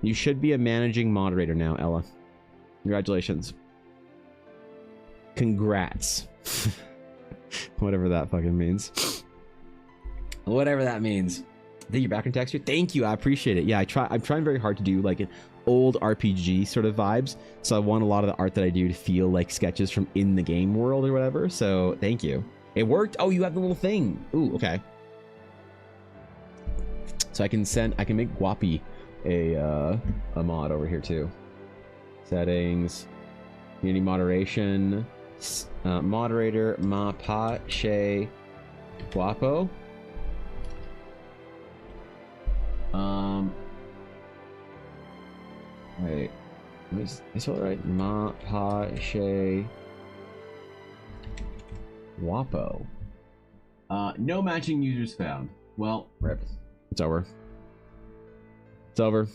You should be a managing moderator now, Ella. Congratulations. Congrats. Whatever that fucking means. Whatever that means. I think you're back in texture. Thank you. I appreciate it. Yeah, I'm trying very hard to do like an old RPG sort of vibes. So I want a lot of the art that I do to feel like sketches from in the game world or whatever. So thank you. It worked. Oh, you have the little thing. Ooh, okay. So I can make Guapi a mod over here too. Settings, community moderation, moderator, Mapache Guapo. Wait, is all right? Mapache Guapo. No matching users found. Well, rip. It's over. It's over.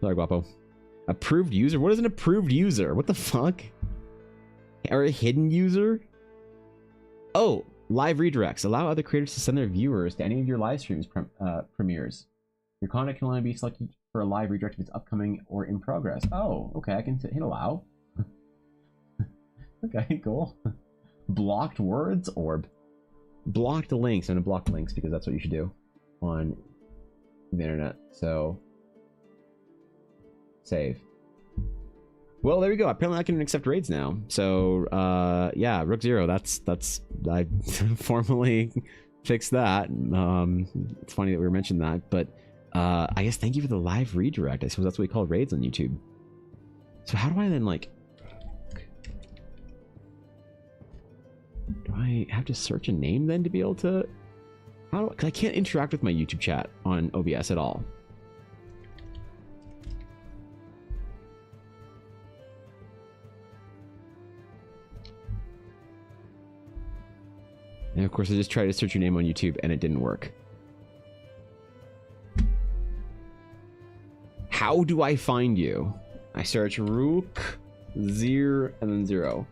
Sorry, Guapo. Approved user? What is an approved user? What the fuck? Or a hidden user? Oh, live redirects. Allow other creators to send their viewers to any of your live streams premieres. Your content can only be selected for a live redirect if it's upcoming or in progress. Oh, okay. I can hit allow. Okay, cool. Blocked words orb. Blocked links. I'm gonna block links because that's what you should do on the internet. So save. Well, there we go. Apparently I can accept raids now. So yeah, Rook Zero, that's I formally fixed that. It's funny that we were mentioning that, but I guess thank you for the live redirect. I suppose that's what we call raids on YouTube. So how do I then like, do I have to search a name then to be able to, how do I, 'cause I can't interact with my YouTube chat on OBS at all. And of course I just tried to search your name on YouTube and it didn't work. How do I find you? I search Rook, Zir, and then 0.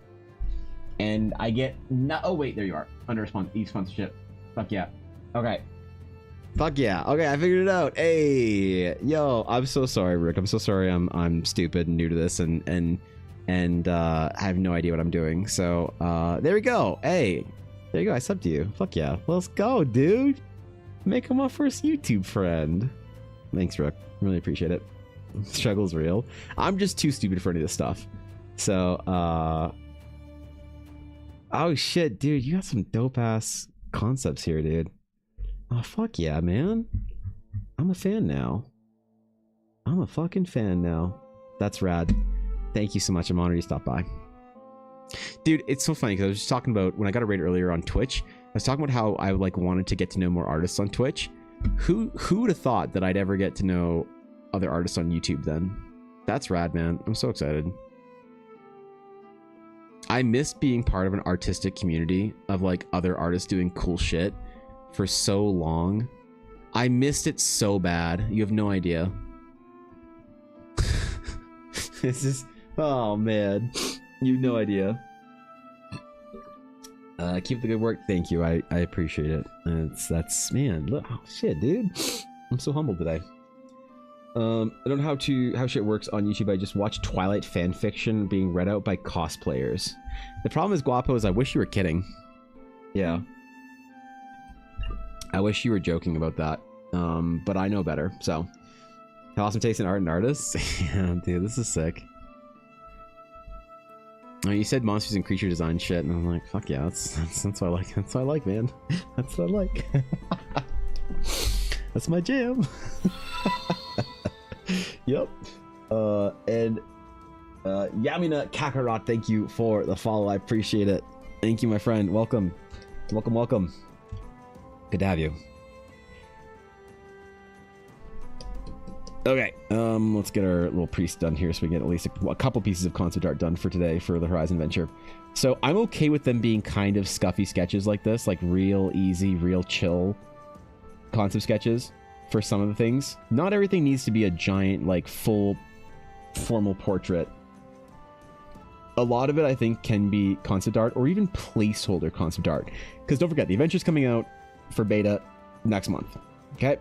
And I get no. Oh wait, there you are. Under e-sponsorship. Fuck yeah. Okay. Fuck yeah. Okay, I figured it out. Hey, yo, I'm so sorry, Rick. I'm so sorry. I'm stupid and new to this, and I have no idea what I'm doing. So there we go. Hey, there you go. I subbed to you. Fuck yeah. Let's go, dude. Make him my first YouTube friend. Thanks, Rick. Really appreciate it. Struggle's real. I'm just too stupid for any of this stuff. So oh shit, dude, you got some dope ass concepts here, dude. Oh fuck yeah, man. I'm a fan now. I'm a fucking fan now. That's rad. Thank you so much. I'm honored you stopped by. Dude, it's so funny because I was just talking about when I got a raid earlier on Twitch. I was talking about how I like wanted to get to know more artists on Twitch. Who would have thought that I'd ever get to know other artists on YouTube then? That's rad, man. I'm so excited. I miss being part of an artistic community of like other artists doing cool shit for so long. I missed it so bad. You have no idea. It's just, oh man, you have no idea. Keep the good work. Thank you. I appreciate it. That's man. Look, oh shit, dude. I'm so humbled today. I don't know how shit works on YouTube. I just watch Twilight fan fiction being read out by cosplayers. The problem is, Guapo, is I wish you were kidding. Yeah. I wish you were joking about that. But I know better, so. Have awesome taste in art and artists. Yeah, dude, this is sick. Oh, you said monsters and creature design shit, and I'm like, fuck yeah, that's what I like. That's what I like, man. That's what I like. That's my jam. Yep. And Yamina Kakarot, thank you for the follow. I appreciate it. Thank you, my friend. Welcome. Welcome, welcome. Good to have you. Okay, let's get our little priest done here so we can get at least a couple pieces of concept art done for today for the Horizon Venture. So I'm okay with them being kind of scuffy sketches like this, like real easy, real chill concept sketches for some of the things. Not everything needs to be a giant, like full formal portrait. A lot of it, I think, can be concept art or even placeholder concept art. Because don't forget, the adventure's coming out for beta next month. Okay?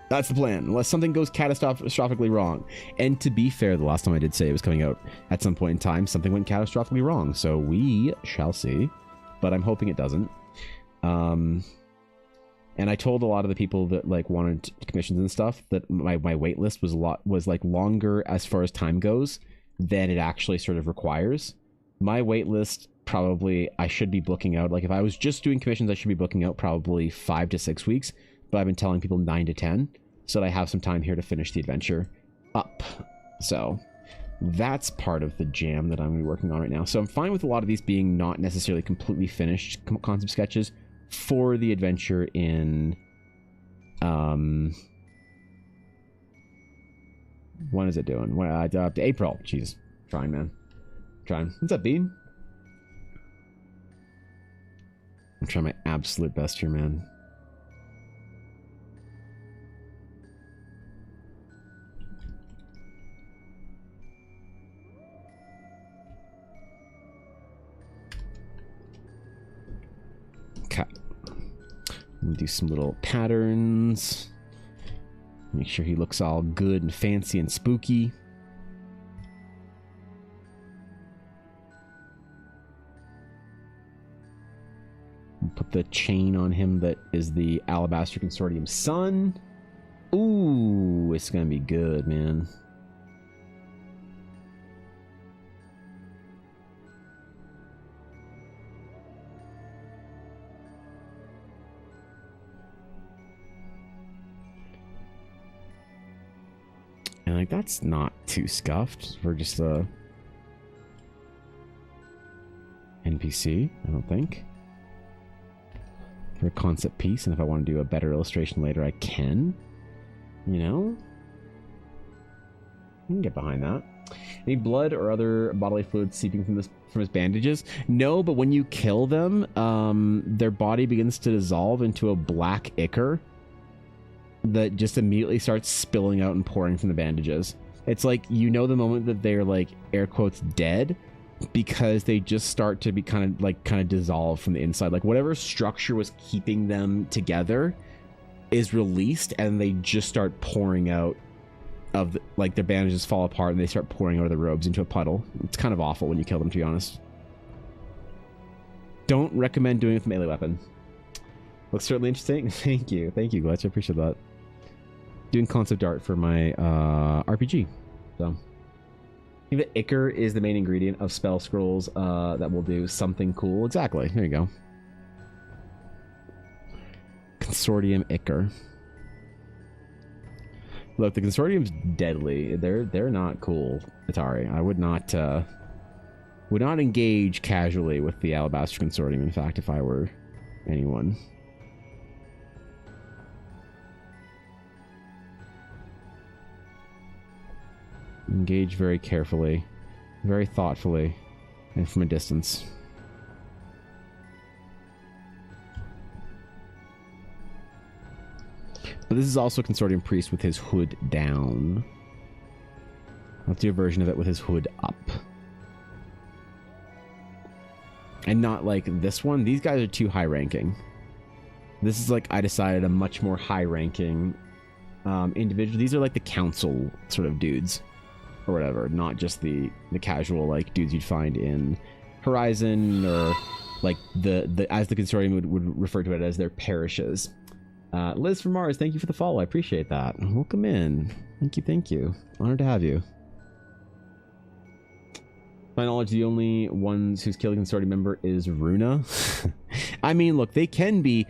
That's the plan, unless something goes catastrophically wrong. And to be fair, the last time I did say it was coming out at some point in time, something went catastrophically wrong. So we shall see. But I'm hoping it doesn't. And I told a lot of the people that like wanted commissions and stuff that my wait list was like longer as far as time goes than it actually sort of requires. My wait list probably I should be booking out, like if I was just doing commissions, I should be booking out probably 5 to 6 weeks, but I've been telling people 9 to 10 so that I have some time here to finish the adventure up. So that's part of the jam that I'm going to be working on right now. So I'm fine with a lot of these being not necessarily completely finished concept sketches for the adventure in when is it doing? April. Jeez. Trying, man. Trying. What's up, Bean? I'm trying my absolute best here, man. Okay. We'll do some little patterns. Make sure he looks all good and fancy and spooky. We'll put the chain on him that is the Alabaster Consortium sun. Ooh, it's gonna be good, man. And like that's not too scuffed for just a NPC, I don't think. For a concept piece, and if I want to do a better illustration later, I can. You know? I can get behind that. Any blood or other bodily fluid seeping from his bandages? No, but when you kill them, their body begins to dissolve into a black ichor that just immediately starts spilling out and pouring from the bandages. It's like, you know, the moment that they're like air quotes dead, because they just start to be kind of dissolve from the inside. Like whatever structure was keeping them together is released, and they just start pouring out of like their bandages fall apart and they start pouring out of the robes into a puddle. It's kind of awful when you kill them, to be honest. Don't recommend doing it with a melee weapon. Looks certainly interesting. Thank you, Glitch. I appreciate that. Doing concept art for my RPG. So I think that ichor is the main ingredient of spell scrolls that will do something cool. Exactly. There you go. Consortium ichor. Look, the Consortium's deadly. They're not cool, Atari. I would not engage casually with the Alabaster Consortium. In fact, if I were anyone. Engage very carefully, very thoughtfully, and from a distance. But this is also Consortium Priest with his hood down. Let's do a version of it with his hood up. And not like this one. These guys are too high ranking. This is like, I decided, a much more high ranking individual. These are like the council sort of dudes. Or whatever, not just the casual like dudes you'd find in Horizon, or like the as the Consortium would refer to it as their parishes. Liz from Mars, thank you for the follow. I appreciate that. Welcome in. Thank you. Honored to have you. To my knowledge, the only ones who's killed a Consortium member is Runa. I mean, look, they can be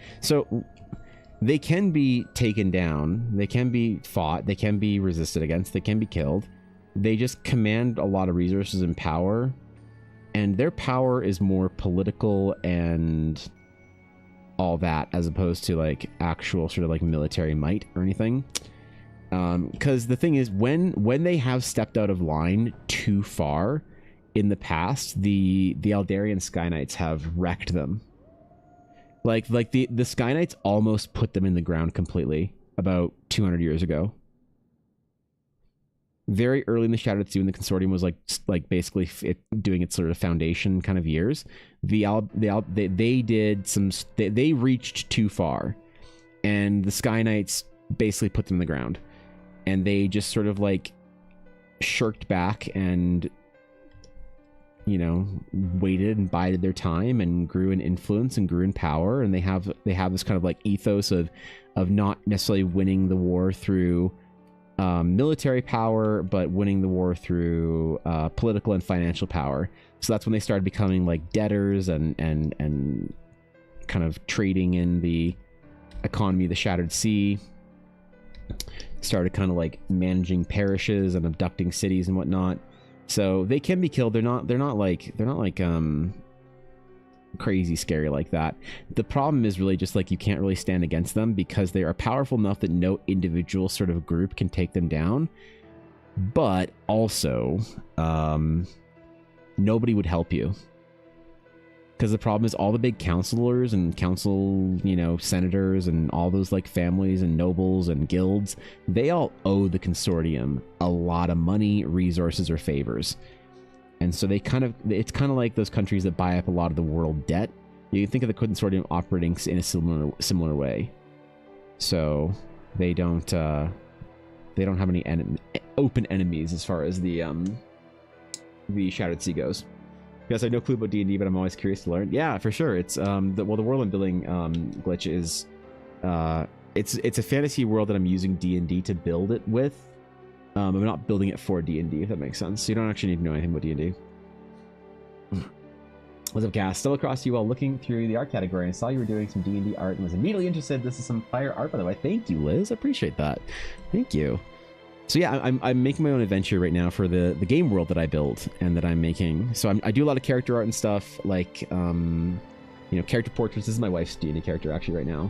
taken down, they can be fought, they can be resisted against, they can be killed. They just command a lot of resources and power, and their power is more political and all that, as opposed to like actual sort of like military might or anything. Because the thing is, when they have stepped out of line too far in the past, the Aldarian Sky Knights have wrecked them. Like the Sky Knights almost put them in the ground completely about 200 years ago. very early in the Shattered Sea, when the consortium was like basically doing its sort of foundation kind of years, they reached too far, and the Sky Knights basically put them in the ground, and they just sort of like shirked back and, you know, waited and bided their time and grew in influence and grew in power. And they have this kind of like ethos of not necessarily winning the war through military power, but winning the war through political and financial power. So that's when they started becoming like debtors and kind of trading in the economy of the Shattered Sea. Started kind of like managing parishes and abducting cities and whatnot. So they can be killed. They're not like crazy scary like that. The problem is really just like you can't really stand against them because they are powerful enough that no individual sort of group can take them down. But also, nobody would help you. Because the problem is all the big counselors and council, you know, senators and all those like families and nobles and guilds, they all owe the consortium a lot of money, resources, or favors. And so it's kind of like those countries that buy up a lot of the world debt. You can think of the consortium operating in a similar way. So they don't have any open enemies as far as the Shattered Sea goes. Yes, I have no clue about D&D, but I'm always curious to learn. Yeah, for sure. It's the world I'm building, Glitch, is it's a fantasy world that I'm using D&D to build it with. I'm not building it for D&D, if that makes sense. So you don't actually need to know anything about D&D. What's up, Cass? Stumbled across you while looking through the art category and saw you were doing some D&D art and was immediately interested. This is some fire art, by the way. Thank you, Liz. I appreciate that. Thank you. So yeah, I'm making my own adventure right now for the game world that I build and that I'm making. So I do a lot of character art and stuff, like you know, character portraits. This is my wife's D&D character actually right now,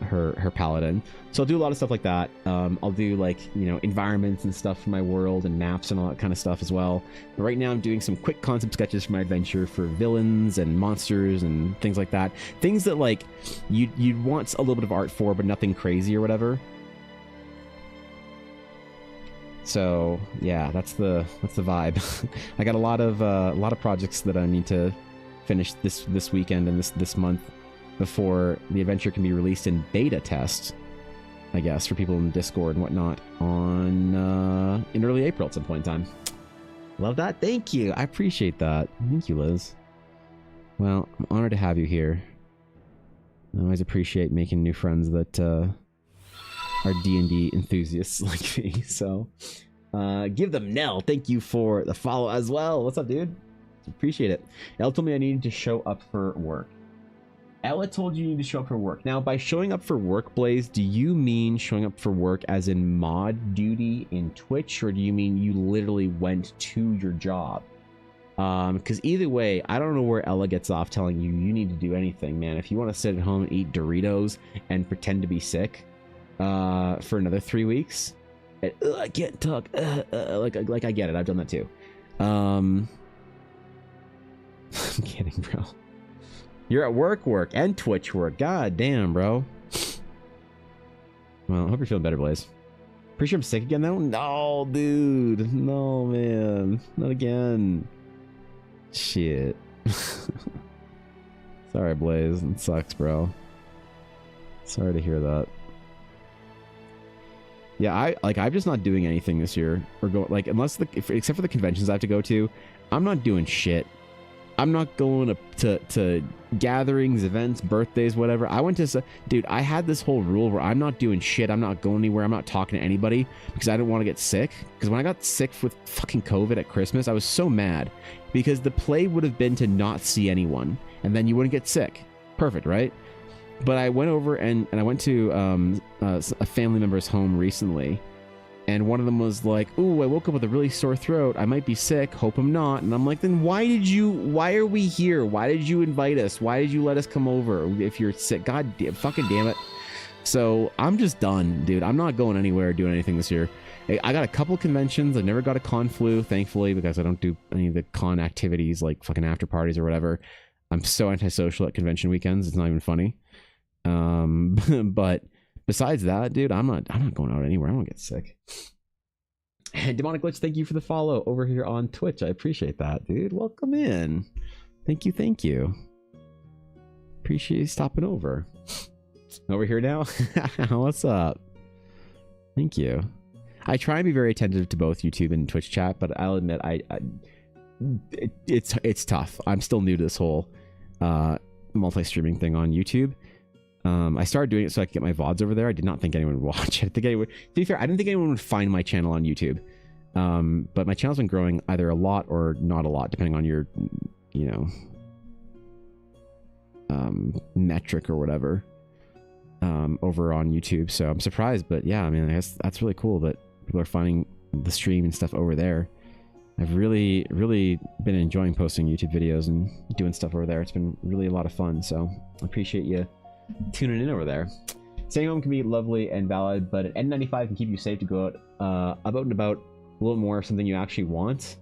her paladin. So I'll do a lot of stuff like that. I'll do like, you know, environments and stuff for my world and maps and all that kind of stuff as well. But right now I'm doing some quick concept sketches for my adventure for villains and monsters and things like that. Things that like you'd want a little bit of art for, but nothing crazy or whatever. So yeah, that's the vibe. I got a lot of projects that I need to finish this weekend and this month before the adventure can be released in beta test, I guess, for people in Discord and whatnot on in early April at some point in time. Love that. Thank you. I appreciate that. Thank you, Liz. Well, I'm honored to have you here. I always appreciate making new friends that are D&D enthusiasts like me. So give them Nell. Thank you for the follow as well. What's up, dude? Appreciate it. Ella told me I needed to show up for work. Ella told you need to show up for work. Now, by showing up for work, Blaze, do you mean showing up for work as in mod duty in Twitch, or do you mean you literally went to your job? Because either way, I don't know where Ella gets off telling you need to do anything, man. If you want to sit at home and eat Doritos and pretend to be sick for another 3 weeks, and, I can't talk. Like I get it. I've done that too. I'm kidding, bro. You're at work, and Twitch work. God damn, bro. Well, I hope you're feeling better, Blaze. Pretty sure I'm sick again, though? No, dude. No, man. Not again. Shit. Sorry, Blaze. It sucks, bro. Sorry to hear that. Yeah, I'm just not doing anything this year. Or except for the conventions I have to go to, I'm not doing shit. I'm not going to gatherings, events, birthdays, whatever. Dude, I had this whole rule where I'm not doing shit. I'm not going anywhere. I'm not talking to anybody because I didn't want to get sick. Because when I got sick with fucking COVID at Christmas, I was so mad because the play would have been to not see anyone and then you wouldn't get sick. Perfect, right? But I went over and I went to a family member's home recently. And one of them was like, ooh, I woke up with a really sore throat. I might be sick. Hope I'm not. And I'm like, then why are we here? Why did you invite us? Why did you let us come over if you're sick? God damn, fucking damn it. So I'm just done, dude. I'm not going anywhere doing anything this year. I got a couple conventions. I never got a con flu, thankfully, because I don't do any of the con activities like fucking after parties or whatever. I'm so antisocial at convention weekends. It's not even funny. But besides that, dude, I'm not going out anywhere. I won't get sick. And Demonic Glitch, thank you for the follow over here on Twitch. I appreciate that, dude. Welcome in. Thank you, thank you. Appreciate you stopping over. Over here now? What's up? Thank you. I try and be very attentive to both YouTube and Twitch chat, but I'll admit it's tough. I'm still new to this whole multi-streaming thing on YouTube. I started doing it so I could get my VODs over there. I did not think anyone would watch it. To be fair, I didn't think anyone would find my channel on YouTube. But my channel's been growing either a lot or not a lot, depending on your, metric or whatever, over on YouTube. So I'm surprised, but yeah, I mean, I guess that's really cool that people are finding the stream and stuff over there. I've really, really been enjoying posting YouTube videos and doing stuff over there. It's been really a lot of fun. So I appreciate you tuning in over there. Staying home can be lovely and valid, but an N95 can keep you safe to go out about and about a little more, something you actually want.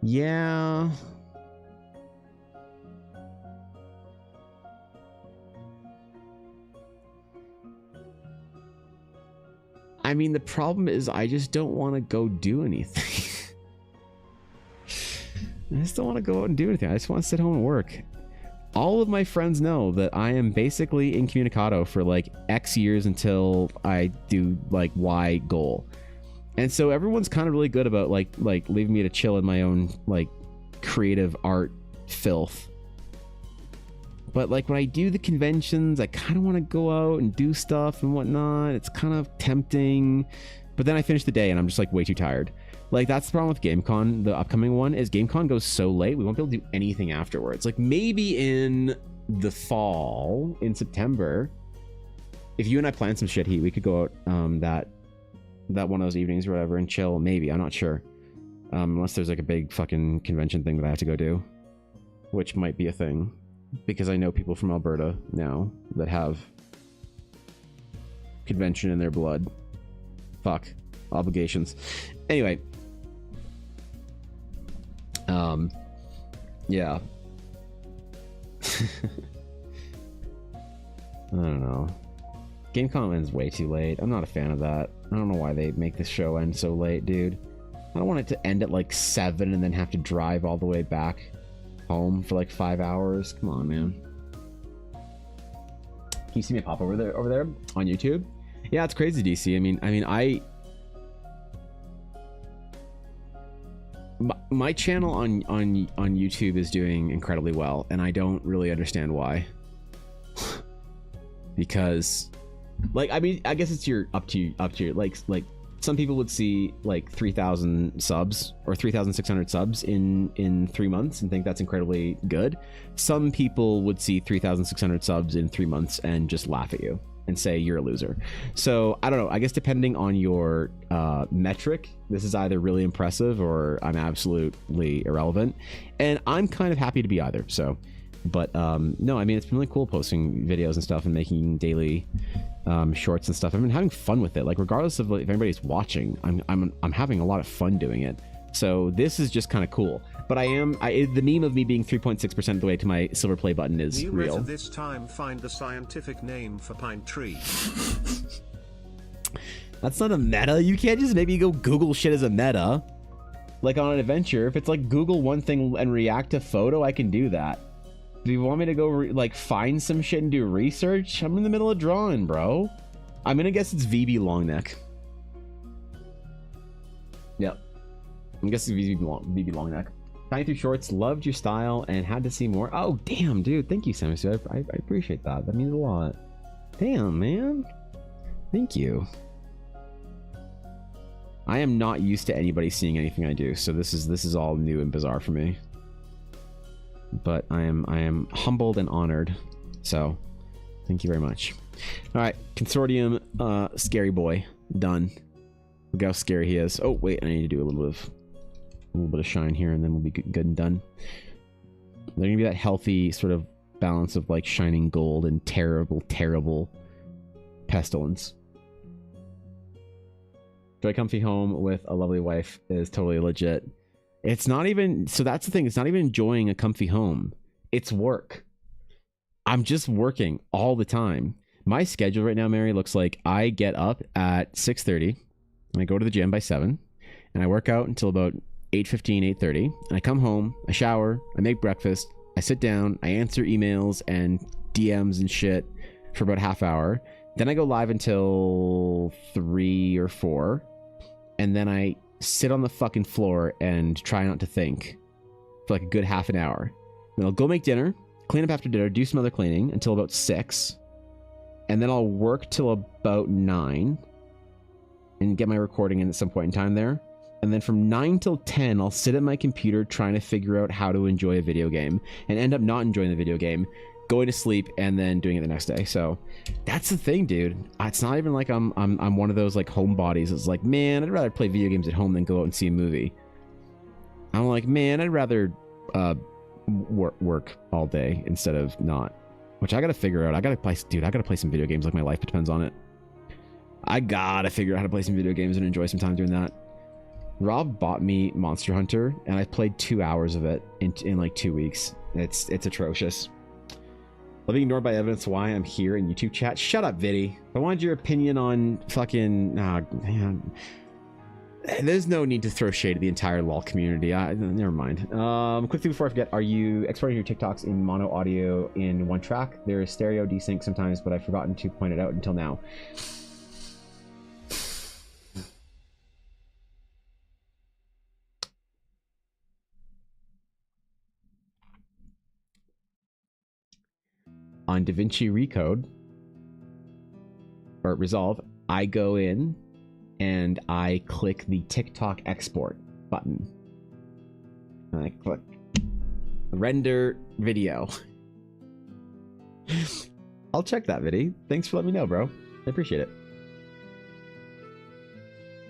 Yeah. I mean, the problem is I just don't want to go do anything. I just don't want to go out and do anything. I just want to sit home and work. All of my friends know that I am basically incommunicado for like X years until I do like Y goal. And so everyone's kind of really good about like leaving me to chill in my own like creative art filth. But like when I do the conventions, I kind of want to go out and do stuff and whatnot. It's kind of tempting. But then I finish the day and I'm just like way too tired. Like that's the problem with GameCon. The upcoming one is GameCon goes so late, we won't be able to do anything afterwards. Like maybe in the fall, in September, if you and I plan some shit heat, we could go out that one of those evenings or whatever and chill. Maybe, I'm not sure. Unless there's like a big fucking convention thing that I have to go do, which might be a thing because I know people from Alberta now that have convention in their blood. Fuck, obligations. Anyway, yeah. I don't know. GameCon ends way too late. I'm not a fan of that. I don't know why they make this show end so late, dude. I don't want it to end at like 7 and then have to drive all the way back home for like 5 hours. Come on, man. Can you see me pop over there on YouTube? Yeah, it's crazy, DC. My channel on YouTube is doing incredibly well, and I don't really understand why. Because, like, I mean, I guess it's up to your like some people would see like 3,000 subs or 3,600 subs in 3 months and think that's incredibly good. Some people would see 3,600 subs in 3 months and just laugh at you and say you're a loser. So I don't know, I guess depending on your metric, this is either really impressive or I'm absolutely irrelevant, and I'm kind of happy to be either. So but no, I mean, it's been really cool posting videos and stuff and making daily shorts and stuff. I've been having fun with it, like regardless of if anybody's watching, I'm having a lot of fun doing it. So this is just kind of cool. But the meme of me being 3.6% of the way to my silver play button is New real. Meta this time, find the scientific name for pine tree. That's not a meta. You can't just maybe go Google shit as a meta. Like on an adventure, if it's like Google one thing and react to photo, I can do that. Do you want me to go like find some shit and do research? I'm in the middle of drawing, bro. I'm gonna guess it's VB Longneck. Yep. I'm guessing VB Longneck. Tying through shorts, loved your style and had to see more. Oh, damn, dude. Thank you, Samus. I appreciate that. That means a lot. Damn, man. Thank you. I am not used to anybody seeing anything I do, so this is all new and bizarre for me. But I am humbled and honored. So, thank you very much. All right, Consortium, Scary Boy, done. Look how scary he is. Oh wait, I need to do a little bit of shine here, and then we'll be good and done. There's gonna be that healthy sort of balance of like shining gold and terrible pestilence. Joy Comfy Home with a lovely wife is totally legit. It's not even, so that's the thing, it's not even enjoying a comfy home. It's work. I'm just working all the time. My schedule right now, Mary, looks like I get up at 6:30 and I go to the gym by 7 and I work out until about 8:15, 8:30, and I come home, I shower, I make breakfast, I sit down, I answer emails and DMs and shit for about half hour. Then I go live until 3 or 4, and then I sit on the fucking floor and try not to think for like a good half an hour. Then I'll go make dinner, clean up after dinner, do some other cleaning until about 6, and then I'll work till about 9 and get my recording in at some point in time there. And then from 9 till 10, I'll sit at my computer trying to figure out how to enjoy a video game and end up not enjoying the video game, going to sleep, and then doing it the next day. So that's the thing, dude. It's not even like I'm one of those like homebodies. It's like, man, I'd rather play video games at home than go out and see a movie. I'm like, man, I'd rather work all day instead of not. Which I gotta figure out. I gotta play some video games like my life depends on it. I gotta figure out how to play some video games and enjoy some time doing that. Rob bought me Monster Hunter, and I played 2 hours of it in like 2 weeks. It's atrocious. Living ignored by evidence why I'm here in YouTube chat. Shut up, Viddy. I wanted your opinion on fucking... man. There's no need to throw shade at the entire LOL community. Never mind. Quickly before I forget, are you exporting your TikToks in mono audio in one track? There is stereo desync sometimes, but I've forgotten to point it out until now. On DaVinci Resolve, I go in and I click the TikTok export button. And I click render video. I'll check that video. Thanks for letting me know, bro. I appreciate it.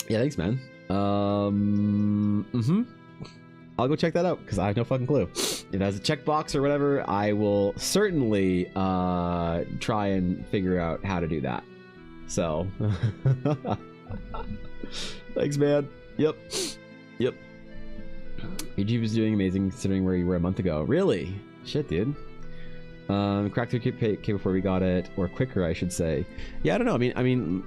Yeah, thanks, man. I'll go check that out because I have no fucking clue. If it has a checkbox or whatever, I will certainly try and figure out how to do that. So, thanks, man. Yep. YouTube is doing amazing considering where you were a month ago. Really? Shit, dude. Cracked through K before we got it, or quicker, I should say. Yeah, I don't know. I mean,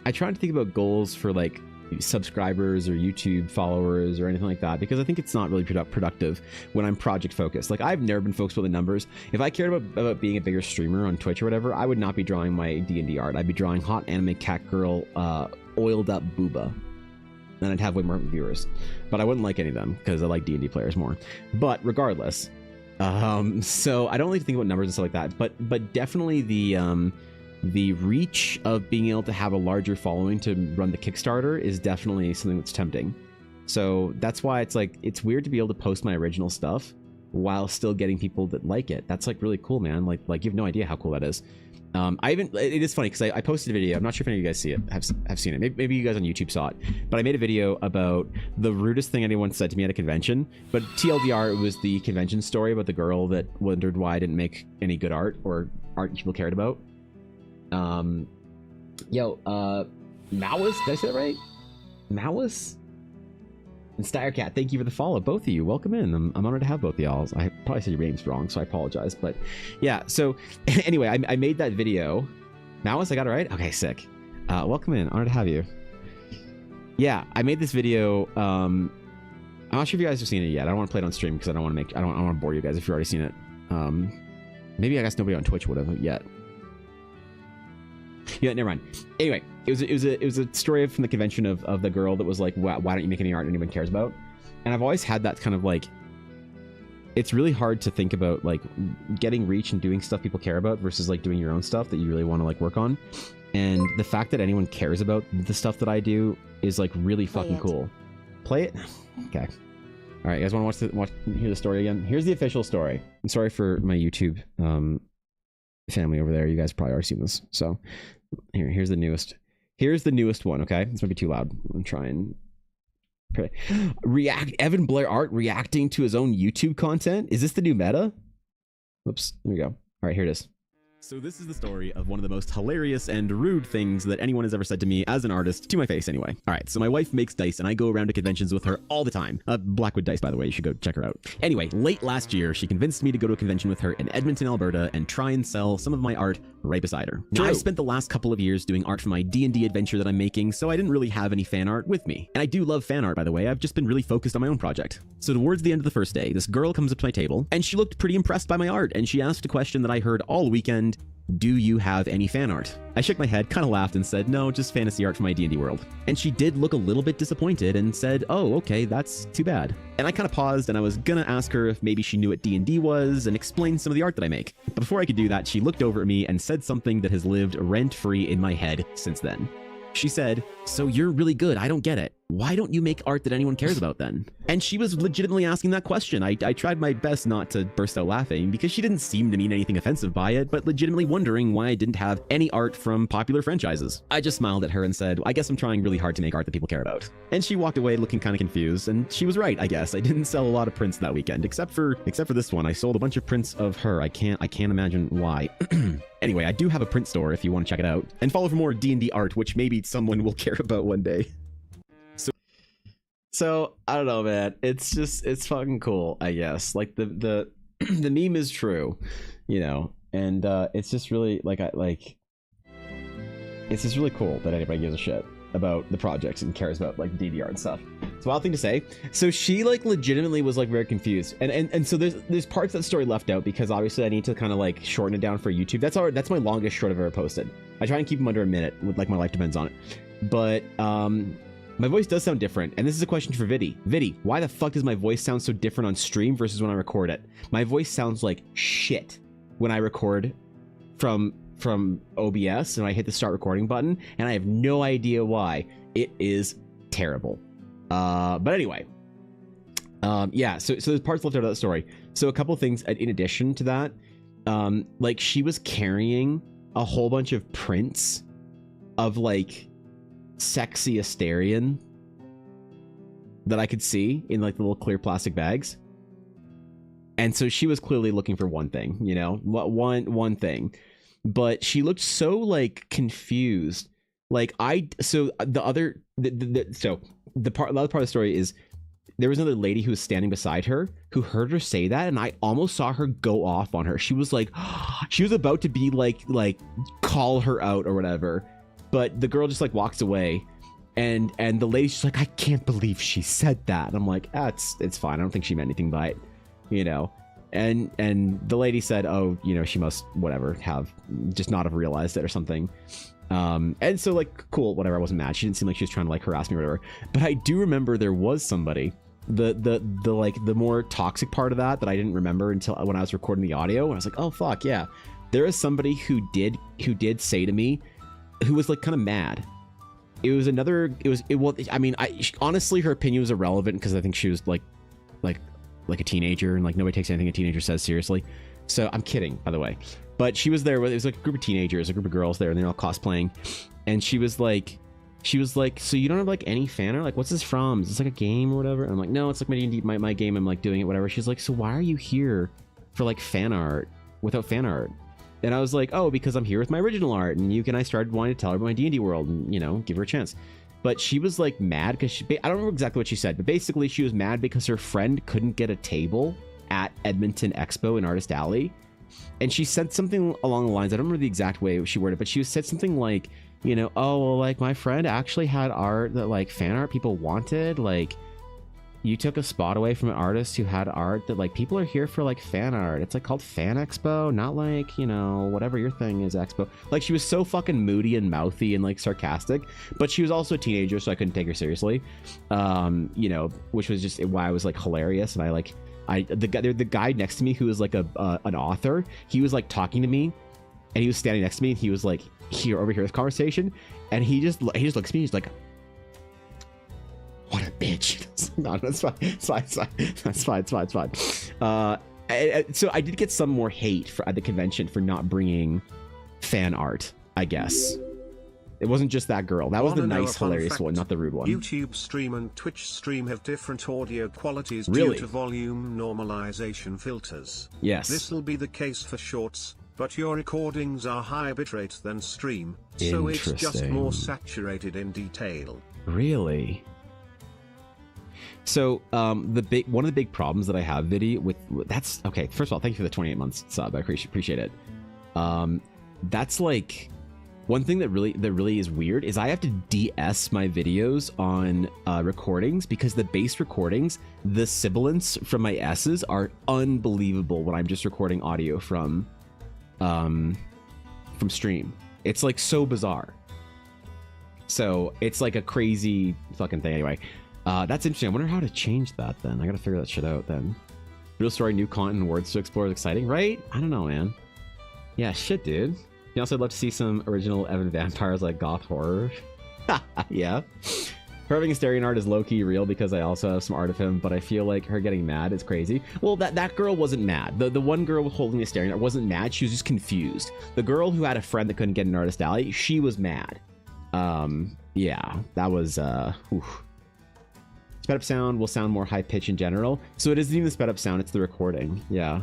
I try to think about goals for like subscribers or YouTube followers or anything like that, because I think it's not really productive when I'm project focused. Like, I've never been focused on the numbers. If I cared about being a bigger streamer on Twitch or whatever, I would not be drawing my D&D art. I'd be drawing hot anime cat girl oiled up booba, and I'd have way more viewers, but I wouldn't like any of them because I like D&D players more. But regardless, so I don't like to think about numbers and stuff like that, but definitely the reach of being able to have a larger following to run the Kickstarter is definitely something that's tempting. So that's why it's like, it's weird to be able to post my original stuff while still getting people that like it. That's like really cool, man. Like you have no idea how cool that is. It is funny because I posted a video. I'm not sure if any of you guys see it, have seen it. Maybe you guys on YouTube saw it, but I made a video about the rudest thing anyone said to me at a convention. But TLDR, it was the convention story about the girl that wondered why I didn't make any good art or art people cared about. Malice, did I say that right? Malice and Styrecat, thank you for the follow, both of you. Welcome in. I'm honored to have both of y'all. I probably said your names wrong, so I apologize. But yeah, so anyway, I made that video. Malice, I got it right? Okay, sick. Welcome in. Honored to have you. Yeah, I made this video. I'm not sure if you guys have seen it yet. I don't want to play it on stream because I don't want to bore you guys if you've already seen it. Maybe I guess nobody on Twitch would have yet. Yeah, never mind. Anyway, it was a story from the convention of the girl that was like, why don't you make any art anyone cares about? And I've always had that kind of like, it's really hard to think about like getting reach and doing stuff people care about versus like doing your own stuff that you really want to like work on. And the fact that anyone cares about the stuff that I do is like really fucking cool. Play it? Okay. All right, you guys want to hear the story again? Here's the official story. I'm sorry for my YouTube family over there. You guys probably already seen this. So here's the newest. Here's the newest one. Okay, this might be too loud. I'm gonna try and Evan Blair art reacting to his own YouTube content. Is this the new meta? Whoops. There we go. All right, here it is. So this is the story of one of the most hilarious and rude things that anyone has ever said to me as an artist, to my face anyway. All right, so my wife makes dice and I go around to conventions with her all the time. Blackwood Dice, by the way, you should go check her out. Anyway, late last year, she convinced me to go to a convention with her in Edmonton, Alberta and try and sell some of my art right beside her. Now, I've spent the last couple of years doing art for my D&D adventure that I'm making, so I didn't really have any fan art with me. And I do love fan art, by the way. I've just been really focused on my own project. So towards the end of the first day, this girl comes up to my table and she looked pretty impressed by my art and she asked a question that I heard all weekend. Do you have any fan art? I shook my head, kind of laughed and said, no, just fantasy art for my D&D world. And she did look a little bit disappointed and said, oh, okay, that's too bad. And I kind of paused and I was gonna ask her if maybe she knew what D&D was and explain some of the art that I make. But before I could do that, she looked over at me and said something that has lived rent-free in my head since then. She said, so you're really good, I don't get it. Why don't you make art that anyone cares about then? And she was legitimately asking that question. I tried my best not to burst out laughing because she didn't seem to mean anything offensive by it, but legitimately wondering why I didn't have any art from popular franchises. I just smiled at her and said, I guess I'm trying really hard to make art that people care about. And she walked away looking kind of confused, and she was right, I guess. I didn't sell a lot of prints that weekend, except for this one. I sold a bunch of prints of her. I can't imagine why. Anyway, I do have a print store if you want to check it out. And follow for more D&D art, which maybe someone will care about one day. So I don't know, man. It's fucking cool, I guess. Like the the meme is true, you know, and it's just really it's just really cool that anybody gives a shit about the projects and cares about like D&D art and stuff. It's a wild thing to say. So she like legitimately was like very confused, and so there's parts of the story left out because obviously I need to kind of like shorten it down for YouTube. That's my longest short I've ever posted. I try and keep them under a minute, with like my life depends on it. But my voice does sound different, and this is a question for Viddy. Viddy, why the fuck does my voice sound so different on stream versus when I record it? My voice sounds like shit when I record from OBS and I hit the start recording button, and I have no idea why. It is terrible. But anyway, yeah. So there's parts left out of that story. So a couple of things in addition to that, like she was carrying a whole bunch of prints of like sexy Astarion that I could see in like the little clear plastic bags, and so she was clearly looking for one thing, you know, one thing, but she looked so like confused. Like the other part of the story is there was another lady who was standing beside her who heard her say that, and I almost saw her go off on her. She was like, she was about to be like call her out or whatever. But the girl just like walks away, and the lady's just like, I can't believe she said that. And I'm like, it's fine. I don't think she meant anything by it, you know. And the lady said, oh, you know, she must whatever have just not have realized it or something. And so like cool, whatever. I wasn't mad. She didn't seem like she was trying to like harass me or whatever. But I do remember there was somebody. The like the more toxic part of that I didn't remember until when I was recording the audio, and I was like, oh fuck yeah, there is somebody who did say to me, who was like kind of mad. I mean, honestly, her opinion was irrelevant because I think she was like a teenager, and like nobody takes anything a teenager says seriously. So I'm kidding, by the way. But she was there with, it was like a group of teenagers, a group of girls there, and they're all cosplaying. And she was like, so you don't have like any fan art? Like, what's this from? Is this like a game or whatever? And I'm like, no, it's like my game. I'm like doing it, whatever. She's like, so why are you here for like fan art without fan art? And I was like, oh, because I'm here with my original art, and I started wanting to tell her about my D&D world and, you know, give her a chance. But she was like mad because I don't remember exactly what she said, but basically she was mad because her friend couldn't get a table at Edmonton Expo in Artist Alley. And she said something along the lines, I don't remember the exact way she worded it, but she said something like, you know, oh, well, like my friend actually had art that like fan art people wanted, like you took a spot away from an artist who had art that like people are here for like fan art. It's like called Fan Expo, not like, you know, whatever your thing is Expo. Like she was so fucking moody and mouthy and like sarcastic, but she was also a teenager, so I couldn't take her seriously. You know, which was just why I was like hilarious. And the guy next to me who was like an author, he was like talking to me, and he was standing next to me, and he was like overhear this conversation, and he just looks at me, he's like, what a bitch. No, that's fine. It's fine. So I did get some more hate at the convention for not bringing fan art, I guess. It wasn't just that girl. That was the nice, hilarious one, not the rude one. YouTube stream and Twitch stream have different audio qualities Really? due to volume normalization filters. Yes. This will be the case for shorts, but your recordings are higher bitrate than stream, so it's just more saturated in detail. Really? So one of the big problems that I have, Viddy, with that's okay. First of all, thank you for the 28 months sub. I appreciate it. That's like one thing that really is weird is I have to DS my videos on recordings because the base recordings, the sibilants from my S's are unbelievable when I'm just recording audio from stream. It's like so bizarre. So it's like a crazy fucking thing. Anyway, that's interesting. I wonder how to change that then. I gotta figure that shit out then. Real story, new content, and words to explore is exciting, right? I don't know, man. Yeah, shit, dude. You also, I'd love to see some original Evan vampires like goth horror. Yeah. Her having Asterion art is low-key real because I also have some art of him, but I feel like her getting mad is crazy. Well, that girl wasn't mad. The one girl holding the Asterion art wasn't mad. She was just confused. The girl who had a friend that couldn't get an artist alley, she was mad. Yeah, that was, oof. Sped up sound will sound more high pitch in general. So it isn't even the sped up sound, it's the recording. Yeah.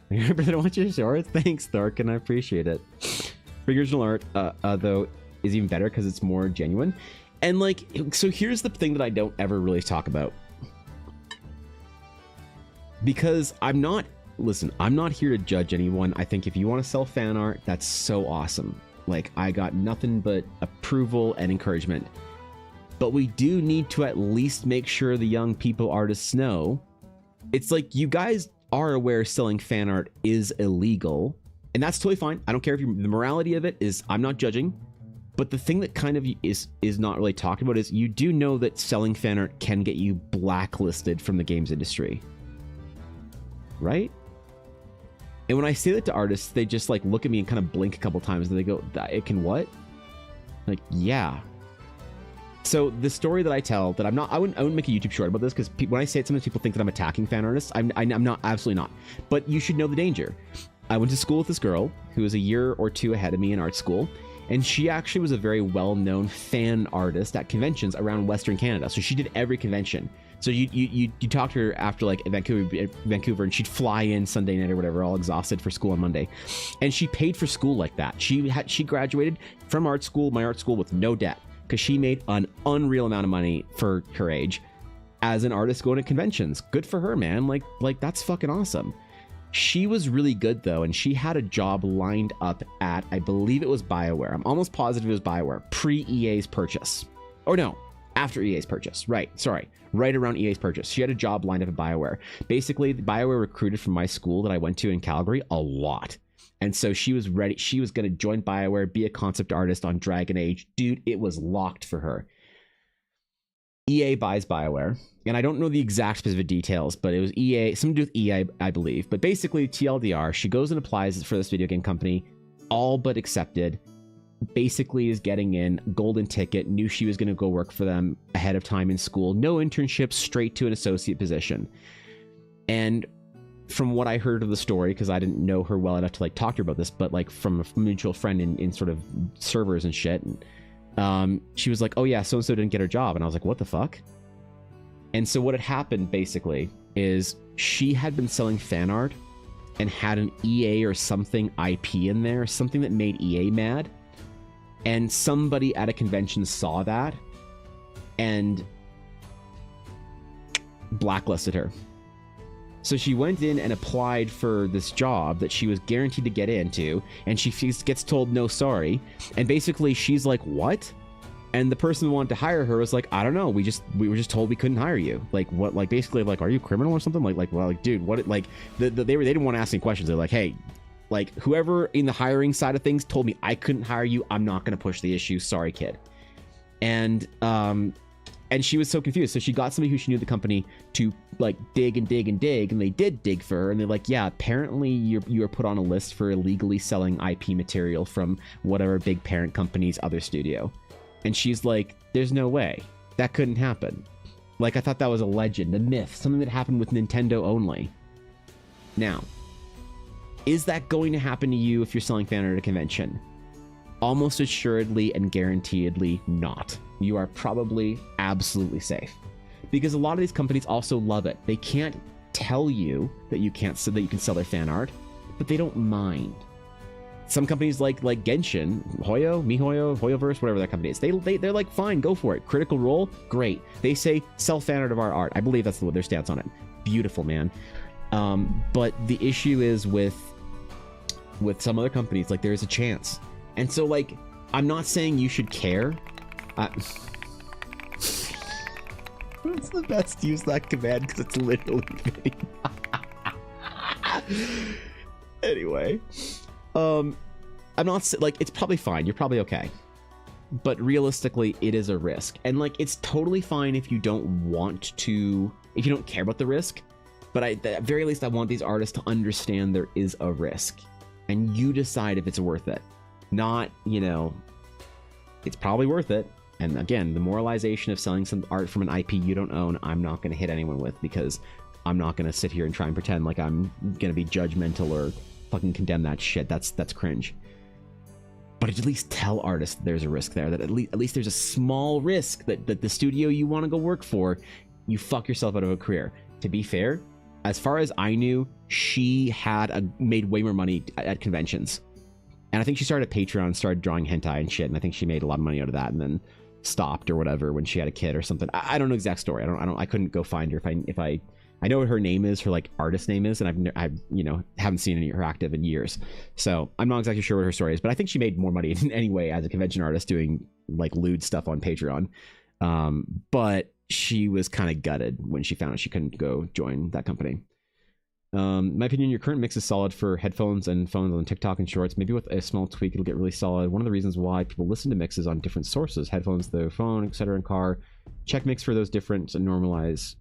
Remember that I want your shorts? Thanks, Thorkin, I appreciate it. Original art, though, is even better because it's more genuine. And like, so here's the thing that I don't ever really talk about. Because I'm not here to judge anyone. I think if you want to sell fan art, that's so awesome. Like, I got nothing but approval and encouragement. But we do need to at least make sure the young people artists know. It's like, you guys are aware selling fan art is illegal. And that's totally fine. I don't care if the morality of it is, I'm not judging. But the thing that kind of is not really talked about is you do know that selling fan art can get you blacklisted from the games industry. Right? And when I say that to artists, they just like look at me and kind of blink a couple times and they go, it can what? Like, yeah. So the story that I tell that I wouldn't make a YouTube short about this because when I say it, sometimes people think that I'm attacking fan artists. I'm not, absolutely not. But you should know the danger. I went to school with this girl who was a year or two ahead of me in art school. And she actually was a very well-known fan artist at conventions around Western Canada. So she did every convention. So you talk to her after like Vancouver, and she'd fly in Sunday night or whatever, all exhausted for school on Monday. And she paid for school like that. She graduated from my art school, with no debt because she made an unreal amount of money for her age as an artist going to conventions. Good for her, man. Like that's fucking awesome. She was really good though, and she had a job lined up at, I believe it was BioWare. I'm almost positive it was BioWare, pre-EA's purchase. Or no, after EA's purchase. Right around EA's purchase. She had a job lined up at BioWare. Basically, BioWare recruited from my school that I went to in Calgary a lot. And so she was ready. She was going to join BioWare, be a concept artist on Dragon Age. Dude, it was locked for her. EA buys BioWare, and I don't know the exact specific details, but it was EA, something to do with EA, I believe. But basically, TLDR, she goes and applies for this video game company, all but accepted. Basically is getting in, golden ticket, knew she was going to go work for them ahead of time in school. No internship, straight to an associate position. And from what I heard of the story, because I didn't know her well enough to like talk to her about this, but like from a mutual friend in sort of servers and shit, she was like, oh yeah, so-and-so didn't get her job. And I was like, what the fuck? And so what had happened basically is she had been selling fan art and had an EA or something IP in there, something that made EA mad. And somebody at a convention saw that and blacklisted her. So she went in and applied for this job that she was guaranteed to get into, and she gets told no sorry. And basically she's like, what? And the person who wanted to hire her was like, I don't know, we were just told we couldn't hire you. Like, what? Like, basically, like, are you criminal or something? Well, dude, what? Like, they didn't want to ask any questions. They're like, hey, like, whoever in the hiring side of things told me I couldn't hire you. I'm not going to push the issue. Sorry, kid. And she was so confused. So she got somebody who she knew the company to like dig, and they did dig for her. And they're like, yeah, apparently you are put on a list for illegally selling IP material from whatever big parent company's other studio. And she's like, there's no way. That couldn't happen. Like, I thought that was a legend, a myth, something that happened with Nintendo only. Now, is that going to happen to you if you're selling fan art at a convention? Almost assuredly and guaranteedly not. You are probably absolutely safe. Because a lot of these companies also love it. They can't tell you that you can sell their fan art, but they don't mind. Some companies like Genshin, MiHoYo, HoYoverse, whatever that company is, they're like, fine, go for it. Critical Role, great. They say sell fan art of our art. I believe that's their stance on it. Beautiful, man. But the issue is with some other companies, like, there's a chance. And so, like, I'm not saying you should care. It's the best to use that command because it's literally fitting. Anyway, I'm not like, it's probably fine. You're probably okay. But realistically, it is a risk. And like, it's totally fine if you don't want to, if you don't care about the risk. But at the very least, I want these artists to understand there is a risk. And you decide if it's worth it. Not, you know, it's probably worth it. And again, the moralization of selling some art from an IP you don't own, I'm not going to hit anyone with, because I'm not going to sit here and try and pretend like I'm going to be judgmental or fucking condemn that shit. That's cringe. But at least tell artists that there's a risk there, that at least there's a small risk that the studio you want to go work for, you fuck yourself out of a career. To be fair, as far as I knew, she had made way more money at conventions. And I think she started a Patreon, started drawing hentai and shit, and I think she made a lot of money out of that and then stopped or whatever when she had a kid or something. I don't know the exact story. I couldn't go find her. If I know what her name is, her like artist name is, and I've you know, haven't seen any of her active in years. So I'm not exactly sure what her story is, but I think she made more money in any way as a convention artist doing like lewd stuff on Patreon. But she was kind of gutted when she found out she couldn't go join that company. In my opinion, your current mix is solid for headphones and phones on TikTok and Shorts. Maybe with a small tweak, it'll get really solid. One of the reasons why people listen to mixes on different sources, headphones, the phone, etc., in car. Check mix for those differences and normalize.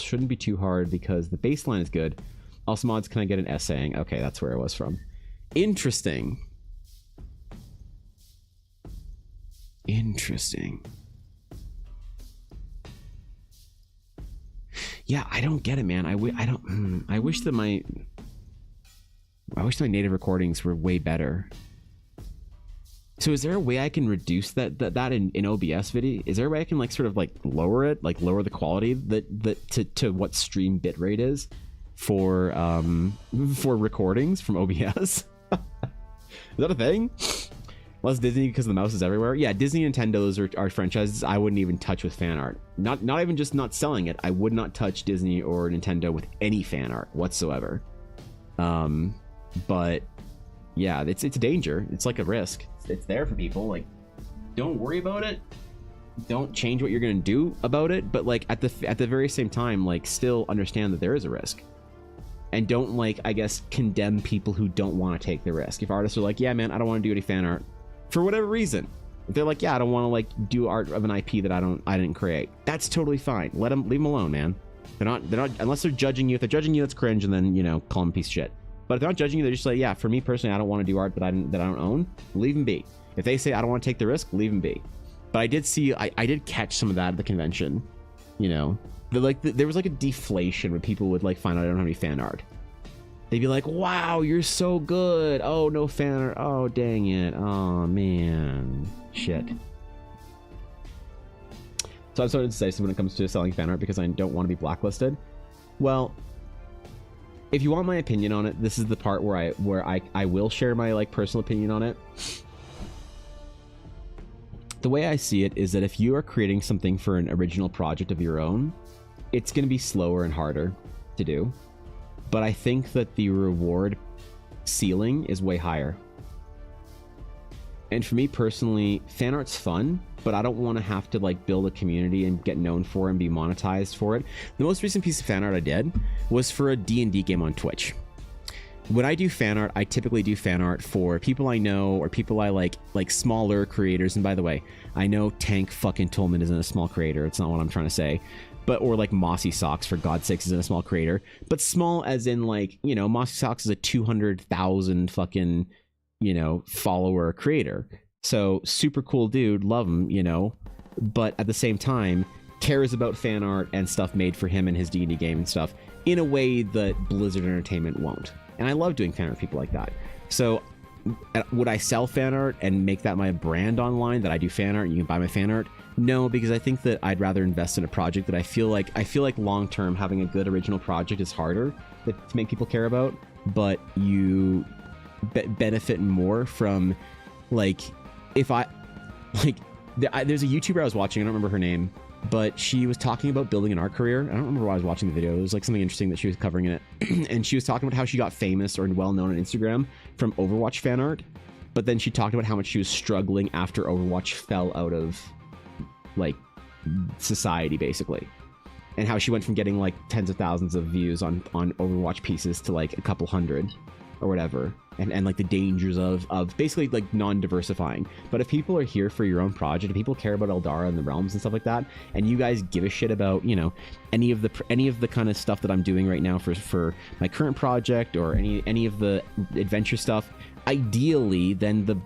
Shouldn't be too hard because the baseline is good. Also, mods, can I get an essaying? Okay, that's where it was from. Interesting. Yeah, I don't get it, man. I wish that my native recordings were way better. So is there a way I can reduce that in OBS video? Is there a way I can like sort of like lower it, like lower the quality to what stream bitrate is for recordings from OBS? Is that a thing? Less Disney because the mouse is everywhere. Yeah, Disney and Nintendo's are franchises I wouldn't even touch with fan art. Not even just not selling it. I would not touch Disney or Nintendo with any fan art whatsoever. But yeah, it's a danger. It's like a risk. It's there for people. Like, don't worry about it. Don't change what you're gonna do about it. But like at the very same time, like still understand that there is a risk. And don't like, I guess, condemn people who don't want to take the risk. If artists are like, yeah, man, I don't want to do any fan art. For whatever reason, if they're like, yeah, I don't want to like do art of an IP that I didn't create. That's totally fine. Leave them alone, man. They're not unless they're judging you. If they're judging you, that's cringe, and then, you know, call them a piece of shit. But if they're not judging you, they're just like, yeah, for me personally, I don't want to do art that I don't own. Leave them be. If they say I don't want to take the risk, leave them be. But I did see, I did catch some of that at the convention. You know, there was like a deflation when people would like find out I don't have any fan art. They'd be like, wow, you're so good. Oh, no fan art. Oh, dang it. Oh, man. Shit. So I'm sorry to say, so when it comes to selling fan art, because I don't want to be blacklisted. Well, if you want my opinion on it, this is the part where I will share my like personal opinion on it. The way I see it is that if you are creating something for an original project of your own, it's going to be slower and harder to do. But I think that the reward ceiling is way higher. And for me personally, fan art's fun, but I don't want to have to like build a community and get known for it and be monetized for it. The most recent piece of fan art I did was for a D&D game on Twitch. When I do fan art, I typically do fan art for people I know or people I like smaller creators. And by the way, I know Tank fucking Tolman isn't a small creator. It's not what I'm trying to say. But, or like Mossy Socks, for God's sakes, isn't a small creator. But small as in like, you know, Mossy Socks is a 200,000 fucking, you know, follower creator. So super cool dude, love him, you know. But at the same time, cares about fan art and stuff made for him and his D&D game and stuff in a way that Blizzard Entertainment won't. And I love doing fan art with people like that. So would I sell fan art and make that my brand online, that I do fan art and you can buy my fan art? No, because I think that I'd rather invest in a project that I feel like long term having a good original project is harder to make people care about but you benefit more from, like, if I, like, there's a YouTuber I was watching, I don't remember her name, but she was talking about building an art career. I don't remember why I was watching the video. It was like something interesting that she was covering in it. And she was talking about how she got famous or well known on Instagram from Overwatch fan art. But then she talked about how much she was struggling after Overwatch fell out of, like, society, basically. And how she went from getting like tens of thousands of views on Overwatch pieces to like a couple hundred or whatever. And like the dangers of basically like non-diversifying. But if people are here for your own project, if people care about Eldara and the realms and stuff like that, and you guys give a shit about, you know, any of the kind of stuff that I'm doing right now for my current project, or any of the adventure stuff, ideally then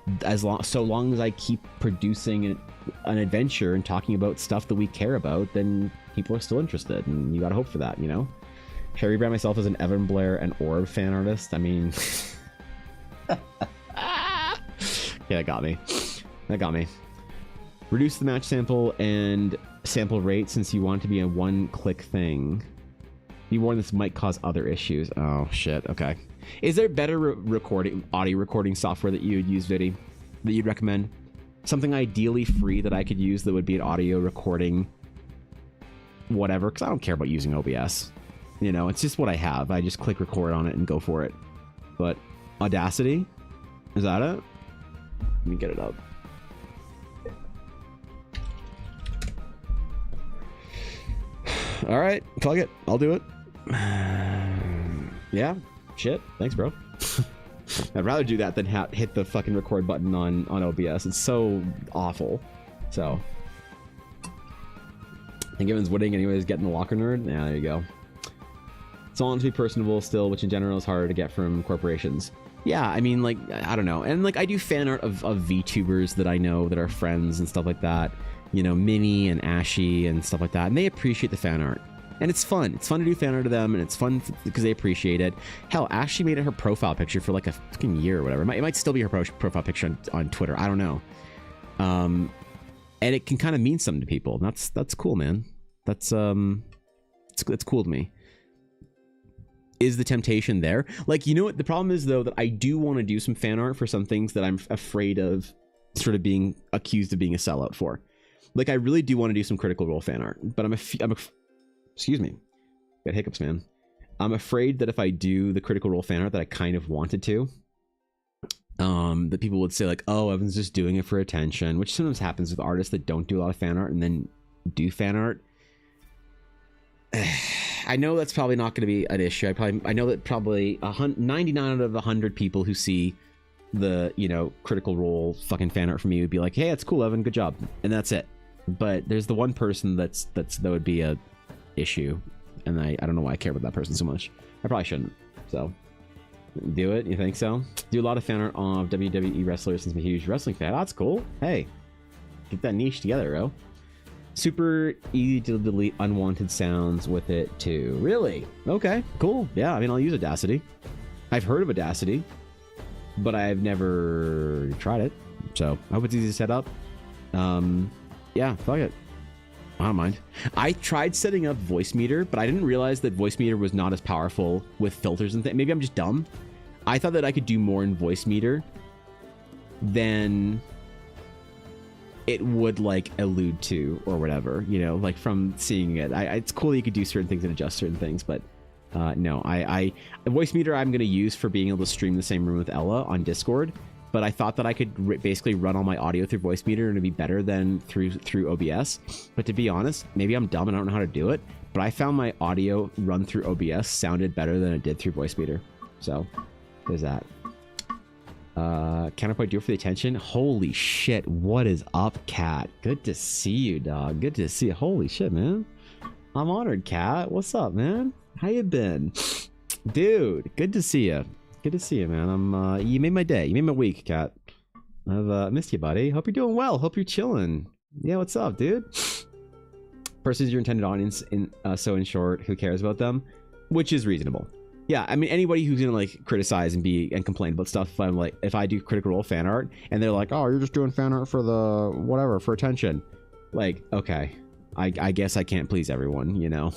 so long as I keep producing an adventure and talking about stuff that we care about, then people are still interested, and you gotta hope for that, you know. Harry brand myself as an Evan Blair and Orb fan artist. I mean, yeah, that got me. Reduce the match sample and sample rate since you want it to be a one-click thing. Be warned this might cause other issues. Oh shit. Okay. Is there better audio recording software that you would use, Viddy, that you'd recommend? Something ideally free that I could use that would be an audio recording whatever, because I don't care about using OBS. You know, it's just what I have. I just click record on it and go for it. But Audacity? Is that it? Let me get it up. All right, plug it. I'll do it. Yeah, shit. Thanks, bro. I'd rather do that than hit the fucking record button on OBS. It's so awful. So, I think Evan's winning anyways, getting the locker nerd. Yeah, there you go. It's all to be personable still, which in general is harder to get from corporations. Yeah, I mean, like, I don't know. And like, I do fan art of VTubers that I know that are friends and stuff like that. You know, Minnie and Ashy and stuff like that. And they appreciate the fan art. And it's fun. It's fun to do fan art to them, and it's fun because they appreciate it. Hell, Ashley made it her profile picture for like a fucking year or whatever. It might still be her profile picture on Twitter. I don't know. And it can kind of mean something to people. That's cool, man. That's cool to me. Is the temptation there? Like, you know what? The problem is, though, that I do want to do some fan art for some things that I'm afraid of sort of being accused of being a sellout for. Like, I really do want to do some Critical Role fan art, but excuse me. Got hiccups, man. I'm afraid that if I do the Critical Role fan art that I kind of wanted to, that people would say like, oh, Evan's just doing it for attention, which sometimes happens with artists that don't do a lot of fan art and then do fan art. I know that's probably not going to be an issue. I know that probably 99 out of 100 people who see the, you know, Critical Role fucking fan art from me would be like, hey, it's cool, Evan, good job, and that's it. But there's the one person that would be a issue, and I don't know why I care about that person so much. I probably shouldn't. So do it. You think so? Do a lot of fan art of WWE wrestlers since I'm a huge wrestling fan. Oh, that's cool. Hey, get that niche together, bro. Super easy to delete unwanted sounds with it too. Really? Okay, cool. Yeah, I mean, I'll use Audacity. I've heard of Audacity, but I've never tried it. So I hope it's easy to set up. Yeah, fuck it. I don't mind. I tried setting up Voice Meter, but I didn't realize that Voice Meter was not as powerful with filters and things. Maybe I'm just dumb. I thought that I could do more in Voice Meter than it would like allude to or whatever, you know, like from seeing it. It's cool that you could do certain things and adjust certain things, but no, a Voice Meter I'm going to use for being able to stream the same room with Ella on Discord, but I thought that I could basically run all my audio through Voice Meter and it'd be better than through OBS. But to be honest, maybe I'm dumb and I don't know how to do it, but I found my audio run through OBS sounded better than it did through Voice Meter. So there's that. Counterpoint, do it for the attention. Holy shit, what is up, Cat? Good to see you, dog. Good to see you. Holy shit, man. I'm honored, Cat. What's up, man? How you been? Dude, good to see you. Good to see you, man. You made my day. You made my week, Cat. I've missed you, buddy. Hope you're doing well. Hope you're chilling. Yeah, what's up, dude? Person's your intended audience, so in short, who cares about them? Which is reasonable. Yeah, I mean, anybody who's gonna like criticize and complain about stuff, if I do Critical Role fan art and they're like, oh, you're just doing fan art for the whatever, for attention, like, okay, I guess I can't please everyone, you know.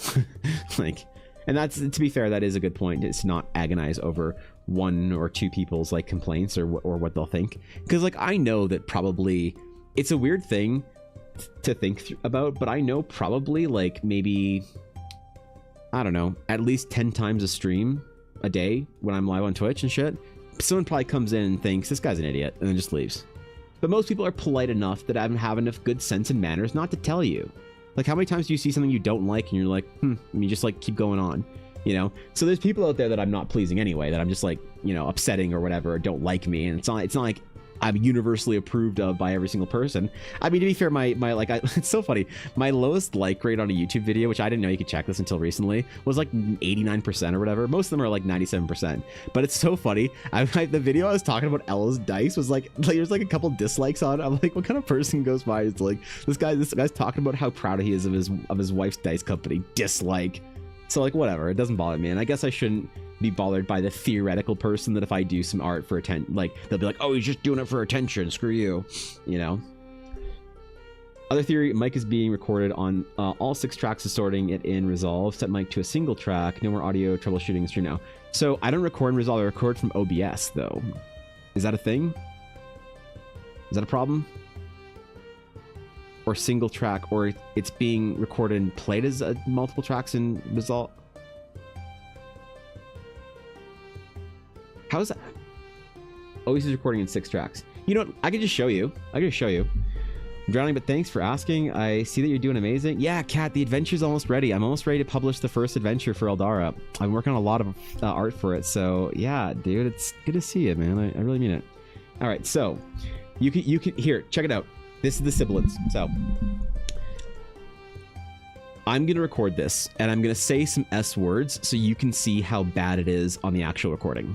Like, And that's, to be fair, that is a good point. It's to not agonize over one or two people's like complaints or what they'll think. Because like I know that probably it's a weird thing to think about, but I know probably like maybe, I don't know, at least 10 times a stream a day when I'm live on Twitch and shit, someone probably comes in and thinks this guy's an idiot and then just leaves. But most people are polite enough that I have enough good sense and manners not to tell you. Like, how many times do you see something you don't like and you're like, and you just like keep going on, you know? So there's people out there that I'm not pleasing anyway, that I'm just like, you know, upsetting or whatever, or don't like me. And it's not like I'm universally approved of by every single person. I mean, to be fair, my like, it's so funny. My lowest like rate on a YouTube video, which I didn't know you could check this until recently, was like 89% or whatever. Most of them are like 97%. But it's so funny. The video I was talking about Ella's dice was like there's like a couple dislikes on it. I'm like, what kind of person goes by? It's like this guy's talking about how proud he is of his wife's dice company. Dislike. So like whatever, it doesn't bother me, and I guess I shouldn't be bothered by the theoretical person that if I do some art for attention, like they'll be like, oh, he's just doing it for attention, screw you, you know. Other theory, mic is being recorded on all 6 tracks, assorting it in Resolve, set mic to a single track, no more audio troubleshooting the stream now. So I don't record in Resolve, I record from OBS though. Is that a thing? Is that a problem? Or single track, or it's being recorded and played as multiple tracks in Resolve? How is that? Oh, he's recording in 6 tracks. You know what? I can just show you. I'm drowning, but thanks for asking. I see that you're doing amazing. Yeah, Kat, the adventure's almost ready. I'm almost ready to publish the first adventure for Eldara. I'm working on a lot of art for it. So yeah, dude, it's good to see you, man. I really mean it. All right, so you can here, check it out. This is the sibilance. So I'm going to record this and I'm going to say some S words so you can see how bad it is on the actual recording.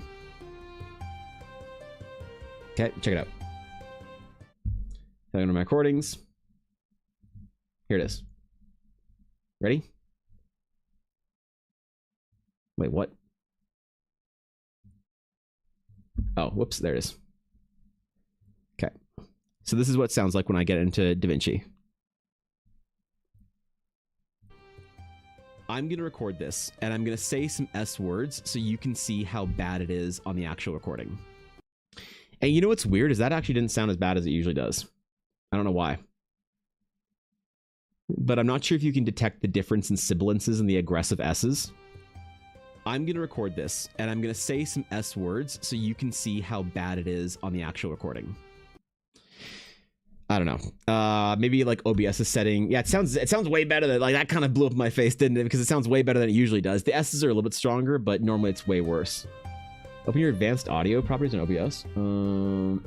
Okay, check it out. Going to my recordings. Here it is. Ready? Wait, what? Oh, whoops, there it is. Okay. So this is what it sounds like when I get into DaVinci. I'm going to record this, and I'm going to say some S words so you can see how bad it is on the actual recording. And you know what's weird is that actually didn't sound as bad as it usually does. I don't know why. But I'm not sure if you can detect the difference in sibilances and the aggressive S's. I'm going to record this, and I'm going to say some S words so you can see how bad it is on the actual recording. I don't know. Maybe like OBS's setting. Yeah, it sounds way better than, like, that kind of blew up in my face, didn't it? Because it sounds way better than it usually does. The S's are a little bit stronger, but normally it's way worse. Open your advanced audio properties in OBS.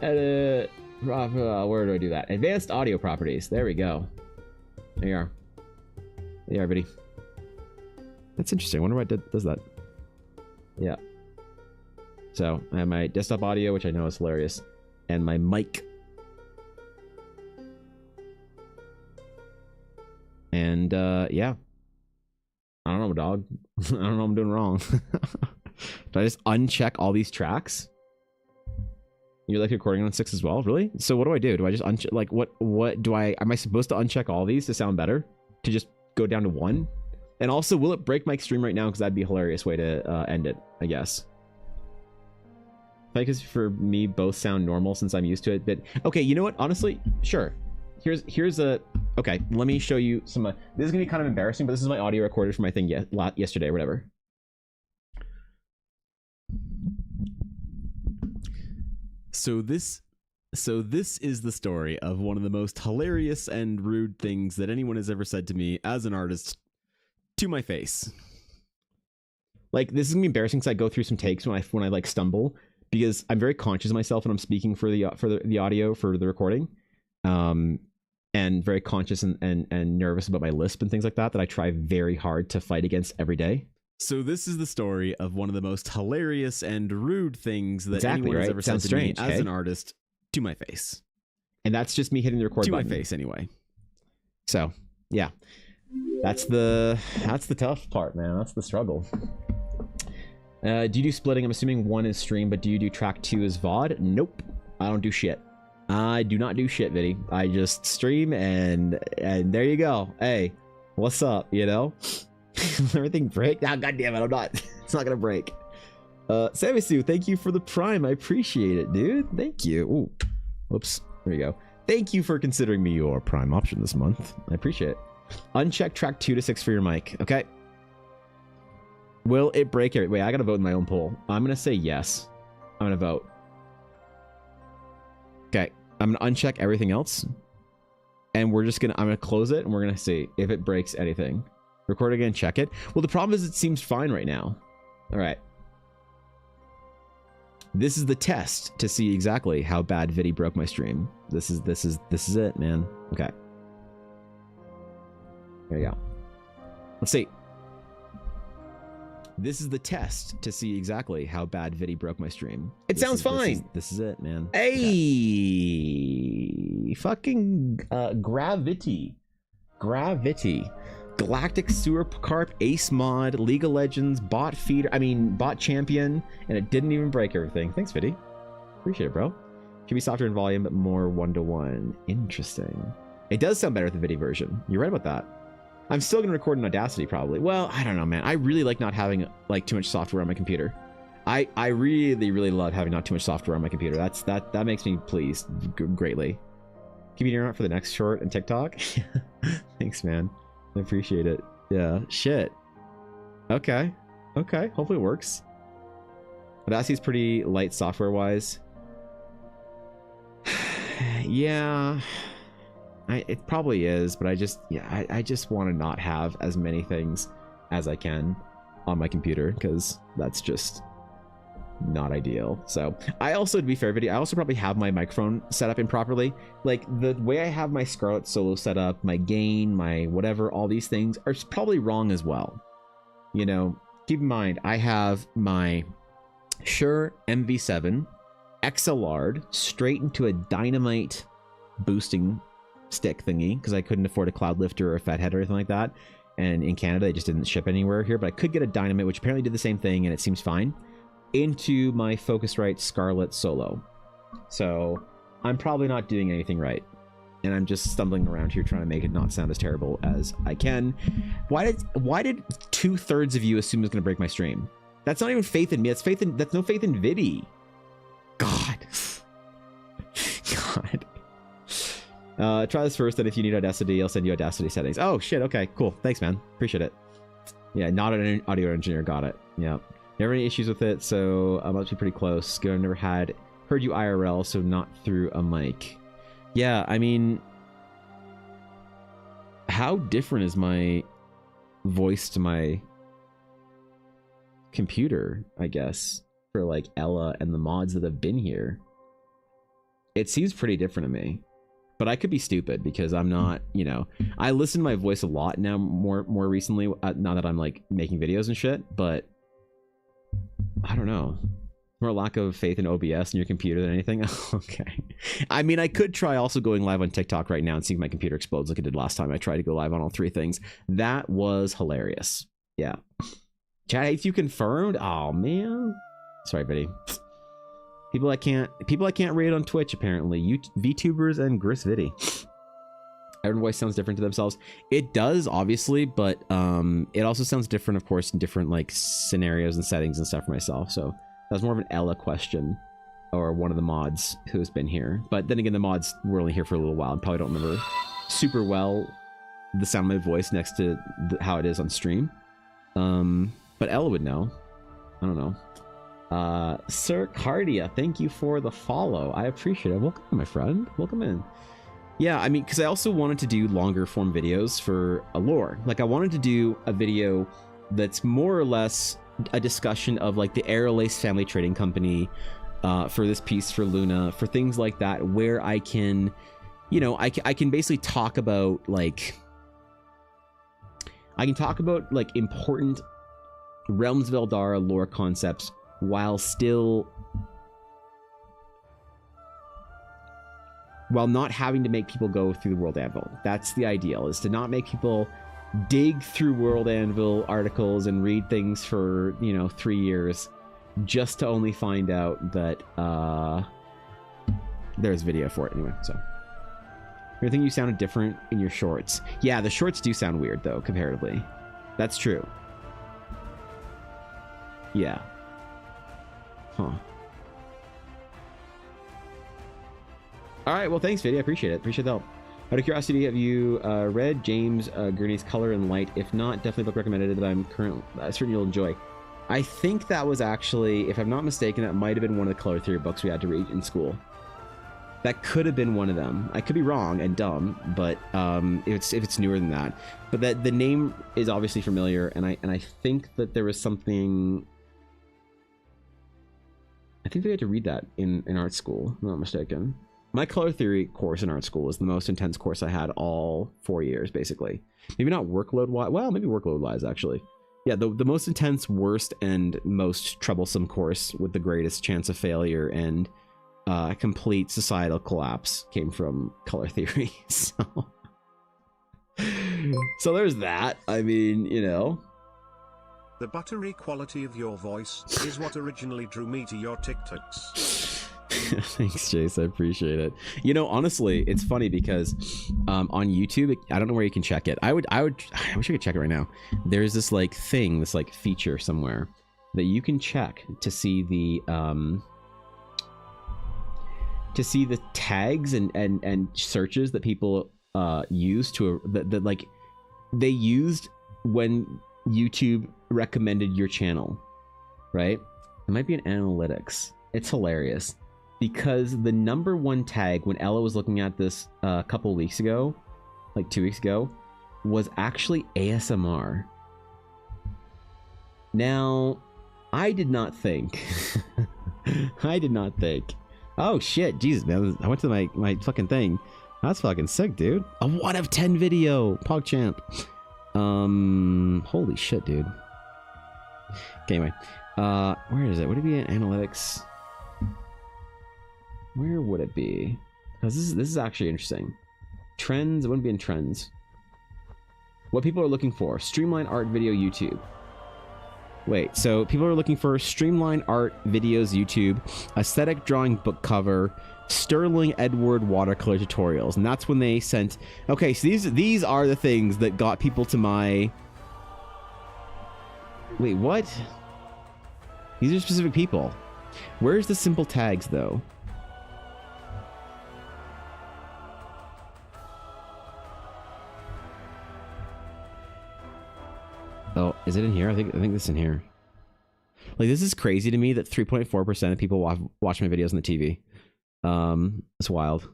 Edit. Where do I do that? Advanced audio properties. There we go. There you are. There you are, everybody. That's interesting. I wonder what does that. Yeah. So I have my desktop audio, which I know is hilarious, and my mic. And yeah. I don't know, dog. I don't know what I'm doing wrong. Do I just uncheck all these tracks? You like recording on 6 as well? Really? So what do I do? Do I just uncheck? Like, what do I... Am I supposed to uncheck all these to sound better? To just go down to 1? And also, will it break my stream right now? Because that'd be a hilarious way to end it, I guess. Because for me, both sound normal since I'm used to it. But okay, you know what? Honestly, sure. Here's a... Okay, let me show you some... this is going to be kind of embarrassing, but this is my audio recorded for my thing yesterday or whatever. So this is the story of one of the most hilarious and rude things that anyone has ever said to me as an artist to my face. Like, this is gonna be embarrassing because I go through some takes when I like stumble, because I'm very conscious of myself when I'm speaking for the audio for the recording, and very conscious and nervous about my lisp and things like that I try very hard to fight against every day. So this is the story of one of the most hilarious and rude things that anyone has ever said to me as an artist to my face. And that's just me hitting the record button. To my face anyway. So, yeah. That's the tough part, man. That's the struggle. Do you do splitting? I'm assuming 1 is stream, but do you do track 2 as VOD? Nope. I don't do shit. I do not do shit, Viddy. I just stream and there you go. Hey, what's up, you know? Everything break? Ah, God damn it, I'm not. It's not gonna break. Samisu, thank you for the Prime. I appreciate it, dude. Thank you. Ooh. Whoops. There you go. Thank you for considering me your Prime option this month. I appreciate it. Uncheck track 2 to 6 for your mic. Okay. Will it break it? Wait, I gotta vote in my own poll. I'm gonna say yes. I'm gonna vote. Okay. I'm gonna uncheck everything else. And I'm gonna close it and we're gonna see if it breaks anything. Record again, check it. Well, the problem is it seems fine right now. All right. This is the test to see exactly how bad Viddy broke my stream. This is it, man. Okay. There you go. Let's see. This is the test to see exactly how bad Viddy broke my stream. It sounds fine. This is it, man. Hey, okay. Fucking Gravity. Galactic Sewer Carp, Ace Mod, League of Legends, Bot Champion, and it didn't even break everything. Thanks, Viddy. Appreciate it, bro. Should be softer in volume, but more 1-to-1. Interesting. It does sound better with the Viddy version. You're right about that. I'm still gonna record in Audacity probably. Well, I don't know, man. I really like not having like too much software on my computer. I really love having not too much software on my computer. That makes me pleased greatly. Keep your ear out for the next short and TikTok. Thanks, man. I appreciate it. Yeah. Shit. Okay. Hopefully it works. Audacity's pretty light software-wise. Yeah. It probably is, but I just want to not have as many things as I can on my computer because that's just not ideal. So I also, to be fair, Viddy, I also probably have my microphone set up improperly. Like the way I have my Scarlett Solo set up, my gain, my whatever, all these things are probably wrong as well. You know, keep in mind, I have my Shure MV7 XLR'd straight into a Dynamite boosting stick thingy because I couldn't afford a cloud lifter or a fat head or anything like that. And in Canada, they just didn't ship anywhere here, but I could get a Dynamite, which apparently did the same thing and it seems fine, into my Focusrite Scarlett Solo. So I'm probably not doing anything right. And I'm just stumbling around here trying to make it not sound as terrible as I can. Why did 2/3 of you assume it was going to break my stream? That's not even faith in me. That's no faith in Viddy. God. Try this first, and if you need Audacity, I'll send you Audacity settings. Oh shit, okay, cool. Thanks, man. Appreciate it. Yeah, not an audio engineer, got it. Yeah. Never any issues with it, so I must be pretty close. I've never heard you IRL, so not through a mic. Yeah, I mean, how different is my voice to my computer, I guess, for like Ella and the mods that have been here? It seems pretty different to me. But I could be stupid because I'm not, you know, I listen to my voice a lot now, more recently, now that I'm like making videos and shit, but I don't know. More lack of faith in OBS in your computer than anything. Okay. I mean, I could try also going live on TikTok right now and seeing my computer explodes like I did last time I tried to go live on all 3 things. That was hilarious. Yeah. Chat hates you confirmed? Oh man. Sorry, buddy. People I can't rate on Twitch, apparently. VTubers and Gris Viddy. Everyone's voice sounds different to themselves. It does, obviously, but it also sounds different, of course, in different like scenarios and settings and stuff for myself. So that's more of an Ella question, or one of the mods who has been here. But then again, the mods were only here for a little while and probably don't remember super well the sound of my voice next to how it is on stream. But Ella would know. I don't know. Sir Cardia, thank you for the follow. I appreciate it. Welcome, my friend. Welcome in. Yeah, I mean, because I also wanted to do longer form videos for Allure. Like, I wanted to do a video that's more or less a discussion of like the Aerolace family trading company, for this piece for Luna, for things like that, where I can, you know, I can basically talk about like, important Realms of Eldara lore concepts while not having to make people go through the World Anvil. That's the ideal, is to not make people dig through World Anvil articles and read things for, you know, 3 years just to only find out that there's video for it anyway. So I think you sounded different in your shorts. Yeah, the shorts do sound weird though, comparatively. That's true. Yeah. Huh. All right. Well, thanks, Vidya. I appreciate it. Appreciate the help. Out of curiosity, have you read James Gurney's Color and Light? If not, definitely book recommended that I'm certain you'll enjoy. I think that was actually, if I'm not mistaken, that might have been one of the color theory books we had to read in school. That could have been one of them. I could be wrong and dumb, but if it's newer than that. But that the name is obviously familiar, and I think that there was something. I think we had to read that in art school, if I'm not mistaken. My color theory course in art school was the most intense course I had all 4 years, basically. Maybe not workload-wise. Well, maybe workload-wise, actually. Yeah, the most intense, worst, and most troublesome course with the greatest chance of failure and complete societal collapse came from color theory. So there's that. I mean, you know. The buttery quality of your voice is what originally drew me to your TikToks. Thanks, Chase. I appreciate it. You know, honestly, it's funny because on YouTube, I don't know where you can check it. I wish I could check it right now. There's this like thing, this like feature somewhere that you can check to see the tags and searches that people use to that like they used when YouTube recommended your channel, right? It might be an analytics. It's hilarious because the #1 tag when Ella was looking at this a couple weeks ago, like 2 weeks ago, was actually ASMR. Now, I did not think. Oh shit, Jesus, man! I went to my fucking thing. That's fucking sick, dude. A 1 of 10 video, PogChamp. Holy shit, dude. Okay, anyway, where is it? Would it be in analytics? Where would it be? Because this is actually interesting. Trends. It wouldn't be in trends. What people are looking for: streamline art video YouTube. Wait, so people are looking for streamline art videos YouTube, aesthetic drawing book cover, Sterling Edward watercolor tutorials, and that's when they sent. Okay, so these are the things that got people to my. Wait, what? These are specific people. Where's the simple tags though? Oh, is it in here? I think this is in here. Like, this is crazy to me that 3.4% of people watch my videos on the TV. It's wild.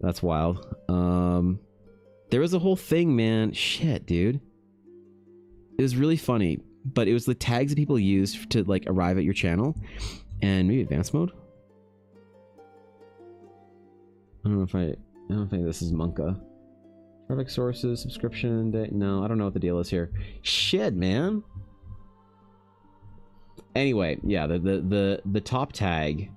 That's wild. There was a whole thing, man. Shit, dude. It was really funny, but it was the tags that people used to like arrive at your channel, and maybe advanced mode. I don't think this is Monka. Traffic sources, subscription date. No, I don't know what the deal is here. Shit, man. Anyway, yeah, the top tag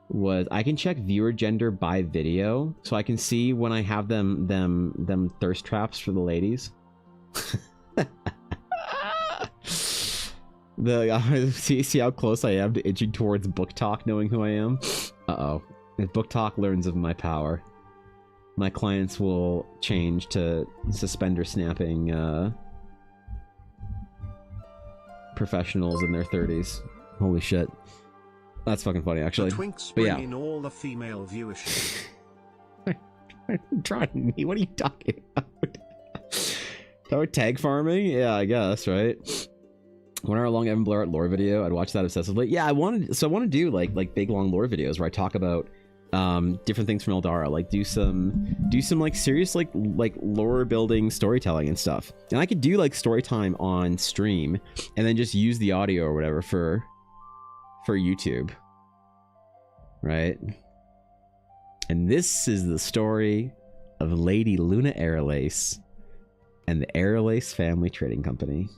was I can check viewer gender by video, so I can see when I have them thirst traps for the ladies. See how close I am to itching towards book talk, knowing who I am. Uh-oh. If book talk learns of my power, my clients will change to suspender snapping professionals in their 30s. Holy shit. That's fucking funny, actually. The twinks bring in all the female viewership. Trying me? What are you talking about? About tag farming? Yeah, I guess, right? 1 hour long Evan Blair lore video. I'd watch that obsessively. Yeah, I want to do like big long lore videos where I talk about different things from Eldara, like do some like serious like lore building storytelling and stuff. And I could do like story time on stream and then just use the audio or whatever for YouTube, right? And this is the story of Lady Luna Airlace and the Airlace Family Trading Company.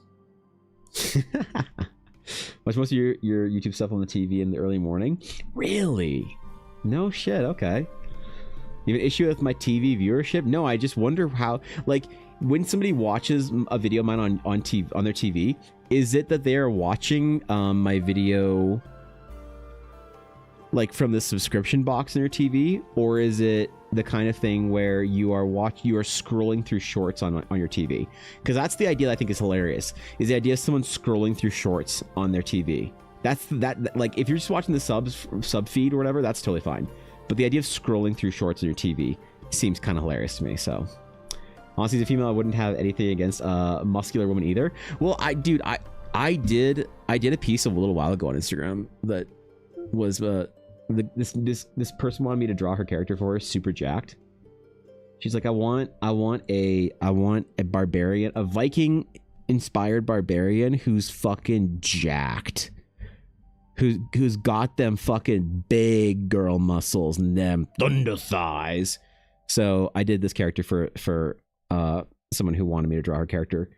Watch most of your YouTube stuff on the TV in the early morning? Really? No shit, okay. You have an issue with my TV viewership? No, I just wonder how, like, when somebody watches a video of mine on their TV, is it that they are watching my video like from the subscription box in your TV, or is it the kind of thing where you are scrolling through shorts on your TV, because that's the idea that I think is hilarious. Is the idea of someone scrolling through shorts on their TV. That like if you're just watching the sub feed or whatever, that's totally fine. But the idea of scrolling through shorts on your TV seems kind of hilarious to me. So honestly, as a female, I wouldn't have anything against a muscular woman either. Well, I did a piece a little while ago on Instagram that was this person wanted me to draw her character for her, super jacked. She's like, I want a barbarian, a Viking inspired barbarian who's fucking jacked. Who's got them fucking big girl muscles and them thunder thighs. So I did this character for someone who wanted me to draw her character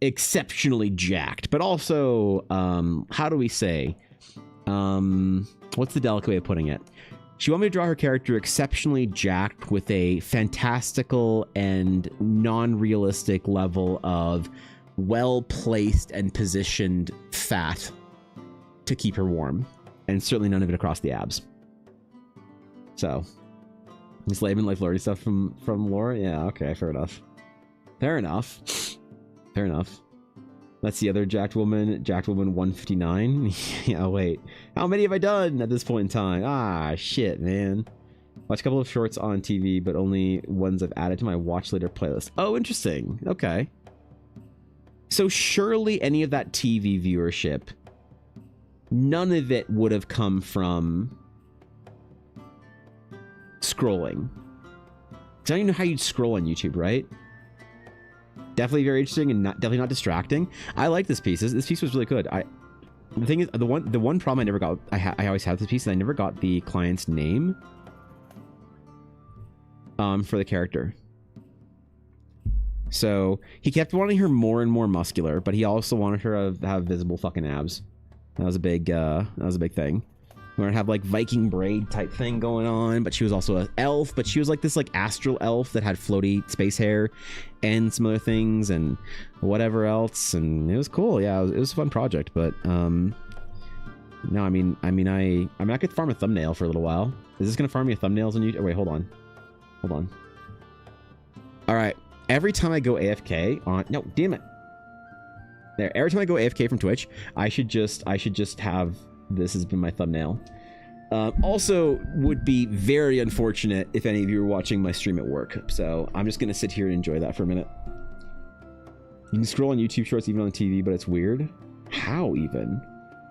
exceptionally jacked, but also how do we say, what's the delicate way of putting it? She wanted me to draw her character exceptionally jacked with a fantastical and non-realistic level of well-placed and positioned fat to keep her warm, and certainly none of it across the abs. So, Miss Laban like flirty stuff from Laura? Yeah, okay, fair enough. Fair enough. Fair enough. That's the other jacked woman 159. Yeah, wait. How many have I done at this point in time? Ah, shit, man. Watch a couple of shorts on TV, but only ones I've added to my watch later playlist. Oh, interesting. Okay. So surely any of that TV viewership, none of it would have come from scrolling. Because I don't even know how you'd scroll on YouTube, right? Definitely very interesting and definitely not distracting. I like this piece. This piece was really good. The thing is, the one problem I never got, I always had this piece, and I never got the client's name for the character. So he kept wanting her more and more muscular, but he also wanted her to have visible fucking abs. That was a big thing. We want to have like Viking braid type thing going on, but she was also an elf, but she was like this like astral elf that had floaty space hair and some other things and whatever else, and it was cool. Yeah, it was a fun project, but no, I mean I could farm a thumbnail for a little while. Is this gonna farm me thumbnails on YouTube? Oh, wait, hold on. All right, every time I go AFK on, no, damn it. There, every time I go AFK from Twitch, I should just have this has been my thumbnail. Also, would be very unfortunate if any of you were watching my stream at work. So I'm just gonna sit here and enjoy that for a minute. You can scroll on YouTube Shorts even on the TV, but it's weird. How even?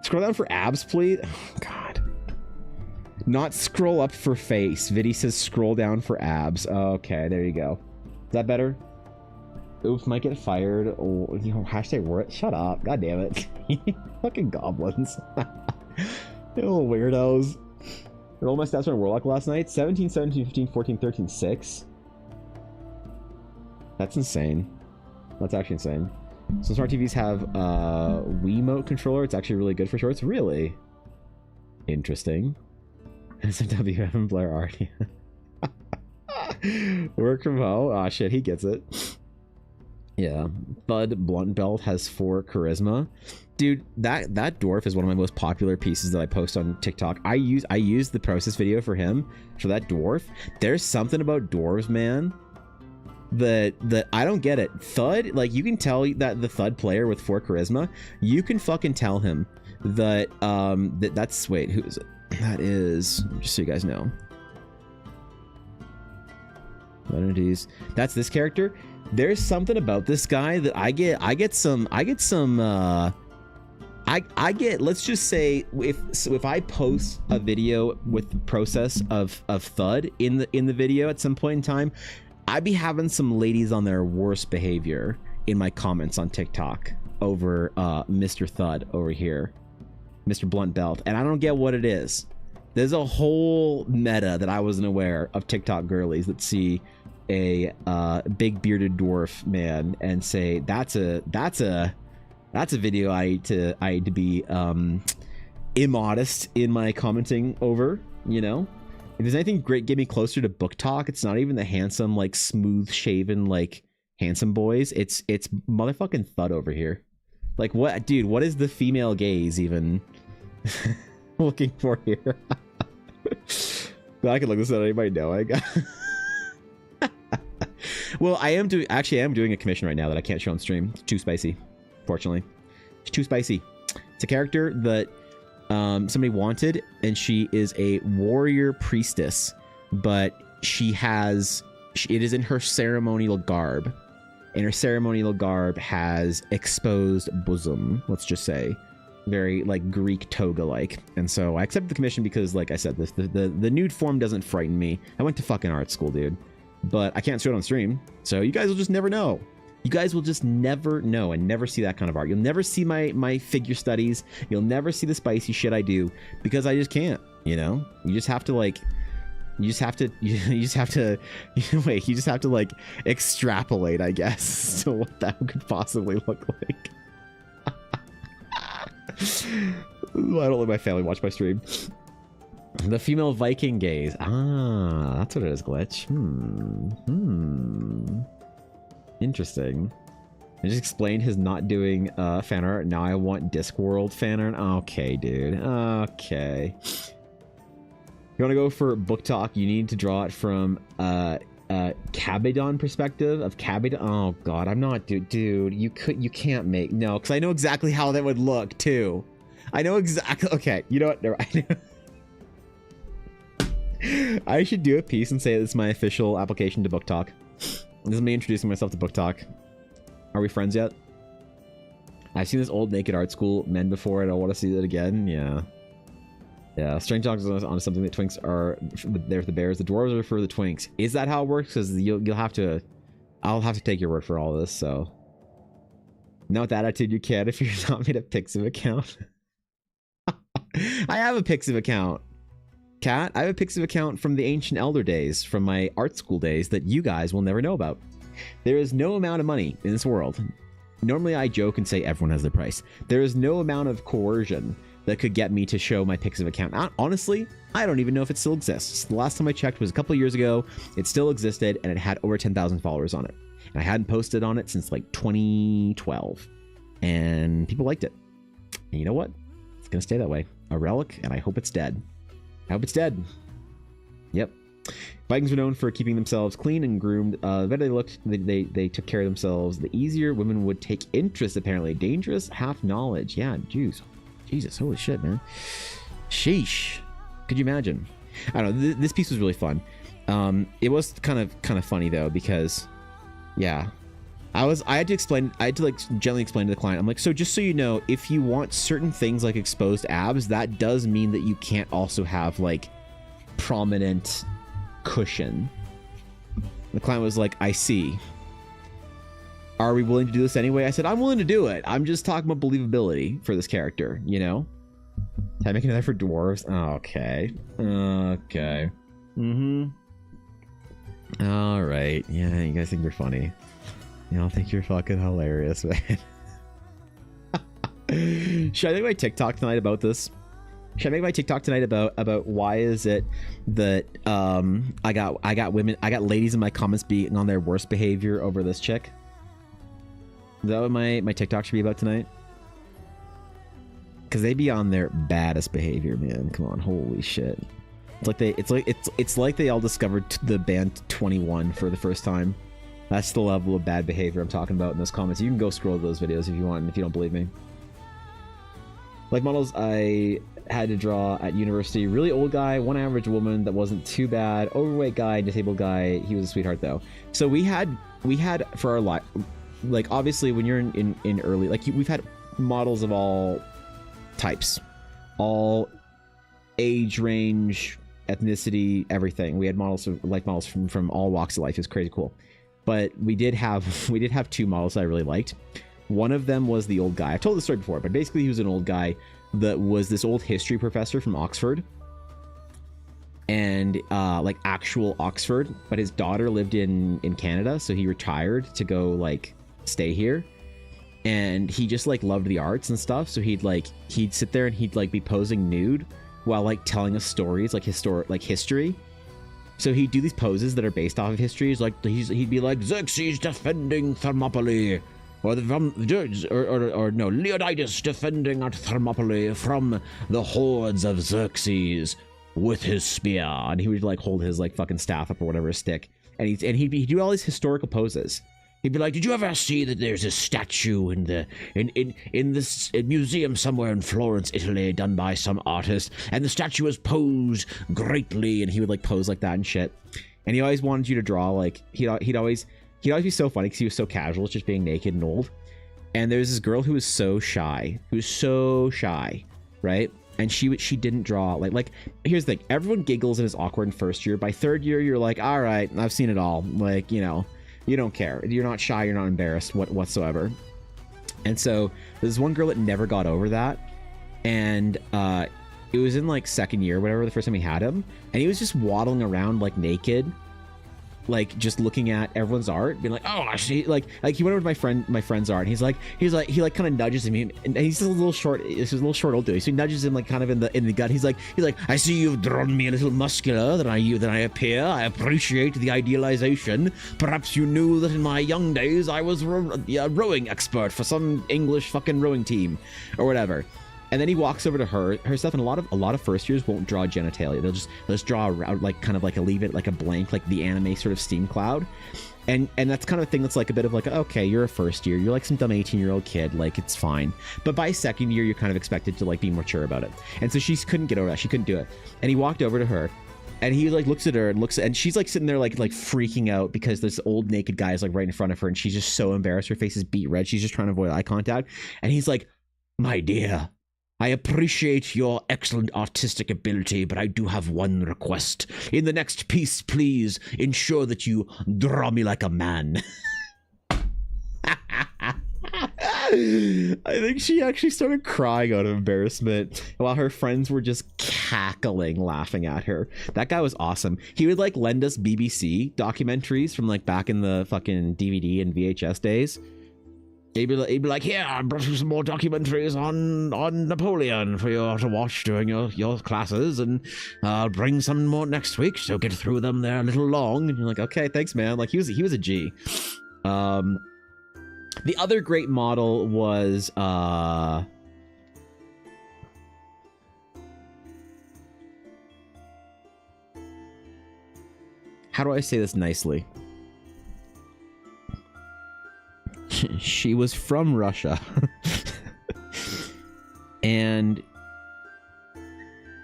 Scroll down for abs, please. Oh, God. Not scroll up for face. Viddy says scroll down for abs. Okay, there you go. Is that better? Oops, might get fired. Oh, you know, hashtag word. Shut up. God damn it. Fucking goblins. Little weirdos. Roll my stats on Warlock last night. 17, 17, 15, 14, 13, 6. That's insane. That's actually insane. So smart TVs have a Wiimote controller. It's actually really good for shorts. Really? Interesting. SMW and Blair Art. Work from home. Ah, shit, he gets it. Yeah. Bud Blunt Belt has 4 charisma. Dude, that dwarf is one of my most popular pieces that I post on TikTok. I use the process video for him, for that dwarf. There's something about dwarves, man, that I don't get it. Thud, like, you can tell that the Thud player with 4 charisma, you can fucking tell him that that's, wait, who is it? That is, just so you guys know. Entities. That's this character. There's something about this guy that I get let's just say if I post a video with the process of Thud in the video at some point in time, I'd be having some ladies on their worst behavior in my comments on TikTok over Mr. Thud over here, Mr. Blunt Belt, and I don't get what it is. There's a whole meta that I wasn't aware of TikTok girlies that see a big bearded dwarf man and say that's a video I need to be immodest in my commenting over, you know? If there's anything great get me closer to book talk, it's not even the handsome, like, smooth shaven, like, handsome boys. It's motherfucking Thud over here. Like, what, dude, what is the female gaze even looking for here? But I can look this up, anybody know, I got Well, I am doing a commission right now that I can't show on stream. It's too spicy, fortunately. It's too spicy. It's a character that somebody wanted, and she is a warrior priestess, but it is in her ceremonial garb, and her ceremonial garb has exposed bosom, let's just say. Very like Greek toga like. And so I accepted the commission because, like I said, the nude form doesn't frighten me. I went to fucking art school, dude. But I can't show it on stream. So you guys will just never know. You guys will just never know and never see that kind of art. You'll never see my figure studies. You'll never see the spicy shit I do because I just can't, you know? You just have to like extrapolate, I guess, to what that could possibly look like. I don't let my family watch my stream. The female Viking gaze. Ah, that's what it is, Glitch. Interesting. I just explained his not doing fan art. Now I want Discworld fan art. Okay, dude. Okay. You want to go for book talk? You need to draw it from Cabedon perspective of Cabedon. Oh god, I'm not, dude. You can't make no, because I know exactly how that would look too. I know exactly. Okay, you know what? Never, I should do a piece and say this is my official application to book talk. This is me introducing myself to book talk. Are we friends yet? I've seen this old naked art school men before, and I want to see that again. Yeah. Yeah, Strange Dogs is on something that twinks are there for the bears. The dwarves are for the twinks. Is that how it works? Because you'll have to... I'll have to take your word for all this, so... Not with that attitude you can if you're not made a Pixiv account. I have a Pixiv account. Cat, I have a Pixiv account from the ancient elder days, from my art school days, that you guys will never know about. There is no amount of money in this world. Normally I joke and say everyone has their price. There is no amount of coercion that could get me to show my Pixiv account. Honestly, I don't even know if it still exists. The last time I checked was a couple of years ago. It still existed, and it had over 10,000 followers on it. And I hadn't posted on it since like 2012. And people liked it. And you know what? It's gonna stay that way. A relic, and I hope it's dead. I hope it's dead. Yep. Vikings were known for keeping themselves clean and groomed. The better they looked, they took care of themselves. The easier women would take interest, apparently. Dangerous, half knowledge. Yeah, juice. Jesus, holy shit, man. Sheesh. Could you imagine? I don't know. This piece was really fun. It was kind of funny though, because yeah, I had to like gently explain to the client. I'm like, so just so you know, if you want certain things like exposed abs, that does mean that you can't also have like prominent cushion. The client was like, I see. Are we willing to do this anyway? I said, I'm willing to do it. I'm just talking about believability for this character, you know? Can I make another for dwarves? Oh, okay. Okay. All right. Yeah, you guys think you're funny. Y'all think you're fucking hilarious, man. Should I make my TikTok tonight about this? Should I make my TikTok tonight about why is it that I got ladies in my comments being on their worst behavior over this chick? Is that what my TikTok should be about tonight? Because they be on their baddest behavior, man. Come on, holy shit! It's like they all discovered the band 21 for the first time. That's the level of bad behavior I'm talking about in those comments. You can go scroll those videos if you want, if you don't believe me. Like models I had to draw at university: really old guy, one average woman that wasn't too bad, overweight guy, disabled guy. He was a sweetheart though. So we had for our life. Like, obviously, when you're in early, like, we've had models of all types, all age range, ethnicity, everything. We had models from all walks of life. It was crazy cool. But we did have two models that I really liked. One of them was the old guy. I've told this story before, but basically he was an old guy that was this old history professor from Oxford. And like actual Oxford, but his daughter lived in Canada, so he retired to go like stay here. And he just like loved the arts and stuff, so he'd sit there and he'd like be posing nude while like telling us stories, like history. So he'd do these poses that are based off of history. He'd be like, Xerxes defending Thermopylae, or Leonidas defending at Thermopylae from the hordes of Xerxes with his spear. And he would like hold his like fucking staff up or whatever, his stick, and he'd do all these historical poses. He'd be like, "Did you ever see that there's a statue in this museum somewhere in Florence, Italy, done by some artist, and the statue was posed greatly," and he would like pose like that and shit. And he always wanted you to draw like he'd always be so funny because he was so casual, just being naked and old. And there's this girl who was so shy, right? And she didn't draw like here's the thing, everyone giggles and is awkward in first year. By third year, you're like, all right, I've seen it all. Like, you know, you don't care. You're not shy. You're not embarrassed whatsoever. And so there's one girl that never got over that. And it was in like second year, whatever, the first time we had him. And he was just waddling around like naked, like just looking at everyone's art, being like, "Oh, I see." Like he went over to my friend's art, and he like kind of nudges him, and he's just a little short. This is a little short old dude, so he nudges him like kind of in the gut. He's like, "I see you've drawn me a little muscular than I appear. I appreciate the idealization. Perhaps you knew that in my young days I was a rowing expert for some English fucking rowing team, or whatever." And then he walks over to her stuff, and a lot of first years won't draw genitalia. They'll just draw like kind of like leave it like a blank, like the anime sort of steam cloud, and that's kind of a thing that's like a bit of like, okay, you're a first year, you're like some dumb 18-year-old kid, like it's fine. But by second year, you're kind of expected to like be mature about it. And so she couldn't get over that. She couldn't do it. And he walked over to her, and he like looks at her and she's like sitting there like freaking out because this old naked guy is like right in front of her, and she's just so embarrassed. Her face is beet red. She's just trying to avoid eye contact. And he's like, "My dear, I appreciate your excellent artistic ability, but I do have one request. In the next piece, please ensure that you draw me like a man." I think she actually started crying out of embarrassment while her friends were just cackling, laughing at her. That guy was awesome. He would like lend us BBC documentaries from like back in the fucking DVD and VHS days. He'd be like, "Here, I brought you some more documentaries on Napoleon for you to watch during your classes, and I'll bring some more next week, so get through them. They're a little long." And you're like, "Okay, thanks, man." Like he was a G. The other great model was how do I say this nicely? She was from Russia. And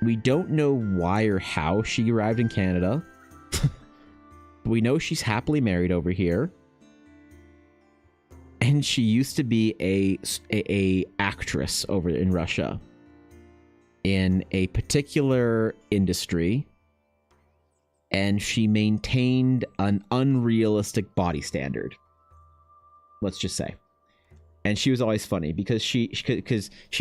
we don't know why or how she arrived in Canada. But we know she's happily married over here. And she used to be a actress over in Russia in a particular industry. And she maintained an unrealistic body standard, let's just say. And she was always funny because she'd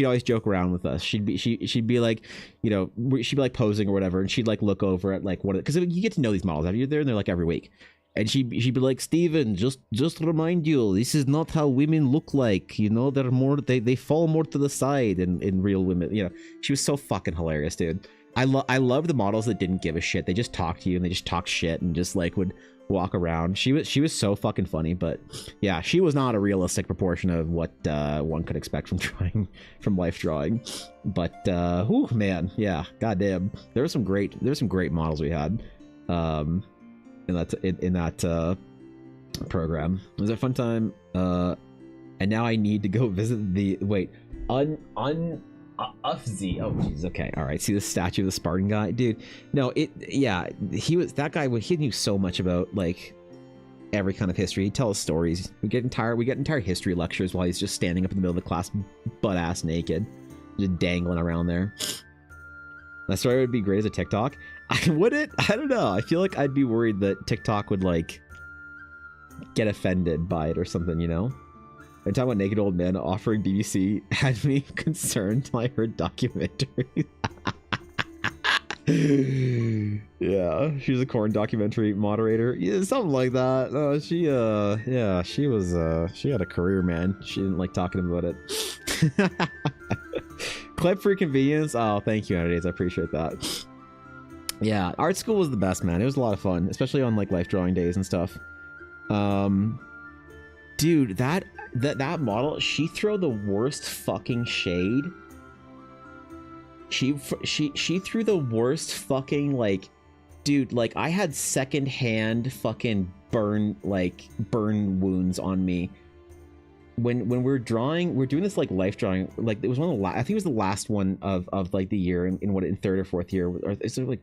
always joke around with us. She'd be like, you know, she'd be like posing or whatever, and she'd like look over at like one of, because you get to know these models. You're there and they're like every week, and she'd be like, "Steven, just remind you, this is not how women look like. You know, they're more, they fall more to the side in real women." You know, she was so fucking hilarious, dude. I love the models that didn't give a shit. They just talked to you and they just talked shit and just like would walk around. She was so fucking funny. But yeah, she was not a realistic proportion of what one could expect from life drawing. But whew, man, yeah, goddamn, there were some great models we had in that program. It was a fun time. And now I need to go visit the Ufzi. Oh jeez. Okay. All right. See the statue of the Spartan guy, dude. No, he knew so much about like every kind of history. He'd tell us stories. We get entire history lectures while he's just standing up in the middle of the class, butt ass naked, just dangling around there. That story would be great as a TikTok. Would it? I don't know. I feel like I'd be worried that TikTok would like get offended by it or something, you know? And talking about naked old men offering BBC had me concerned when I heard documentary. Yeah, she was a corn documentary moderator. Yeah, something like that. She had a career, man. She didn't like talking about it. Clip for convenience. Oh, thank you, Entities. I appreciate that. Yeah, art school was the best, man. It was a lot of fun, especially on like life drawing days and stuff. Dude, that model, she threw the worst fucking shade. She threw the worst fucking like dude, like I had secondhand fucking burn wounds on me when we're doing this like life drawing. Like it was one of the I think it was the last one of like the year in third or fourth year, or it's like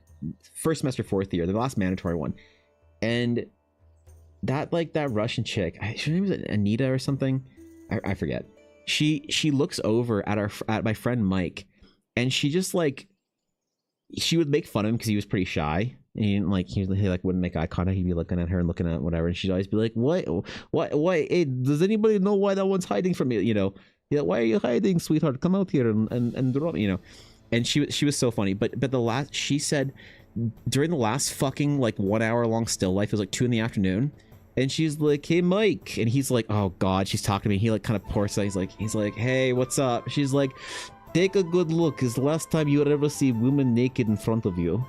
first semester fourth year, the last mandatory one. And that Russian chick, her name was Anita or something, I forget. She looks over at my friend Mike, and she just like, she would make fun of him because he was pretty shy. And he wouldn't make eye contact. He'd be looking at her and looking at whatever, and she'd always be like, "What? Hey, does anybody know why that one's hiding from you? You know, yeah, why are you hiding, sweetheart? Come out here and draw me, you know." And she was so funny. But she said during the last fucking like 1 hour long still life, it was like 2 PM, and she's like, "Hey, Mike," and he's like, "Oh God, she's talking to me." He like kind of pours out. He's like, "Hey, what's up?" She's like, "Take a good look. It's the last time you would ever see women naked in front of you."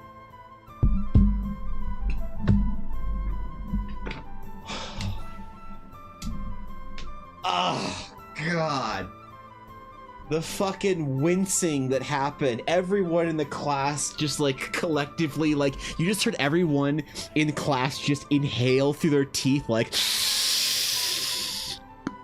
Oh, God. The fucking wincing that happened. Everyone in the class just like collectively, like you just heard everyone in class just inhale through their teeth like,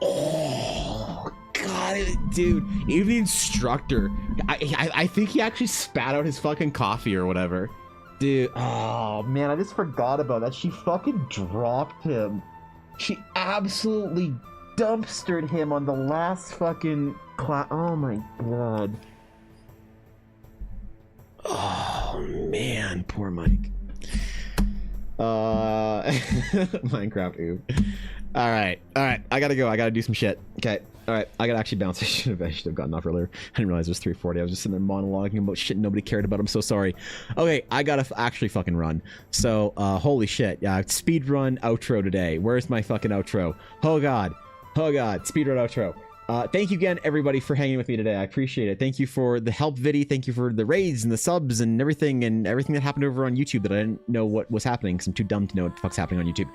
oh, God, dude. Even the instructor, I think he actually spat out his fucking coffee or whatever. Dude, oh man, I just forgot about that. She fucking dropped him. She absolutely dumpstered him on the last fucking class. Oh my God. Oh man, poor Mike. Minecraft ooh. All right, I gotta go. I gotta do some shit. Okay, all right, I gotta actually bounce. I should have gotten off earlier. I didn't realize it was 3:40. I was just sitting there monologuing about shit nobody cared about. I'm so sorry. Okay, I gotta actually fucking run. So holy shit, yeah, speed run outro today. Where's my fucking outro? Oh God, speedrun outro. Thank you again, everybody, for hanging with me today. I appreciate it. Thank you for the help, Viddy. Thank you for the raids and the subs and everything that happened over on YouTube that I didn't know what was happening because I'm too dumb to know what the fuck's happening on YouTube.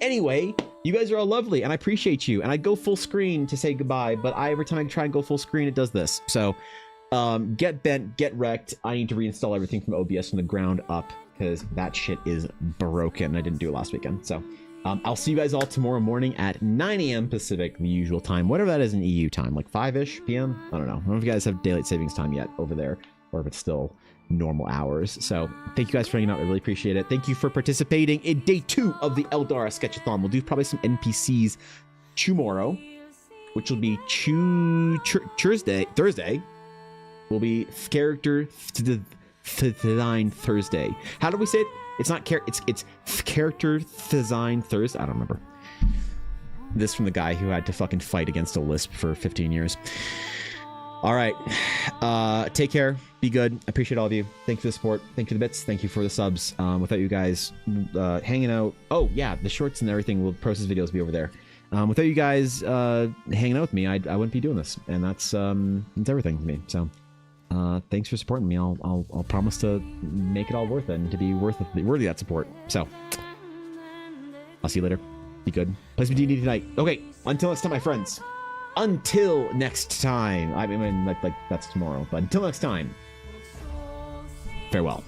Anyway, you guys are all lovely, and I appreciate you. And I go full screen to say goodbye, but every time I try and go full screen, it does this. So, get bent, get wrecked. I need to reinstall everything from OBS from the ground up because that shit is broken. I didn't do it last weekend, so... I'll see you guys all tomorrow morning at 9 AM Pacific, the usual time, whatever that is in EU time, like 5-ish PM. I don't know. I don't know if you guys have daylight savings time yet over there, or if it's still normal hours. So thank you guys for hanging out. I really appreciate it. Thank you for participating in day 2 of the Eldara Sketchathon. We'll do probably some NPCs tomorrow, which will be Thursday. Will be character design Thursday. How do we say it? It's not it's character design Thursday. I don't remember. This from the guy who had to fucking fight against a lisp for 15 years. All right. Take care. Be good. I appreciate all of you. Thank you for the support. Thank you for the bits. Thank you for the subs. Without you guys hanging out. Oh yeah, the shorts and everything will process videos be over there. Without you guys hanging out with me, I wouldn't be doing this, and that's everything to me. So. Thanks for supporting me. I'll promise to make it all worth it and to be worthy of that support. So, I'll see you later. Be good. Play some D&D tonight. Okay, until next time, my friends. Until next time. I mean, like that's tomorrow. But until next time, farewell.